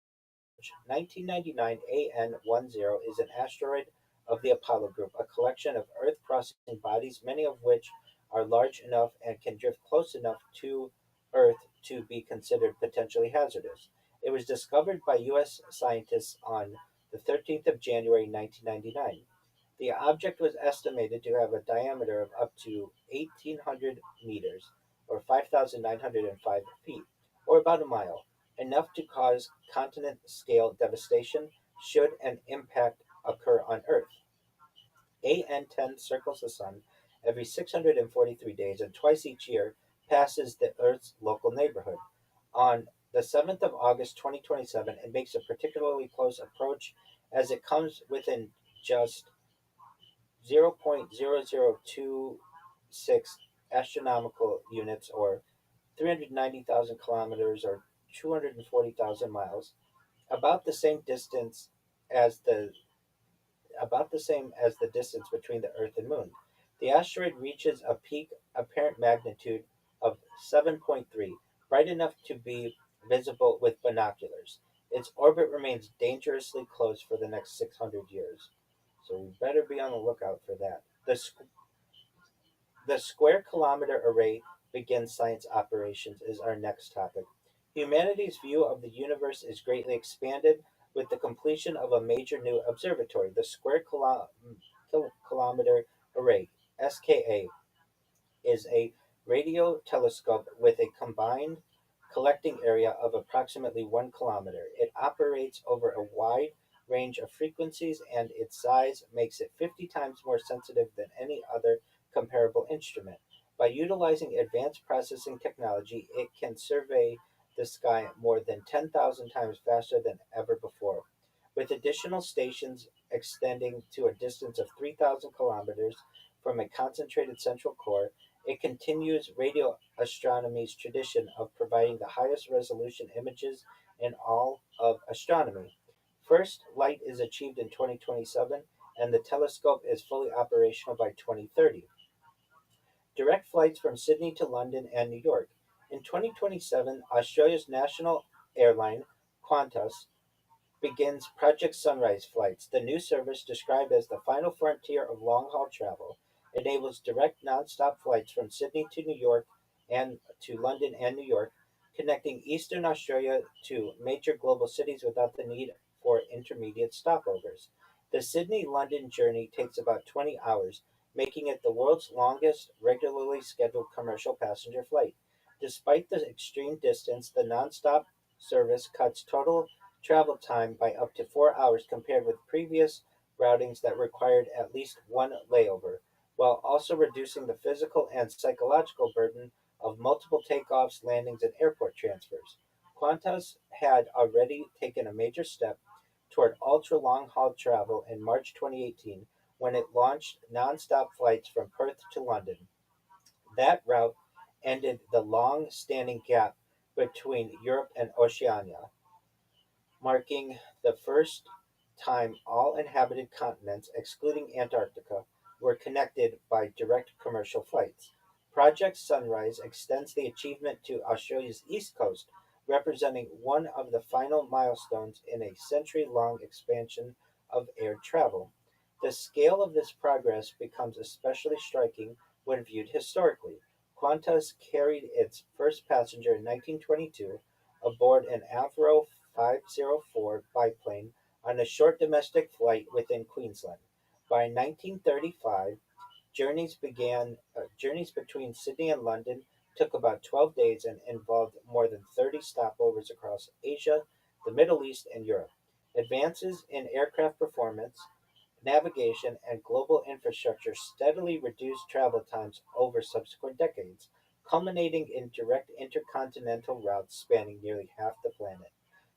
1999 AN10 is an asteroid of the Apollo group, a collection of Earth crossing bodies, many of which are large enough and can drift close enough to Earth to be considered potentially hazardous. It was discovered by U.S. scientists on the 13th of January 1999. The object was estimated to have a diameter of up to 1,800 meters, or 5,905 feet, or about a mile, enough to cause continent scale devastation should an impact occur on Earth. AN10 circles the Sun every 643 days and twice each year passes the Earth's local neighborhood. On the 7th of August 2027, it makes a particularly close approach as it comes within just 0.0026 astronomical units or 390,000 kilometers or 240,000 miles, about the same distance as the about the same as the distance between the Earth and Moon. The asteroid reaches a peak apparent magnitude of 7.3, bright enough to be visible with binoculars. Its orbit remains dangerously close for the next 600 years. So we better be on the lookout for that. The Square Kilometer Array begins science operations is our next topic. Humanity's view of the universe is greatly expanded with the completion of a major new observatory, the Kilometer Array (SKA) is a radio telescope with a combined collecting area of approximately 1 kilometer. It operates over a wide range of frequencies and its size makes it 50 times more sensitive than any other comparable instrument. By utilizing advanced processing technology, it can survey the sky more than 10,000 times faster than ever before. With additional stations extending to a distance of 3,000 kilometers from a concentrated central core, it continues radio astronomy's tradition of providing the highest resolution images in all of astronomy. First light is achieved in 2027, and the telescope is fully operational by 2030. Direct flights from Sydney to London and New York. In 2027, Australia's national airline, Qantas, begins Project Sunrise flights. The new service, described as the final frontier of long haul travel, enables direct non-stop flights from Sydney to New York and to London and New York, connecting Eastern Australia to major global cities without the need for intermediate stopovers. The Sydney London journey takes about 20 hours, making it the world's longest regularly scheduled commercial passenger flight. Despite the extreme distance, the non-stop service cuts total travel time by up to 4 hours compared with previous routings that required at least one layover, while also reducing the physical and psychological burden of multiple takeoffs, landings, and airport transfers. Qantas had already taken a major step toward ultra long haul travel in March 2018 when it launched non-stop flights from Perth to London. That route ended the long standing gap between Europe and Oceania, marking the first time all inhabited continents, excluding Antarctica, were connected by direct commercial flights. Project Sunrise extends the achievement to Australia's east coast, representing one of the final milestones in a century long expansion of air travel. The scale of this progress becomes especially striking when viewed historically. Qantas carried its first passenger in 1922 aboard an Avro 504 biplane on a short domestic flight within Queensland. By 1935, journeys between Sydney and London took about 12 days and involved more than 30 stopovers across Asia, the Middle East, and Europe. Advances in aircraft performance, navigation, and global infrastructure steadily reduced travel times over subsequent decades, culminating in direct intercontinental routes spanning nearly half the planet.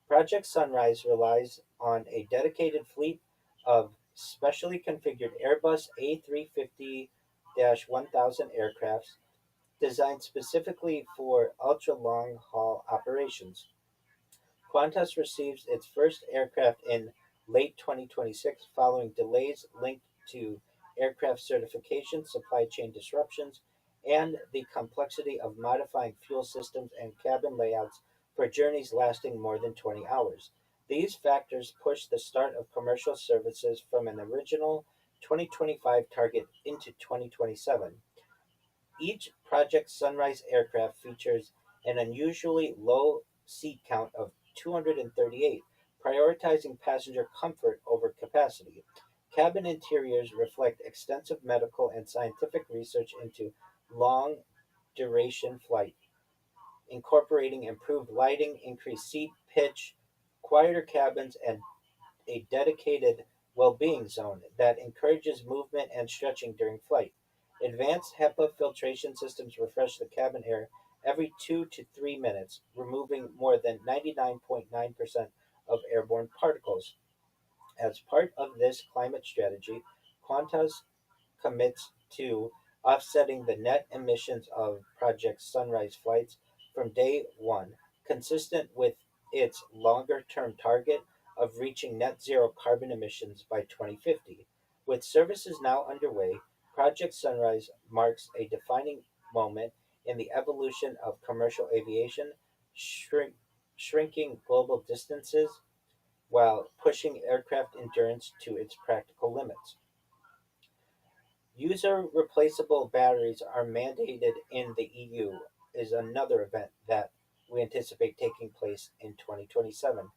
Project Sunrise relies on a dedicated fleet of specially configured Airbus A350 1000 aircrafts designed specifically for ultra long haul operations. Qantas receives its first aircraft in late 2026 following delays linked to aircraft certification, supply chain disruptions, and the complexity of modifying fuel systems and cabin layouts for journeys lasting more than 20 hours. These factors push the start of commercial services from an original 2025 target into 2027. Each Project Sunrise aircraft features an unusually low seat count of 238, prioritizing passenger comfort over capacity. Cabin interiors reflect extensive medical and scientific research into long duration flight, incorporating improved lighting, increased seat pitch, quieter cabins, and a dedicated well-being zone that encourages movement and stretching during flight. Advanced HEPA filtration systems refresh the cabin air every 2 to 3 minutes, removing more than 99.9% of airborne particles. As part of this climate strategy, Qantas commits to offsetting the net emissions of Project Sunrise flights from day one, consistent with its longer term target of reaching net zero carbon emissions by 2050. With services now underway, Project Sunrise marks a defining moment in the evolution of commercial aviation, shrinking global distances while pushing aircraft endurance to its practical limits. User replaceable batteries are mandated in the EU is another event that we anticipate taking place in 2027.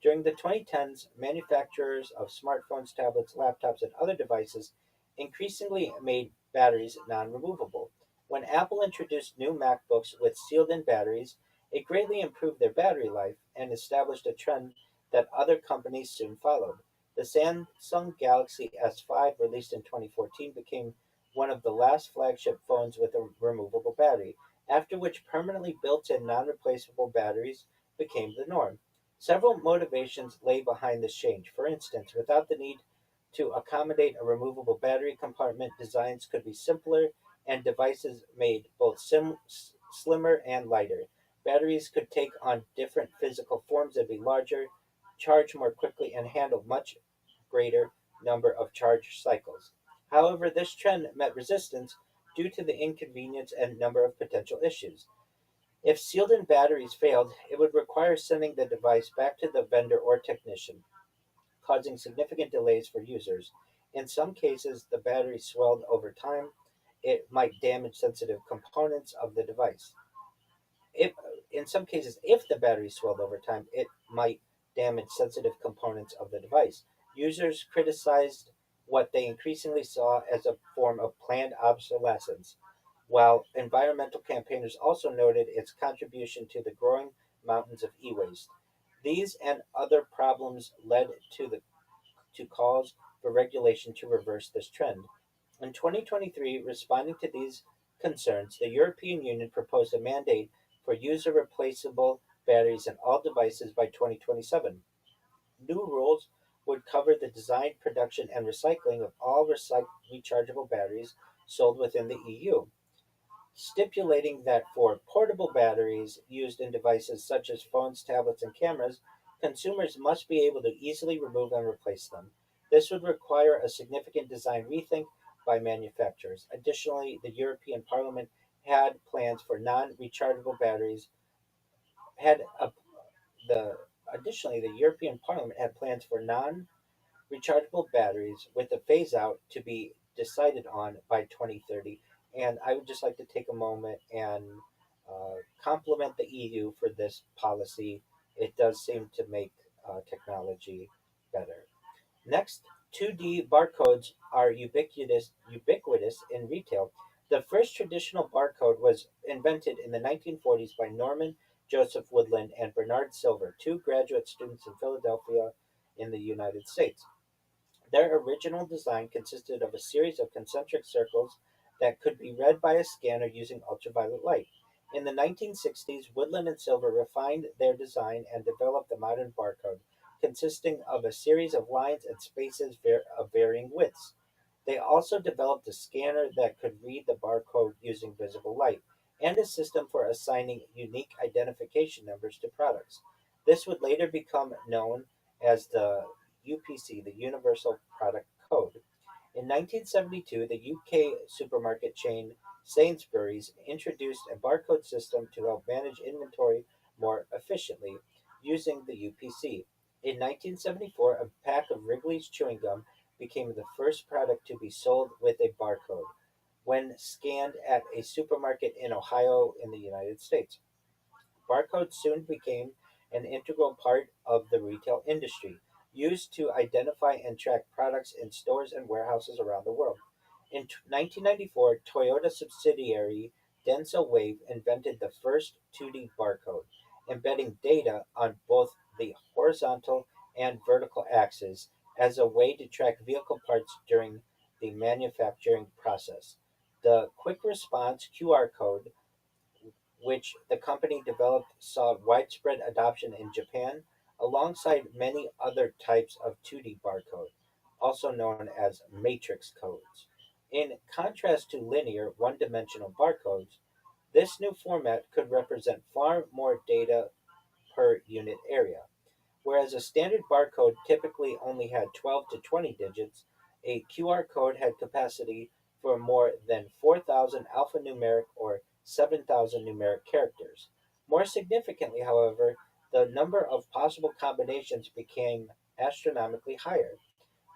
During the 2010s, manufacturers of smartphones, tablets, laptops, and other devices increasingly made batteries non-removable. When Apple introduced new MacBooks with sealed-in batteries, it greatly improved their battery life and established a trend that other companies soon followed. The Samsung Galaxy S5, released in 2014, became one of the last flagship phones with a removable battery, after which permanently built in non replaceable batteries became the norm. Several motivations lay behind this change. For instance, without the need to accommodate a removable battery compartment, designs could be simpler and devices made both slimmer and lighter. Batteries could take on different physical forms and be larger, charge more quickly, and handle much greater number of charge cycles. However, this trend met resistance due to the inconvenience and number of potential issues. If sealed-in batteries failed, it would require sending the device back to the vendor or technician, causing significant delays for users. In some cases, the battery swelled over time. It might damage sensitive components of the device. If, in some cases, if the battery swelled over time, it might damage sensitive components of the device. Users criticized what they increasingly saw as a form of planned obsolescence, while environmental campaigners also noted its contribution to the growing mountains of e-waste. These and other problems led to calls for regulation to reverse this trend. In 2023, responding to these concerns, the European Union proposed a mandate for user replaceable batteries in all devices by 2027. New rules would cover the design, production, and recycling of all rechargeable batteries sold within the EU, stipulating that for portable batteries used in devices such as phones, tablets, and cameras, consumers must be able to easily remove and replace them. This would require a significant design rethink by manufacturers. Additionally, the European Parliament had plans for non-rechargeable batteries had a, the additionally the European Parliament had plans for non-rechargeable batteries with a phase out to be decided on by 2030. And I would just like to take a moment and compliment the EU for this policy. It does seem to make technology better. Next, 2D barcodes are ubiquitous in retail. The first traditional barcode was invented in the 1940s by Norman Joseph Woodland and Bernard Silver, two graduate students in Philadelphia in the United States. Their original design consisted of a series of concentric circles that could be read by a scanner using ultraviolet light. In the 1960s, Woodland and Silver refined their design and developed the modern barcode, consisting of a series of lines and spaces of varying widths. They also developed a scanner that could read the barcode using visible light, and a system for assigning unique identification numbers to products. This would later become known as the UPC, the Universal Product Code. In 1972, the UK supermarket chain Sainsbury's introduced a barcode system to help manage inventory more efficiently using the UPC. In 1974, a pack of Wrigley's chewing gum became the first product to be sold with a barcode when scanned at a supermarket in Ohio in the United States. Barcodes soon became an integral part of the retail industry, used to identify and track products in stores and warehouses around the world. In 1994, Toyota subsidiary Denso Wave invented the first 2D barcode, embedding data on both the horizontal and vertical axes as a way to track vehicle parts during the manufacturing process. The quick response QR code, which the company developed, saw widespread adoption in Japan, alongside many other types of 2D barcode, also known as matrix codes. In contrast to linear, one dimensional barcodes, this new format could represent far more data per unit area. Whereas a standard barcode typically only had 12 to 20 digits, a QR code had capacity for more than 4,000 alphanumeric or 7,000 numeric characters. More significantly, however, the number of possible combinations became astronomically higher.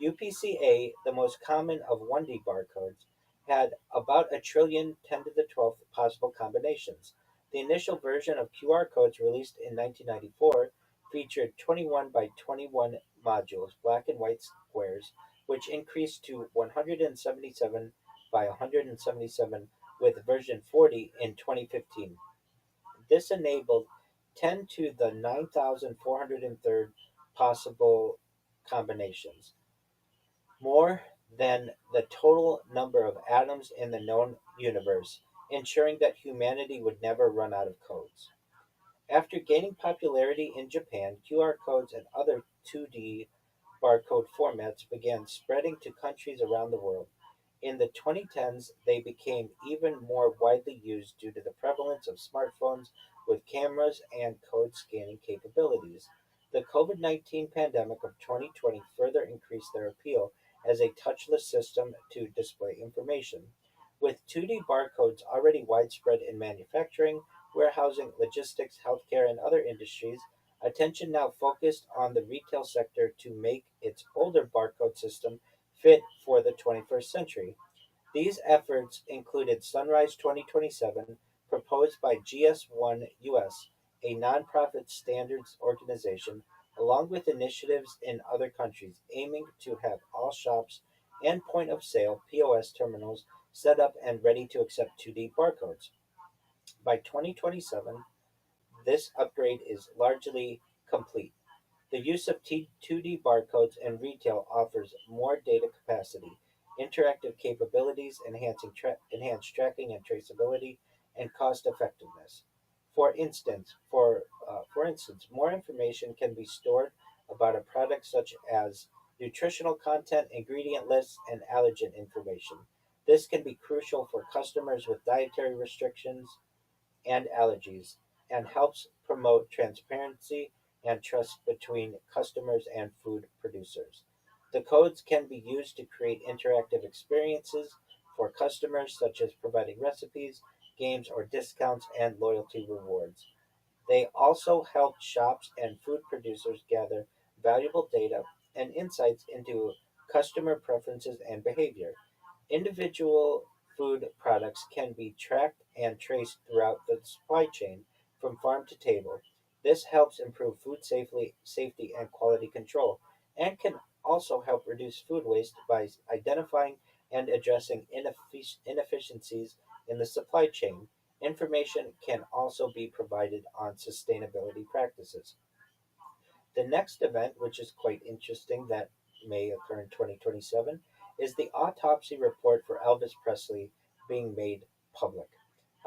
UPCA, the most common of 1D barcodes, had about a trillion 10 to the 12th possible combinations. The initial version of QR codes, released in 1994, featured 21 by 21 modules, black and white squares, which increased to 177 by 177 with version 40 in 2015. This enabled 10 to the 9,403rd possible combinations, more than the total number of atoms in the known universe, ensuring that humanity would never run out of codes. After gaining popularity in Japan, QR codes and other 2D barcode formats began spreading to countries around the world. In the 2010s, they became even more widely used due to the prevalence of smartphones with cameras and code scanning capabilities. The COVID 19 pandemic of 2020 further increased their appeal as a touchless system to display information. With 2D barcodes already widespread in manufacturing, warehousing, logistics, healthcare, and other industries, attention now focused on the retail sector to make its older barcode system fit for the 21st century. These efforts included Sunrise 2027, proposed by GS1 US, a nonprofit standards organization, along with initiatives in other countries aiming to have all shops and point of sale POS terminals set up and ready to accept 2D barcodes. By 2027, this upgrade is largely complete. The use of 2D barcodes in retail offers more data capacity, interactive capabilities, enhanced tracking and traceability, and cost effectiveness. For instance, more information can be stored about a product such as nutritional content, ingredient lists, and allergen information. This can be crucial for customers with dietary restrictions and allergies and helps promote transparency and trust between customers and food producers. The codes can be used to create interactive experiences for customers, such as providing recipes, games, or discounts and loyalty rewards. They also help shops and food producers gather valuable data and insights into customer preferences and behavior. Individual food products can be tracked and traced throughout the supply chain from farm to table. This helps improve safety and quality control, and can also help reduce food waste by identifying and addressing inefficiencies in the supply chain. Information can also be provided on sustainability practices. The next event, which is quite interesting, that may occur in 2027, is the autopsy report for Elvis Presley being made public.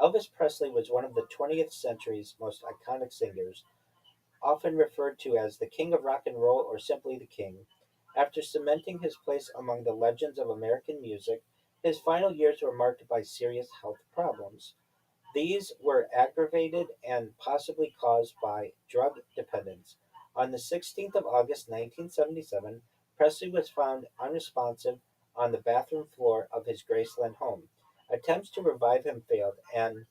Elvis Presley was one of the 20th century's most iconic singers, often referred to as the King of Rock and Roll or simply the King. After cementing his place among the legends of American music, his final years were marked by serious health problems. These were aggravated and possibly caused by drug dependence. On the 16th of August 1977, Presley was found unresponsive on the bathroom floor of his Graceland home. Attempts to revive him failed, and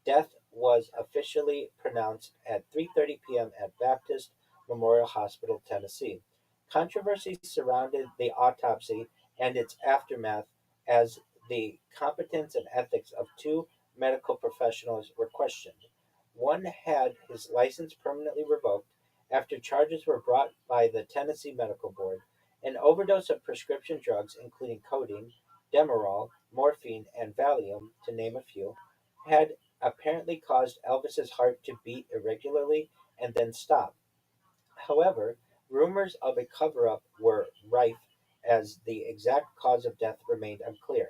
death was officially pronounced at 3:30 p.m. at Baptist Memorial Hospital, Tennessee. Controversy surrounded the autopsy and its aftermath as the competence and ethics of two medical professionals were questioned. One had his license permanently revoked after charges were brought by the Tennessee Medical Board. An overdose of prescription drugs, including codeine, Demerol, morphine, and Valium, to name a few, had apparently caused Elvis's heart to beat irregularly and then stop. However, rumors of a cover-up were rife as the exact cause of death remained unclear.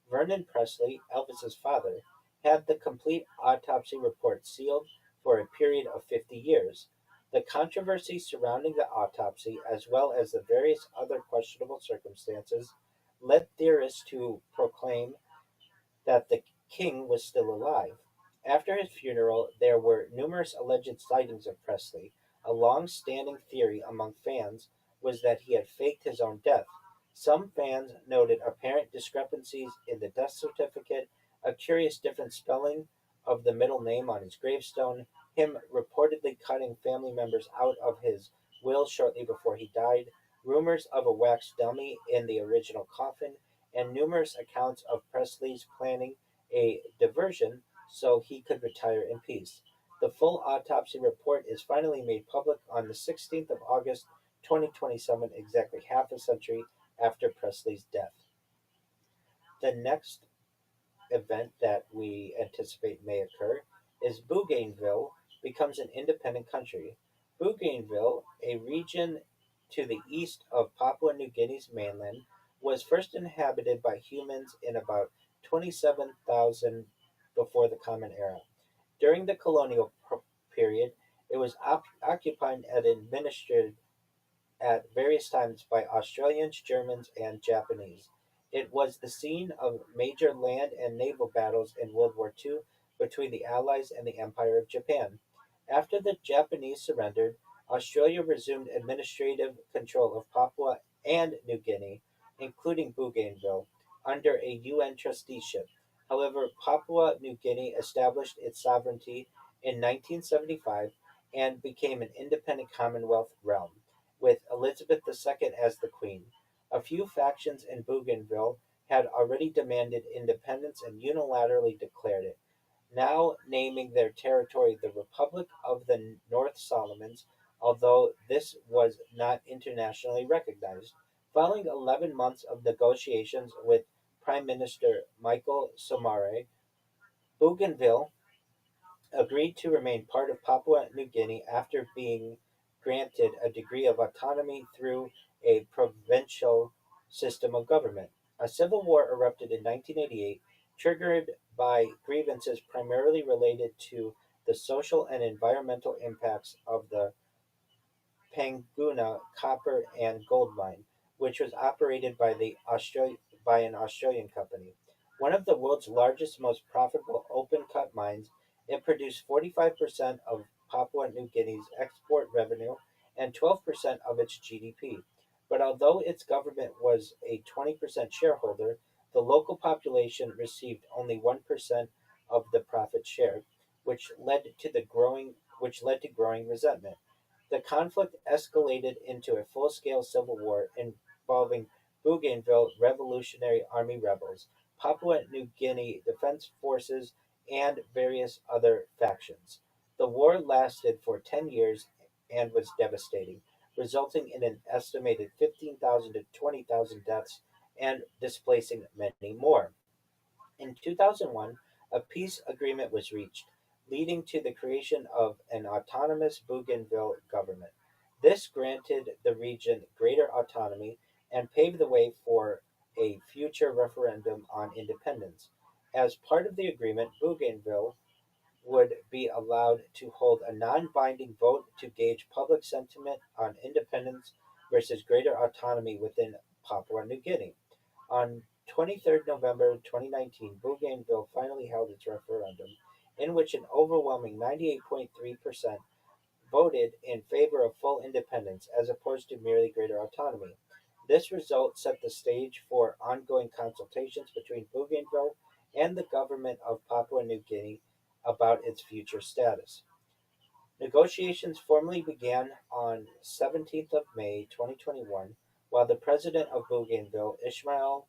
Vernon Presley, Elvis's father, had the complete autopsy report sealed for a period of 50 years. The controversy surrounding the autopsy, as well as the various other questionable circumstances, led theorists to proclaim that the king was still alive. After his funeral, there were numerous alleged sightings of Presley. A long standing theory among fans was that he had faked his own death. Some fans noted apparent discrepancies in the death certificate, a curious different spelling of the middle name on his gravestone, him reportedly cutting family members out of his will shortly before he died, rumors of a wax dummy in the original coffin, and numerous accounts of Presley's planning a diversion so he could retire in peace. The full autopsy report is finally made public on the 16th of August 2027, exactly half a century after Presley's death. The next event that we anticipate may occur is Bougainville becomes an independent country. Bougainville, a region to the east of Papua New Guinea's mainland, was first inhabited by humans in about 27,000 before the Common Era. During the colonial period, it was occupied and administered at various times by Australians, Germans, and Japanese. It was the scene of major land and naval battles in World War II between the Allies and the Empire of Japan. After the Japanese surrendered, Australia resumed administrative control of Papua and New Guinea, including Bougainville, under a UN trusteeship. However, Papua New Guinea established its sovereignty in 1975 and became an independent Commonwealth realm, with Elizabeth II as the Queen. A few factions in Bougainville had already demanded independence and unilaterally declared it, now naming their territory the Republic of the North Solomons, although this was not internationally recognized. Following 11 months of negotiations with Prime Minister Michael Somare, Bougainville agreed to remain part of Papua New Guinea after being granted a degree of autonomy through a provincial system of government. A civil war erupted in 1988, triggered by grievances primarily related to the social and environmental impacts of the Panguna copper and gold mine, which was operated by an Australian company. One of the world's largest, most profitable open cut mines, it produced 45% of Papua New Guinea's export revenue and 12% of its GDP. But although its government was a 20% shareholder, the local population received only 1% of the profit share, which led to growing resentment. The conflict escalated into a full-scale civil war involving Bougainville Revolutionary Army rebels, Papua New Guinea Defense Forces, and various other factions. The war lasted for 10 years and was devastating, resulting in an estimated 15,000 to 20,000 deaths and displacing many more. In 2001, a peace agreement was reached, leading to the creation of an autonomous Bougainville government. This granted the region greater autonomy and paved the way for a future referendum on independence. As part of the agreement, Bougainville would be allowed to hold a non binding vote to gauge public sentiment on independence versus greater autonomy within Papua New Guinea. On 23rd November 2019, Bougainville finally held its referendum, in which an overwhelming 98.3% voted in favor of full independence as opposed to merely greater autonomy. This result set the stage for ongoing consultations between Bougainville and the government of Papua New Guinea about its future status. Negotiations formally began on 17th of May 2021, while the president of Bougainville, Ismail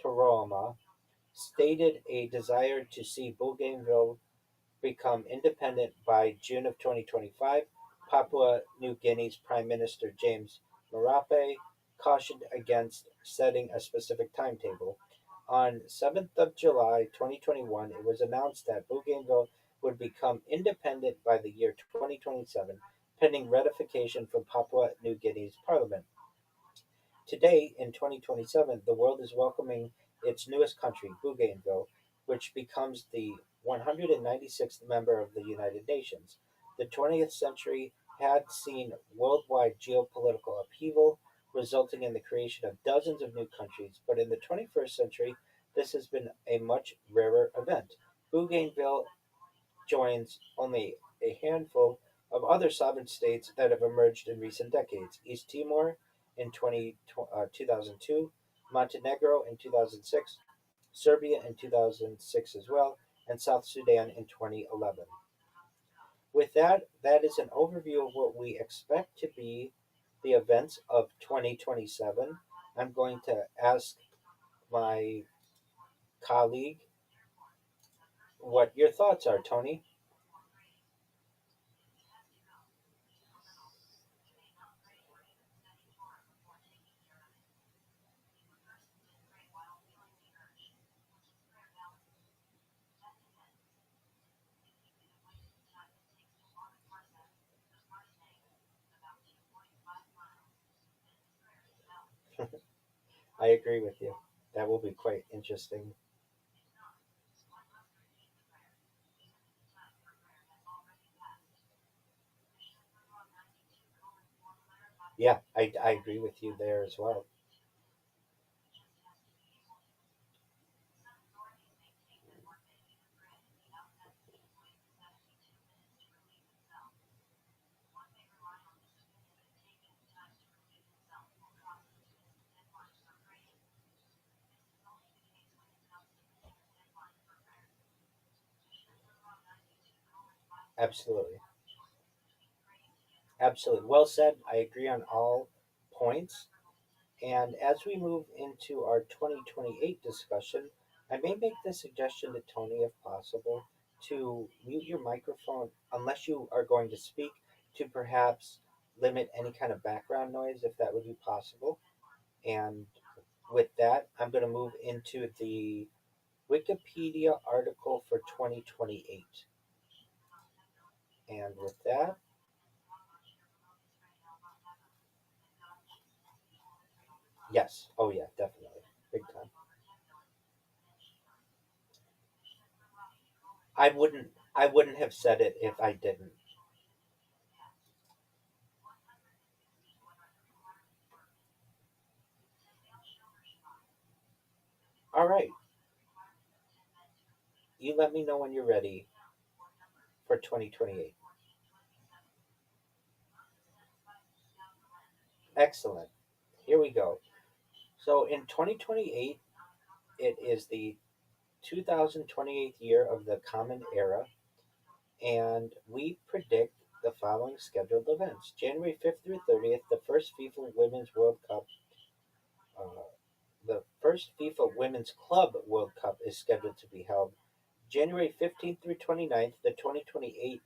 Toroma, stated a desire to see Bougainville become independent by June of 2025. Papua New Guinea's Prime Minister James Marape cautioned against setting a specific timetable. On 7th of July 2021, it was announced that Bougainville would become independent by the year 2027, pending ratification from Papua New Guinea's parliament. Today, in 2027, the world is welcoming its newest country, Bougainville, which becomes the 196th member of the United Nations. The 20th century had seen worldwide geopolitical upheaval, resulting in the creation of dozens of new countries, but in the 21st century, this has been a much rarer event. Bougainville joins only a handful of other sovereign states that have emerged in recent decades: East Timor in 2002, Montenegro in 2006, Serbia in 2006 as well, and South Sudan in 2011. With that, that is an overview of what we expect to be the events of 2027. I'm going to ask my colleague what your thoughts are, Tony. I agree with you. That will be quite interesting. Yeah, I agree with you there as well. Absolutely. Absolutely. Well said. I agree on all points. And as we move into our 2028 discussion, I may make the suggestion to Tony, if possible, to mute your microphone unless you are going to speak, to perhaps limit any kind of background noise, if that would be possible. And with that, I'm going to move into the Wikipedia article for 2028. And with that, yes. Oh, yeah, definitely. Big time. I wouldn't have said it if I didn't. All right, you let me know when you're ready for 2028. Excellent. Here we go. So in 2028, it is the 2028th year of the Common Era, and we predict the following scheduled events. January 5th through 30th, uh, the first FIFA Women's Club World Cup is scheduled to be held. January 15th through 29th, the 2028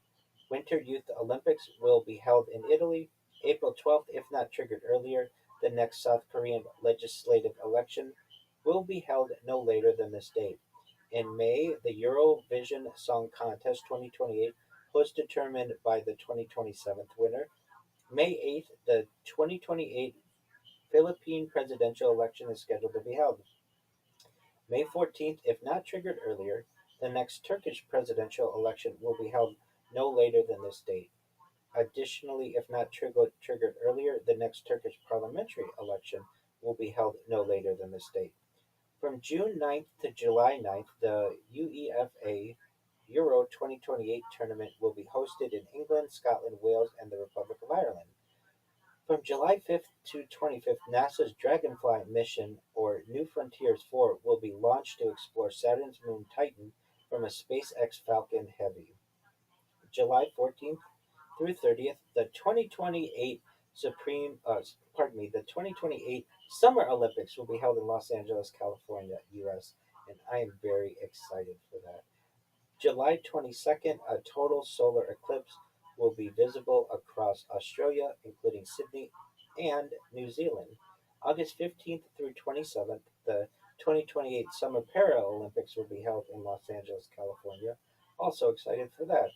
Winter Youth Olympics will be held in Italy. April 12th, if not triggered earlier, the next South Korean legislative election will be held no later than this date. In May, the Eurovision Song Contest 2028 was determined by the 2027 winner. May 8th, the 2028 Philippine presidential election is scheduled to be held. May 14th, if not triggered earlier, the next Turkish presidential election will be held no later than this date. Additionally, if not triggered earlier, the next Turkish parliamentary election will be held no later than this date. From June 9th to July 9th, the UEFA Euro 2028 tournament will be hosted in England, Scotland, Wales, and the Republic of Ireland. From July 5th to 25th, NASA's Dragonfly mission, or New Frontiers 4, will be launched to explore Saturn's moon Titan from a SpaceX Falcon Heavy. July 14th through 30th, the 2028 Summer Olympics will be held in Los Angeles, California, US, and I am very excited for that. July 22nd, a total solar eclipse will be visible across Australia, including Sydney and New Zealand. August 15th through 27th, the 2028 Summer Paralympics will be held in Los Angeles, California. Also excited for that.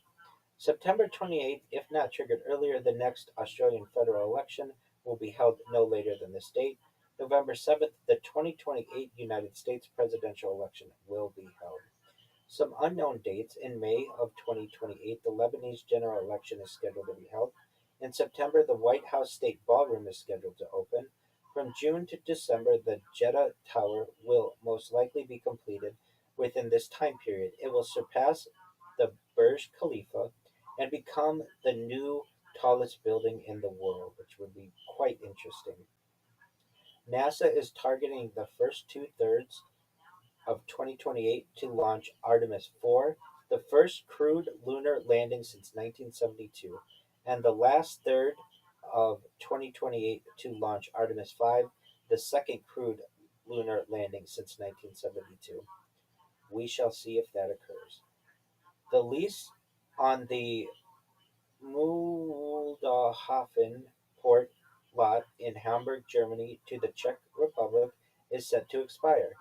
September 28th, if not triggered earlier, the next Australian federal election will be held no later than this date. November 7th, the 2028 United States presidential election will be held. Some unknown dates. In May of 2028, the Lebanese general election is scheduled to be held. In September, the White House State Ballroom is scheduled to open. From June to December, the Jeddah Tower will most likely be completed within this time period. It will surpass the Burj Khalifa and become the new tallest building in the world, which would be quite interesting. NASA is targeting the first two-thirds of 2028 to launch Artemis 4, the first crewed lunar landing since 1972, and the last third of 2028 to launch Artemis 5, the second crewed lunar landing since 1972. We shall see if that occurs. The lease on the Muldahafen port lot in Hamburg, Germany to the Czech Republic is set to expire.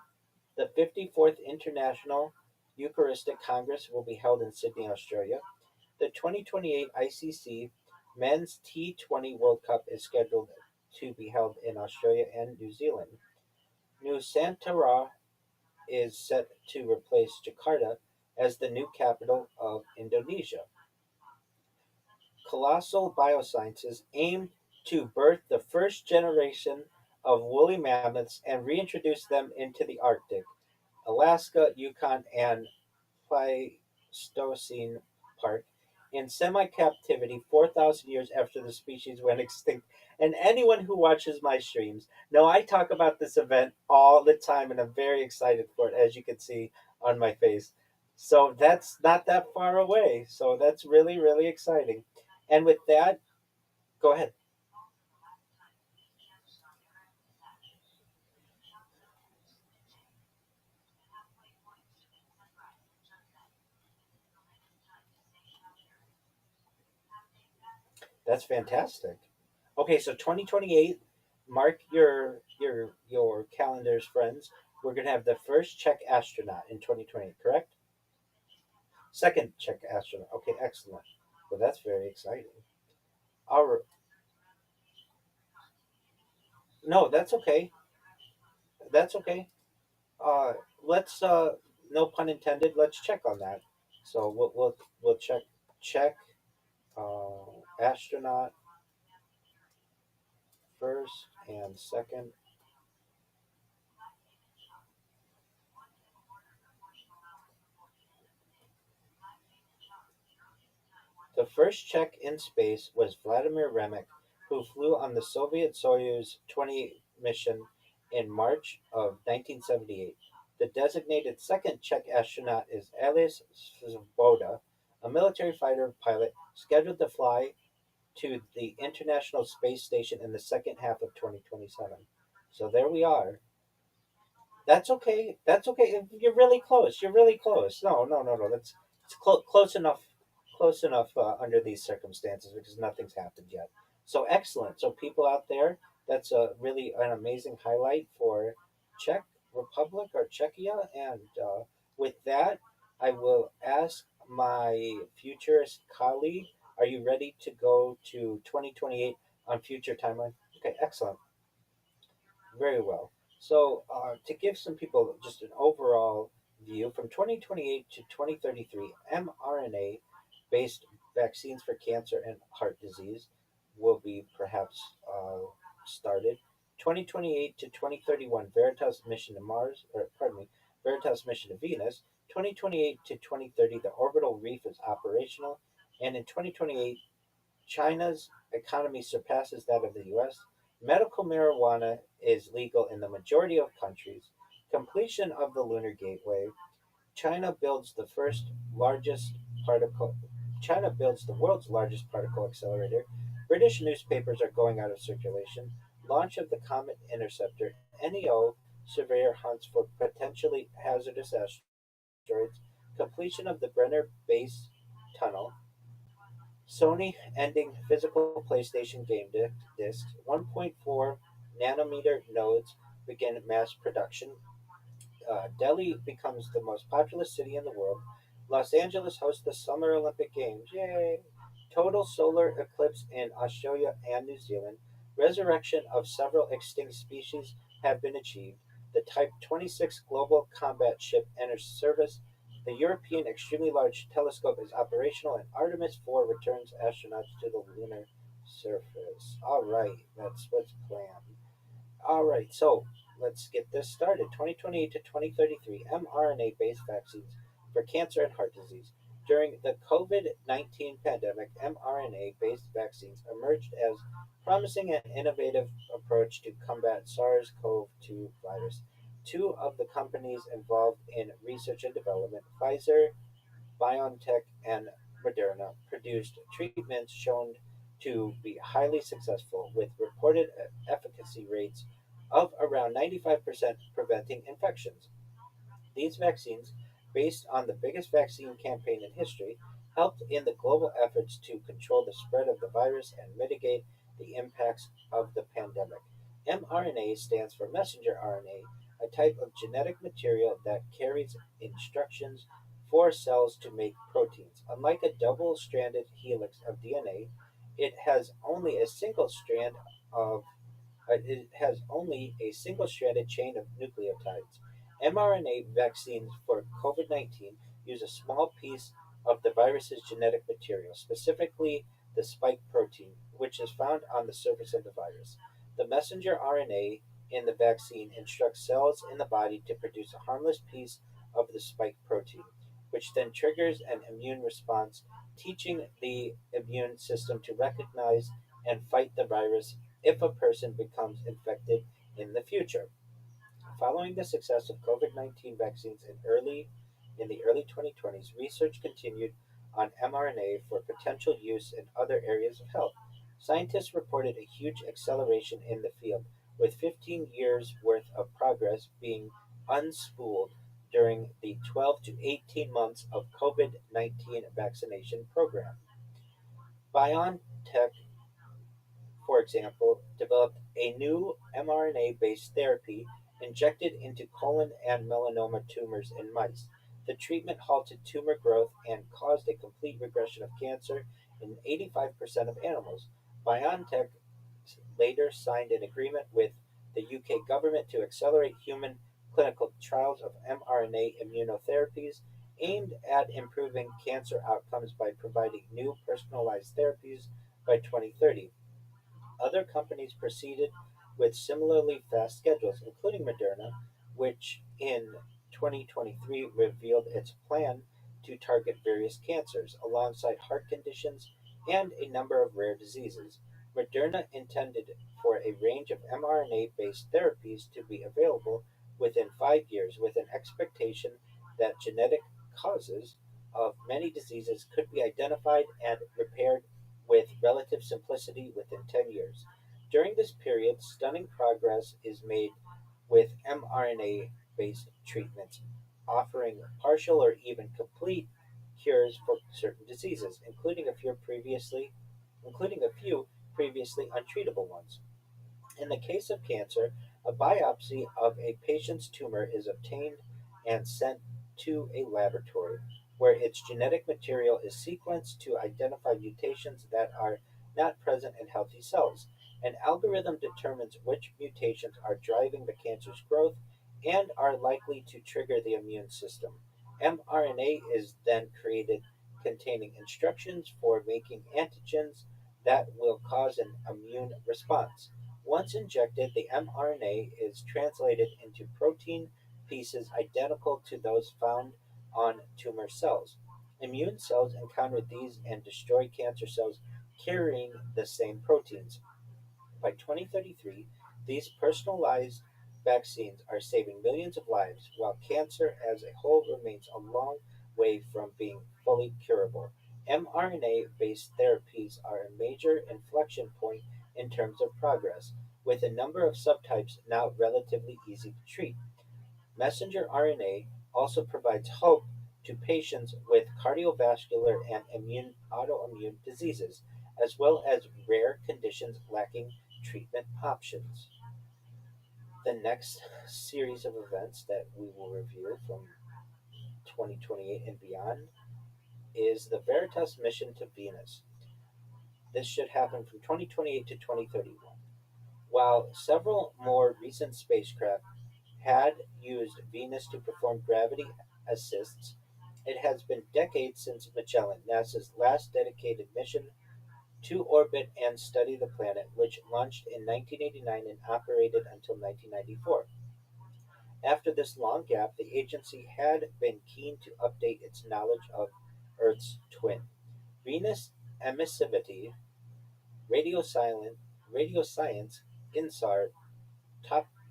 The 54th International Eucharistic Congress will be held in Sydney, Australia. The 2028 ICC Men's T20 World Cup is scheduled to be held in Australia and New Zealand. Nusantara is set to replace Jakarta as the new capital of Indonesia. Colossal Biosciences aim to birth the first generation of woolly mammoths and reintroduce them into the Arctic, Alaska, Yukon, and Pleistocene Park in semi captivity 4,000 years after the species went extinct. And anyone who watches my streams know I talk about this event all the time, and I'm very excited for it, as you can see on my face. So that's not that far away. So that's really, really exciting. And with that, go ahead. That's fantastic. Okay, so 2028, mark your calendars, friends. We're gonna have the first Czech astronaut in 2028, correct? Second Czech astronaut. Okay, excellent. Well, that's very exciting. Our no, that's okay. That's okay. Let's no pun intended. Let's check on that. So we'll check astronaut first and second The first Czech in space was Vladimir Remek, who flew on the Soviet Soyuz 20 mission in March of 1978. The designated second Czech astronaut is Ales Svoboda, a military fighter pilot scheduled to fly to the International Space Station in the second half of 2027. So there we are. That's okay. That's okay. You're really close. You're really close. No, no, no, no. That's it's close enough. Close enough under these circumstances because nothing's happened yet. So excellent. So people out there, that's a really an amazing highlight for Czech Republic or Czechia. And with that, I will ask my futurist colleague. Are you ready to go to 2028 on future timeline? Okay, excellent. Very well. So, to give some people just an overall view, from 2028 to 2033, mRNA based vaccines for cancer and heart disease will be perhaps started. 2028 to 2031, Veritas mission to Mars, or pardon me, Veritas mission to Venus. 2028 to 2030, the orbital reef is operational. And in 2028, China's economy surpasses that of the US. Medical marijuana is legal in the majority of countries. Completion of the Lunar Gateway. China builds the first largest particle China builds the world's largest particle accelerator. British newspapers are going out of circulation. Launch of the Comet Interceptor. NEO surveyor hunts for potentially hazardous asteroids. Completion of the Brenner Base Tunnel. Sony ending physical PlayStation game discs. 1.4 nanometer nodes begin mass production. Delhi becomes the most populous city in the world. Los Angeles hosts the Summer Olympic Games. Yay! Total solar eclipse in Australia and New Zealand. Resurrection of several extinct species have been achieved. The Type 26 Global Combat Ship enters service. The European Extremely Large Telescope is operational, and Artemis 4 returns astronauts to the lunar surface. All right, that's what's planned. All right, so let's get this started. 2028 to 2033, mRNA based vaccines for cancer and heart disease. During the COVID 19 pandemic, mRNA based vaccines emerged as promising and innovative approach to combat SARS CoV 2 virus. Two of the companies involved in research and development, Pfizer, BioNTech, and Moderna, produced treatments shown to be highly successful with reported efficacy rates of around 95% preventing infections. These vaccines, based on the biggest vaccine campaign in history, helped in the global efforts to control the spread of the virus and mitigate the impacts of the pandemic. mRNA stands for messenger RNA, a type of genetic material that carries instructions for cells to make proteins. Unlike a double stranded helix of DNA, it has only a single strand of it has only a single stranded chain of nucleotides. mRNA vaccines for COVID 19 use a small piece of the virus's genetic material, specifically the spike protein, which is found on the surface of the virus. The messenger RNA in the vaccine instructs cells in the body to produce a harmless piece of the spike protein, which then triggers an immune response, teaching the immune system to recognize and fight the virus if a person becomes infected in the future. Following the success of COVID-19 vaccines in the early 2020s, research continued on mRNA for potential use in other areas of health. Scientists reported a huge acceleration in the field, with 15 years worth of progress being unspooled during the 12 to 18 months of COVID-19 vaccination program. BioNTech, for example, developed a new mRNA based therapy injected into colon and melanoma tumors in mice. The treatment halted tumor growth and caused a complete regression of cancer in 85% of animals. BioNTech later signed an agreement with the UK government to accelerate human clinical trials of mRNA immunotherapies aimed at improving cancer outcomes by providing new personalized therapies by 2030. Other companies proceeded with similarly fast schedules, including Moderna, which in 2023 revealed its plan to target various cancers alongside heart conditions and a number of rare diseases. Moderna intended for a range of mRNA based therapies to be available within 5 years, with an expectation that genetic causes of many diseases could be identified and repaired with relative simplicity within 10 years. During this period, stunning progress is made with mRNA based treatments, offering partial or even complete cures for certain diseases, including a few previously untreatable ones. In the case of cancer, a biopsy of a patient's tumor is obtained and sent to a laboratory where its genetic material is sequenced to identify mutations that are not present in healthy cells. An algorithm determines which mutations are driving the cancer's growth and are likely to trigger the immune system. mRNA is then created containing instructions for making antigens that will cause an immune response. Once injected, the mRNA is translated into protein pieces identical to those found on tumor cells. Immune cells encounter these and destroy cancer cells carrying the same proteins. By 2033, these personalized vaccines are saving millions of lives, while cancer as a whole remains a long way from being fully curable. mRNA based therapies are a major inflection point in terms of progress, with a number of subtypes now relatively easy to treat. Messenger RNA also provides hope to patients with cardiovascular and autoimmune diseases, as well as rare conditions lacking treatment options. The next series of events that we will review from 2028 and beyond is the Veritas mission to Venus. This should happen from 2028 to 2031. While several more recent spacecraft had used Venus to perform gravity assists, it has been decades since Magellan, NASA's last dedicated mission to orbit and study the planet, which launched in 1989 and operated until 1994. After this long gap, the agency had been keen to update its knowledge of Earth's twin. Venus emissivity, radioscience, INSAR,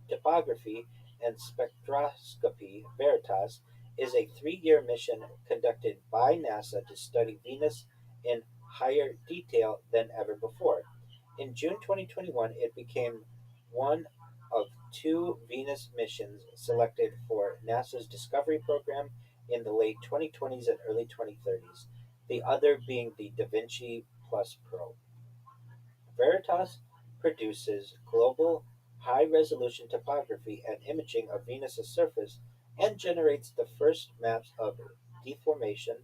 topography, and spectroscopy. Veritas is a 3 year mission conducted by NASA to study Venus in higher detail than ever before. In June 2021, it became one of two Venus missions selected for NASA's Discovery program in the late 2020s and early 2030s, the other being the Da Vinci Plus probe. Veritas produces global high resolution topography and imaging of Venus's surface and generates the first maps of deformation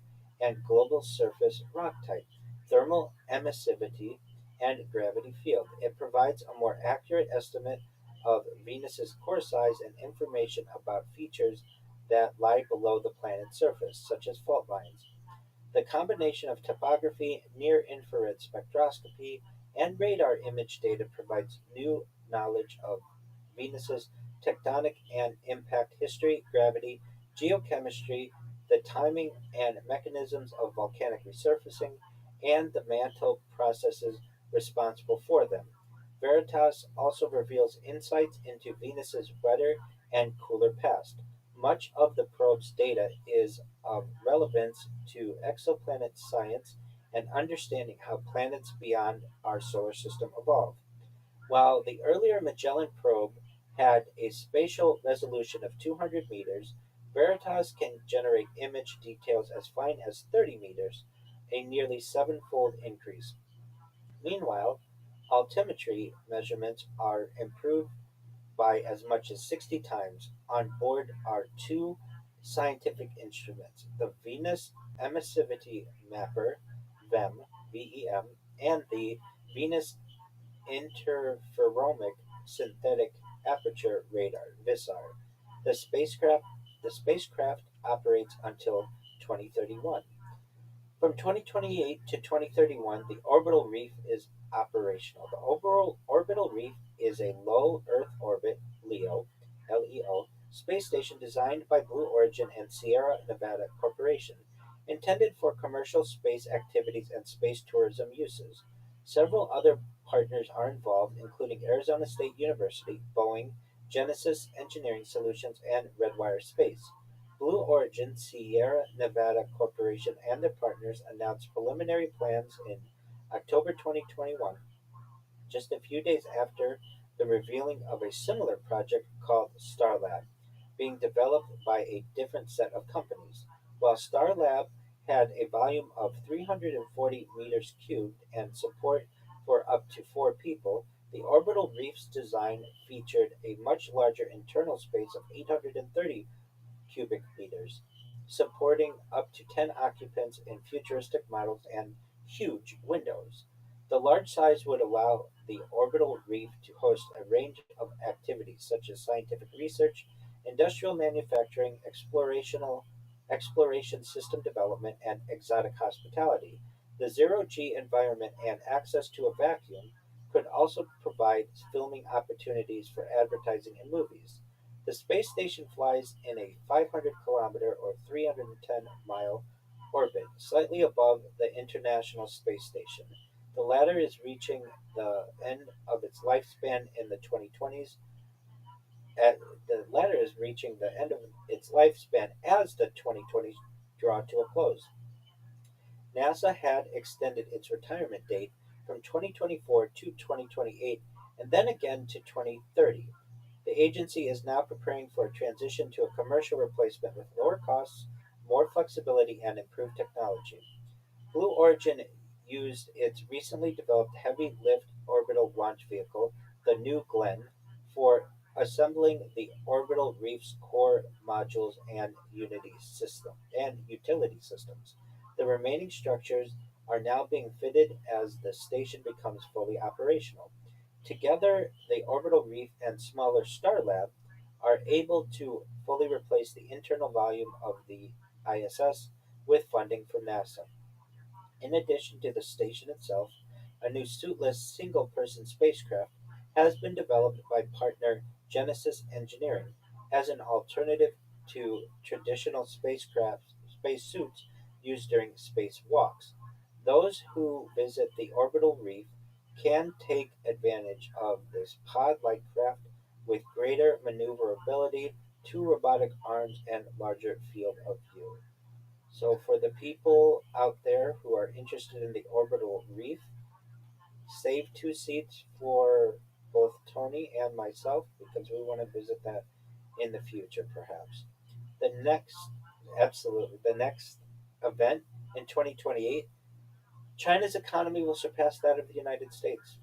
and global surface rock type, thermal emissivity, and gravity field. It provides a more accurate estimate of Venus's core size and information about features that lie below the planet's surface, such as fault lines. The combination of topography, near infrared spectroscopy, and radar image data provides new knowledge of Venus's tectonic and impact history, gravity, geochemistry, the timing and mechanisms of volcanic resurfacing, and the mantle processes responsible for them. Veritas also reveals insights into Venus's wetter and cooler past. Much of the probe's data is of relevance to exoplanet science and understanding how planets beyond our solar system evolve. While the earlier Magellan probe had a spatial resolution of 200 meters, Veritas can generate image details as fine as 30 meters, a nearly sevenfold increase. Meanwhile, altimetry measurements are improved by as much as 60 times. On board are two scientific instruments, the Venus Emissivity Mapper (VEM) and the Venus Interferometric Synthetic Aperture Radar (VISAR). The spacecraft the spacecraft operates until 2031. From 2028 to 2031, the orbital reef is operational. The orbital reef is a low Earth orbit (LEO) space station designed by Blue Origin and Sierra Nevada Corporation. intended for commercial space activities and space tourism uses. Several other partners are involved, including Arizona State University, Boeing, Genesis Engineering Solutions, and Redwire Space. Blue Origin Sierra Nevada Corporation and their partners announced preliminary plans in October 2021, just a few days after the revealing of a similar project called Starlab, being developed by a different set of companies. While Starlab had a volume of 340 meters cubed and support for up to 4 people, the Orbital Reef's design featured a much larger internal space of 830 cubic meters, supporting up to 10 occupants in futuristic models and huge windows. The large size would allow the orbital reef to host a range of activities such as scientific research, industrial manufacturing, exploration system development, and exotic hospitality. The zero G environment and access to a vacuum could also provide filming opportunities for advertising and movies. The space station flies in a 500-kilometer or 310-mile orbit, slightly above the International Space Station. The latter is reaching the end of its lifespan in the 2020s. The latter is reaching the end of its lifespan as the 2020s draw to a close. NASA had extended its retirement date from 2024 to 2028 and then again to 2030. The agency is now preparing for a transition to a commercial replacement with lower costs, more flexibility, and improved technology. Blue Origin used its recently developed heavy lift orbital launch vehicle, the New Glenn, for assembling the orbital reef's core modules and utility systems. The remaining structures are now being fitted as the station becomes fully operational. Together, the orbital reef and smaller Starlab are able to fully replace the internal volume of the ISS with funding from NASA. In addition to the station itself, a new suitless single person spacecraft has been developed by partner Genesis Engineering as an alternative to traditional spacesuits used during spacewalks. Those who visit the orbital reef can take advantage of this pod like craft with greater maneuverability, two robotic arms, and larger field of view. So, for the people out there who are interested in the orbital reef, save 2 seats for both Tony and myself because we want to visit that in the future, perhaps. The next, absolutely, the next event in 2028, China's economy will surpass that of the United States.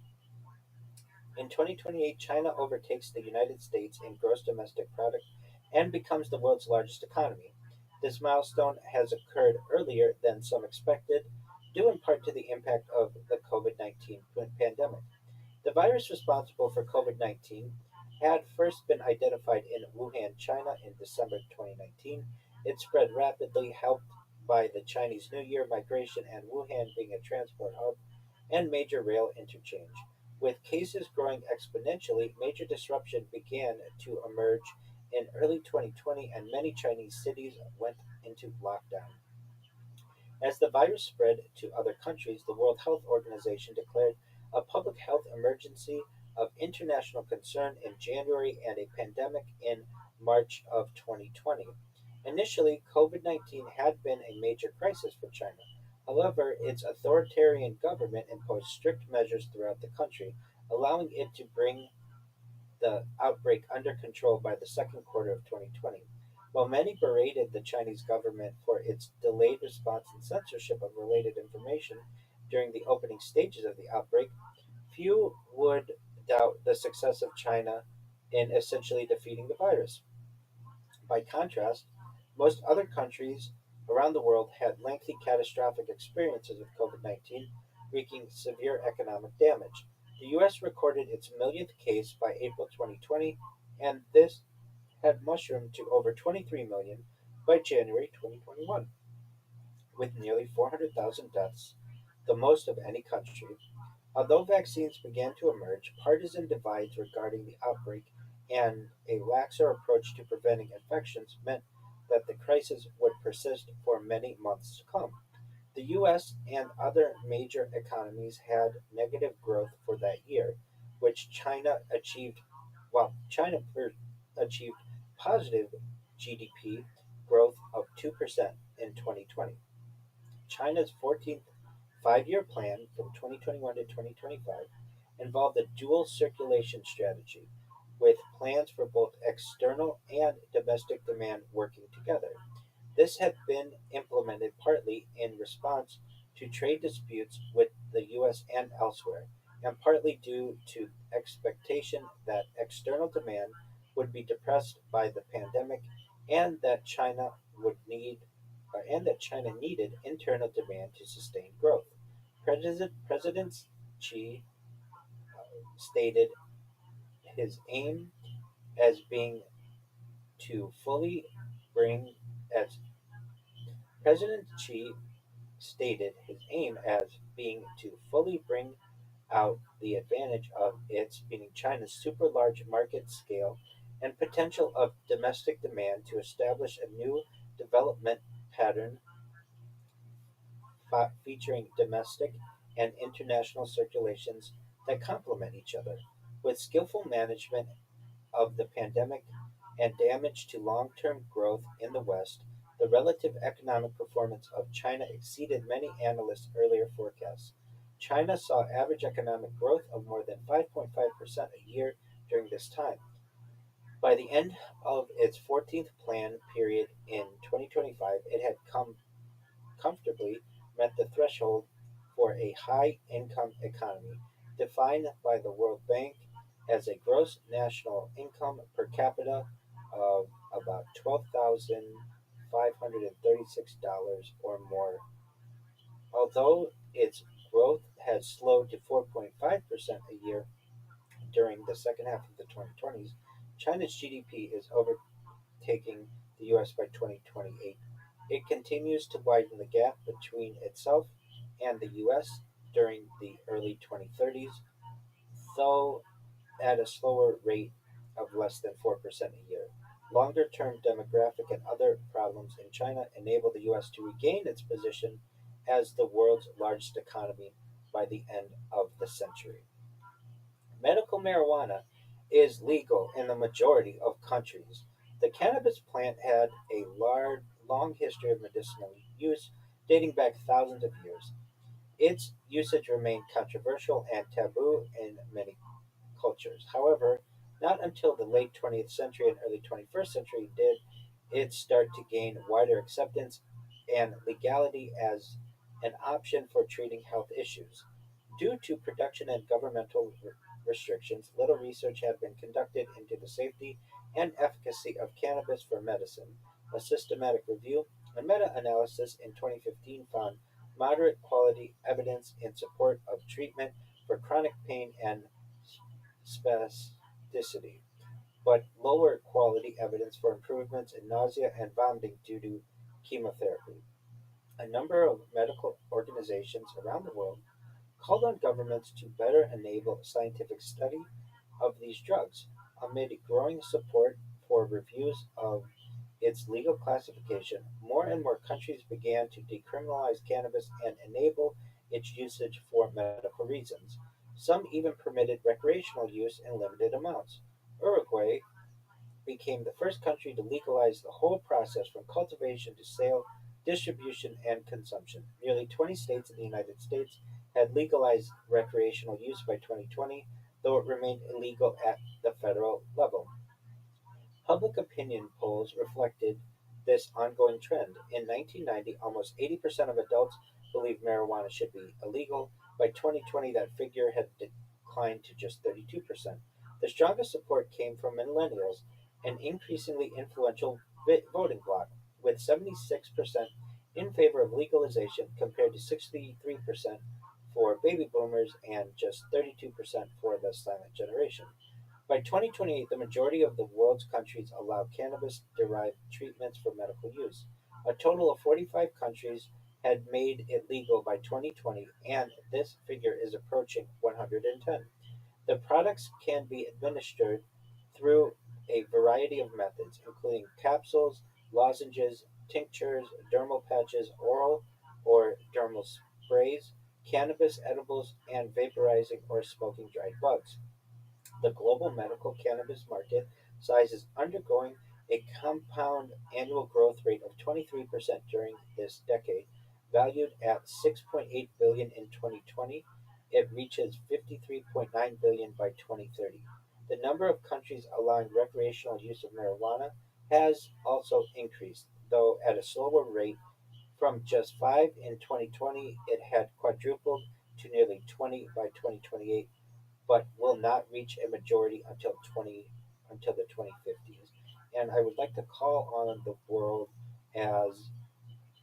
In 2028, China overtakes the United States in gross domestic product and becomes the world's largest economy. This milestone has occurred earlier than some expected, due in part to the impact of the COVID 19 pandemic. The virus responsible for COVID 19 had first been identified in Wuhan, China in December 2019. It spread rapidly, helped by the Chinese New Year migration and Wuhan being a transport hub and major rail interchange. With cases growing exponentially, major disruption began to emerge in early 2020 and many Chinese cities went into lockdown. As the virus spread to other countries, the World Health Organization declared a public health emergency of international concern in January and a pandemic in March of 2020. Initially, COVID 19 had been a major crisis for China. However, its authoritarian government imposed strict measures throughout the country, allowing it to bring the outbreak under control by the second quarter of 2020. While many berated the Chinese government for its delayed response and censorship of related information during the opening stages of the outbreak, few would doubt the success of China in essentially defeating the virus. By contrast, most other countries around the world had lengthy catastrophic experiences with COVID 19, wreaking severe economic damage. The US recorded its millionth case by April 2020, and this had mushroomed to over 23 million by January 2021, with nearly 400,000 deaths, the most of any country. Although vaccines began to emerge, partisan divides regarding the outbreak and a laxer approach to preventing infections meant that the crisis would persist for many months to come. The US and other major economies had negative growth for that year, which China achieved, while achieved positive GDP growth of 2% in 2020. China's 14th five-year plan from 2021 to 2025 involved a dual circulation strategy, with plans for both external and domestic demand working together. This had been implemented partly in response to trade disputes with the US and elsewhere, and partly due to expectation that external demand would be depressed by the pandemic and that China needed internal demand to sustain growth. President Xi stated his aim as being to fully bring as President Xi stated his aim as being to fully bring out the advantage of its, meaning China's super large market scale and potential of domestic demand to establish a new development pattern featuring domestic and international circulations that complement each other. With skillful management of the pandemic and damage to long term growth in the West, the relative economic performance of China exceeded many analysts' earlier forecasts. China saw average economic growth of more than 5.5% a year during this time. By the end of its 14th plan period in 2025, it had comfortably met the threshold for a high income economy, defined by the World Bank as a gross national income per capita of about $12,536 or more. Although its growth has slowed to 4.5% a year during the second half of the 2020s, China's GDP is overtaking the US by 2028. It continues to widen the gap between itself and the US during the early 2030s, though at a slower rate of less than 4% a year. Longer term demographic and other problems in China enable the US to regain its position as the world's largest economy by the end of the century. Medical marijuana is legal in the majority of countries. The cannabis plant had a long history of medicinal use dating back thousands of years. Its usage remained controversial and taboo in many cultures. However, not until the late 20th century and early 21st century did it start to gain wider acceptance and legality as an option for treating health issues. Due to production and governmental restrictions, little research had been conducted into the safety and efficacy of cannabis for medicine. A systematic review and meta analysis in 2015 found moderate quality evidence in support of treatment for chronic pain and spasticity, but lower quality evidence for improvements in nausea and vomiting due to chemotherapy. A number of medical organizations around the world called on governments to better enable scientific study of these drugs. Amid growing support for reviews of its legal classification, more and more countries began to decriminalize cannabis and enable its usage for medical reasons. Some even permitted recreational use in limited amounts. Uruguay became the first country to legalize the whole process from cultivation to sale, distribution, and consumption. Nearly 20 states in the United States had legalized recreational use by 2020, though it remained illegal at the federal level. Public opinion polls reflected this ongoing trend. In 1990, almost 80% of adults believed marijuana should be illegal. By 2020, that figure had declined to just 32%. The strongest support came from millennials, an increasingly influential voting bloc, with 76% in favor of legalization compared to 63% for baby boomers and just 32% for the silent generation. By 2028, the majority of the world's countries allow cannabis derived treatments for medical use. A total of 45 countries had made it legal by 2020, and this figure is approaching 110. The products can be administered through a variety of methods, including capsules, lozenges, tinctures, dermal patches, oral or dermal sprays, cannabis edibles, and vaporizing or smoking dried buds. The global medical cannabis market size is undergoing a compound annual growth rate of 23% during this decade, valued at 6.8 billion in 2020. It reaches 53.9 billion by 2030. The number of countries allowing recreational use of marijuana has also increased, though at a slower rate. From just 5 in 2020, it had quadrupled to nearly 20 by 2028, but will not reach a majority until the 2050s. And I would like to call on the world, as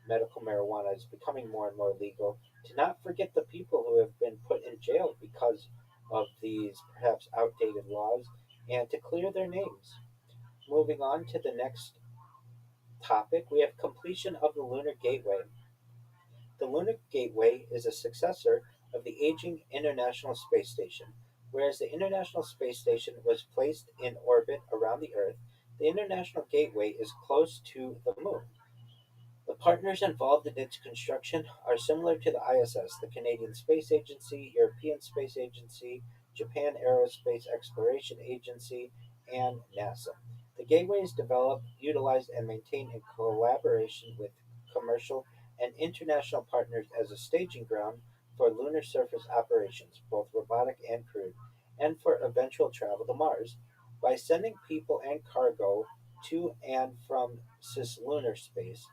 medical marijuana is becoming more and more legal, to not forget the people who have been put in jail because of these perhaps outdated laws, and to clear their names. Moving on to the next topic, we have completion of the Lunar Gateway. The Lunar Gateway is a successor of the aging International Space Station. Whereas the International Space Station was placed in orbit around the Earth, the International Gateway is close to the Moon. The partners involved in its construction are similar to the ISS, the Canadian Space Agency, European Space Agency, Japan Aerospace Exploration Agency, and NASA. The gateway is developed, utilized, and maintained in collaboration with commercial and international partners as a staging ground for lunar surface operations, both robotic and crewed, and for eventual travel to Mars. By sending people and cargo to and from cislunar space,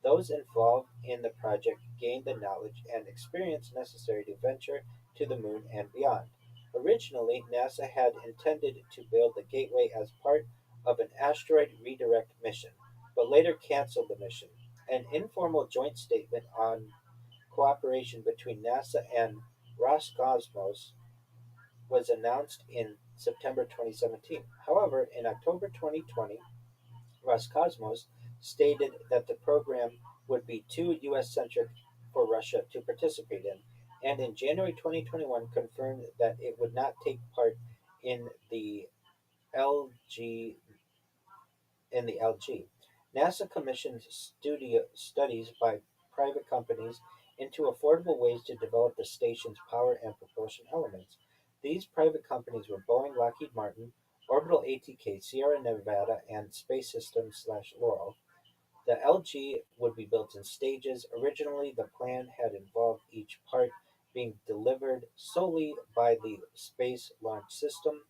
those involved in the project gained the knowledge and experience necessary to venture to the Moon and beyond. Originally, NASA had intended to build the Gateway as part of an asteroid redirect mission, but later canceled the mission. An informal joint statement on cooperation between NASA and Roscosmos was announced in September 2017. However, in October 2020, Roscosmos stated that the program would be too US centric for Russia to participate in, and in January 2021 confirmed that it would not take part in the LG LG. NASA commissioned studies by private companies into affordable ways to develop the station's power and propulsion elements. These private companies were Boeing, Lockheed Martin, Orbital ATK, Sierra Nevada, and Space Systems Loral. The LG would be built in stages. Originally, the plan had involved each part being delivered solely by the Space Launch System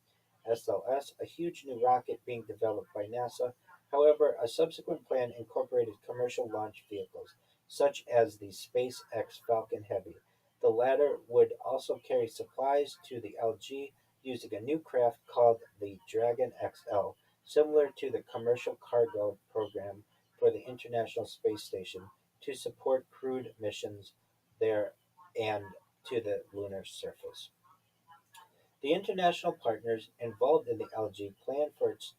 (SLS), a huge new rocket being developed by NASA. However, a subsequent plan incorporated commercial launch vehicles, such as the SpaceX Falcon Heavy. The latter would also carry supplies to the LG using a new craft called the Dragon XL, similar to the commercial cargo program for the International Space Station, to support crewed missions there and to the lunar surface. The international partners involved in the LG plan for its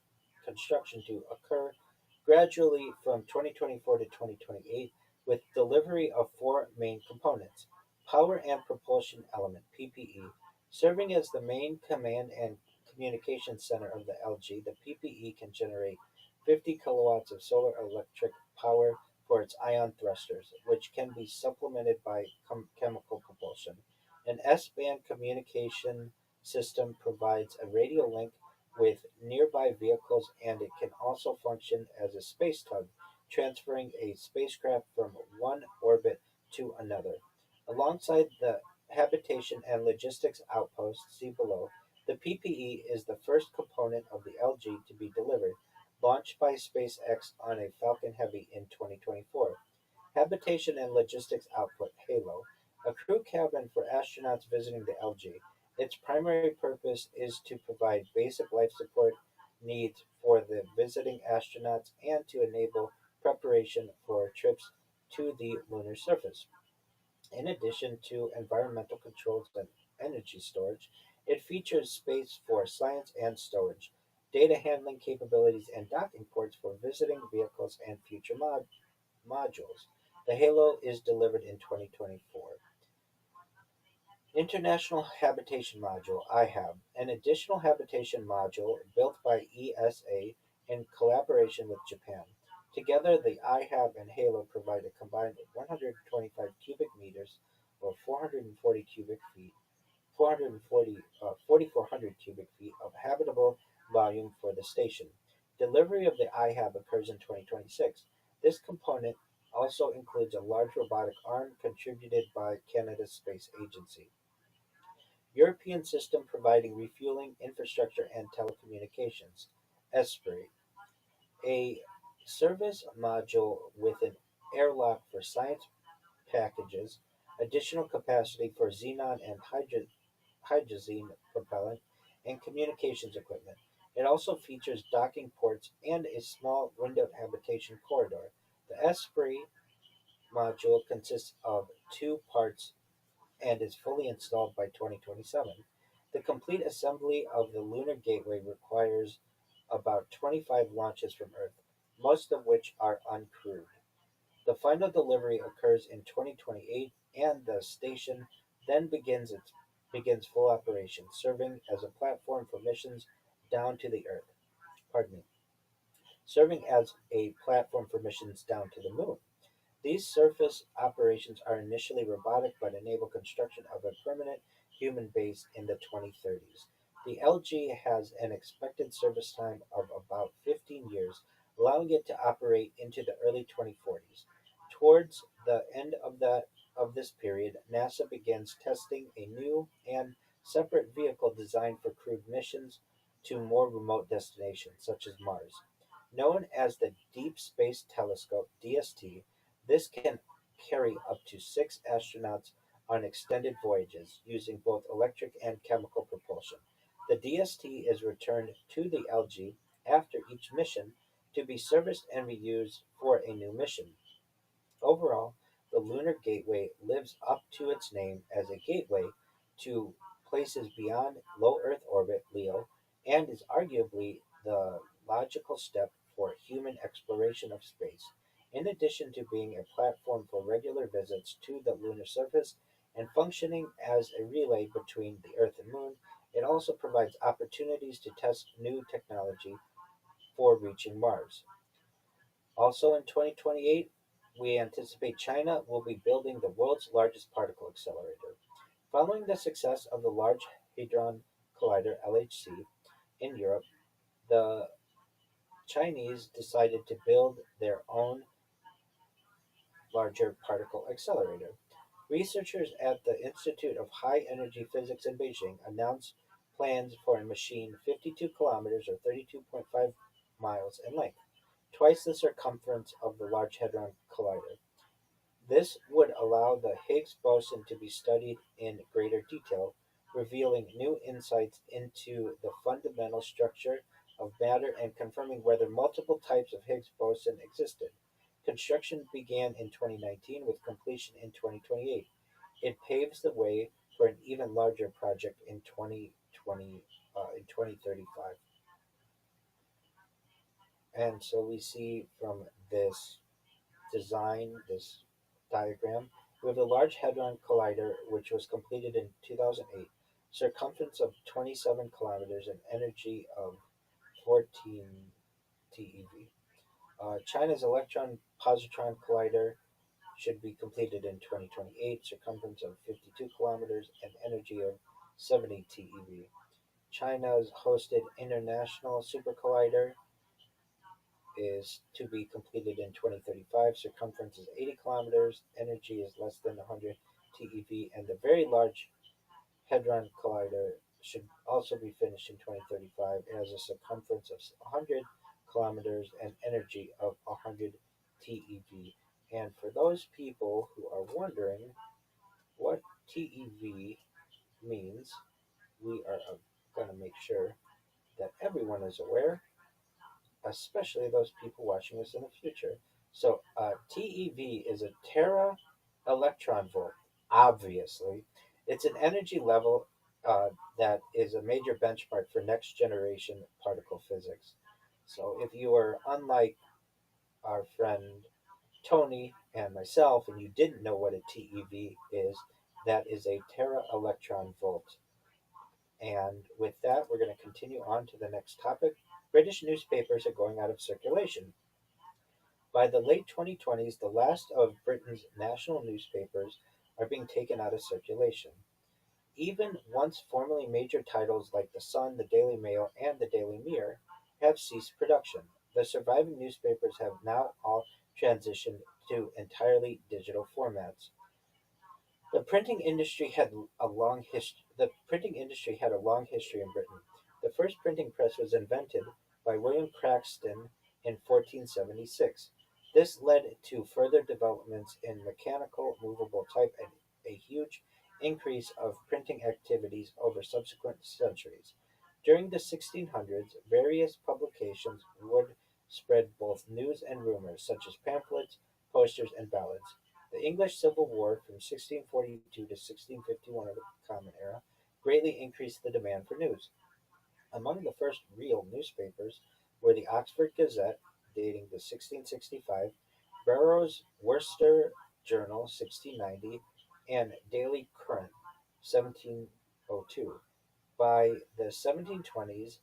construction to occur gradually from 2024 to 2028, with delivery of four main components: power and propulsion element (PPE), serving as the main command and communication center of the LG. The PPE can generate 50 kilowatts of solar electric power for its ion thrusters, which can be supplemented by chemical propulsion. An S-band communication system provides a radio link with nearby vehicles, and it can also function as a space tug, transferring a spacecraft from one orbit to another. Alongside the habitation and logistics outpost, see below, the PPE is the first component of the LG to be delivered, launched by SpaceX on a Falcon Heavy in 2024. Habitation and Logistics Output (HALO), a crew cabin for astronauts visiting the LG. Its primary purpose is to provide basic life support needs for the visiting astronauts and to enable preparation for trips to the lunar surface. In addition to environmental controls and energy storage, it features space for science and storage, data handling capabilities, and docking ports for visiting vehicles and future modules. The Halo is delivered in 2024. International Habitation Module (IHAB), an additional habitation module built by ESA in collaboration with Japan. Together, the IHAB and HALO provide a combined 125 cubic meters, or 440 cubic feet, 4,400 cubic feet of habitable volume for the station. Delivery of the IHAB occurs in 2026. This component also includes a large robotic arm contributed by Canada's Space Agency. European system providing refueling infrastructure and telecommunications. Esprit, a service module with an airlock for science packages, additional capacity for xenon and hydrazine propellant, and communications equipment. It also features docking ports and a small windowed habitation corridor. The Esprit module consists of two parts and is fully installed by 2027. The complete assembly of the Lunar Gateway requires about 25 launches from Earth, most of which are uncrewed. The final delivery occurs in 2028, and the station then begins full operation, serving as a platform for missions down to the Earth. Pardon me, serving as a platform for missions down to the Moon. These surface operations are initially robotic but enable construction of a permanent human base in the 2030s. The LG has an expected service time of about 15 years, allowing it to operate into the early 2040s. Towards the end of this period, NASA begins testing a new and separate vehicle designed for crewed missions to more remote destinations, such as Mars. Known as the Deep Space Telescope (DST), this can carry up to 6 astronauts on extended voyages using both electric and chemical propulsion. The DST is returned to the LG after each mission to be serviced and reused for a new mission. Overall, the Lunar Gateway lives up to its name as a gateway to places beyond low Earth orbit (LEO) and is arguably the logical step for human exploration of space. In addition to being a platform for regular visits to the lunar surface and functioning as a relay between the Earth and Moon, it also provides opportunities to test new technology for reaching Mars. Also in 2028, we anticipate China will be building the world's largest particle accelerator. Following the success of the Large Hadron Collider (LHC) in Europe, the Chinese decided to build their own larger particle accelerator. Researchers at the Institute of High Energy Physics in Beijing announced plans for a machine 52 kilometers or 32.5 miles in length, twice the circumference of the Large Hadron Collider. This would allow the Higgs boson to be studied in greater detail, revealing new insights into the fundamental structure of matter and confirming whether multiple types of Higgs boson existed. Construction began in 2019 with completion in 2028. It paves the way for an even larger project in 2035. And so we see from this design, this diagram, we have the Large Hadron Collider, which was completed in 2008, circumference of 27 kilometers and energy of 14 TeV. China's Electron Positron Collider should be completed in 2028, circumference of 52 kilometers and energy of 70 TeV. China's hosted International Super Collider is to be completed in 2035. Circumference is 80 kilometers, energy is less than 100 TeV, and the Very Large Hadron Collider should also be finished in 2035. It has a circumference of 100 kilometers and energy of 100 TeV. And for those people who are wondering what TeV means, we are going to make sure that everyone is aware, especially those people watching us in the future. So, TeV is a tera electron volt. Obviously, it's an energy level that is a major benchmark for next generation particle physics. So, if you are unlike our friend Tony and myself and you didn't know what a TeV is, that is a tera electron volt. And with that, we're going to continue on to the next topic. British newspapers are going out of circulation. By the late 2020s, the last of Britain's national newspapers are being taken out of circulation. Even once formerly major titles like The Sun, the Daily Mail, and the Daily Mirror have ceased production. The surviving newspapers have now all transitioned to entirely digital formats. The printing industry had a long history. The printing industry had a long history in Britain. The first printing press was invented by William Craxton in 1476. This led to further developments in mechanical movable type and a huge increase of printing activities over subsequent centuries. During the 1600s, various publications would spread both news and rumors, such as pamphlets, posters, and ballads. The English Civil War from 1642 to 1651 of the Common Era greatly increased the demand for news. Among the first real newspapers were the Oxford Gazette, dating to 1665, Barrow's Worcester Journal, 1690, and Daily Courant, 1702. By the 1720s,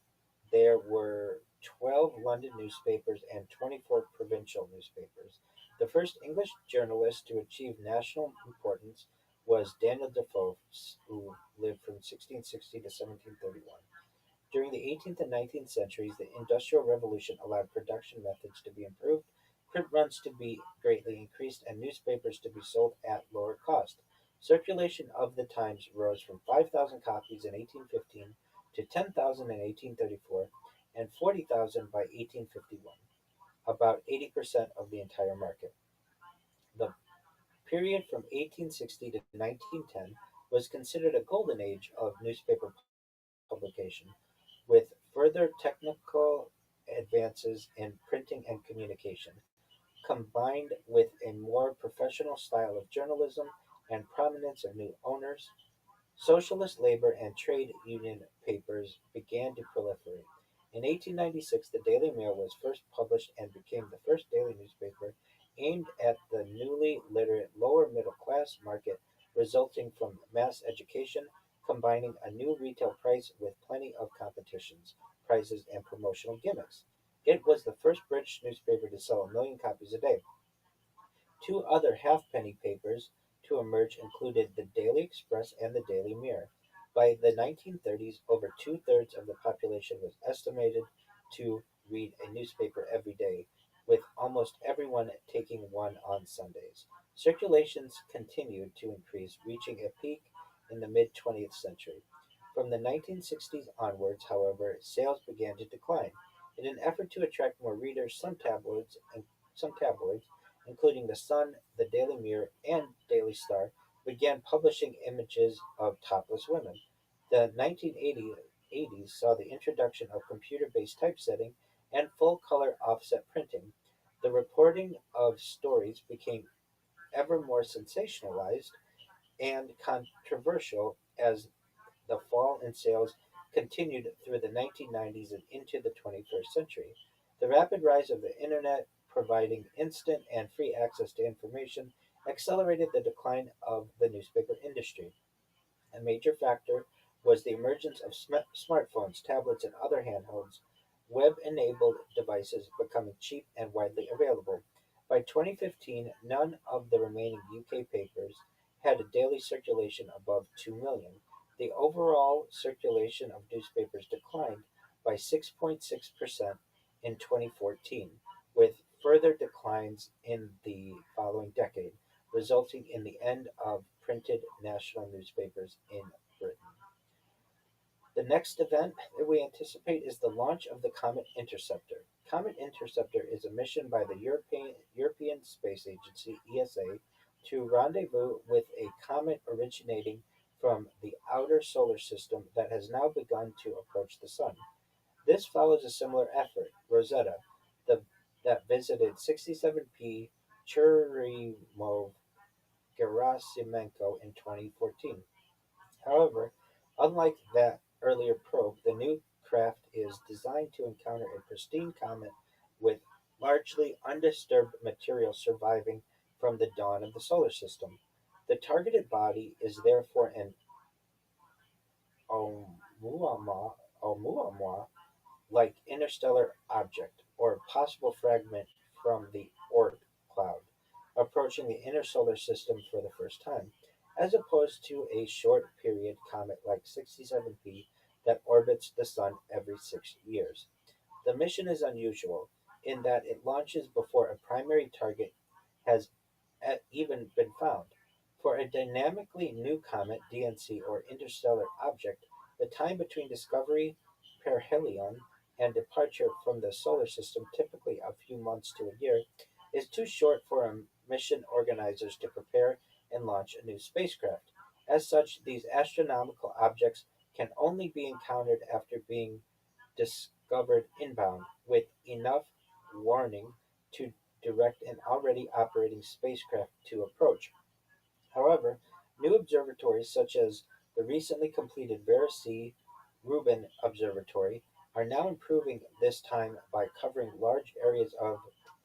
there were 12 London newspapers and 24 provincial newspapers. The first English journalist to achieve national importance was Daniel Defoe, who lived from 1660 to 1731. During the 18th and 19th centuries, the Industrial Revolution allowed production methods to be improved, print runs to be greatly increased, and newspapers to be sold at lower cost. Circulation of the Times rose from 5,000 copies in 1815 to 10,000 in 1834 and 40,000 by 1851, about 80% of the entire market. The period from 1860 to 1910 was considered a golden age of newspaper publication, with further technical advances in printing and communication, combined with a more professional style of journalism and prominence of new owners. Socialist labor and trade union papers began to proliferate. In 1896, the Daily Mail was first published and became the first daily newspaper aimed at the newly literate lower middle class market, resulting from mass education, combining a new retail price with plenty of competitions, prizes, and promotional gimmicks. It was the first British newspaper to sell 1 million copies a day. Two other halfpenny papers to emerge included the Daily Express and the Daily Mirror. By the 1930s, over two-thirds of the population was estimated to read a newspaper every day, with almost everyone taking one on Sundays. Circulations continued to increase, reaching a peak in the mid 20th century. From the 1960s onwards, however, sales began to decline. In an effort to attract more readers, some tabloids, including The Sun, the Daily Mirror, and Daily Star, began publishing images of topless women. The 1980s saw the introduction of computer based typesetting and full color offset printing. The reporting of stories became ever more sensationalized and controversial as the fall in sales continued through the 1990s and into the 21st century. The rapid rise of the Internet, providing instant and free access to information, accelerated the decline of the newspaper industry. A major factor was the emergence of smartphones, tablets, and other handhelds, web enabled devices becoming cheap and widely available. By 2015, none of the remaining UK papers had a daily circulation above 2 million. The overall circulation of newspapers declined by 6.6% in 2014, with further declines in the following decade, resulting in the end of printed national newspapers in Britain. The next event that we anticipate is the launch of the Comet Interceptor. Comet Interceptor is a mission by the European Space Agency (ESA) to rendezvous with a comet originating from the outer solar system that has now begun to approach the Sun. This follows a similar effort, Rosetta, that visited 67P Churyumov-Gerasimenko in 2014. However, unlike that earlier probe, the new craft is designed to encounter a pristine comet with largely undisturbed material surviving from the dawn of the solar system. The targeted body is therefore an Oumuamua like interstellar object, or possible fragment from the Oort cloud, approaching the inner solar system for the first time, as opposed to a short period comet like 67P that orbits the Sun every 6 years. The mission is unusual in that it launches before a primary target has even been found. For a dynamically new comet, DNC, or interstellar object, the time between discovery, perihelion, and departure from the solar system, typically a few months to a year, is too short for mission organizers to prepare and launch a new spacecraft. As such, these astronomical objects can only be encountered after being discovered inbound, with enough warning to direct an already operating spacecraft to approach. However, new observatories such as the recently completed Vera C. Rubin Observatory are now improving this time by covering large areas of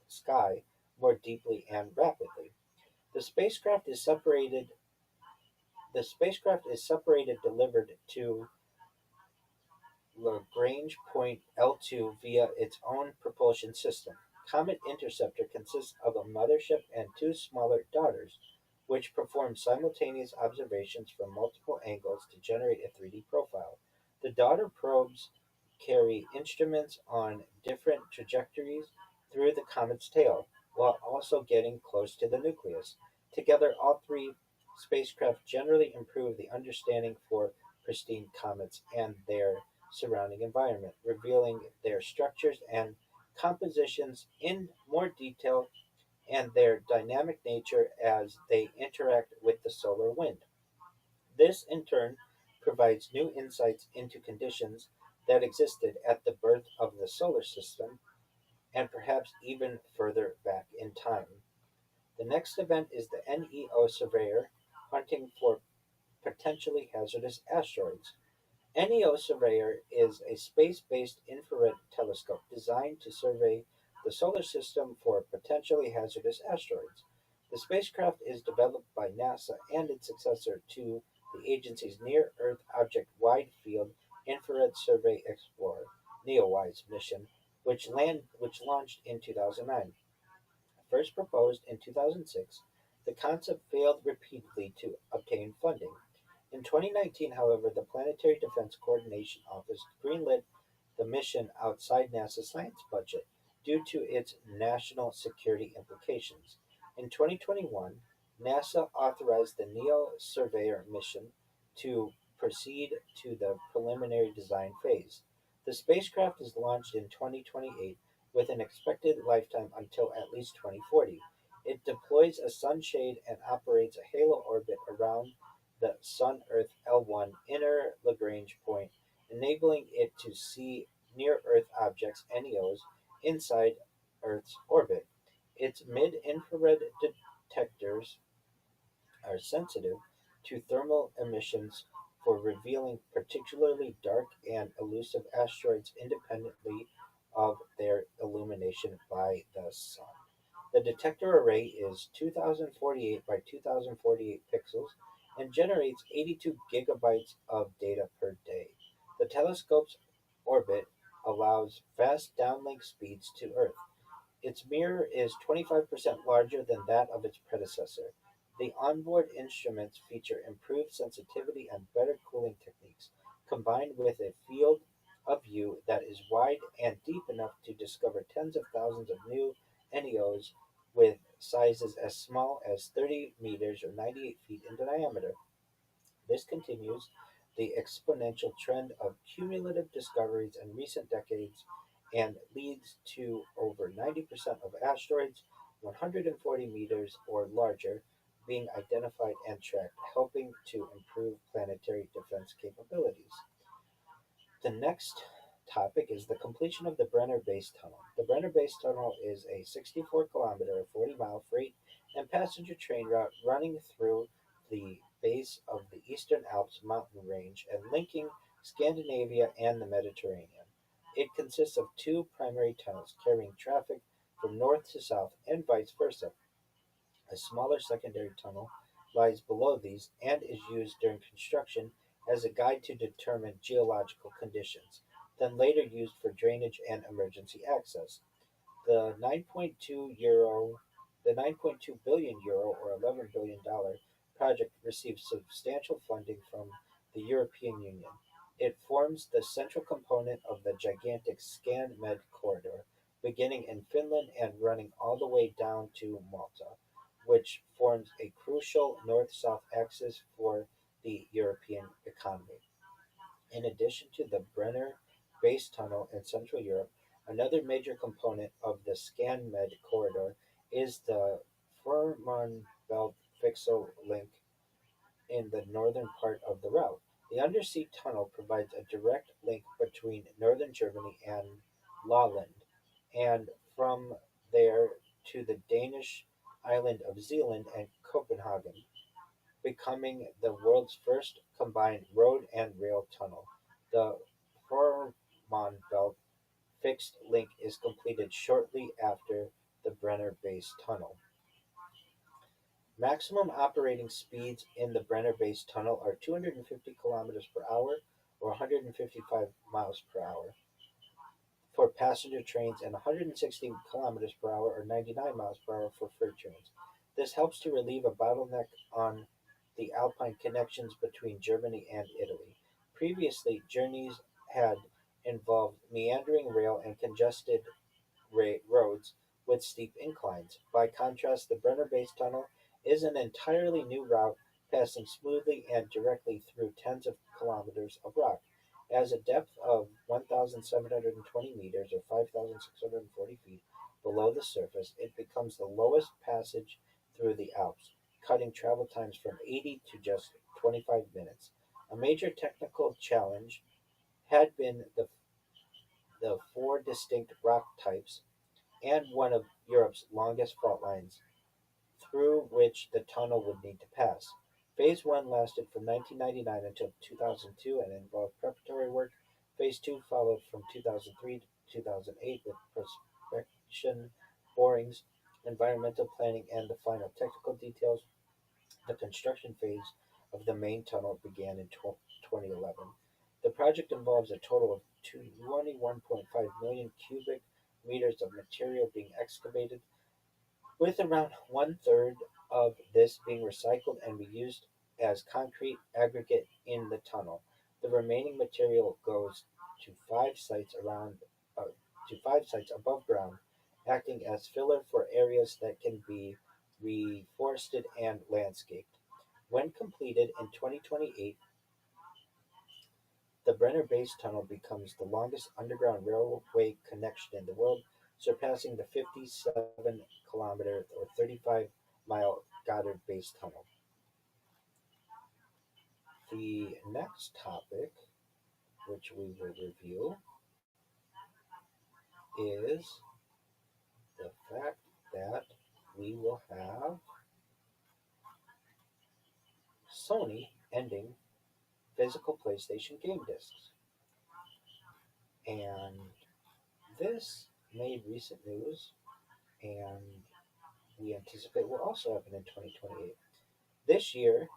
sky more deeply and rapidly. The spacecraft is separated delivered to Lagrange point L2 via its own propulsion system. Comet Interceptor consists of a mothership and two smaller daughters, which perform simultaneous observations from multiple angles to generate a 3D profile. The daughter probes carry instruments on different trajectories through the comet's tail, while also getting close to the nucleus. Together, all three spacecraft generally improve the understanding for pristine comets and their surrounding environment, revealing their structures and compositions in more detail and their dynamic nature as they interact with the solar wind. This, in turn, provides new insights into conditions that existed at the birth of the solar system and perhaps even further back in time. The next event is the NEO Surveyor hunting for potentially hazardous asteroids. NEO Surveyor is a space based infrared telescope designed to survey the solar system for potentially hazardous asteroids. The spacecraft is developed by NASA and its successor to the agency's Near Earth Object Wide Field Infrared Survey Explorer (NEOWISE) mission, which launched in 2009. First proposed in 2006, the concept failed repeatedly to obtain funding. In 2019, however, the Planetary Defense Coordination Office greenlit the mission outside NASA's science budget due to its national security implications. In 2021, NASA authorized the NEO Surveyor mission to proceed to the preliminary design phase. The spacecraft is launched in 2028 with an expected lifetime until at least 2040. It deploys a sunshade and operates a halo orbit around the Sun Earth L1 inner Lagrange point, enabling it to see near Earth objects (NEOs) inside Earth's orbit. Its mid infrared detectors are sensitive to thermal emissions for revealing particularly dark and elusive asteroids independently of their illumination by the Sun. The detector array is 2048 by 2048 pixels and generates 82 gigabytes of data per day. The telescope's orbit allows fast downlink speeds to Earth. Its mirror is 25% larger than that of its predecessor. The onboard instruments feature improved sensitivity and better cooling techniques, combined with a field of view that is wide and deep enough to discover tens of thousands of new NEOs with sizes as small as 30 meters or 98 feet in diameter. This continues the exponential trend of cumulative discoveries in recent decades and leads to over 90% of asteroids 140 meters or larger being identified and tracked, helping to improve planetary defense capabilities. The next topic is the completion of the Brenner Base Tunnel. The Brenner Base Tunnel is a 64-kilometer, 40-mile freight and passenger train route running through the base of the Eastern Alps mountain range and linking Scandinavia and the Mediterranean. It consists of two primary tunnels carrying traffic from north to south and vice versa. A smaller secondary tunnel lies below these and is used during construction as a guide to determine geological conditions, then later used for drainage and emergency access. The 9.2 billion euro or $11 billion project receives substantial funding from the European Union. It forms the central component of the gigantic ScanMed corridor, beginning in Finland and running all the way down to Malta, which forms a crucial north-south axis for the European economy. In addition to the Brenner Base Tunnel in Central Europe, another major component of the ScanMed corridor is the Fehmarnbelt Fixed Link in the northern part of the route. The undersea tunnel provides a direct link between northern Germany and Lolland, and from there to the Danish island of Zealand and Copenhagen, becoming the world's first combined road and rail tunnel. The Fehmarnbelt Fixed Link is completed shortly after the Brenner Base Tunnel. Maximum operating speeds in the Brenner Base Tunnel are 250 kilometers per hour or 155 miles per hour for passenger trains and 160 kilometers per hour or 99 miles per hour for freight trains. This helps to relieve a bottleneck on the Alpine connections between Germany and Italy. Previously, journeys had involved meandering rail and congested roads with steep inclines. By contrast, the Brenner Base Tunnel is an entirely new route passing smoothly and directly through tens of kilometers of rock. As a depth of 1,720 meters or 5,640 feet below the surface, it becomes the lowest passage through the Alps, cutting travel times from 80 to just 25 minutes. A major technical challenge had been the four distinct rock types and one of Europe's longest fault lines through which the tunnel would need to pass. Phase 1 lasted from 1999 until 2002 and involved preparatory work. Phase 2 followed from 2003 to 2008 with prospection, borings, environmental planning, and the final technical details. The construction phase of the main tunnel began in 2011. The project involves a total of 21.5 million cubic meters of material being excavated, with around one third of this being recycled and reused as concrete aggregate in the tunnel. The remaining material goes to five sites above ground, acting as filler for areas that can be reforested and landscaped. When completed in 2028, the Brenner Base Tunnel becomes the longest underground railway connection in the world, surpassing the 57-kilometer or 35-mile Gotthard Base Tunnel. The next topic, which we will review, is the fact that we will have Sony ending physical PlayStation game discs. And this made recent news, and we anticipate will also happen in 2028. This year,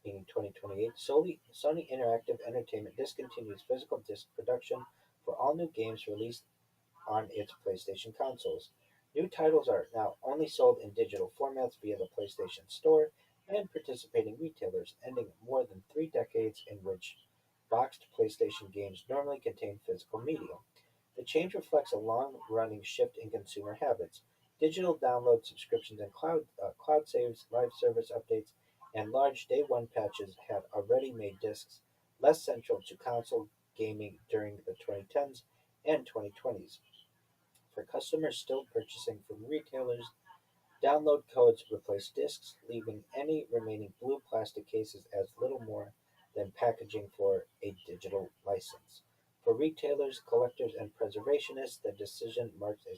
meaning 2028, Sony Interactive Entertainment discontinues physical disc production for all new games released on its PlayStation consoles. New titles are now only sold in digital formats via the PlayStation Store and participating retailers, ending more than 3 decades in which boxed PlayStation games normally contain physical media. The change reflects a long-running shift in consumer habits. Digital download subscriptions and cloud saves, live service updates, and large day-one patches had already made discs less central to console gaming during the 2010s and 2020s. For customers still purchasing from retailers, download codes replace discs, leaving any remaining blue plastic cases as little more than packaging for a digital license. For retailers, collectors, and preservationists, the decision marks a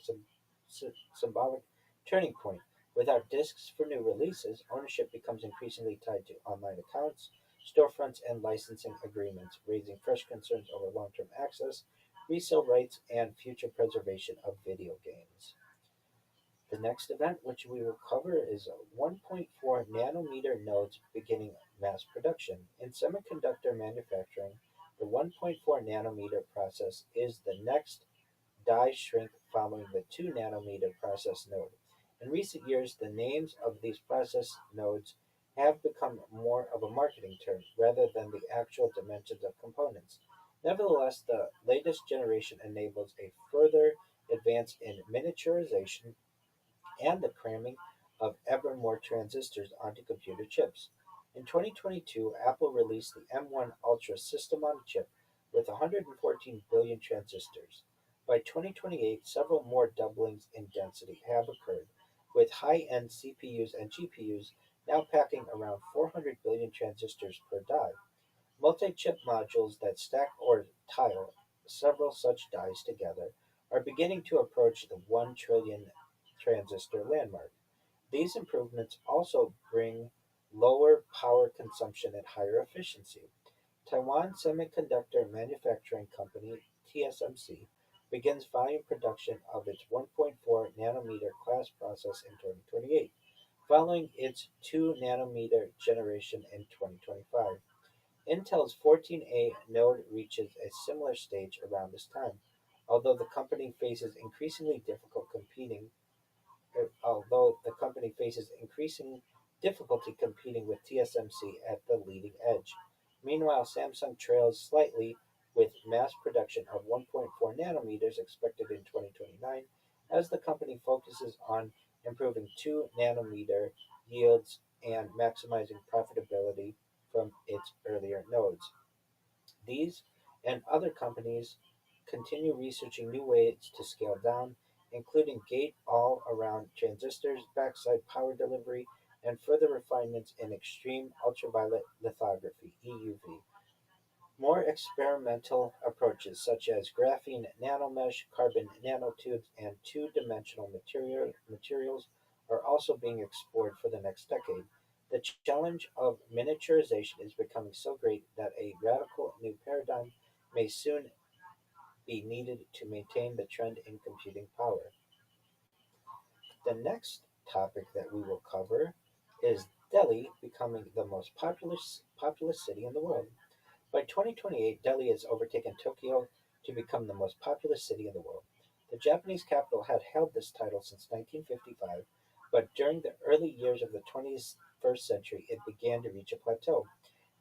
symbolic turning point. Without discs for new releases, ownership becomes increasingly tied to online accounts, storefronts, and licensing agreements, raising fresh concerns over long-term access, resale rights, and future preservation of video games. The next event, which we will cover, is 1.4 nanometer nodes beginning mass production. In semiconductor manufacturing, the 1.4 nanometer process is the next die shrink following the 2 nanometer process node. In recent years, the names of these process nodes have become more of a marketing term rather than the actual dimensions of components. Nevertheless, the latest generation enables a further advance in miniaturization and the cramming of ever more transistors onto computer chips. In 2022, Apple released the M1 Ultra system on a chip with 114 billion transistors. By 2028, several more doublings in density have occurred, with high end CPUs and GPUs now packing around 400 billion transistors per die. Multi chip modules that stack or tile several such dies together are beginning to approach the 1 trillion transistor landmark. These improvements also bring lower power consumption and higher efficiency. Taiwan Semiconductor Manufacturing Company (TSMC) begins volume production of its 1.4 nanometer class process in 2028, following its 2 nanometer generation in 2025. Intel's 14A node reaches a similar stage around this time, although the company faces increasingly difficult competing although the company faces increasing difficulty competing with TSMC at the leading edge. Meanwhile, Samsung trails slightly with mass production of 1.4 nanometers expected in 2029 as the company focuses on improving 2 nanometer yields and maximizing profitability from its earlier nodes. These and other companies continue researching new ways to scale down, including gate all around transistors, backside power delivery, and further refinements in extreme ultraviolet lithography (EUV). More experimental approaches such as graphene nanomesh, carbon nanotubes, and two-dimensional materials are also being explored for the next decade. The challenge of miniaturization is becoming so great that a radical new paradigm may soon be needed to maintain the trend in computing power. The next topic that we will cover is Delhi becoming the most populous city in the world. By 2028, Delhi has overtaken Tokyo to become the most populous city in the world. The Japanese capital had held this title since 1955, but during the early years of the 21st century, it began to reach a plateau.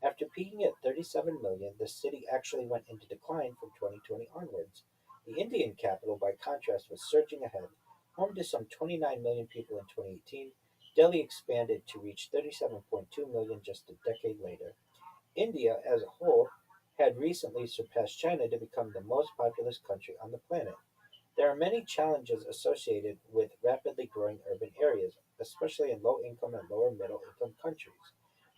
After peaking at 37 million, the city actually went into decline from 2020 onwards. The Indian capital, by contrast, was surging ahead. Home to some 29 million people in 2018, Delhi expanded to reach 37.2 million just a decade later. India, as a whole, had recently surpassed China to become the most populous country on the planet. There are many challenges associated with rapidly growing urban areas, especially in low income and lower middle income countries.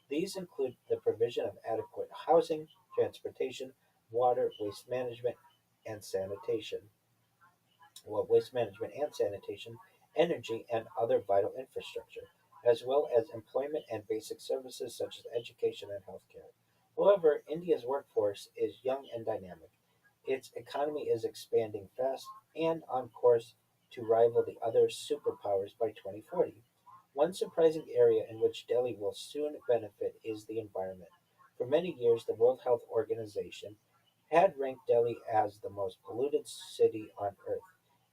These include the provision of adequate housing, transportation, water, and sanitation. Waste management and sanitation, energy, and other vital infrastructure, as well as employment and basic services such as education and healthcare. However, India's workforce is young and dynamic. Its economy is expanding fast and on course to rival the other superpowers by 2040. One surprising area in which Delhi will soon benefit is the environment. For many years, the World Health Organization had ranked Delhi as the most polluted city on earth.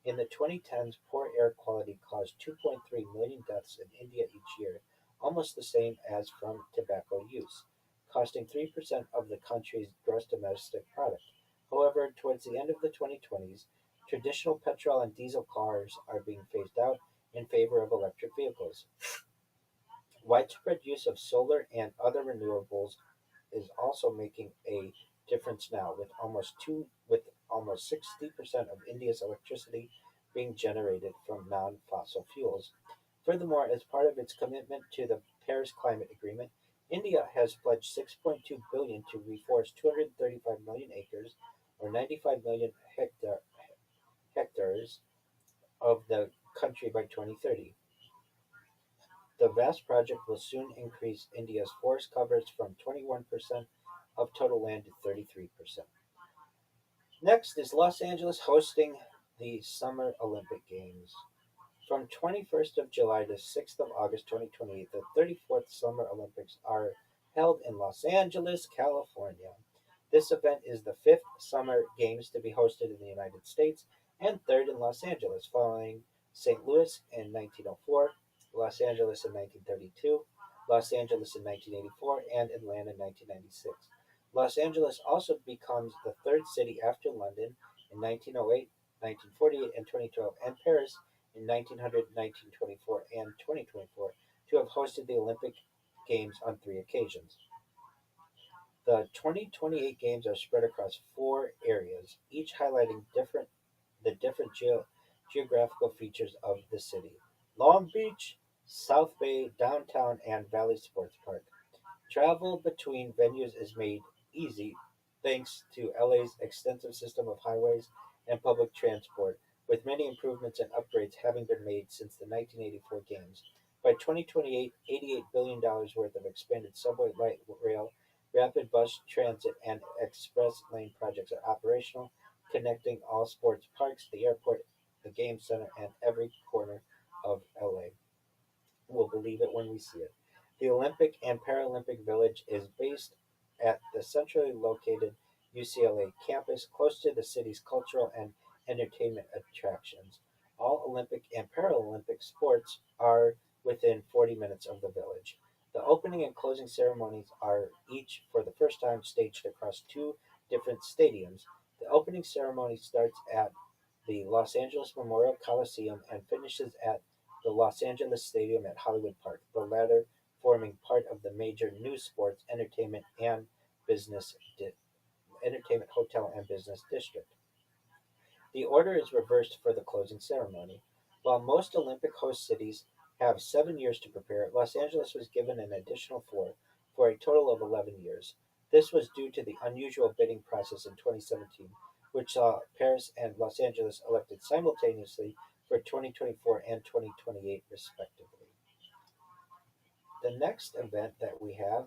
In the 2010s, poor air quality caused 2.3 million deaths in India each year, almost the same as from tobacco use, costing 3% of the country's gross domestic product. However, towards the end of the 2020s, traditional petrol and diesel cars are being phased out in favor of electric vehicles. Widespread use of solar and other renewables is also making a difference now, with almost 60% of India's electricity being generated from non-fossil fuels. Furthermore, as part of its commitment to the Paris Climate Agreement, India has pledged 6.2 billion to reforest 235 million acres, or 95 million hectares of the country by 2030. The vast project will soon increase India's forest coverage from 21% of total land to 33%. Next is Los Angeles hosting the Summer Olympic Games. From 21st of July to 6th of August 2028, the 34th Summer Olympics are held in Los Angeles, California. This event is the fifth Summer Games to be hosted in the United States and third in Los Angeles, following St. Louis in 1904, Los Angeles in 1932, Los Angeles in 1984, and Atlanta in 1996. Los Angeles also becomes the third city after London in 1908, 1948, and 2012, and Paris in 1900, 1924, and 2024 to have hosted the Olympic Games on 3 occasions. The 2028 Games are spread across 4 areas, each highlighting the different geographical features of the city: Long Beach, South Bay, Downtown, and Valley Sports Park. Travel between venues is made easy thanks to LA's extensive system of highways and public transport, with many improvements and upgrades having been made since the 1984 Games. By 2028, $88 billion worth of expanded subway, light rail, rapid bus transit, and express lane projects are operational, connecting all sports parks, the airport, the game center, and every corner of LA. We'll believe it when we see it. The Olympic and Paralympic Village is based at the centrally located UCLA campus, close to the city's cultural and entertainment attractions. All Olympic and Paralympic sports are within 40 minutes of the village. The opening and closing ceremonies are each, for the first time, staged across 2 different stadiums. The opening ceremony starts at the Los Angeles Memorial Coliseum and finishes at the Los Angeles Stadium at Hollywood Park, the latter forming part of the major new sports, business entertainment, hotel, and business district. The order is reversed for the closing ceremony. While most Olympic host cities have 7 years to prepare, Los Angeles was given an additional 4, for a total of 11 years. This was due to the unusual bidding process in 2017, which saw Paris and Los Angeles elected simultaneously for 2024 and 2028, respectively. The next event that we have